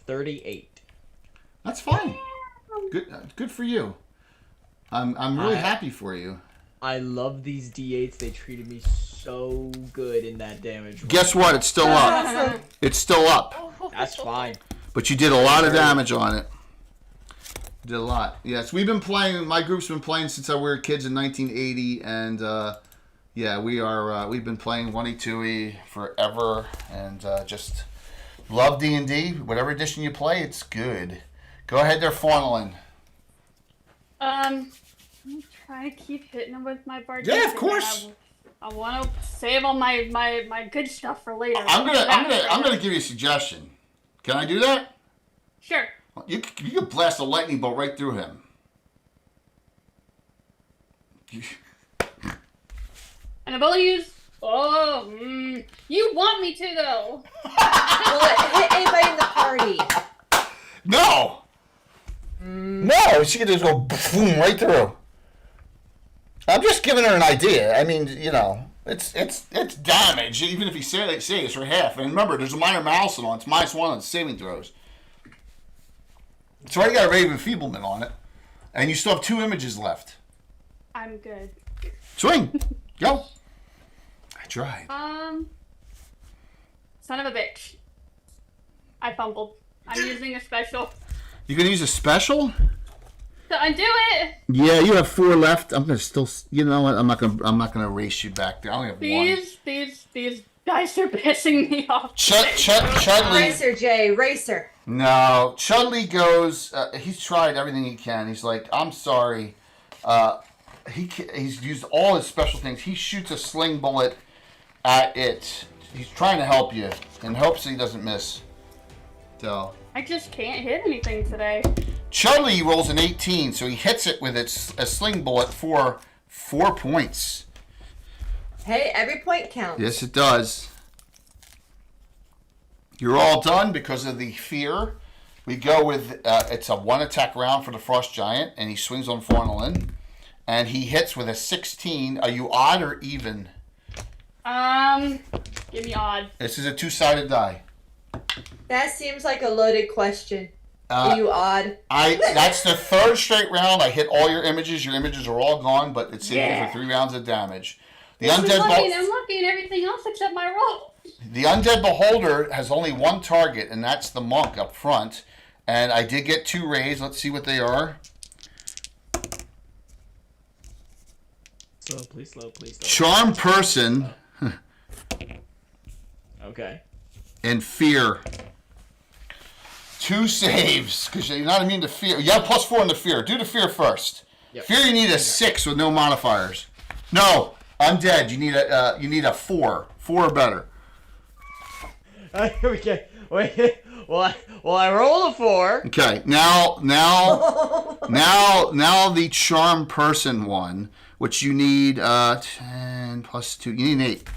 38. That's fine. Good for you. I'm really happy for you. I love these D8s. They treated me so good in that damage. Guess what? It's still up. It's still up. That's fine. But you did a lot of damage on it. You did a lot. Yes, we've been playing. My group's been playing since we were kids in 1980, and yeah, we've been playing 1E, 2E forever, and just love D&D. Whatever edition you play, it's good. Go ahead, there, Fawnelin. I'm trying to keep hitting him with my bard. Yeah, of course. I want to save all my good stuff for later. I'm gonna give you a suggestion. Can I do that? Sure. You could blast a lightning bolt right through him. And I've only used. Oh, you want me to though? Will it hit anybody in the party? No. No, she could just go boom right through. I'm just giving her an idea. I mean, you know, it's damage, even if you say it's for half. And remember, there's a minor malison on it. It's -1 on saving throws. It's already got a Raven Feeblement on it. And you still have 2 images left. I'm good. Swing. Go. I tried. Son of a bitch. I fumbled. I'm using a special. You gonna use a special? To undo it. Yeah, you have 4 left. I'm gonna still. You know what? I'm not gonna race you back there. I only have 1. These guys are pissing me off. Chudley. Racer, Jay. Racer. No, Chudley goes. He's tried everything he can. He's like, I'm sorry. He's used all his special things. He shoots a sling bullet at it. He's trying to help you in hopes that he doesn't miss. So. I just can't hit anything today. Chudley rolls an 18, so he hits it with a sling bullet for 4 points. Hey, every point counts. Yes, it does. You're all done because of the fear. We go with, it's a 1 attack round for the Frost Giant, and he swings on Fawnelin. And he hits with a 16. Are you odd or even? Give me odd. This is a 2-sided die. That seems like a loaded question. Are you odd? That's the 3rd straight round. I hit all your images. Your images are all gone, but it's saved you for 3 rounds of damage. I'm lucky in everything else except my roll. The Undead Beholder has only 1 target, and that's the monk up front. And I did get 2 rays. Let's see what they are. Slow, please, slow, please. Slow. Charm Person. Okay. And Fear. 2 saves, because you're not immune to fear. You have +4 in the fear. Do the fear first. Yep. Fear, you need a 6 with no modifiers. No, Undead, you need a 4. 4 or better. Okay. Wait. Well, I roll a 4. Okay. Now the Charm Person one, which you need 10 + 2. You need an 8.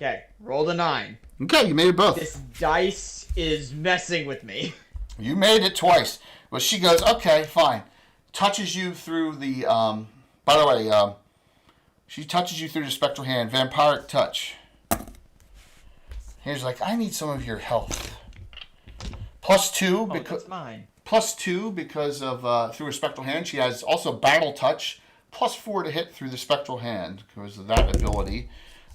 Okay, rolled a 9. Okay, you made it both. This dice is messing with me. You made it twice. Well, she goes, okay, fine. Touches you through the, by the way, she touches you through the spectral hand. Vampiric touch. Here's like, I need some of your health. +2 because that's mine. +2 because of through her spectral hand. She has also battle touch. +4 to hit through the spectral hand because of that ability.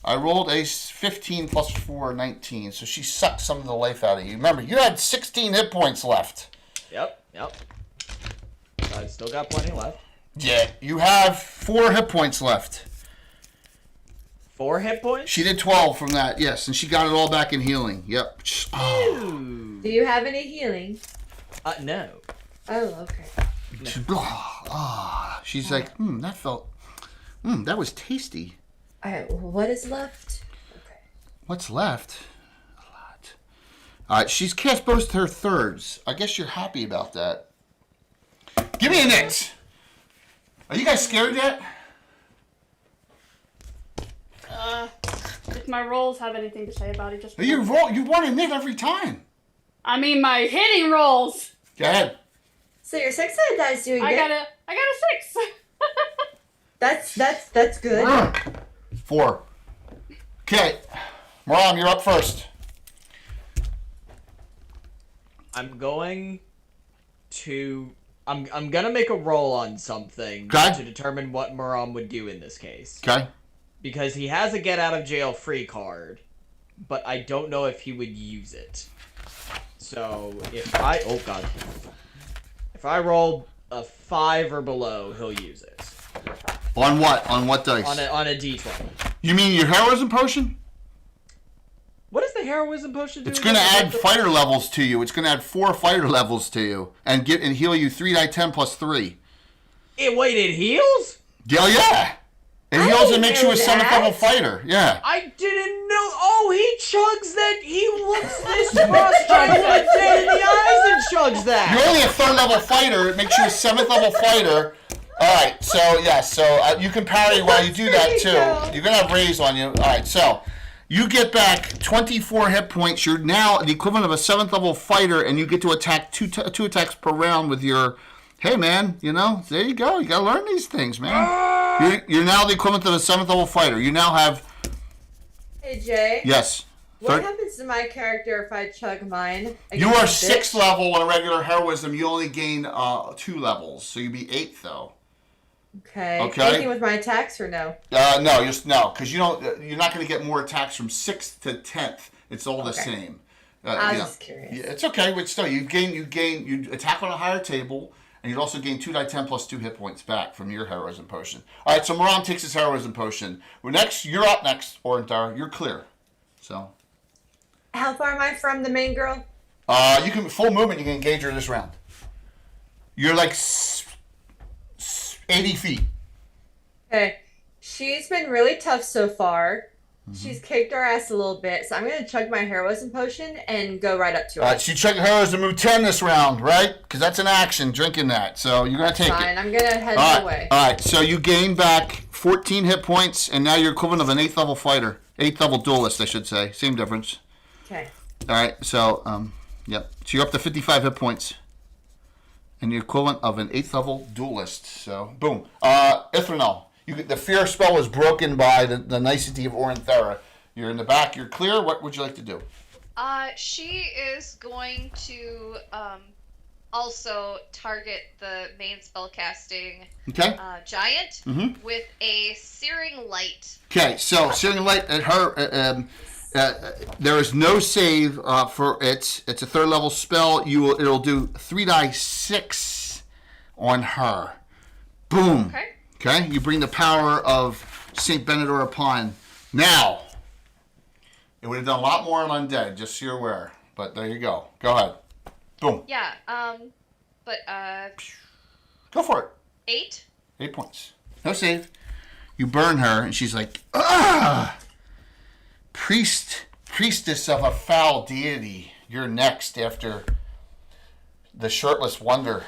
I rolled a 15 + 4, 19. So she sucked some of the life out of you. Remember, you had 16 hit points left. Yep. I still got plenty left. Yeah, you have 4 hit points left. 4 hit points? She did 12 from that, yes, and she got it all back in healing. Yep. Oh. Do you have any healing? No. Oh, okay. She's like, that felt, that was tasty. All right, well, what is left? Okay. What's left? A lot. All right, she's cast both her thirds. I guess you're happy about that. Give me an X. Are you guys scared yet? If my rolls have anything to say about it, just You want a nit every time. I mean, my hitting rolls. Go ahead. So your 6-sided die is doing good. I got a 6. That's good. 4. Okay, Maram, you're up first. I'm going to make a roll on something Okay. to determine what Maram would do in this case. Okay. Because he has a get out of jail free card, but I don't know if he would use it. So if I roll a 5 or below, he'll use it. On what? On what dice? On a D20. You mean your heroism potion? What does the heroism potion do? It's going to add fighter levels to you. It's going to add 4 fighter levels to you and heal you 3d10 plus 3. Wait, it heals? Yeah. It heals and makes you a 7th level fighter. Yeah. I didn't know. Oh, he chugs that. He looks this frustrated and dead in the eyes and chugs that. You're only a 3rd level fighter. It makes you a 7th level fighter. All right. So you can parry while you do that too. You're going to have raise on you. All right. So you get back 24 hit points. You're now the equivalent of a 7th level fighter, and you get to attack two attacks per round with your. Hey man, there you go. You gotta learn these things, man. You're now the equivalent of a 7th level fighter. You now have. Hey Jay. Yes. What happens to my character if I chug mine? You are 6th level on a regular heroism. You only gain 2 levels, so you'd be 8th though. Okay. Anything with my attacks or no? No, because you don't. You're not going to get more attacks from 6th to 10th. It's all the same. I was just curious. Yeah, it's okay, but still, you attack on a higher table. And you'd also gain 2d10 plus 2 hit points back from your heroism potion. All right, so Maram takes his heroism potion. You're up next, Orndar. You're clear. So. How far am I from the main girl? You can full movement. You can engage her this round. You're like 80 feet. Okay, she's been really tough so far. She's kicked our ass a little bit, so I'm gonna chug my heroism potion and go right up to her. All right, she chugged heroism move 10 this round, right? Because that's an action, drinking that. So you're gonna take it. Fine, I'm gonna head away. All right, so you gain back 14 hit points, and now you're equivalent of an 8th level fighter, 8th level duelist, I should say. Same difference. Okay. All right, so yep. So you're up to 55 hit points, and you're equivalent of an 8th level duelist. So boom. Ithranel. The fear spell was broken by the nicety of Orinthera. You're in the back. You're clear. What would you like to do? She is going to also target the main spellcasting giant with a searing light. Okay, so searing light at her. There is no save for it. It's a 3rd level spell. It'll do 3d6 on her. Boom. Okay, you bring the power of Saint Benedor upon. Now, it would have done a lot more on undead, just so you're aware. But there you go. Go ahead. Boom. Yeah. Go for it. 8. 8 points. No save. You burn her, and she's like, ah! Priestess of a foul deity. You're next after the shirtless wonder.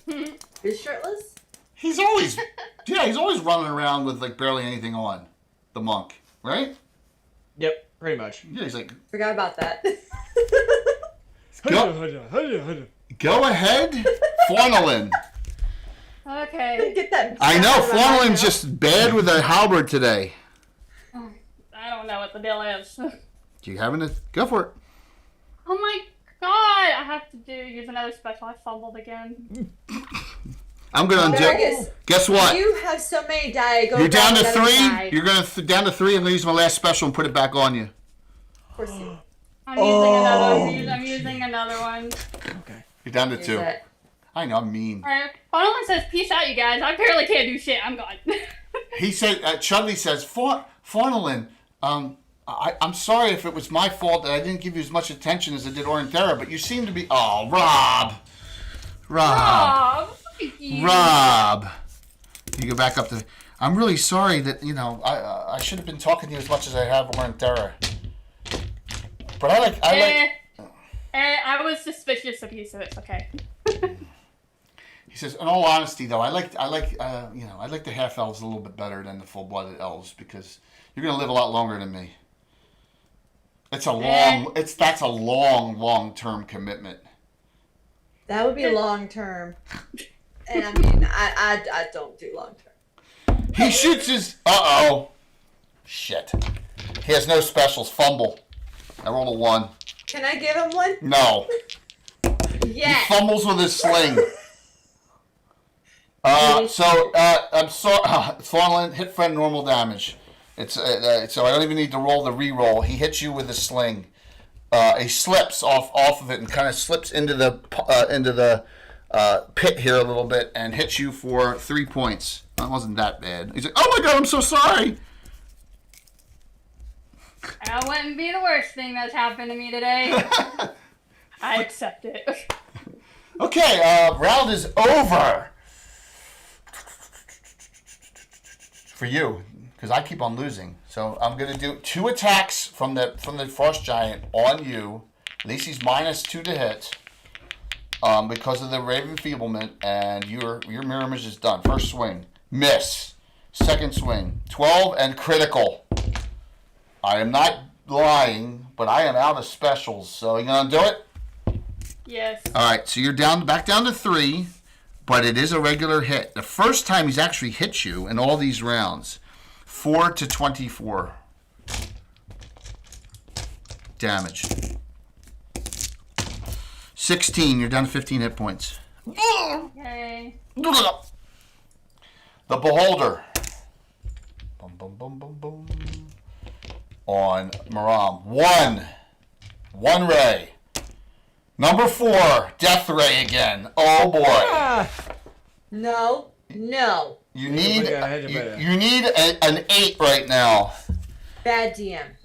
Is shirtless? He's always running around with like barely anything on. The monk, right? Yep, pretty much. Yeah, he's like. Forgot about that. Go ahead, Flaunelin. Okay. Get that. I know Flaunelin's just bad with a halberd today. I don't know what the deal is. Do you have it? Go for it. Oh my god! I have to use another special. I fumbled again. I'm gonna undo. Guess what? You have so many die. You're down to 3. You're down to 3. I'm gonna use my last special and put it back on you. Of course you. I'm using another one. Okay. You're down to 2. I know, I'm mean. Alright. Flaunelin says, "Peace out, you guys. I apparently can't do shit. I'm gone." He said, Chudley says, Faunolin, I'm sorry if it was my fault that I didn't give you as much attention as I did Ornthera, but you seem to be... Oh, Rob. You go back up to... I'm really sorry that, I should have been talking to you as much as I have Ornthera. But I like... I was suspicious of you, so it's okay. He says, in all honesty, though, I like the half elves a little bit better than the full-blooded elves because you're gonna live a lot longer than me. That's a long-term commitment. That would be long term, and I mean, I don't do long term. He shoots his. Shit. He has no specials. Fumble. I rolled a 1. Can I give him one? No. Yeah. He fumbles with his sling. I'm sorry. Faunolin, hit friend normal damage. It's so I don't even need to roll the re-roll. He hits you with a sling. He slips off of it and kind of slips into the pit here a little bit and hits you for 3 points. That wasn't that bad. He's like, "Oh my god, I'm so sorry." That wouldn't be the worst thing that's happened to me today. I accept it. Okay, round is over. For you, because I keep on losing. So I'm going to do 2 attacks from the Frost Giant on you. At least he's -2 to hit because of the Raven Feeblement, and your mirror image is done. First swing, miss. Second swing, 12 and critical. I am not lying, but I am out of specials. So you going to do it? Yes. All right, so you're back down to 3. But it is a regular hit. The first time he's actually hit you in all these rounds. 4 to 24. Damage. 16, you're down to 15 hit points. Okay. The Beholder. Boom, boom, boom, boom, boom. On Maram. 1 ray. Number 4, Death Ray again. Oh boy. No. You need an 8 right now. Bad DM.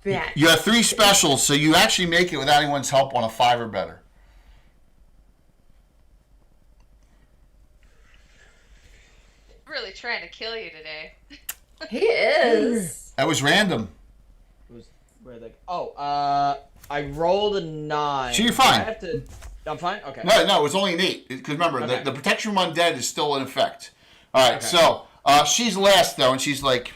Bad. You have 3 specials, so you actually make it without anyone's help on a 5 or better. Really trying to kill you today. He is. That was random. I rolled a 9. So you're fine. I'm fine? Okay. No, it was only an 8. Because remember, the protection from undead is still in effect. All right, okay. So she's last, though, and she's like,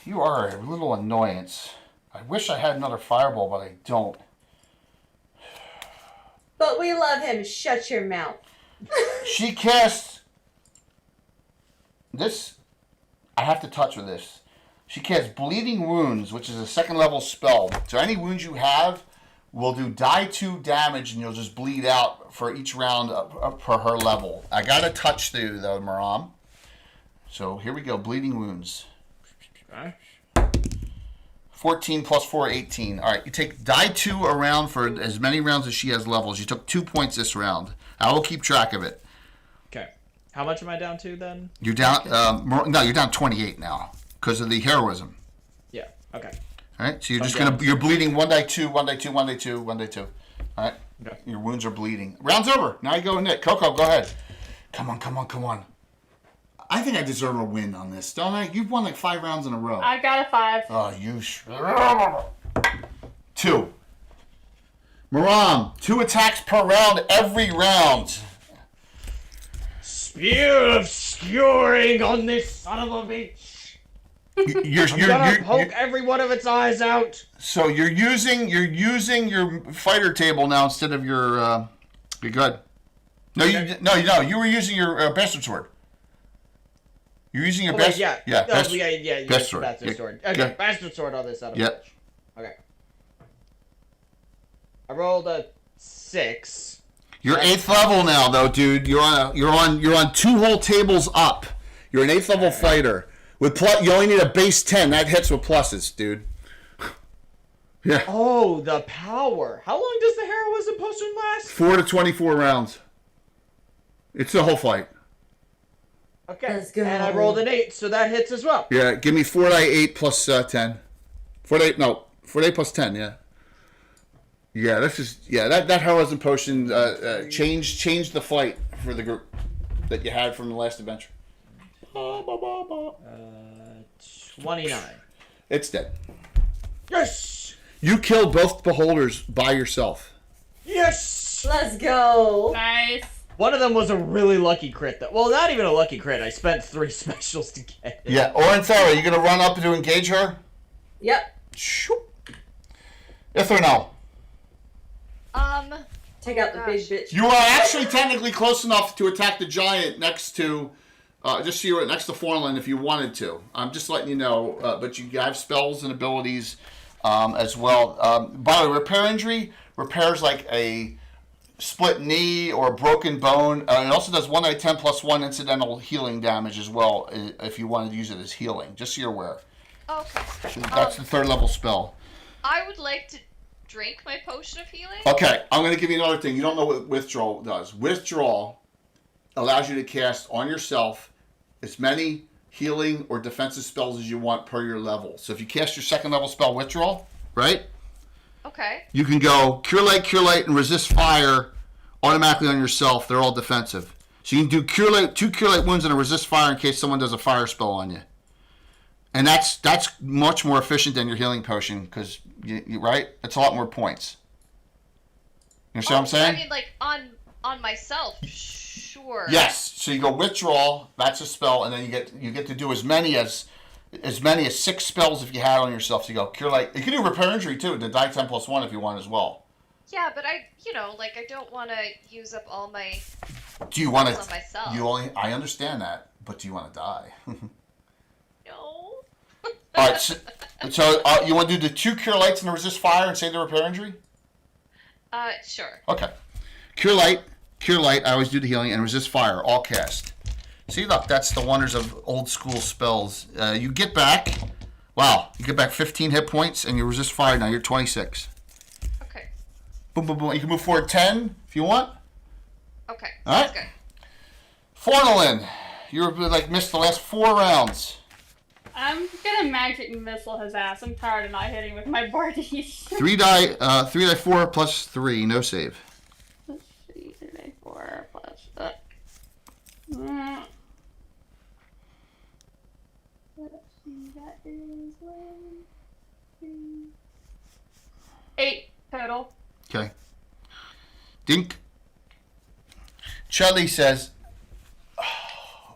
you are a little annoyance. I wish I had another fireball, but I don't. But we love him. Shut your mouth. She casts this. I have to touch with this. She casts Bleeding Wounds, which is a 2nd level spell. So any wounds you have will do die 2 damage, and you'll just bleed out for each round per her level. I got to touch through, though, Maram. So here we go. Bleeding Wounds. Okay. 14 plus 4, 18. All right, you take die 2 a round for as many rounds as she has levels. You took 2 points this round. I will keep track of it. Okay. How much am I down to then? You're down. You're down 28 now because of the heroism. Yeah. Okay. All right. So you're bleeding 1 die 2, 1 die 2, 1 die 2, 1 die 2. All right. Okay. Your wounds are bleeding. Round's over. Now you go, Nick. Coco, go ahead. Come on. I think I deserve a win on this, don't I? You've won like 5 rounds in a row. I got a 5. Oh, you 2. Maram, 2 attacks per round every round. Spear of skewering on this son of a bitch. You're gonna poke every one of its eyes out. So you're using your fighter table now instead of your. You're good. No, okay. You were using your bastard sword. You're using your bastard. Bastard sword. Bastard sword. Okay, bastard sword on this son of a bitch. Okay. I rolled a 6. You're 8th level now, though, dude. You're on 2 whole tables up. You're an 8th level fighter. With you only need a base 10. That hits with pluses, dude. Yeah. Oh, the power. How long does the heroism potion last? 4 to 24 rounds. It's the whole fight. Okay. Let's go. And I rolled an 8, so that hits as well. Yeah, give me 4d8 plus 10. 4d8 plus 10, yeah. Yeah, that heroism potion changed the fight for the group that you had from the last adventure. 29. It's dead. Yes! You killed both beholders by yourself. Yes! Let's go. Nice. One of them was a really lucky crit, though. Well, not even a lucky crit. I spent 3 specials to get it. Yeah, Orenthera, are you going to run up to engage her? Yep. Yes or no? Take out the big bitch. You are actually technically close enough to attack the giant next to, just so you're next to Forlin if you wanted to. I'm just letting you know, but you have spells and abilities as well. By the way, repair injury repairs like a split knee or a broken bone. It also does 1d10 plus 1 incidental healing damage as well if you wanted to use it as healing, just so you're aware. Okay. That's the 3rd level spell. I would like to drink my potion of healing. Okay, I'm going to give you another thing. You don't know what withdrawal does. Withdrawal allows you to cast on yourself as many healing or defensive spells as you want per your level. So if you cast your 2nd level spell, withdrawal, right? Okay. You can go Cure Light, and Resist Fire automatically on yourself. They're all defensive. So you can do 2 Cure Light wounds and a Resist Fire in case someone does a fire spell on you. And that's much more efficient than your healing potion because, you right? It's a lot more points. You understand what I'm saying? I mean, like, on myself, sure. Yes. So you go Withdrawal, that's a spell, and then you get to do as many as 6 spells if you had on yourself. So you go Cure Light. You can do Repair Injury too, the die 10 plus 1 if you want as well. Yeah, but I don't want to use up all my Do you want spells on myself. to? I understand that, but do you want to die? No. All right. So you want to do the 2 Cure Lights and the Resist Fire and say the Repair Injury? Sure. Okay. Cure Light. I always do the healing and Resist Fire, all cast. See, look, that's the wonders of old school spells. You get back 15 hit points and you Resist Fire. Now you're 26. Okay. Boom, boom, boom. You can move forward 10 if you want. Okay. All right. Sounds good. Fornalin, you're like missed the last 4 rounds. I'm gonna magic missile his ass. I'm tired of not hitting with my Bardies. 3 die 4 plus 3, no save. Let's see, 3d4 plus. Let's see, that is 1, 2, 8 total. Okay. Dink. Chudley says,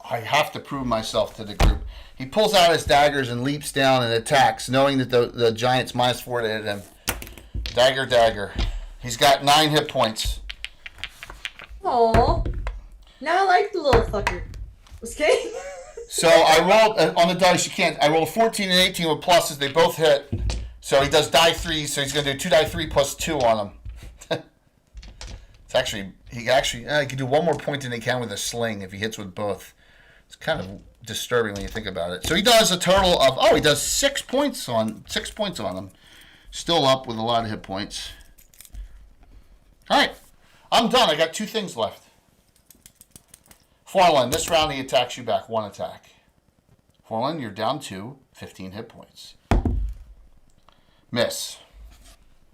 I have to prove myself to the group. He pulls out his daggers and leaps down and attacks, knowing that the giant's -4 to hit him. Dagger. He's got 9 hit points. Aww. Now I like the little fucker. Okay. So I rolled, on the dice you can't, I rolled 14 and 18 with pluses. They both hit. So he does die 3, so he's going to do 2 die 3 plus 2 on him. It's actually, he can do 1 more point than he can with a sling if he hits with both. It's kind of disturbing when you think about it. So he does a total of, he does 6 points on him. Still up with a lot of hit points. All right, I'm done. I got 2 things left. Forlin, this round he attacks you back 1 attack. Forlin, you're down to 15 hit points. Miss.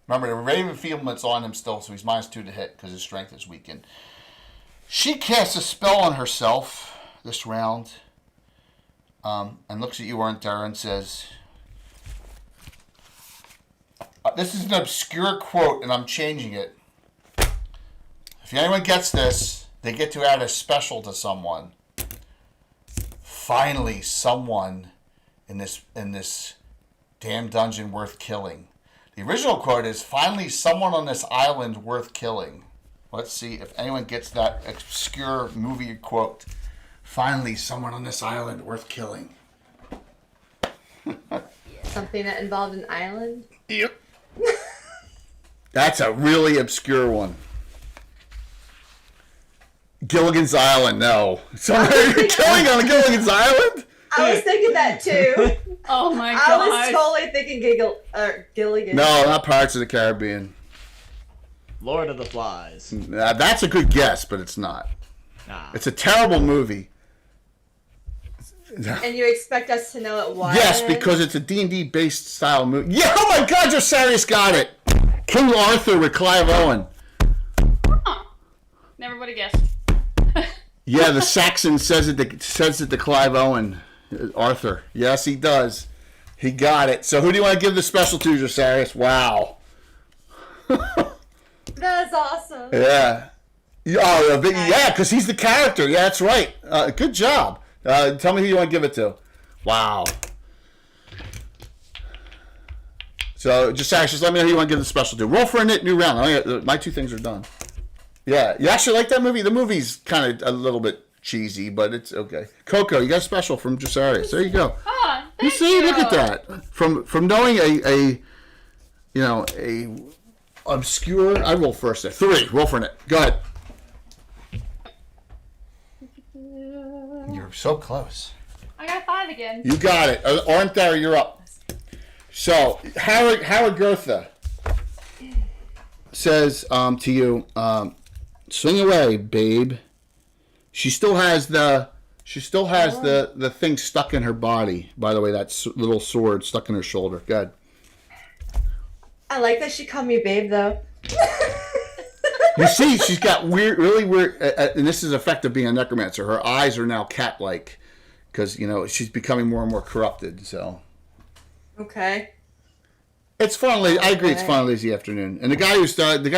Remember, the Raven Fieldman's on him still, so he's -2 to hit because his strength is weakened. She casts a spell on herself this round and looks at you, Orenthera, and says, this is an obscure quote, and I'm changing it. If anyone gets this, they get to add a special to someone. Finally, someone in this damn dungeon worth killing. The original quote is, finally someone on this island worth killing. Let's see if anyone gets that obscure movie quote. Finally someone on this island worth killing. Something that involved an island? Yep. That's a really obscure one. Gilligan's Island, no. Somebody you're killing on Gilligan's Island? I was thinking that too. Oh my god. I was totally thinking Gilligan. No, not Pirates of the Caribbean. Lord of the Flies. That's a good guess, but it's not. Nah. It's a terrible movie. And you expect us to know it? Why? Yes, because it's a D&D based style movie. Yeah, oh my God, Josarius got it. King Arthur with Clive Owen. Huh. Never would have guessed. Yeah, the Saxon says it to Clive Owen. Arthur. Yes, he does. He got it. So who do you want to give the special to, Josarius? Wow. That's awesome. Yeah. Oh, yeah, because he's the character. Yeah, that's right. Good job. Tell me who you want to give it to. Wow. So, Josarius, just let me know who you want to give the special to. Roll for a new round. My 2 things are done. Yeah, you actually like that movie? The movie's kind of a little bit cheesy, but it's okay. Coco, you got a special from Josarius. There you go. Oh, You thank see, you. look at that. From knowing a obscure. I roll first there. 3. Roll for it. Go ahead. You're so close. I got 5 again. You got it. Arnthar, you're up. So Howard Gertha says to you, swing away, babe. She still has the thing stuck in her body. By the way, that little sword stuck in her shoulder. Good. I like that she called me babe, though. You see, she's got really weird, and this is the effect of being a necromancer. Her eyes are now cat-like, because she's becoming more and more corrupted. So. Okay. It's fun. I agree. It's fun lazy afternoon. And the guy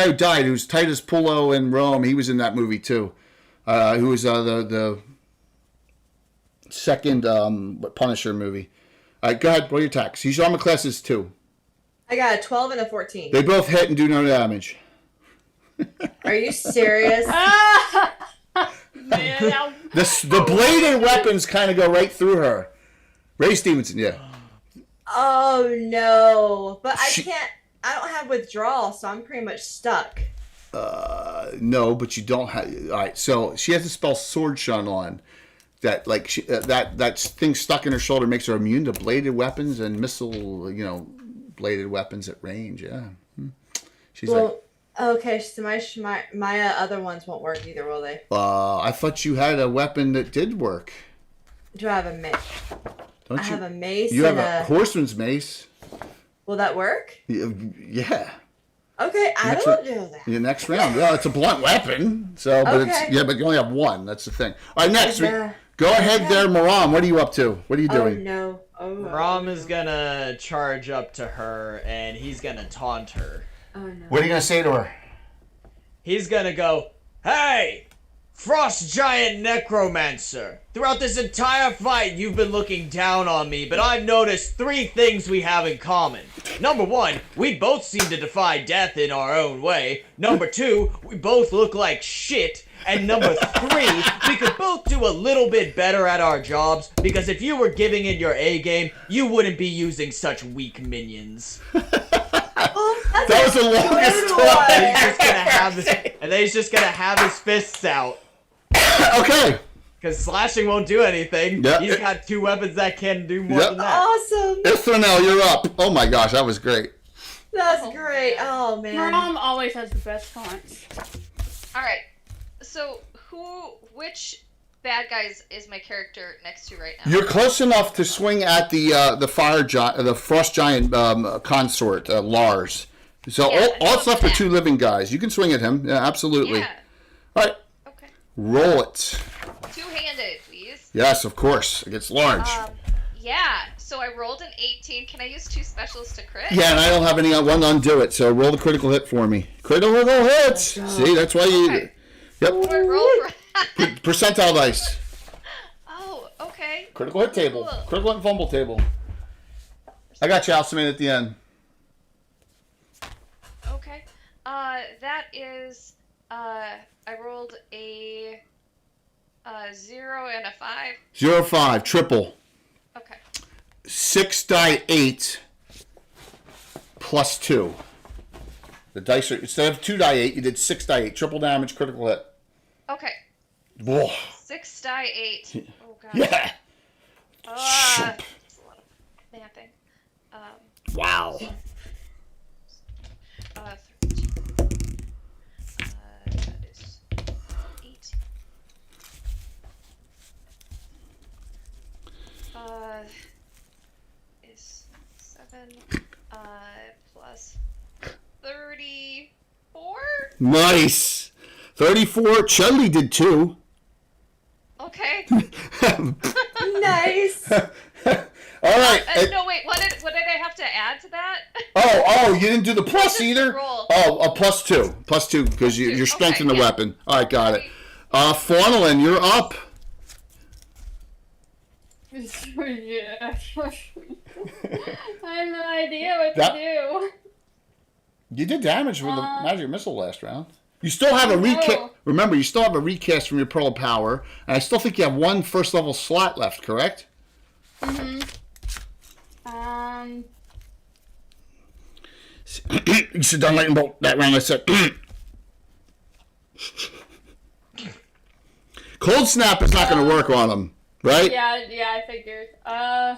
who died, who's Titus Pullo in Rome, he was in that movie too. Who was the second Punisher movie. All right, go ahead. Roll your attacks. Use your armor classes 2. I got a 12 and a 14. They both hit and do no damage. Are you serious? Man, The bladed weapons kind of go right through her. Ray Stevenson, yeah. Oh no! But I don't have withdrawal, so I'm pretty much stuck. No, but you don't have. All right, so she has the spell Sword Shun on. That that thing stuck in her shoulder makes her immune to bladed weapons and missile, bladed weapons at range. Yeah. She's okay. So my other ones won't work either, will they? I thought you had a weapon that did work. Do I have a mace? Don't I you? have a mace. You have a horseman's mace. Will that work? Yeah. Okay, I don't do that. The next round. Well, it's a blunt weapon, so but but you only have one. That's the thing. All right, next. Go ahead there, Maram. What are you up to? What are you doing? No. Maram is gonna charge up to her and he's gonna taunt her. Oh no. What are you gonna say to her? He's gonna go, "Hey, Frost Giant Necromancer! Throughout this entire fight, you've been looking down on me, but I've noticed 3 things we have in common. Number 1, we both seem to defy death in our own way. Number 2, we both look like shit. And number 3, we could both do a little bit better at our jobs, because if you were giving it your A game, you wouldn't be using such weak minions." That was the longest one. And then he's just gonna have his fists out. Okay. Because slashing won't do anything. Yep. He's got 2 weapons that can do more than that. Awesome. Ithranel, you're up. Oh my gosh, that was great. That's great. Oh man. Your mom always has the best taunts. Alright, so which bad guys is my character next to right now? You're close enough to swing at the frost giant consort, Lars. So all that's left are 2 living guys. You can swing at him. Yeah, absolutely. Yeah. All right. Okay. Roll it. 2-handed, please. Yes, of course. It gets large. Yeah, so I rolled an 18. Can I use 2 specials to crit? Yeah, and I don't have any one to undo it, so roll the critical hit for me. Critical hits! See, that's why you... Okay. Yep. What do I roll for? Percentile dice. Oh, okay. Critical hit table. Cool. Critical hit and fumble table. I got you, Alcimane, at the end. Okay. That is, I rolled a 0 and a 5. 0, 5. Triple. Okay. 6 die 8 plus 2. The dice are, instead of 2 die 8, you did 6 die 8. Triple damage, critical hit. Okay. Whoa. 6 die 8. Oh, God. Yeah. That's a lot of mathing. Wow. 13. That is 8. Nice. 34. Chudley did 2. Okay. Nice. All right. No, wait. What did I have to add to that? Oh, you didn't do the plus either? Roll. Oh, a +2. +2 because you're strengthening the weapon. All right, got it. Faunolin, you're up. Yeah. I have no idea what to do. You did damage with the magic missile last round. You still have a recast. Remember, you still have a recast from your Pearl of Power, and I still think you have 1 first level slot left. Correct? Mm-hmm. You should have done lightning bolt that round. I said. Cold snap is not going to work on him, right? Yeah, I figured.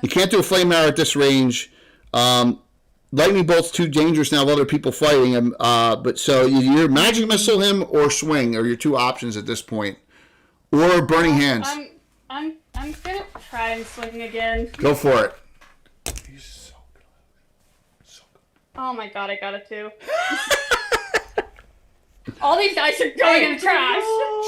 You can't do a flame arrow at this range. Lightning bolt's too dangerous now with other people fighting him. But so you're magic missile him or swing are your 2 options at this point, or burning hands. I'm gonna try and swing again. Go for it. He's so good. So good. Oh my god, I got a 2. All these dice are going in the trash.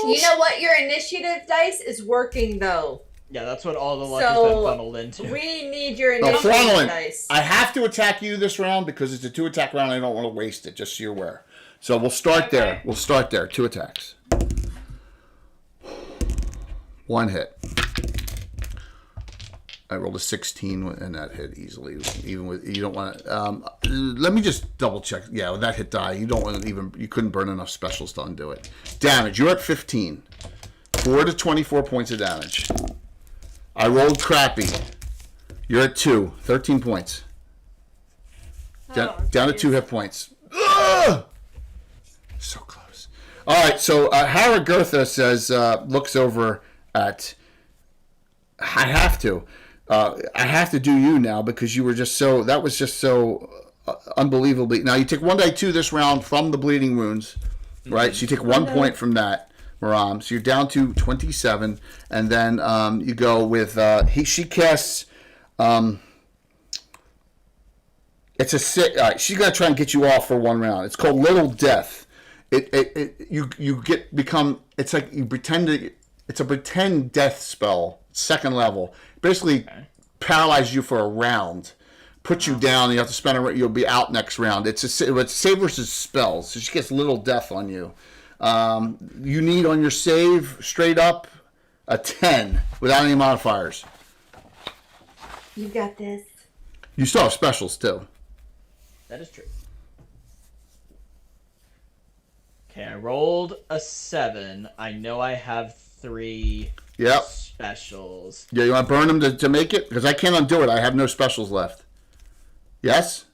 You know what? Your initiative dice is working though. Yeah, that's what all the luck has been funneled into. We need your initiative dice. I have to attack you this round because it's a 2-attack round. I don't want to waste it, just so you're aware. So we'll start there. We'll start there. 2 attacks. 1 hit. I rolled a 16 and that hit easily. Even with you don't want to. Let me just double check. Yeah, with that hit die, you don't want to even. You couldn't burn enough specials to undo it. Damage. You're at 15. 4 to 24 points of damage. I rolled crappy. You're at 2. 13 points. Down to 2 hit points. Ugh! So close. All right. So Haragertha says, looks over at. I have to do you now because you were just so. That was just so unbelievably. Now you take 1d2 this round from the bleeding wounds, right? So you take 1 point from that, Maram. So you're down to 27, and then you go with she casts. It's a she's gonna try and get you off for 1 round. It's called Little Death. You become. It's like you pretend to. It's a pretend death spell, 2nd level. Basically, paralyze you for a round, put you down. You have to spend you'll be out next round. It's save versus spells. So she gets Little Death on you. You need on your save straight up a 10 without any modifiers. You got this. You still have specials too. That is true. Okay, I rolled a 7. I know I have 3 specials. Yeah, you want to burn them to make it? Because I can't undo it. I have no specials left. Yes?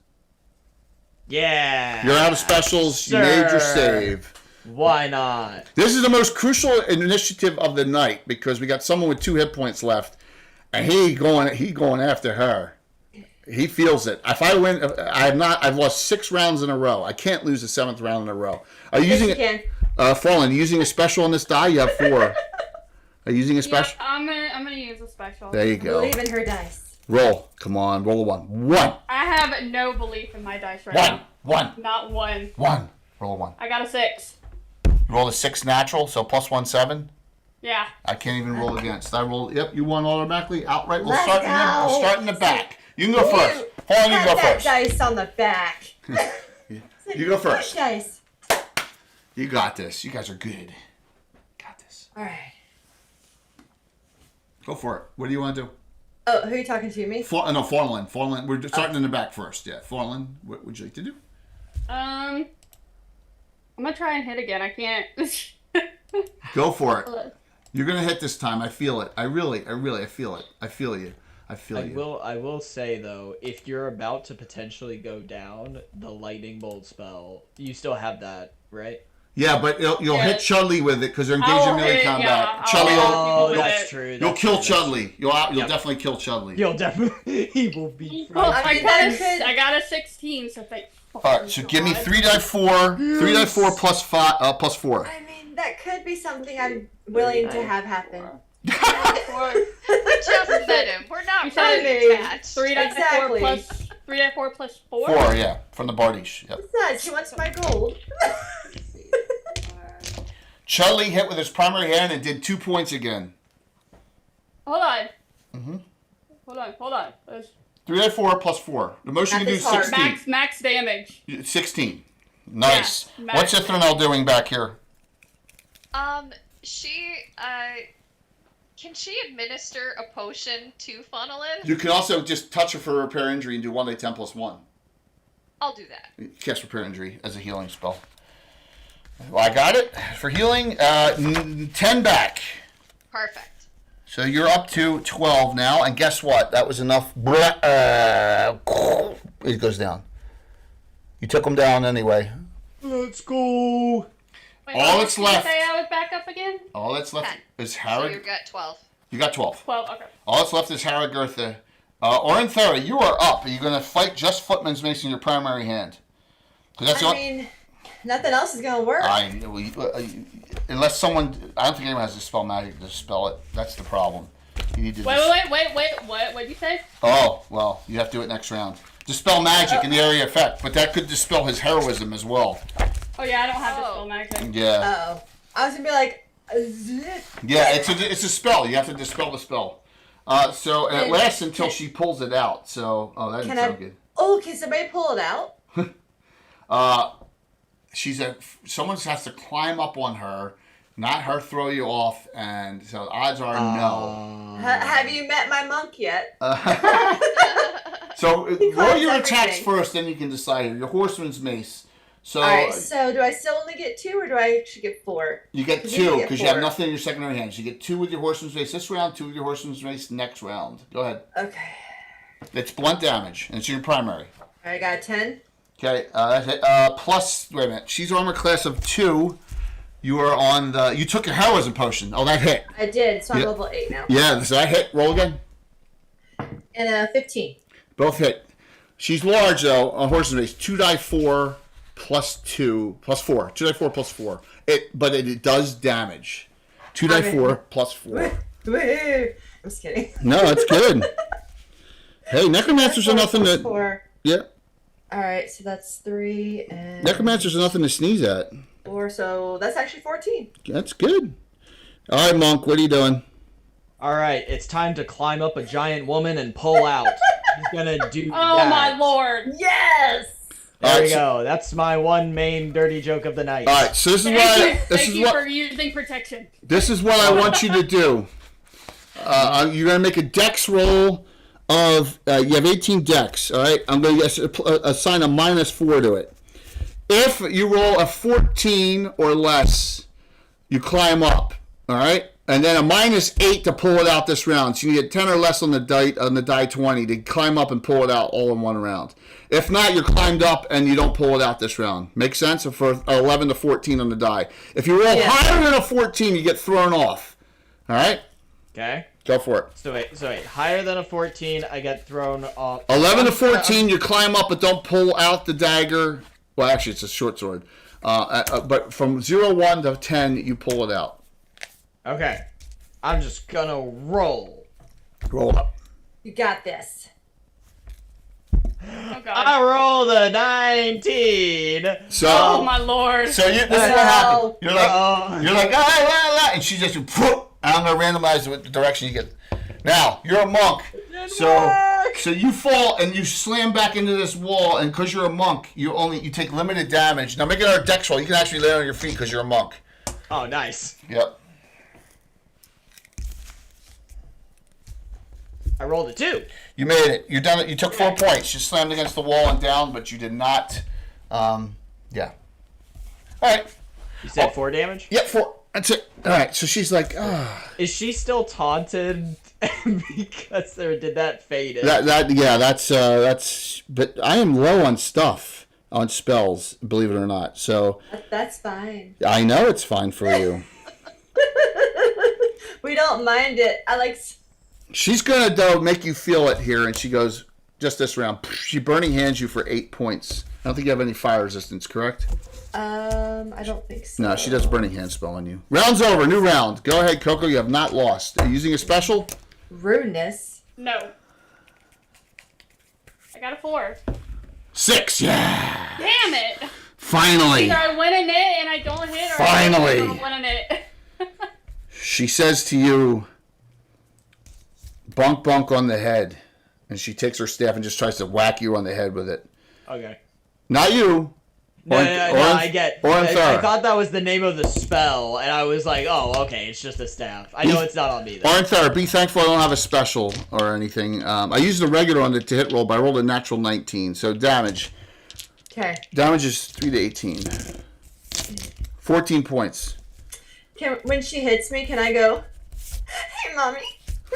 Yeah. You're out of specials. Sir. You made your save. Why not? This is the most crucial initiative of the night because we got someone with 2 hit points left, and he going after her. He feels it. If I win, I've lost 6 rounds in a row. I can't lose the 7th round in a row. Are you using it? Fallen, using a special on this die? You have 4. Are you using a special? Yeah, I'm gonna use a special. There you go. Believe in her dice. Roll. Come on. Roll a 1. 1. I have no belief in my dice right now. 1. Not 1. 1. Roll a 1. I got a 6. Roll a 6 natural, so +1 7. Yeah. I can't even roll against. I rolled. Yep, you won automatically outright. We'll Let's start. go. We'll start in the back. You can go first. Hold on, you can go that first. dice on the back. You go first. Good dice. You got this. You guys are good. Got this. All right. Go for it. What do you want to do? Oh, who are you talking to? Me? No, Faunolin. Faunolin. We're starting in the back first. Yeah, Faunolin. What would you like to do? I'm gonna try and hit again. I can't. Go for it. You're gonna hit this time. I feel it. I really feel it. I feel you. I will say though, if you're about to potentially go down, the lightning bolt spell, you still have that, right? Yeah, but you'll hit Chudley with it because they're engaged in melee combat. Chudley, that's true. You'll kill Chudley. You'll definitely kill Chudley. You'll definitely. He will be. I got a 16, so thank. All right, so give me 3d4. 3d4 plus 5 plus 4. I mean, that could be something I'm willing to have happen. We just met him. We're not Exactly. really attached. 3d4 plus 4. 4, yeah, from the Bardish. Yep. Besides, she wants my gold. Chudley hit with his primary hand and did 2 points again. Hold on. Mm-hmm. Hold on. 3d4 plus 4. The most you can do is 16. Max damage. 16. Nice. Yeah, What's Ithranel doing back here? Can she administer a potion to Funnelin? You can also just touch her for repair injury and do 1d10 plus 1. I'll do that. Cast repair injury as a healing spell. Well, I got it for healing. 10 back. Perfect. So you're up to 12 now, and guess what? That was enough. It goes down. You took them down anyway. Let's go. Wait, all that's left. Say I was back up again. All that's left 10. is So Harrod. you got 12. You got 12. 12. Okay. All that's left is Harrod Gertha. Orinthera, you are up. Are you going to fight just Footman's Mace in your primary hand? That's I mean, nothing else is gonna work. Unless someone, I don't think anyone has to spell magic to spell it. That's the problem. You need to. Wait. What did you say? Oh well, you have to do it next round. Dispel magic in the area of effect, but that could dispel his heroism as well. Oh yeah, I don't have to spell magic. Yeah. Oh, I was gonna be like. Yeah, it's a spell. You have to dispel the spell. So it lasts until she pulls it out. So that didn't sound good. Oh, can somebody pull it out? Someone has to climb up on her, not her throw you off, and so the odds are no. Have you met my monk yet? So roll your attacks first, then you can decide here. Your Horseman's Mace. So, all right. So do I still only get 2, or do I actually get 4? You get 2 because you have nothing in your secondary hands. You get 2 with your Horseman's Mace this round, 2 with your Horseman's Mace next round. Go ahead. Okay. It's blunt damage, and it's your primary. All right, got a 10. Okay. Plus, wait a minute. She's armor class of 2. You are on the. You took your heroism potion. Oh, that hit. I did. So I'm level 8 now. Yeah. So that hit. Roll again. And 15. Both hit. She's large though. On Horseman's Mace, 2d4 plus 2 plus 4. 2d4 plus 4. But it does damage. 2d4 plus 4. I'm just kidding. No, that's good. Hey, necromancers are nothing to. 4. Yeah. All right, so that's 3 and. Necromancers are nothing to sneeze at. 4, so that's actually 14. That's good. All right, Monk, what are you doing? All right, it's time to climb up a giant woman and pull out. He's gonna do Oh that. my lord! Yes. There we go. That's my one main dirty joke of the night. All right, so this is Thank you for using protection. This is what I want you to do. You're gonna make a dex roll of. You have 18 dex. All right, I'm going to assign a -4 to it. If you roll a 14 or less, you climb up. All right, and then a -8 to pull it out this round. So you get 10 or less on the die 20 to climb up and pull it out all in one round. If not, you're climbed up and you don't pull it out this round. Make sense? For 11 to 14 on the die. If you roll higher than a 14, you get thrown off. All right? Okay. Go for it. So wait. Higher than a 14, I get thrown off. 11 to 14, you climb up but don't pull out the dagger. Well, actually, it's a short sword. But from 0, 1 to 10, you pull it out. Okay. I'm just gonna roll. Roll up. You got this. Oh god. I rolled a 19. So, Oh my lord. So this is what happened. You're like, and she just, I'm going to randomize the direction you get. Now, you're a monk. So you fall and you slam back into this wall, and because you're a monk, you take limited damage. Now make it our dex roll. You can actually lay on your feet because you're a monk. Oh, nice. Yep. I rolled a 2. You made it. You done it. You took 4 points. You slammed against the wall and down, but you did not. Yeah. All right. You said 4 damage? Yeah, 4. That's it. All right. So she's like, Is she still taunted because did that fade? That's. But I am low on stuff, on spells, believe it or not. So. That's fine. I know it's fine for you. We don't mind it. I like. She's gonna though make you feel it here, and she goes just this round. She burning hands you for 8 points. I don't think you have any fire resistance, correct? I don't think so. No, she does burning hand spell on you. Round's over. New round. Go ahead, Coco. You have not lost. Are you using a special? Rudeness. No. I got a 4. 6. Yeah. Damn it. Finally. Either I win a net and I don't hit, or Finally. I don't win a net. She says to you, "Bunk, bunk on the head," and she takes her staff and just tries to whack you on the head with it. Okay. Not you. No, I get. I thought that was the name of the spell, and I was like, "Oh, okay, it's just a staff." I know it's not on me though. Ornthera, be thankful I don't have a special or anything. I used the regular on the to hit roll, but I rolled a natural 19. So damage. Okay. Damage is 3 to 18. 14 points. When she hits me, can I go, "Hey, mommy"?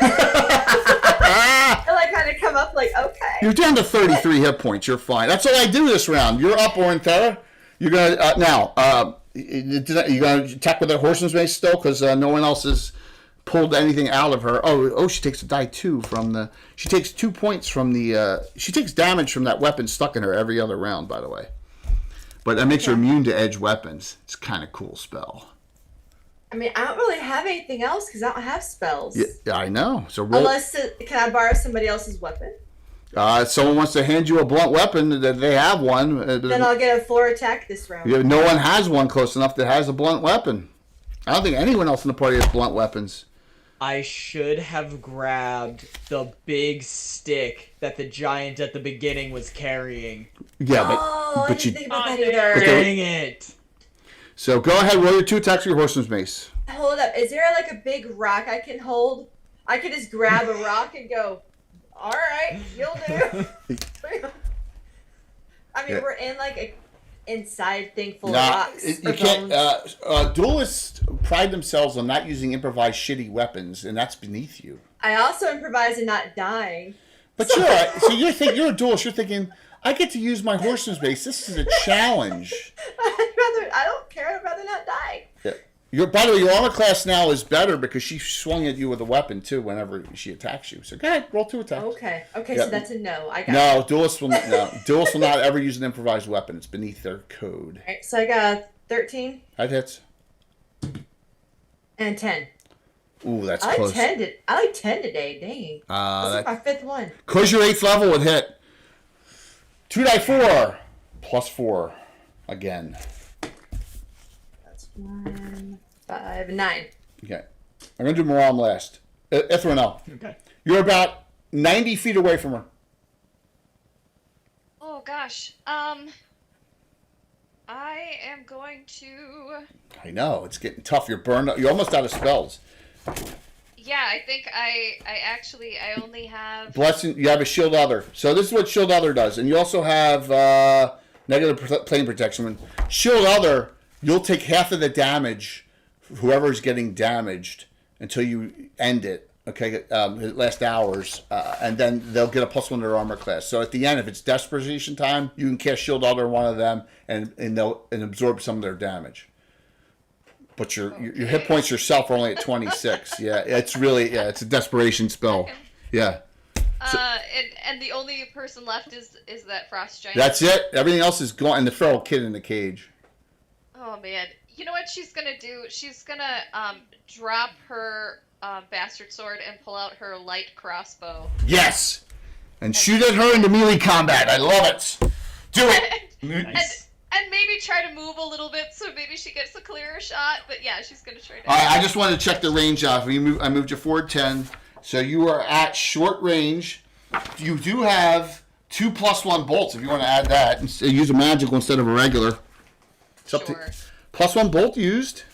I like kind of come up like, okay. You're down to 33 hit points. You're fine. That's all I do this round. You're up, Ornthera. You're gonna now. You gonna attack with that horseman's mace still, because no one else has pulled anything out of her. Oh, she takes a die 2 from the. She takes 2 points from the. She takes damage from that weapon stuck in her every other round, by the way. But that makes her immune to edge weapons. It's kind of cool spell. I mean, I don't really have anything else because I don't have spells. Yeah, I know. So roll. Unless, can I borrow somebody else's weapon? If someone wants to hand you a blunt weapon, that they have one. Then I'll get a 4 attack this round. No one has one close enough that has a blunt weapon. I don't think anyone else in the party has blunt weapons. I should have grabbed the big stick that the giant at the beginning was carrying. Yeah, I didn't think about that either. Dang it. So go ahead, roll your 2 attacks with your horseman's mace. Hold up. Is there like a big rock I can hold? I could just grab a rock and go, "All right, you'll do." I mean, we're in like a inside thing full of rocks. You can't. Duelists pride themselves on not using improvised shitty weapons, and that's beneath you. I also improvise and not dying. But so you're a duelist. You're thinking, I get to use my horseman's mace. This is a challenge. I don't care. I'd rather not die. Yeah. By the way, your armor class now is better because she swung at you with a weapon too whenever she attacks you. So go ahead, roll 2 attacks. Okay. Yep. So that's a no. I got Duelists will not ever use an improvised weapon. It's beneath their code. All right, so I got 13. That hits. And 10. Ooh, that's close. I like 10 today. Dang. This is my 5th one. Cause your 8th level would hit. 2 die 4 plus 4 again. That's 1, 5, 9. Okay, I'm gonna do Moram last. Ithranel. Okay. You're about 90 feet away from her. Oh gosh. I am going to. I know it's getting tough. You're burned. You're almost out of spells. Yeah, I think I only have. Blessing. You have a shield other. So this is what shield other does, and you also have negative plane protection. When shield other, you'll take half of the damage, whoever's getting damaged, until you end it. Okay, it lasts hours, and then they'll get a +1 to their armor class. So at the end, if it's desperation time, you can cast shield other on one of them, and they'll absorb some of their damage. But your hit points yourself are only at 26. Yeah, it's a desperation spell. Okay. Yeah. So, and the only person left is that frost giant. That's it. Everything else is gone, and the feral kid in the cage. Oh man, you know what she's gonna do? She's gonna drop her bastard sword and pull out her light crossbow. Yes, and shoot at her into melee combat. I love it. Do it. Nice. And maybe try to move a little bit so maybe she gets a clearer shot. But yeah, she's gonna try to. All right, I just wanted to check the range off. I moved you forward 10, so you are at short range. You do have 2 +1 bolts if you want to add that and use a magical instead of a regular. It's up to +1 bolt used.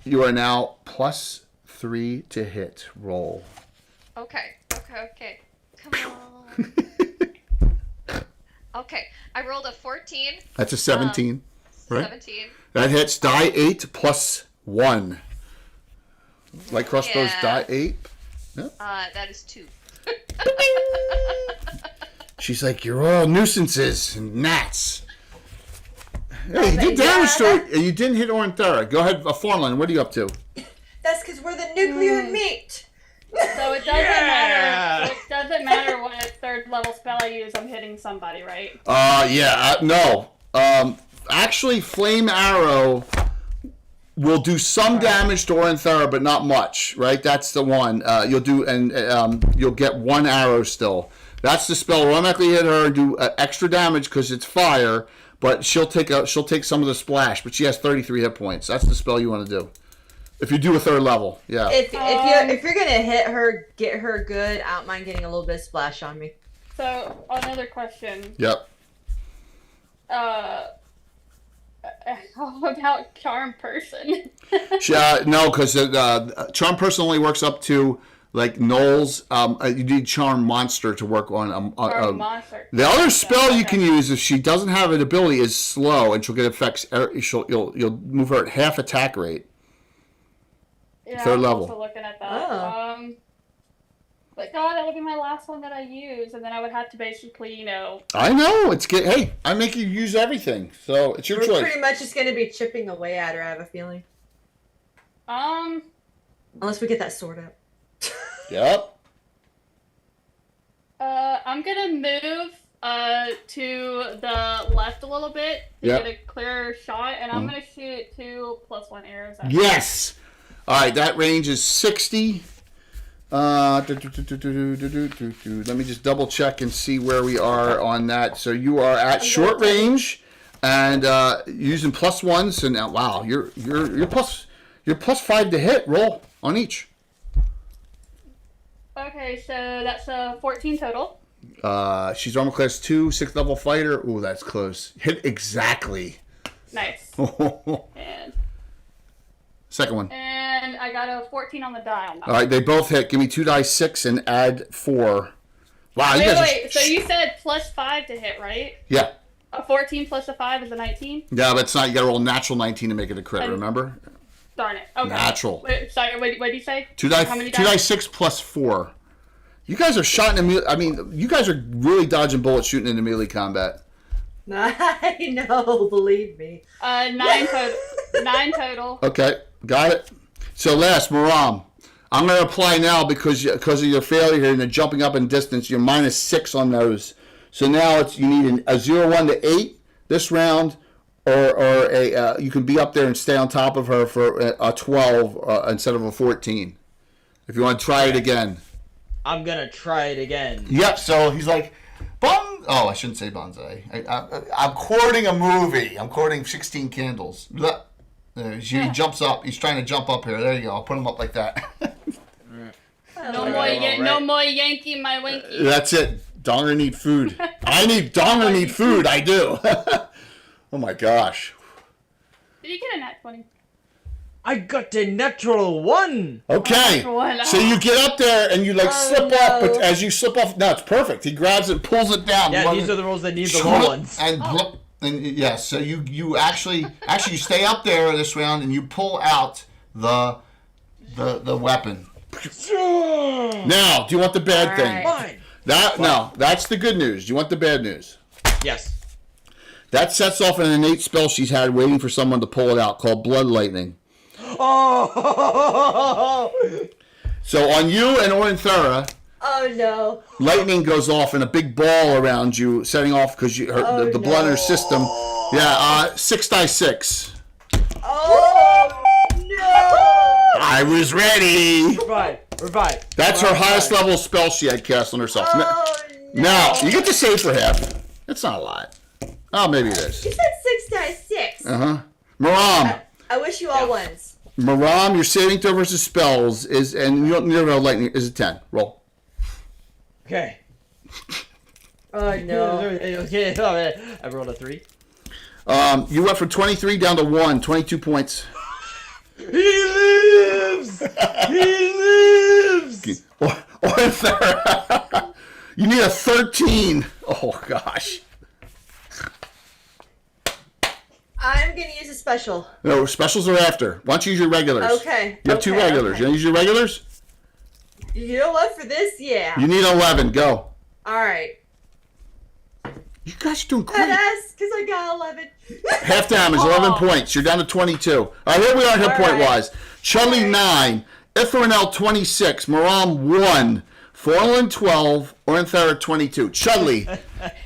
You are now +3 to hit. Roll. Okay. Come on. Okay, I rolled a 14. That's a 17, right? 17. That hits die 8 +1. Light crossbows die 8. Yeah. That is 2. She's like, you're all nuisances and gnats. Hey, you did damage to her, and you didn't hit Ornthera. Go ahead, Forlin, what are you up to? That's because we're the nuclear meat. So it doesn't matter. It doesn't matter what 3rd level spell I use. I'm hitting somebody, right? No. Actually, Flame Arrow will do some damage to Ornthera, but not much. Right? That's the one you'll do, and you'll get 1 arrow still. That's the spell. Will automatically hit her and do extra damage because it's fire. But she'll take some of the splash. But she has 33 hit points. That's the spell you want to do. If you do a third level, yeah. If you're gonna hit her, get her good. I don't mind getting a little bit of splash on me. So another question. Yep. How about charm person? No, because charm person only works up to like Knowles. You need charm monster to work on. Charm monster. The other spell you can use if she doesn't have an ability is slow, and she'll get effects. You'll move her at half attack rate. Yeah, Third I'm level. also looking at that. Oh. But God, that would be my last one that I use, and then I would have to basically, I know it's good. Hey, I make you use everything, so it's your We're choice. pretty much just gonna be chipping away at her. I have a feeling. Unless we get that sword out. Yep. I'm gonna move to the left a little bit to Yep. get a clearer shot, and I'm gonna shoot 2 +1 arrows at her. Yes. All right, that range is 60. Let me just double check and see where we are on that. So you are at short range, and using +1s. So now, wow, you're +5 to hit. Roll on each. Okay, so that's 14 total. She's armor class 2, 6th level fighter. Ooh, that's close. Hit exactly. Nice. And Second one. And I got a 14 on the die on that. All right, they both hit. Give me 2 dice 6 and add 4. Wow, you guys Wait. So you said +5 to hit, right? Yeah. A 14 plus a 5 is a 19? Yeah, but it's not. You got to roll natural 19 to make it a crit. Remember? Darn it. Okay. Natural. Wait, sorry, what did you say? 2 dice. How many 2 dice 6 plus 4. You guys are shot in I mean, you guys are really dodging bullets shooting into melee combat. I know, believe me. 9 total. 9 total. Okay, got it. So last, Maram. I'm going to apply now because of your failure here and the jumping up in distance. You're -6 on those. So now you need a 0, 1 to 8 this round, or you can be up there and stay on top of her for a 12 instead of a 14. If you want to try it again. I'm gonna try it again. Yep. So he's like, Oh, I shouldn't say bonsai. I'm quoting a movie. I'm quoting 16 Candles. He jumps up. He's trying to jump up here. There you go. I'll put him up like that. No more Yankee, my Winky. That's it. Donger need food. Donger need food. I do. Oh my gosh. Did you get a nat 20? I got a natural 1. Okay. So you get up there and you slip off, but as you slip off, no, it's perfect. He grabs it, pulls it down. Yeah, these are the rolls that need the low ones. And yes, so you actually you stay up there this round and you pull out the weapon. Now, do you want the bad thing? Fine. That's the good news. Do you want the bad news? Yes. That sets off an innate spell she's had waiting for someone to pull it out called Blood Lightning. Oh! So on you and Orinthera, oh no! Lightning goes off in a big ball around you, setting off because the blood in her system. Yeah, 6 dice 6. Oh no! I was ready. Revive. That's her highest level spell she had cast on herself. Oh, no. Now you get to save for half. That's not a lot. Oh, maybe it is. You said 6 dice 6. Maram. I wish you all ones. Maram, your saving throw versus spells is, and you don't know lightning, is a 10. Roll. Okay. Oh no. Okay, I rolled a 3. You went from 23 down to 1, 22 points. He lives! He lives! You need a 13. Oh gosh. I'm gonna use a special. No, specials are after. Why don't you use your regulars? Okay. You have 2 regulars. You want to use your regulars? You know what? For this, yeah. You need 11. Go. All right. You guys are doing great. Badass, because I got 11. Half damage, 11 points. You're down to 22. All right, here we are hit point wise. Chudley 9, Ithranel 26, Maram 1, Forlin 12, Orinthera 22. Chudley,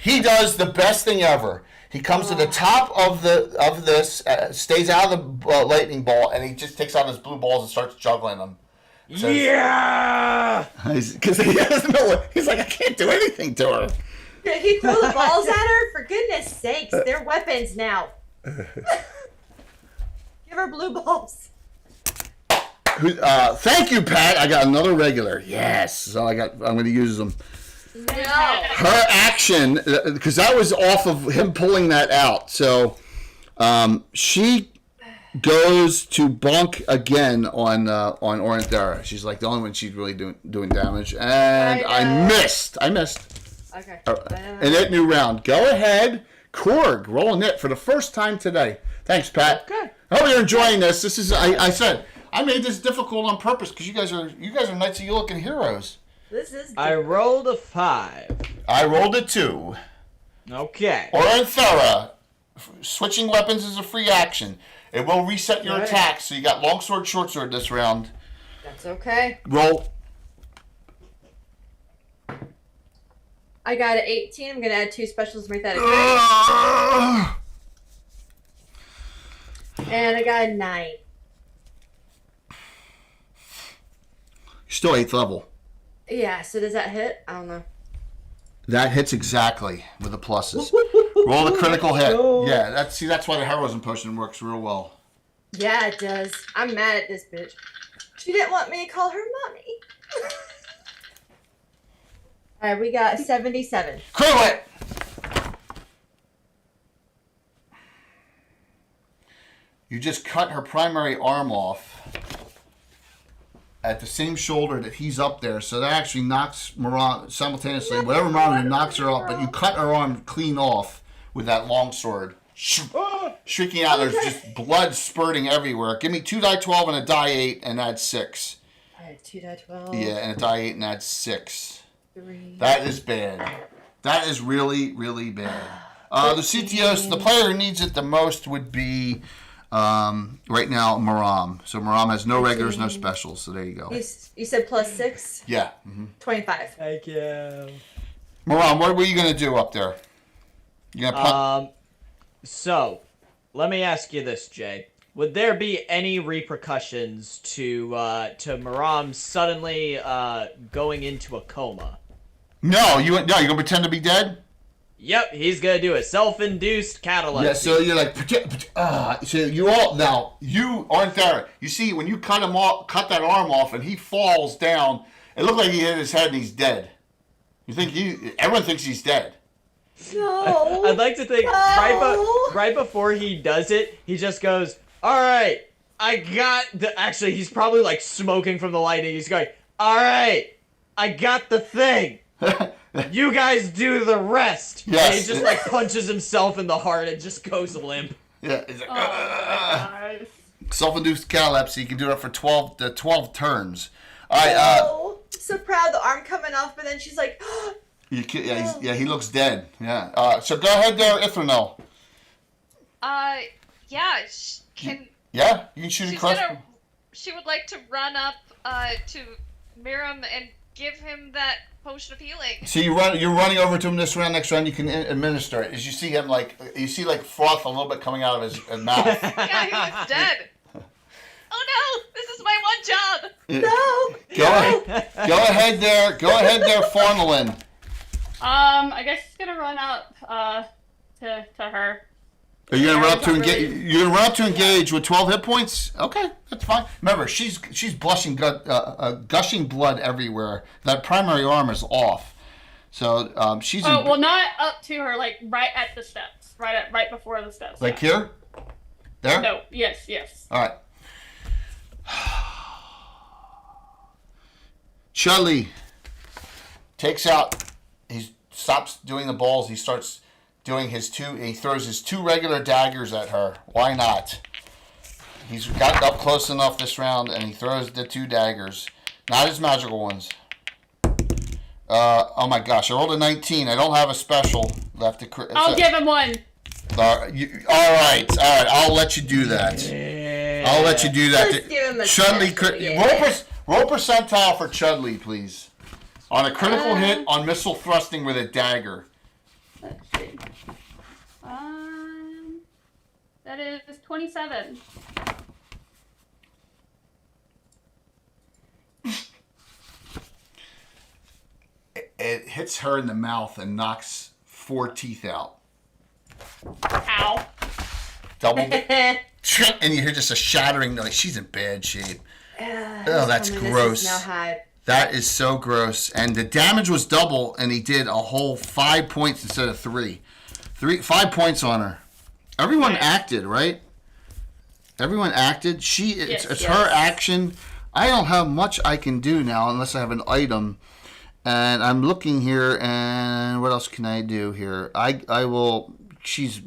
he does the best thing ever. He comes to the top of this, stays out of the lightning ball, and he just takes out his blue balls and starts juggling them. So yeah! Because he doesn't know what. He's like, I can't do anything to her. Did he throw the balls at her? For goodness sakes, they're weapons now. Give her blue balls. Thank you, Pat. I got another regular. Yes. So I'm going to use them. No. Her action, because that was off of him pulling that out. So she goes to bonk again on Orinthera. She's like the only one she's really doing damage, and I missed. Okay. In that new round, go ahead, Korg, rolling it for the first time today. Thanks, Pat. Okay. I hope you're enjoying this. This is I said I made this difficult on purpose because you guys are Knights of Yulkin heroes. This is. I rolled a 5. I rolled a 2. Okay. Orinthera, switching weapons is a free action. It will reset your attack, so you got longsword, short sword this round. That's okay. Roll. I got an 18. I'm gonna add 2 specials to make that a crit. And I got a 9. You're still 8th level. Yeah. So does that hit? I don't know. That hits exactly with the pluses. Roll a critical hit. Yeah, that's why the heroism potion works real well. Yeah, it does. I'm mad at this bitch. She didn't want me to call her mommy. All right, we got 77. Critical hit. You just cut her primary arm off at the same shoulder that he's up there, so that actually knocks Moran simultaneously. Whatever Moran knocks her off, but you cut her arm clean off with that long sword. Shrieking out, there's just blood spurting everywhere. Give me 2 die 12 and a die 8 and add 6. All right, 2 die 12. Yeah, and a die 8 and add 6. 3. That is bad. That is really, really bad. The CTOs, the player who needs it the most would be right now Maram. So Maram has no regulars, no specials. So there you go. You said plus 6? Yeah. 25. Thank you. Maram, what were you going to do up there? You going to punt? So, let me ask you this, Jay. Would there be any repercussions to Maram suddenly going into a coma? No, you're going to pretend to be dead? Yep, he's gonna do a self-induced catalepsy. Yeah, so you're like, so you all now you aren't there. You see, when you cut that arm off, and he falls down, it looked like he hit his head and he's dead. You think everyone thinks he's dead. No. I'd like to think right before he does it, he just goes, "All right, I got the." Actually, he's probably like smoking from the lightning. He's going, "All right, I got the thing. You guys do the rest." Yes. And he just like punches himself in the heart and just goes limp. Yeah. He's like, self-induced catalepsy. You can do it for 12 turns. All right. So proud, the arm coming off, but then she's like, he looks dead. Yeah. So go ahead there, Ithranel. Yeah. Yeah, you can shoot across. She would like to run up to Miram and give him that potion of healing. So you're running over to him this round. Next round, you can administer it. As you see him froth a little bit coming out of his mouth. Yeah, he was dead. Oh no! This is my one job. no. Go ahead there, Farnelin. I guess he's gonna run up to her. Are you gonna run up to engage? You're gonna run up to engage with 12 hit points? Okay, that's fine. Remember, she's gushing blood everywhere. That primary arm is off, so she's. Oh well, not up to her, like right at the steps, right before the steps. Like here? There? No. Yes. All right. Chudley takes out. He stops doing the balls. He starts doing his he throws his 2 regular daggers at her. Why not? He's gotten up close enough this round, and he throws the 2 daggers. Not his magical ones. Oh my gosh, I rolled a 19. I don't have a special left to crit. I'll give him 1. All right. I'll let you do that. I'll let you do that. Let's give him a Chudley, special, roll percentile for Chudley, please. On a critical hit on missile thrusting with a dagger. Let's see. That is 27. It hits her in the mouth and knocks 4 teeth out. Ow. Double. And you hear just a shattering noise. She's in bad shape. Oh, that's gross. Now had. That is so gross. And the damage was double, and he did a whole 5 points instead of 3. 5 points on her. Everyone acted, right? Everyone acted. It's her action. I don't have much I can do now unless I have an item. And I'm looking here, and what else can I do here? I will. She's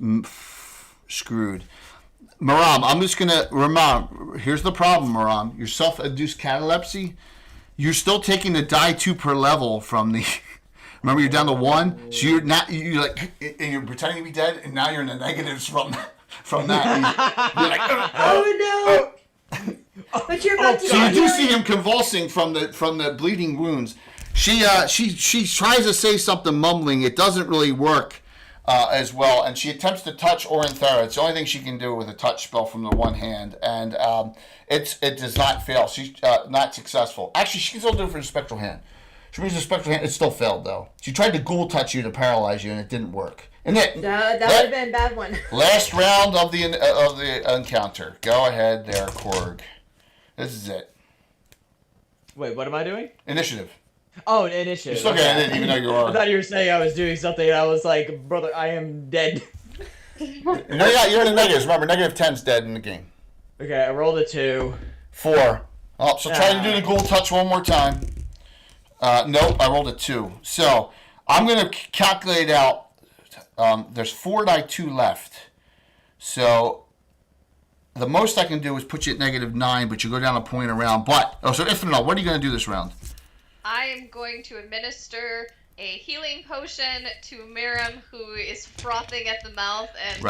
screwed. Maram, I'm just gonna. Maram, here's the problem, Maram. Your self-induced catalepsy. You're still taking the die 2 per level from the. Remember, you're down to 1, so you're not. You're like, and you're pretending to be dead, and now you're in the negatives from that. You're like, oh no! But you're about to. So you do see him convulsing from the bleeding wounds. She tries to say something mumbling. It doesn't really work as well, and she attempts to touch Orinthera. It's the only thing she can do with a touch spell from the one hand, and it does not fail. She's not successful. Actually, she can still do it for the spectral hand. She uses the spectral hand. It still failed though. She tried to ghoul touch you to paralyze you, and it didn't work. And that would have been a bad one. Last round of the encounter. Go ahead there, Korg. This is it. Wait, what am I doing? Initiative. Oh, initiative. You're still getting it, even though you are. I thought you were saying I was doing something, and I was like, brother, I am dead. No, you're in the negatives. Remember, negative 10's dead in the game. Okay, I rolled a 2. 4. Oh, so try to do the ghoul touch one more time. Nope, I rolled a 2. So I'm going to calculate out. There's 4 die 2 left. So the most I can do is put you at negative 9, but you go down a point around. So Ifnal, what are you going to do this round? I am going to administer a healing potion to Miriam, who is frothing at the mouth and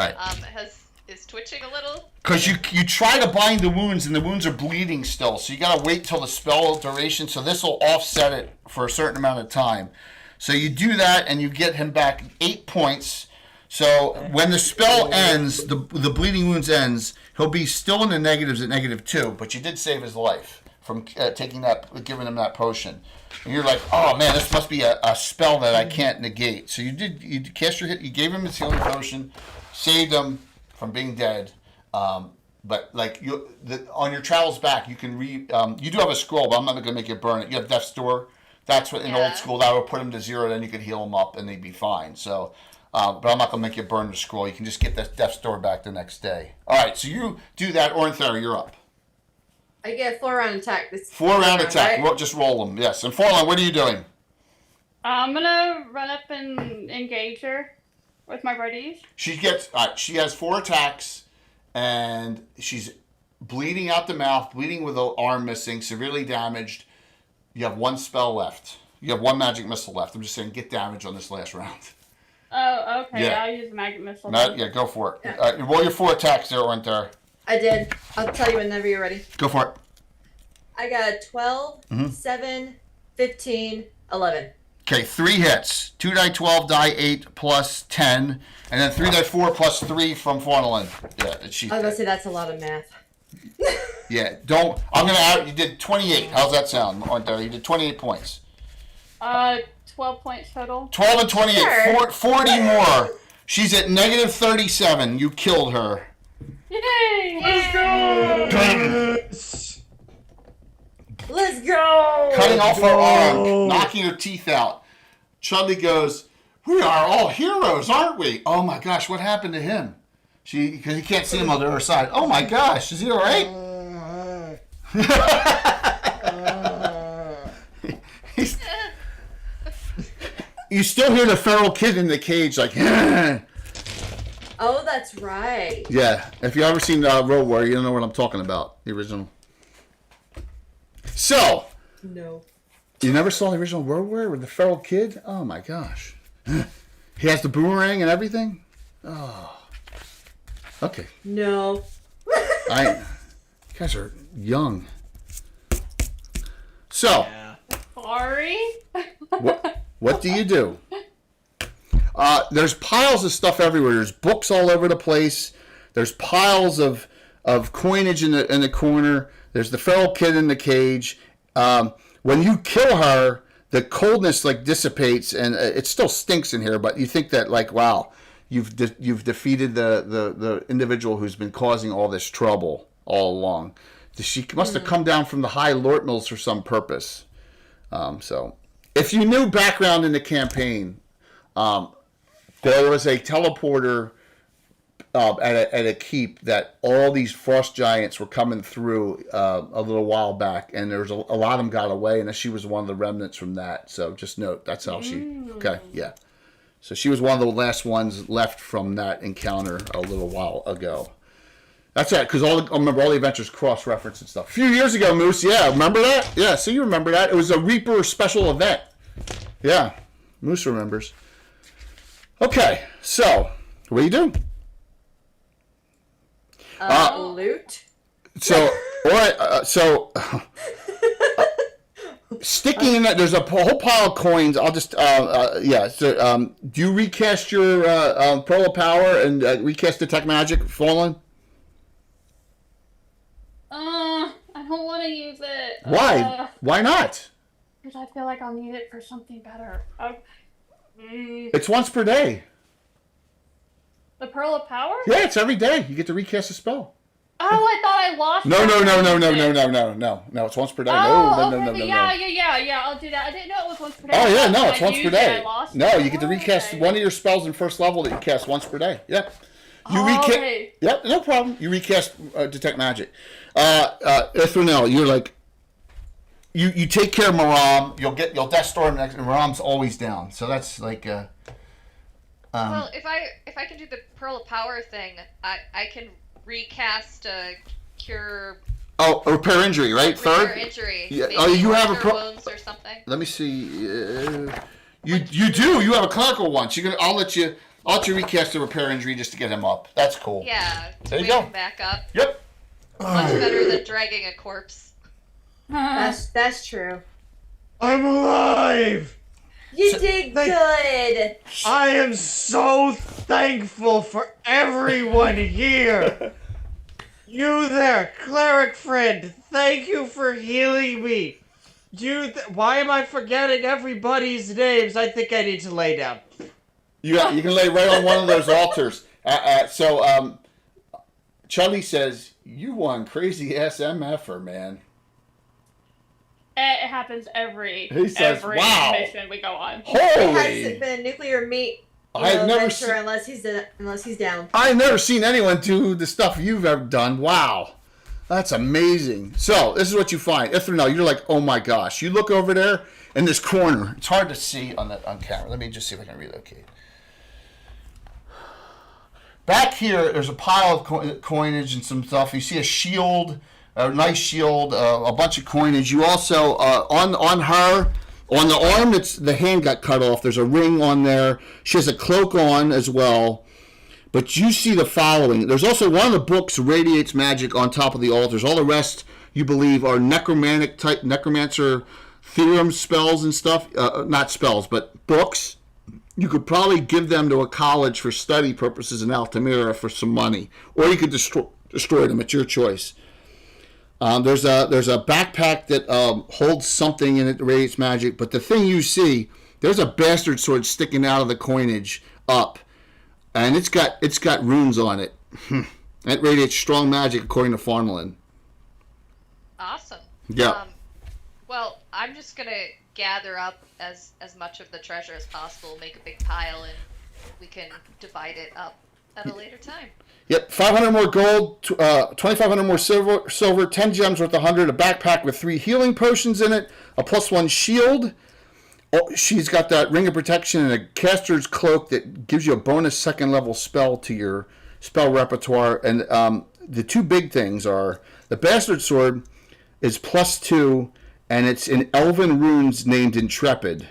is twitching a little. Because you try to bind the wounds, and the wounds are bleeding still. So you got to wait till the spell duration. So this will offset it for a certain amount of time. So you do that, and you get him back 8 points. So when the spell ends, the bleeding wounds ends, he'll be still in the negatives at negative 2. But you did save his life from giving him that potion. And you're like, oh man, this must be a spell that I can't negate. So you cast your hit. You gave him his healing potion, saved him from being dead. But like on your travels back, you can you do have a scroll, but I'm not going to make you burn it. You have Death's Door. That's what in old school that would put him to 0. Then you could heal him up, and they'd be fine. So, but I'm not going to make you burn the scroll. You can just get that Death's Door back the next day. All right, so you do that. Orinthera, you're up. I get 4-round attack. 4-round attack. Right? We'll just roll them. Yes. And Forlon, what are you doing? I'm gonna run up and engage her with my buddies. She has 4 attacks, and she's bleeding out the mouth, bleeding with the arm missing, severely damaged. You have 1 spell left. You have 1 magic missile left. I'm just saying, get damage on this last round. Oh, okay. Yeah. I'll use the magic missile. Yeah, go for it. Yeah. Roll your 4 attacks there, weren't there? I did. I'll tell you whenever you're ready. Go for it. I got 12, 7, 15, 11. Okay, 3 hits. 2 die 12, die 8 plus 10, and then 3 die 4 plus 3 from Fornalin. Yeah, I was going to say that's a lot of math. Yeah, you did 28. How's that sound, aren't there? You did 28 points. 12 points total. 12 and 28. Sure. 40 more. She's at negative 37. You killed her. Yay! Let's go! Cutting off her arm, knocking her teeth out. Chudley goes, we are all heroes, aren't we? Oh my gosh, what happened to him? Because you can't see him on the other side. Oh my gosh, is he all right? You still hear the feral kid in the cage like, Oh, that's right. Yeah, if you ever seen Road Warrior, you don't know what I'm talking about, the original. So, no. You never saw the original Road Warrior with the feral kid? Oh my gosh. He has the boomerang and everything? Oh. Okay. No. You guys are young. So, Sorry. what do you do? There's piles of stuff everywhere. There's books all over the place. There's piles of coinage in the corner. There's the feral kid in the cage. When you kill her, the coldness dissipates, and it still stinks in here. But you think that wow, you've defeated the individual who's been causing all this trouble all along. She must have come down from the high Lortmils for some purpose. So, if you knew background in the campaign, there was a teleporter at a keep that all these frost giants were coming through a little while back, and there's a lot of them got away, and she was one of the remnants from that. So just note that's how she. Okay, yeah. So she was one of the last ones left from that encounter a little while ago. That's it, because remember all the adventures cross-reference and stuff. A few years ago, Moose, yeah, remember that? Yeah, so you remember that. It was a Reaper special event. Yeah, Moose remembers. Okay, so, what do you do? Loot. So, all right, sticking in that, there's a whole pile of coins. I'll just, So, do you recast your Pearl of Power and recast Detect Magic, Fallen? I don't want to use it. Why? Why not? Because I feel like I'll need it for something better. It's once per day. The Pearl of Power? Yeah, it's every day. You get to recast a spell. Oh, I thought I lost. No. It's once per day. Oh, No. Yeah. I'll do that. I didn't know it was once per day. Oh yeah, no, it's once per day. No, you get to Oh, recast one of your spells in first level that you cast once per day. Yep. You okay. Yep, no problem. You recast Detect Magic. Ithranel, you're like, you take care of Maram. You'll Death Storm next, and Maram's always down. So that's like. Well, if I can do the Pearl of Power thing, I can recast Cure. Oh, repair injury, right? Repair injury. Yeah. Maybe Oh, you have wounds or something. Let me see. You do. You have a clerical one. So I'll let you recast the repair injury just to get him up. That's cool. Yeah. There you wake go. him back up. Yep. Much better than dragging a corpse. That's true. I'm alive! You did good! I am so thankful for everyone here! You there, cleric friend, thank you for healing me! Why am I forgetting everybody's names? I think I need to lay down. You can lay right on one of those altars. Charlie says, you won crazy ass MFer, man. It happens every wow. mission we go on. Holy! It hasn't been a nuclear meat I've never seen unless he's down. I've never seen anyone do the stuff you've ever done. Wow. That's amazing. So, this is what you find. Ithranel, you're like, oh my gosh. You look over there in this corner. It's hard to see on camera. Let me just see if I can relocate. Back here, there's a pile of coinage and some stuff. You see a shield, a nice shield, a bunch of coinage. You also, on her, on the arm, the hand got cut off. There's a ring on there. She has a cloak on as well. But you see the following. There's also one of the books radiates magic on top of the altars. All the rest, you believe, are necromancer theorem spells and stuff. Not spells, but books. You could probably give them to a college for study purposes in Altamira for some money. Or you could destroy them. It's your choice. There's a backpack that holds something in it that radiates magic. But the thing you see, there's a bastard sword sticking out of the coinage up. And it's got runes on it. It radiates strong magic according to Farnlin. Awesome. Yeah. Well, I'm just gonna gather up as much of the treasure as possible, make a big pile, and we can divide it up at a later time. Yep, 500 more gold, 2,500 more silver, 10 gems worth 100, a backpack with 3 healing potions in it, a +1 shield. Oh, she's got that ring of protection and a caster's cloak that gives you a bonus second level spell to your spell repertoire. And the two big things are the bastard sword is +2, and it's in elven runes named Intrepid.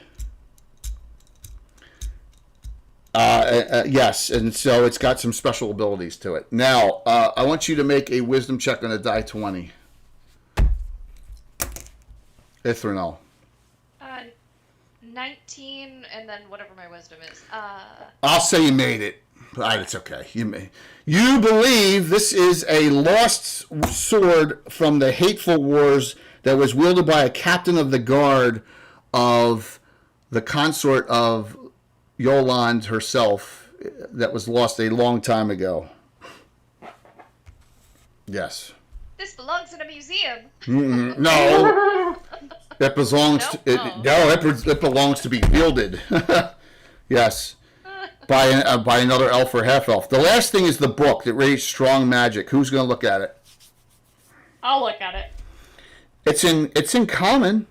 Yes, and so it's got some special abilities to it. Now, I want you to make a wisdom check on a die 20. Ithranel. 19, and then whatever my wisdom is. I'll say you made it. It's okay. You believe this is a lost sword from the hateful wars that was wielded by a captain of the guard of the consort of Yolande herself that was lost a long time ago. Yes. This belongs in a museum. No, that belongs to it belongs to be wielded. Yes, by another elf or half elf. The last thing is the book that raised strong magic. Who's going to look at it? I'll look at it. It's in common.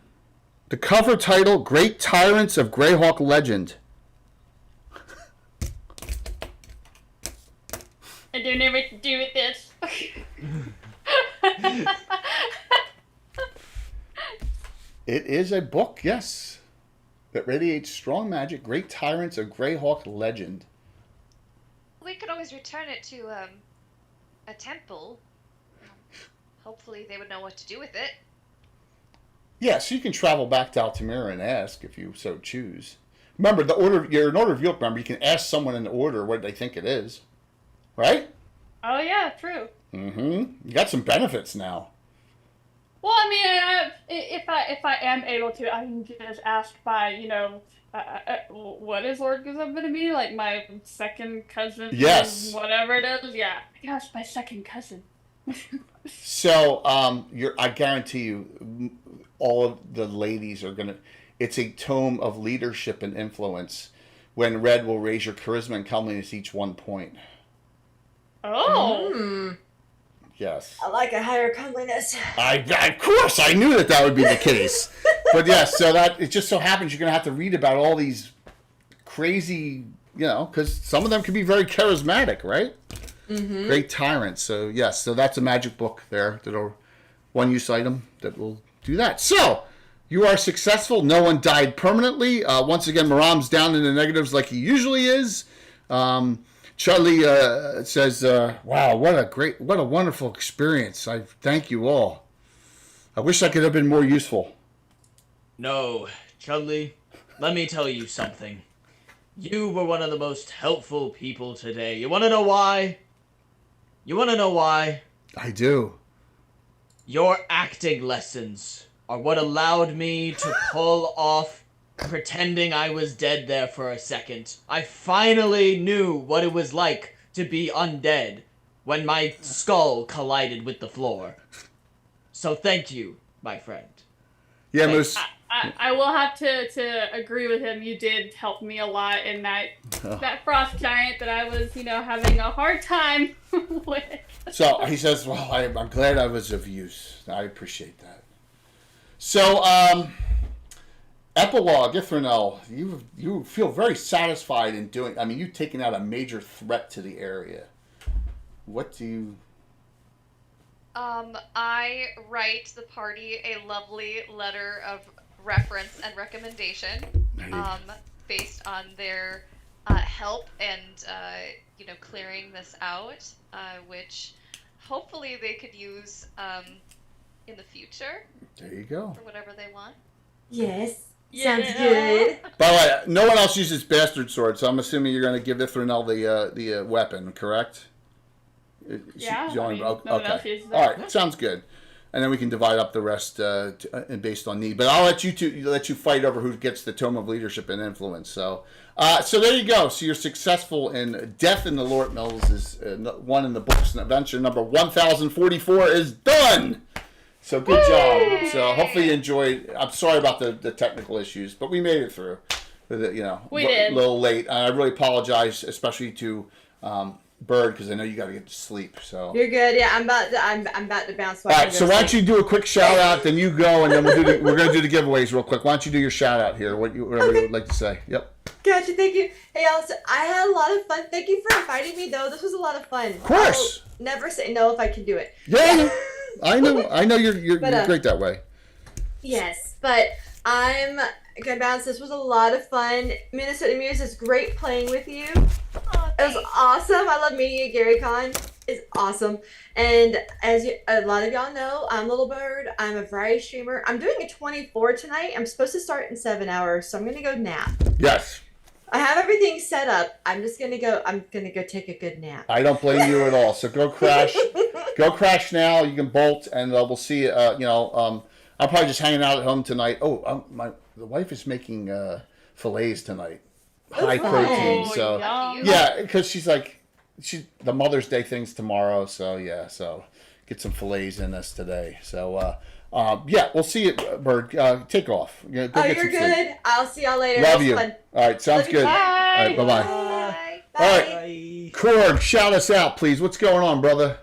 The cover title: Great Tyrants of Greyhawk Legend. I don't know what to do with this. It is a book, yes, that radiates strong magic. Great Tyrants of Greyhawk Legend. We could always return it to a temple. Hopefully they would know what to do with it. Yeah, so you can travel back to Altamira and ask if you so choose. Remember, you're an Order of York member. You can ask someone in the Order what they think it is. Right? Oh, yeah, true. Mm-hmm. You got some benefits now. Well, I mean, if I am able to, I can just ask by, what is Lord Gazum going to be? Like my second cousin? Yes. Whatever it is? Yeah. Gosh, my second cousin. So, I guarantee you, all of the ladies are going to... It's a tome of leadership and influence. When read, will raise your charisma and comeliness each 1 point. Oh. Mm. Yes. I like a higher comeliness. Of course, I knew that would be the case. But yes, so that it just so happens you're going to have to read about all these crazy, because some of them can be very charismatic, right? Mm-hmm. Great tyrants. So yes, so that's a magic book there, that'll one-use item that will do that. So you are successful. No one died permanently. Once again, Maram's down in the negatives like he usually is. Charlie says, wow, what a wonderful experience. I thank you all. I wish I could have been more useful. No, Chudley, let me tell you something. You were one of the most helpful people today. You want to know why? I do. Your acting lessons are what allowed me to pull off pretending I was dead there for a second. I finally knew what it was like to be undead when my skull collided with the floor. So thank you, my friend. Yeah, Moose. I will have to agree with him. You did help me a lot in that frost giant that I was, having a hard time with. So he says, well, I'm glad I was of use. I appreciate that. So, epilogue, Ithranel, you feel very satisfied in doing... I mean, you've taken out a major threat to the area. What do you... I write the party a lovely letter of reference and recommendation, based on their help and, clearing this out, which hopefully they could use in the future. There you go. For whatever they want. Yes. Sounds good. By the way, no one else uses bastard sword, so I'm assuming you're going to give Ithranel the weapon, correct? Yeah. No one else uses that. All right, sounds good. And then we can divide up the rest based on need. But I'll let you fight over who gets the Tome of Leadership and Influence. So there you go. So you're successful in Death in the Lortmils is one in the books. And adventure number 1044 is done. So good job. So hopefully you enjoyed. I'm sorry about the technical issues, but we made it through. We did. A little late. And I really apologize, especially to Bird, because I know you got to get to sleep. So you're good. Yeah, I'm about to bounce. All right. So why don't you do a quick shout out, then you go, and then we're going to do the giveaways real quick. Why don't you do your shout out here? Whatever you would like to say. Yep. Gotcha. Thank you. Hey, Alice, I had a lot of fun. Thank you for inviting me, though. This was a lot of fun. Of course. I'll never say no if I can do it. Yeah. I know you're great that way. Yes, but I'm gonna bounce. This was a lot of fun. Minnesota Muse is great playing with you. Oh, it was awesome. I love meeting you. Gary Con is awesome. And as a lot of y'all know, I'm Little Bird. I'm a variety streamer. I'm doing a 24 tonight. I'm supposed to start in 7 hours, so I'm gonna go nap. Yes. I have everything set up. I'm gonna go take a good nap. I don't blame you at all. So go crash. Go crash now. You can bolt, and we'll see. I'm probably just hanging out at home tonight. Oh, the wife is making fillets tonight, high protein. So yeah, because she's the Mother's Day thing's tomorrow. So yeah, so get some fillets in us today. So yeah, we'll see you, Bird. Take off. Go Oh, get you're some good. food. I'll see y'all later. Love It was you. fun. All right, sounds Love you. good. Bye. All right, bye-bye. Bye. All right, Korg, shout us out, please. What's going on, brother?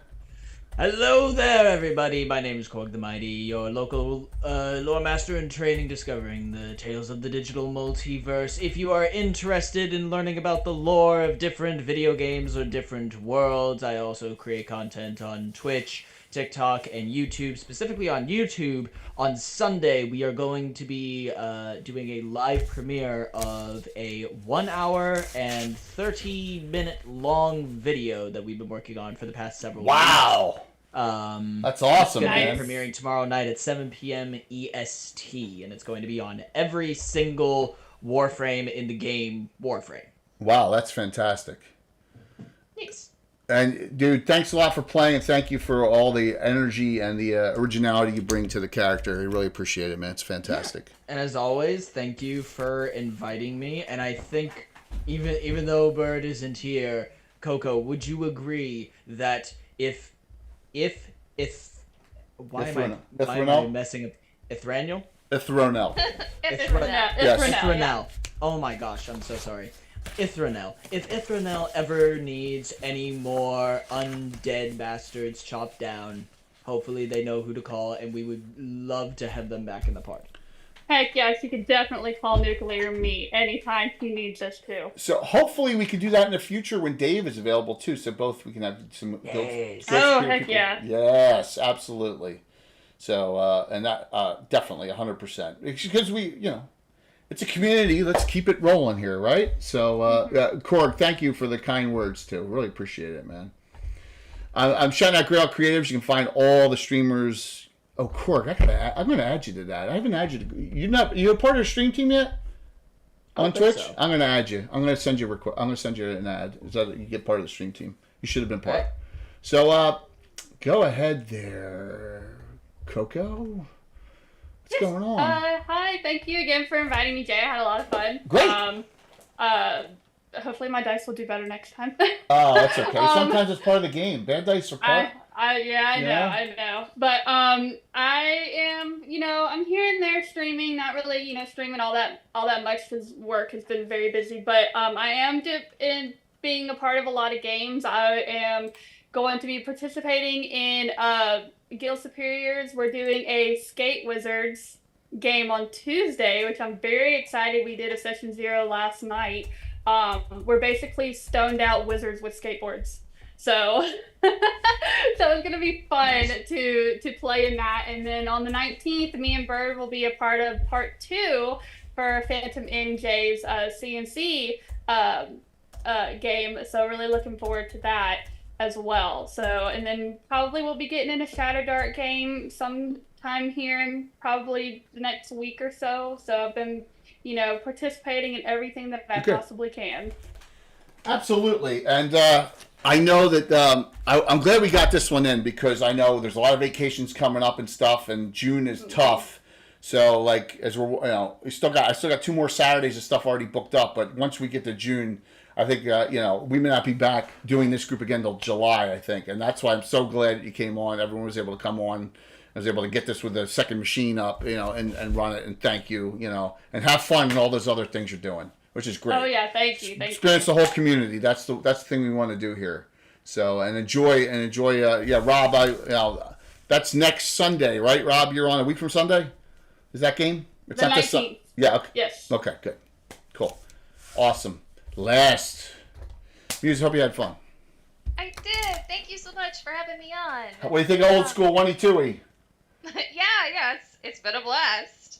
Hello there, everybody. My name is Korg the Mighty, your local lore master in training, discovering the tales of the digital multiverse. If you are interested in learning about the lore of different video games or different worlds, I also create content on Twitch, TikTok, and YouTube. Specifically on YouTube, on Sunday, we are going to be doing a live premiere of a 1 hour and 30-minute long video that we've been working on for the past several weeks. Wow. That's awesome, It's man. going to be premiering tomorrow night at 7 p.m. EST, and it's going to be on every single Warframe in the game Warframe. Wow, that's fantastic. Thanks. And dude, thanks a lot for playing, and thank you for all the energy and the originality you bring to the character. I really appreciate it, man. It's fantastic. And as always, thank you for inviting me. And I think even though Bird isn't here, Coco, would you agree that if why am I messing up Ithranel? Ithronel. Ithranel. Oh my gosh, I'm so sorry. Ithranel. If Ithranel ever needs any more undead bastards chopped down, hopefully they know who to call, and we would love to have them back in the party. Heck yes, you could definitely call Nuclear me anytime he needs us to. So hopefully we can do that in the future when Dave is available too. So both we can have some. Yes. Oh heck yeah. Yes, absolutely. So and that definitely 100%. Because we, it's a community. Let's keep it rolling here, right? So Korg, thank you for the kind words too. Really appreciate it, man. I'm shouting out Greyhawk Creatives. You can find all the streamers. Oh, Korg, I'm gonna add you to that. I haven't added you. You're a part of the stream team yet? On Twitch? So. I'm gonna add you. I'm gonna send you an ad. Is that you get part of the stream team? You should have been part. Right. So go ahead there, Coco. What's going on? Hi, thank you again for inviting me, Jay. I had a lot of fun. Great. Hopefully my dice will do better next time. Oh, that's okay. Sometimes it's part of the game. Bad dice are part. I know. But I am, I'm here and there streaming, not really, streaming all that much because work has been very busy. But I am in being a part of a lot of games. I am going to be participating in Guild Superiors. We're doing a Skate Wizards game on Tuesday, which I'm very excited. We did a session 0 last night. We're basically stoned out wizards with skateboards. So it's going to be fun to play in that. And then on the 19th, me and Bird will be a part of part 2 for Phantom NJ's CNC game. So really looking forward to that as well. So, and then probably we'll be getting in a Shadow Dart game sometime here in probably the next week or so. So I've been, participating in everything that I possibly can. Absolutely. And I know that I'm glad we got this one in because I know there's a lot of vacations coming up and stuff, and June is tough. So like as we're, I still got 2 more Saturdays of stuff already booked up. But once we get to June, I think we may not be back doing this group again until July. I think, and that's why I'm so glad that you came on. Everyone was able to come on. I was able to get this with the second machine up, and run it. And thank you, and have fun and all those other things you're doing, which is great. Oh yeah, thank you. Experience the whole community. That's the thing we want to do here. So and enjoy. Rob. That's next Sunday, right? Rob, you're on a week from Sunday. Is that game? It's the not 19th. Yeah. Okay. Yes. Okay. Good. Cool. Last. Muse, hope you had fun. I did. Thank you so much for having me on. What do you think of old school 1-2-y? Yeah, it's been a blast.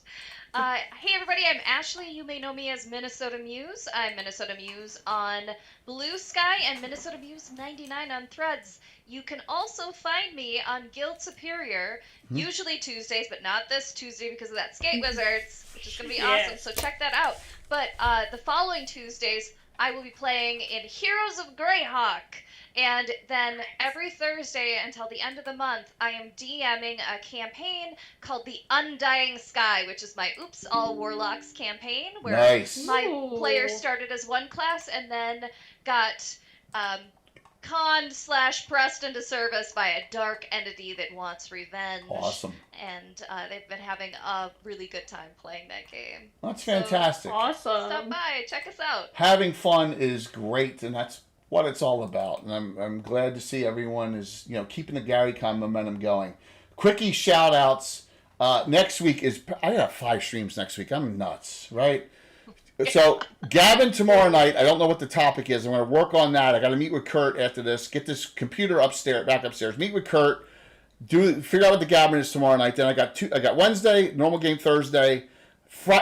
Hey everybody, I'm Ashley. You may know me as Minnesota Muse. I'm Minnesota Muse on Blue Sky and Minnesota Muse 99 on Threads. You can also find me on Guild Superior, usually Tuesdays, but not this Tuesday because of that Skate Wizards, which is going to be awesome, so check that out. But the following Tuesdays, I will be playing in Heroes of Greyhawk. And then every Thursday until the end of the month, I am DMing a campaign called The Undying Sky, which is my Oops All Warlocks campaign, where my players started as one class and then got conned/pressed into service by a dark entity that wants revenge. Awesome. And they've been having a really good time playing that game. That's fantastic. Awesome. Stop by, check us out. Having fun is great, and that's what it's all about. And I'm glad to see everyone is keeping the GaryCon momentum going. Quickie shout outs. Next week I got 5 streams next week. I'm nuts, right? So Gavin tomorrow night. I don't know what the topic is. I'm going to work on that. I got to meet with Kurt after this. Get this computer back upstairs. Meet with Kurt. Figure out what the Gavin is tomorrow night. Then I got Wednesday, normal game Thursday.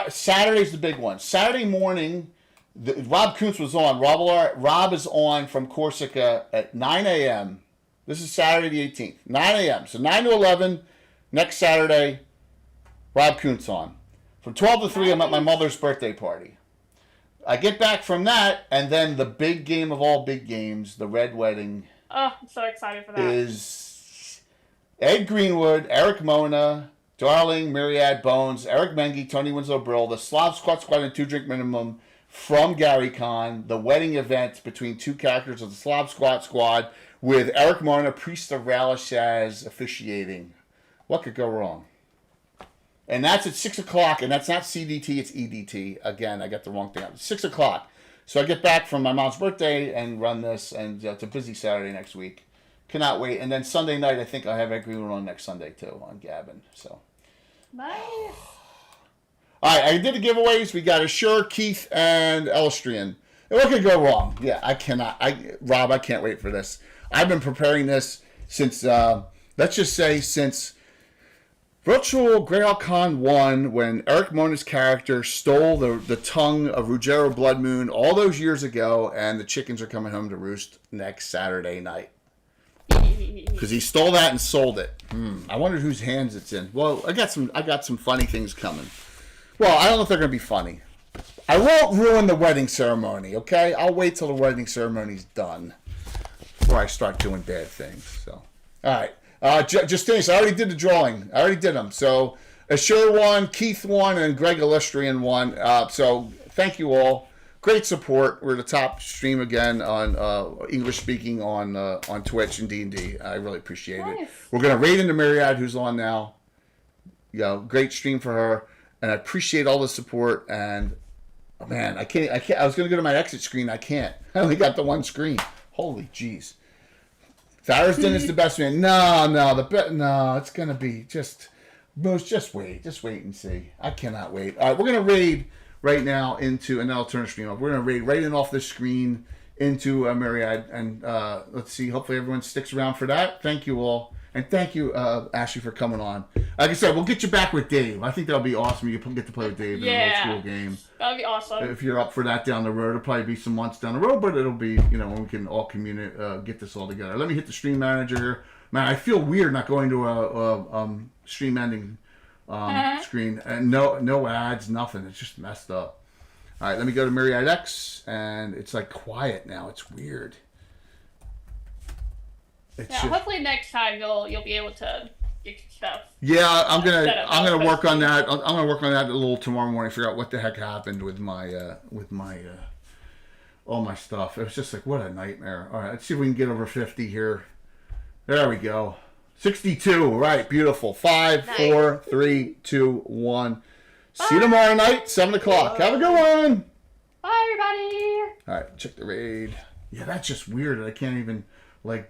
Saturday's the big one. Saturday morning, Rob Kuntz was on. Rob is on from Corsica at 9 a.m. This is Saturday the 18th. 9 a.m. So 9 to 11 next Saturday. Rob Kuntz on. From 12 to 3, I'm at my mother's birthday party. I get back from that, and then the big game of all big games, the Red Wedding. Oh, I'm so excited for that. Is Ed Greenwood, Eric Mona, Darling, Myriad, Bones, Eric Mengi, Tony Winslow Brill, the Slav Squad and 2 Drink Minimum from GaryCon, the wedding event between 2 characters of the Slav Squad with Eric Mona, Priest of Relish as officiating. What could go wrong? And that's at 6 o'clock, and that's not CDT, it's EDT. Again, I got the wrong thing out. 6 o'clock. So I get back from my mom's birthday and run this, and it's a busy Saturday next week. Cannot wait. And then Sunday night, I think I have everyone on next Sunday, too, on Gavin. So. Nice. All right, I did the giveaways. We got Assure, Keith, and Elstrian. And what could go wrong? Yeah, Rob, I can't wait for this. I've been preparing this since, let's just say, since Virtual Greyhawk Con 1, when Eric Mona's character stole the tongue of Ruggiero Bloodmoon all those years ago, and the chickens are coming home to roost next Saturday night. Because he stole that and sold it. I wondered whose hands it's in. Well, I got some funny things coming. Well, I don't know if they're going to be funny. I won't ruin the wedding ceremony, okay? I'll wait till the wedding ceremony's done before I start doing bad things. So, all right. Justice, I already did the drawing. I already did them. So, Assure won, Keith won, and Greg Illustrian won. So, thank you all. Great support. We're the top stream again on English speaking on Twitch and D&D. I really appreciate it. We're gonna raid into Myriad, who's on now. Great stream for her, and I appreciate all the support. And oh man, I can't. I was gonna go to my exit screen. I can't. I only got the one screen. Holy jeez. Farriston is the best man. No, it's gonna be just wait and see. I cannot wait. All right, we're gonna raid right now into, and then I'll turn the stream off. We're gonna raid right in off the screen into Myriad, and let's see. Hopefully everyone sticks around for that. Thank you all, and thank you Ashley for coming on. Like I said, we'll get you back with Dave. I think that'll be awesome. You get to play with Dave in an old school game. That'd be awesome. If you're up for that down the road, it'll probably be some months down the road, but it'll be, when we can all get this all together. Let me hit the stream manager here. Man, I feel weird not going to a stream ending screen, and no ads, nothing. It's just messed up. All right, let me go to Myriad X, and it's like quiet now. It's weird. Hopefully next time you'll be able to get your stuff. Yeah, I'm gonna work on that. I'm gonna work on that a little tomorrow morning. Figure out what the heck happened with my all my stuff. It was just like, what a nightmare. All right, let's see if we can get over 50 here. There we go. 62. Right, beautiful. 5, 4, 3, 2, 1. See you tomorrow night, 7 o'clock. Have a good one. Bye, everybody. All right, check the raid. Yeah, that's just weird. I can't even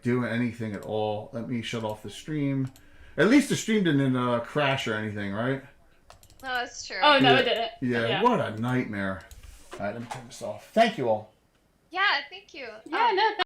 do anything at all. Let me shut off the stream. At least the stream didn't crash or anything, right? No, that's true. Oh, no, it didn't. Yeah, what a nightmare. All right, let me turn this off. Thank you all. Yeah, thank you. Yeah, no,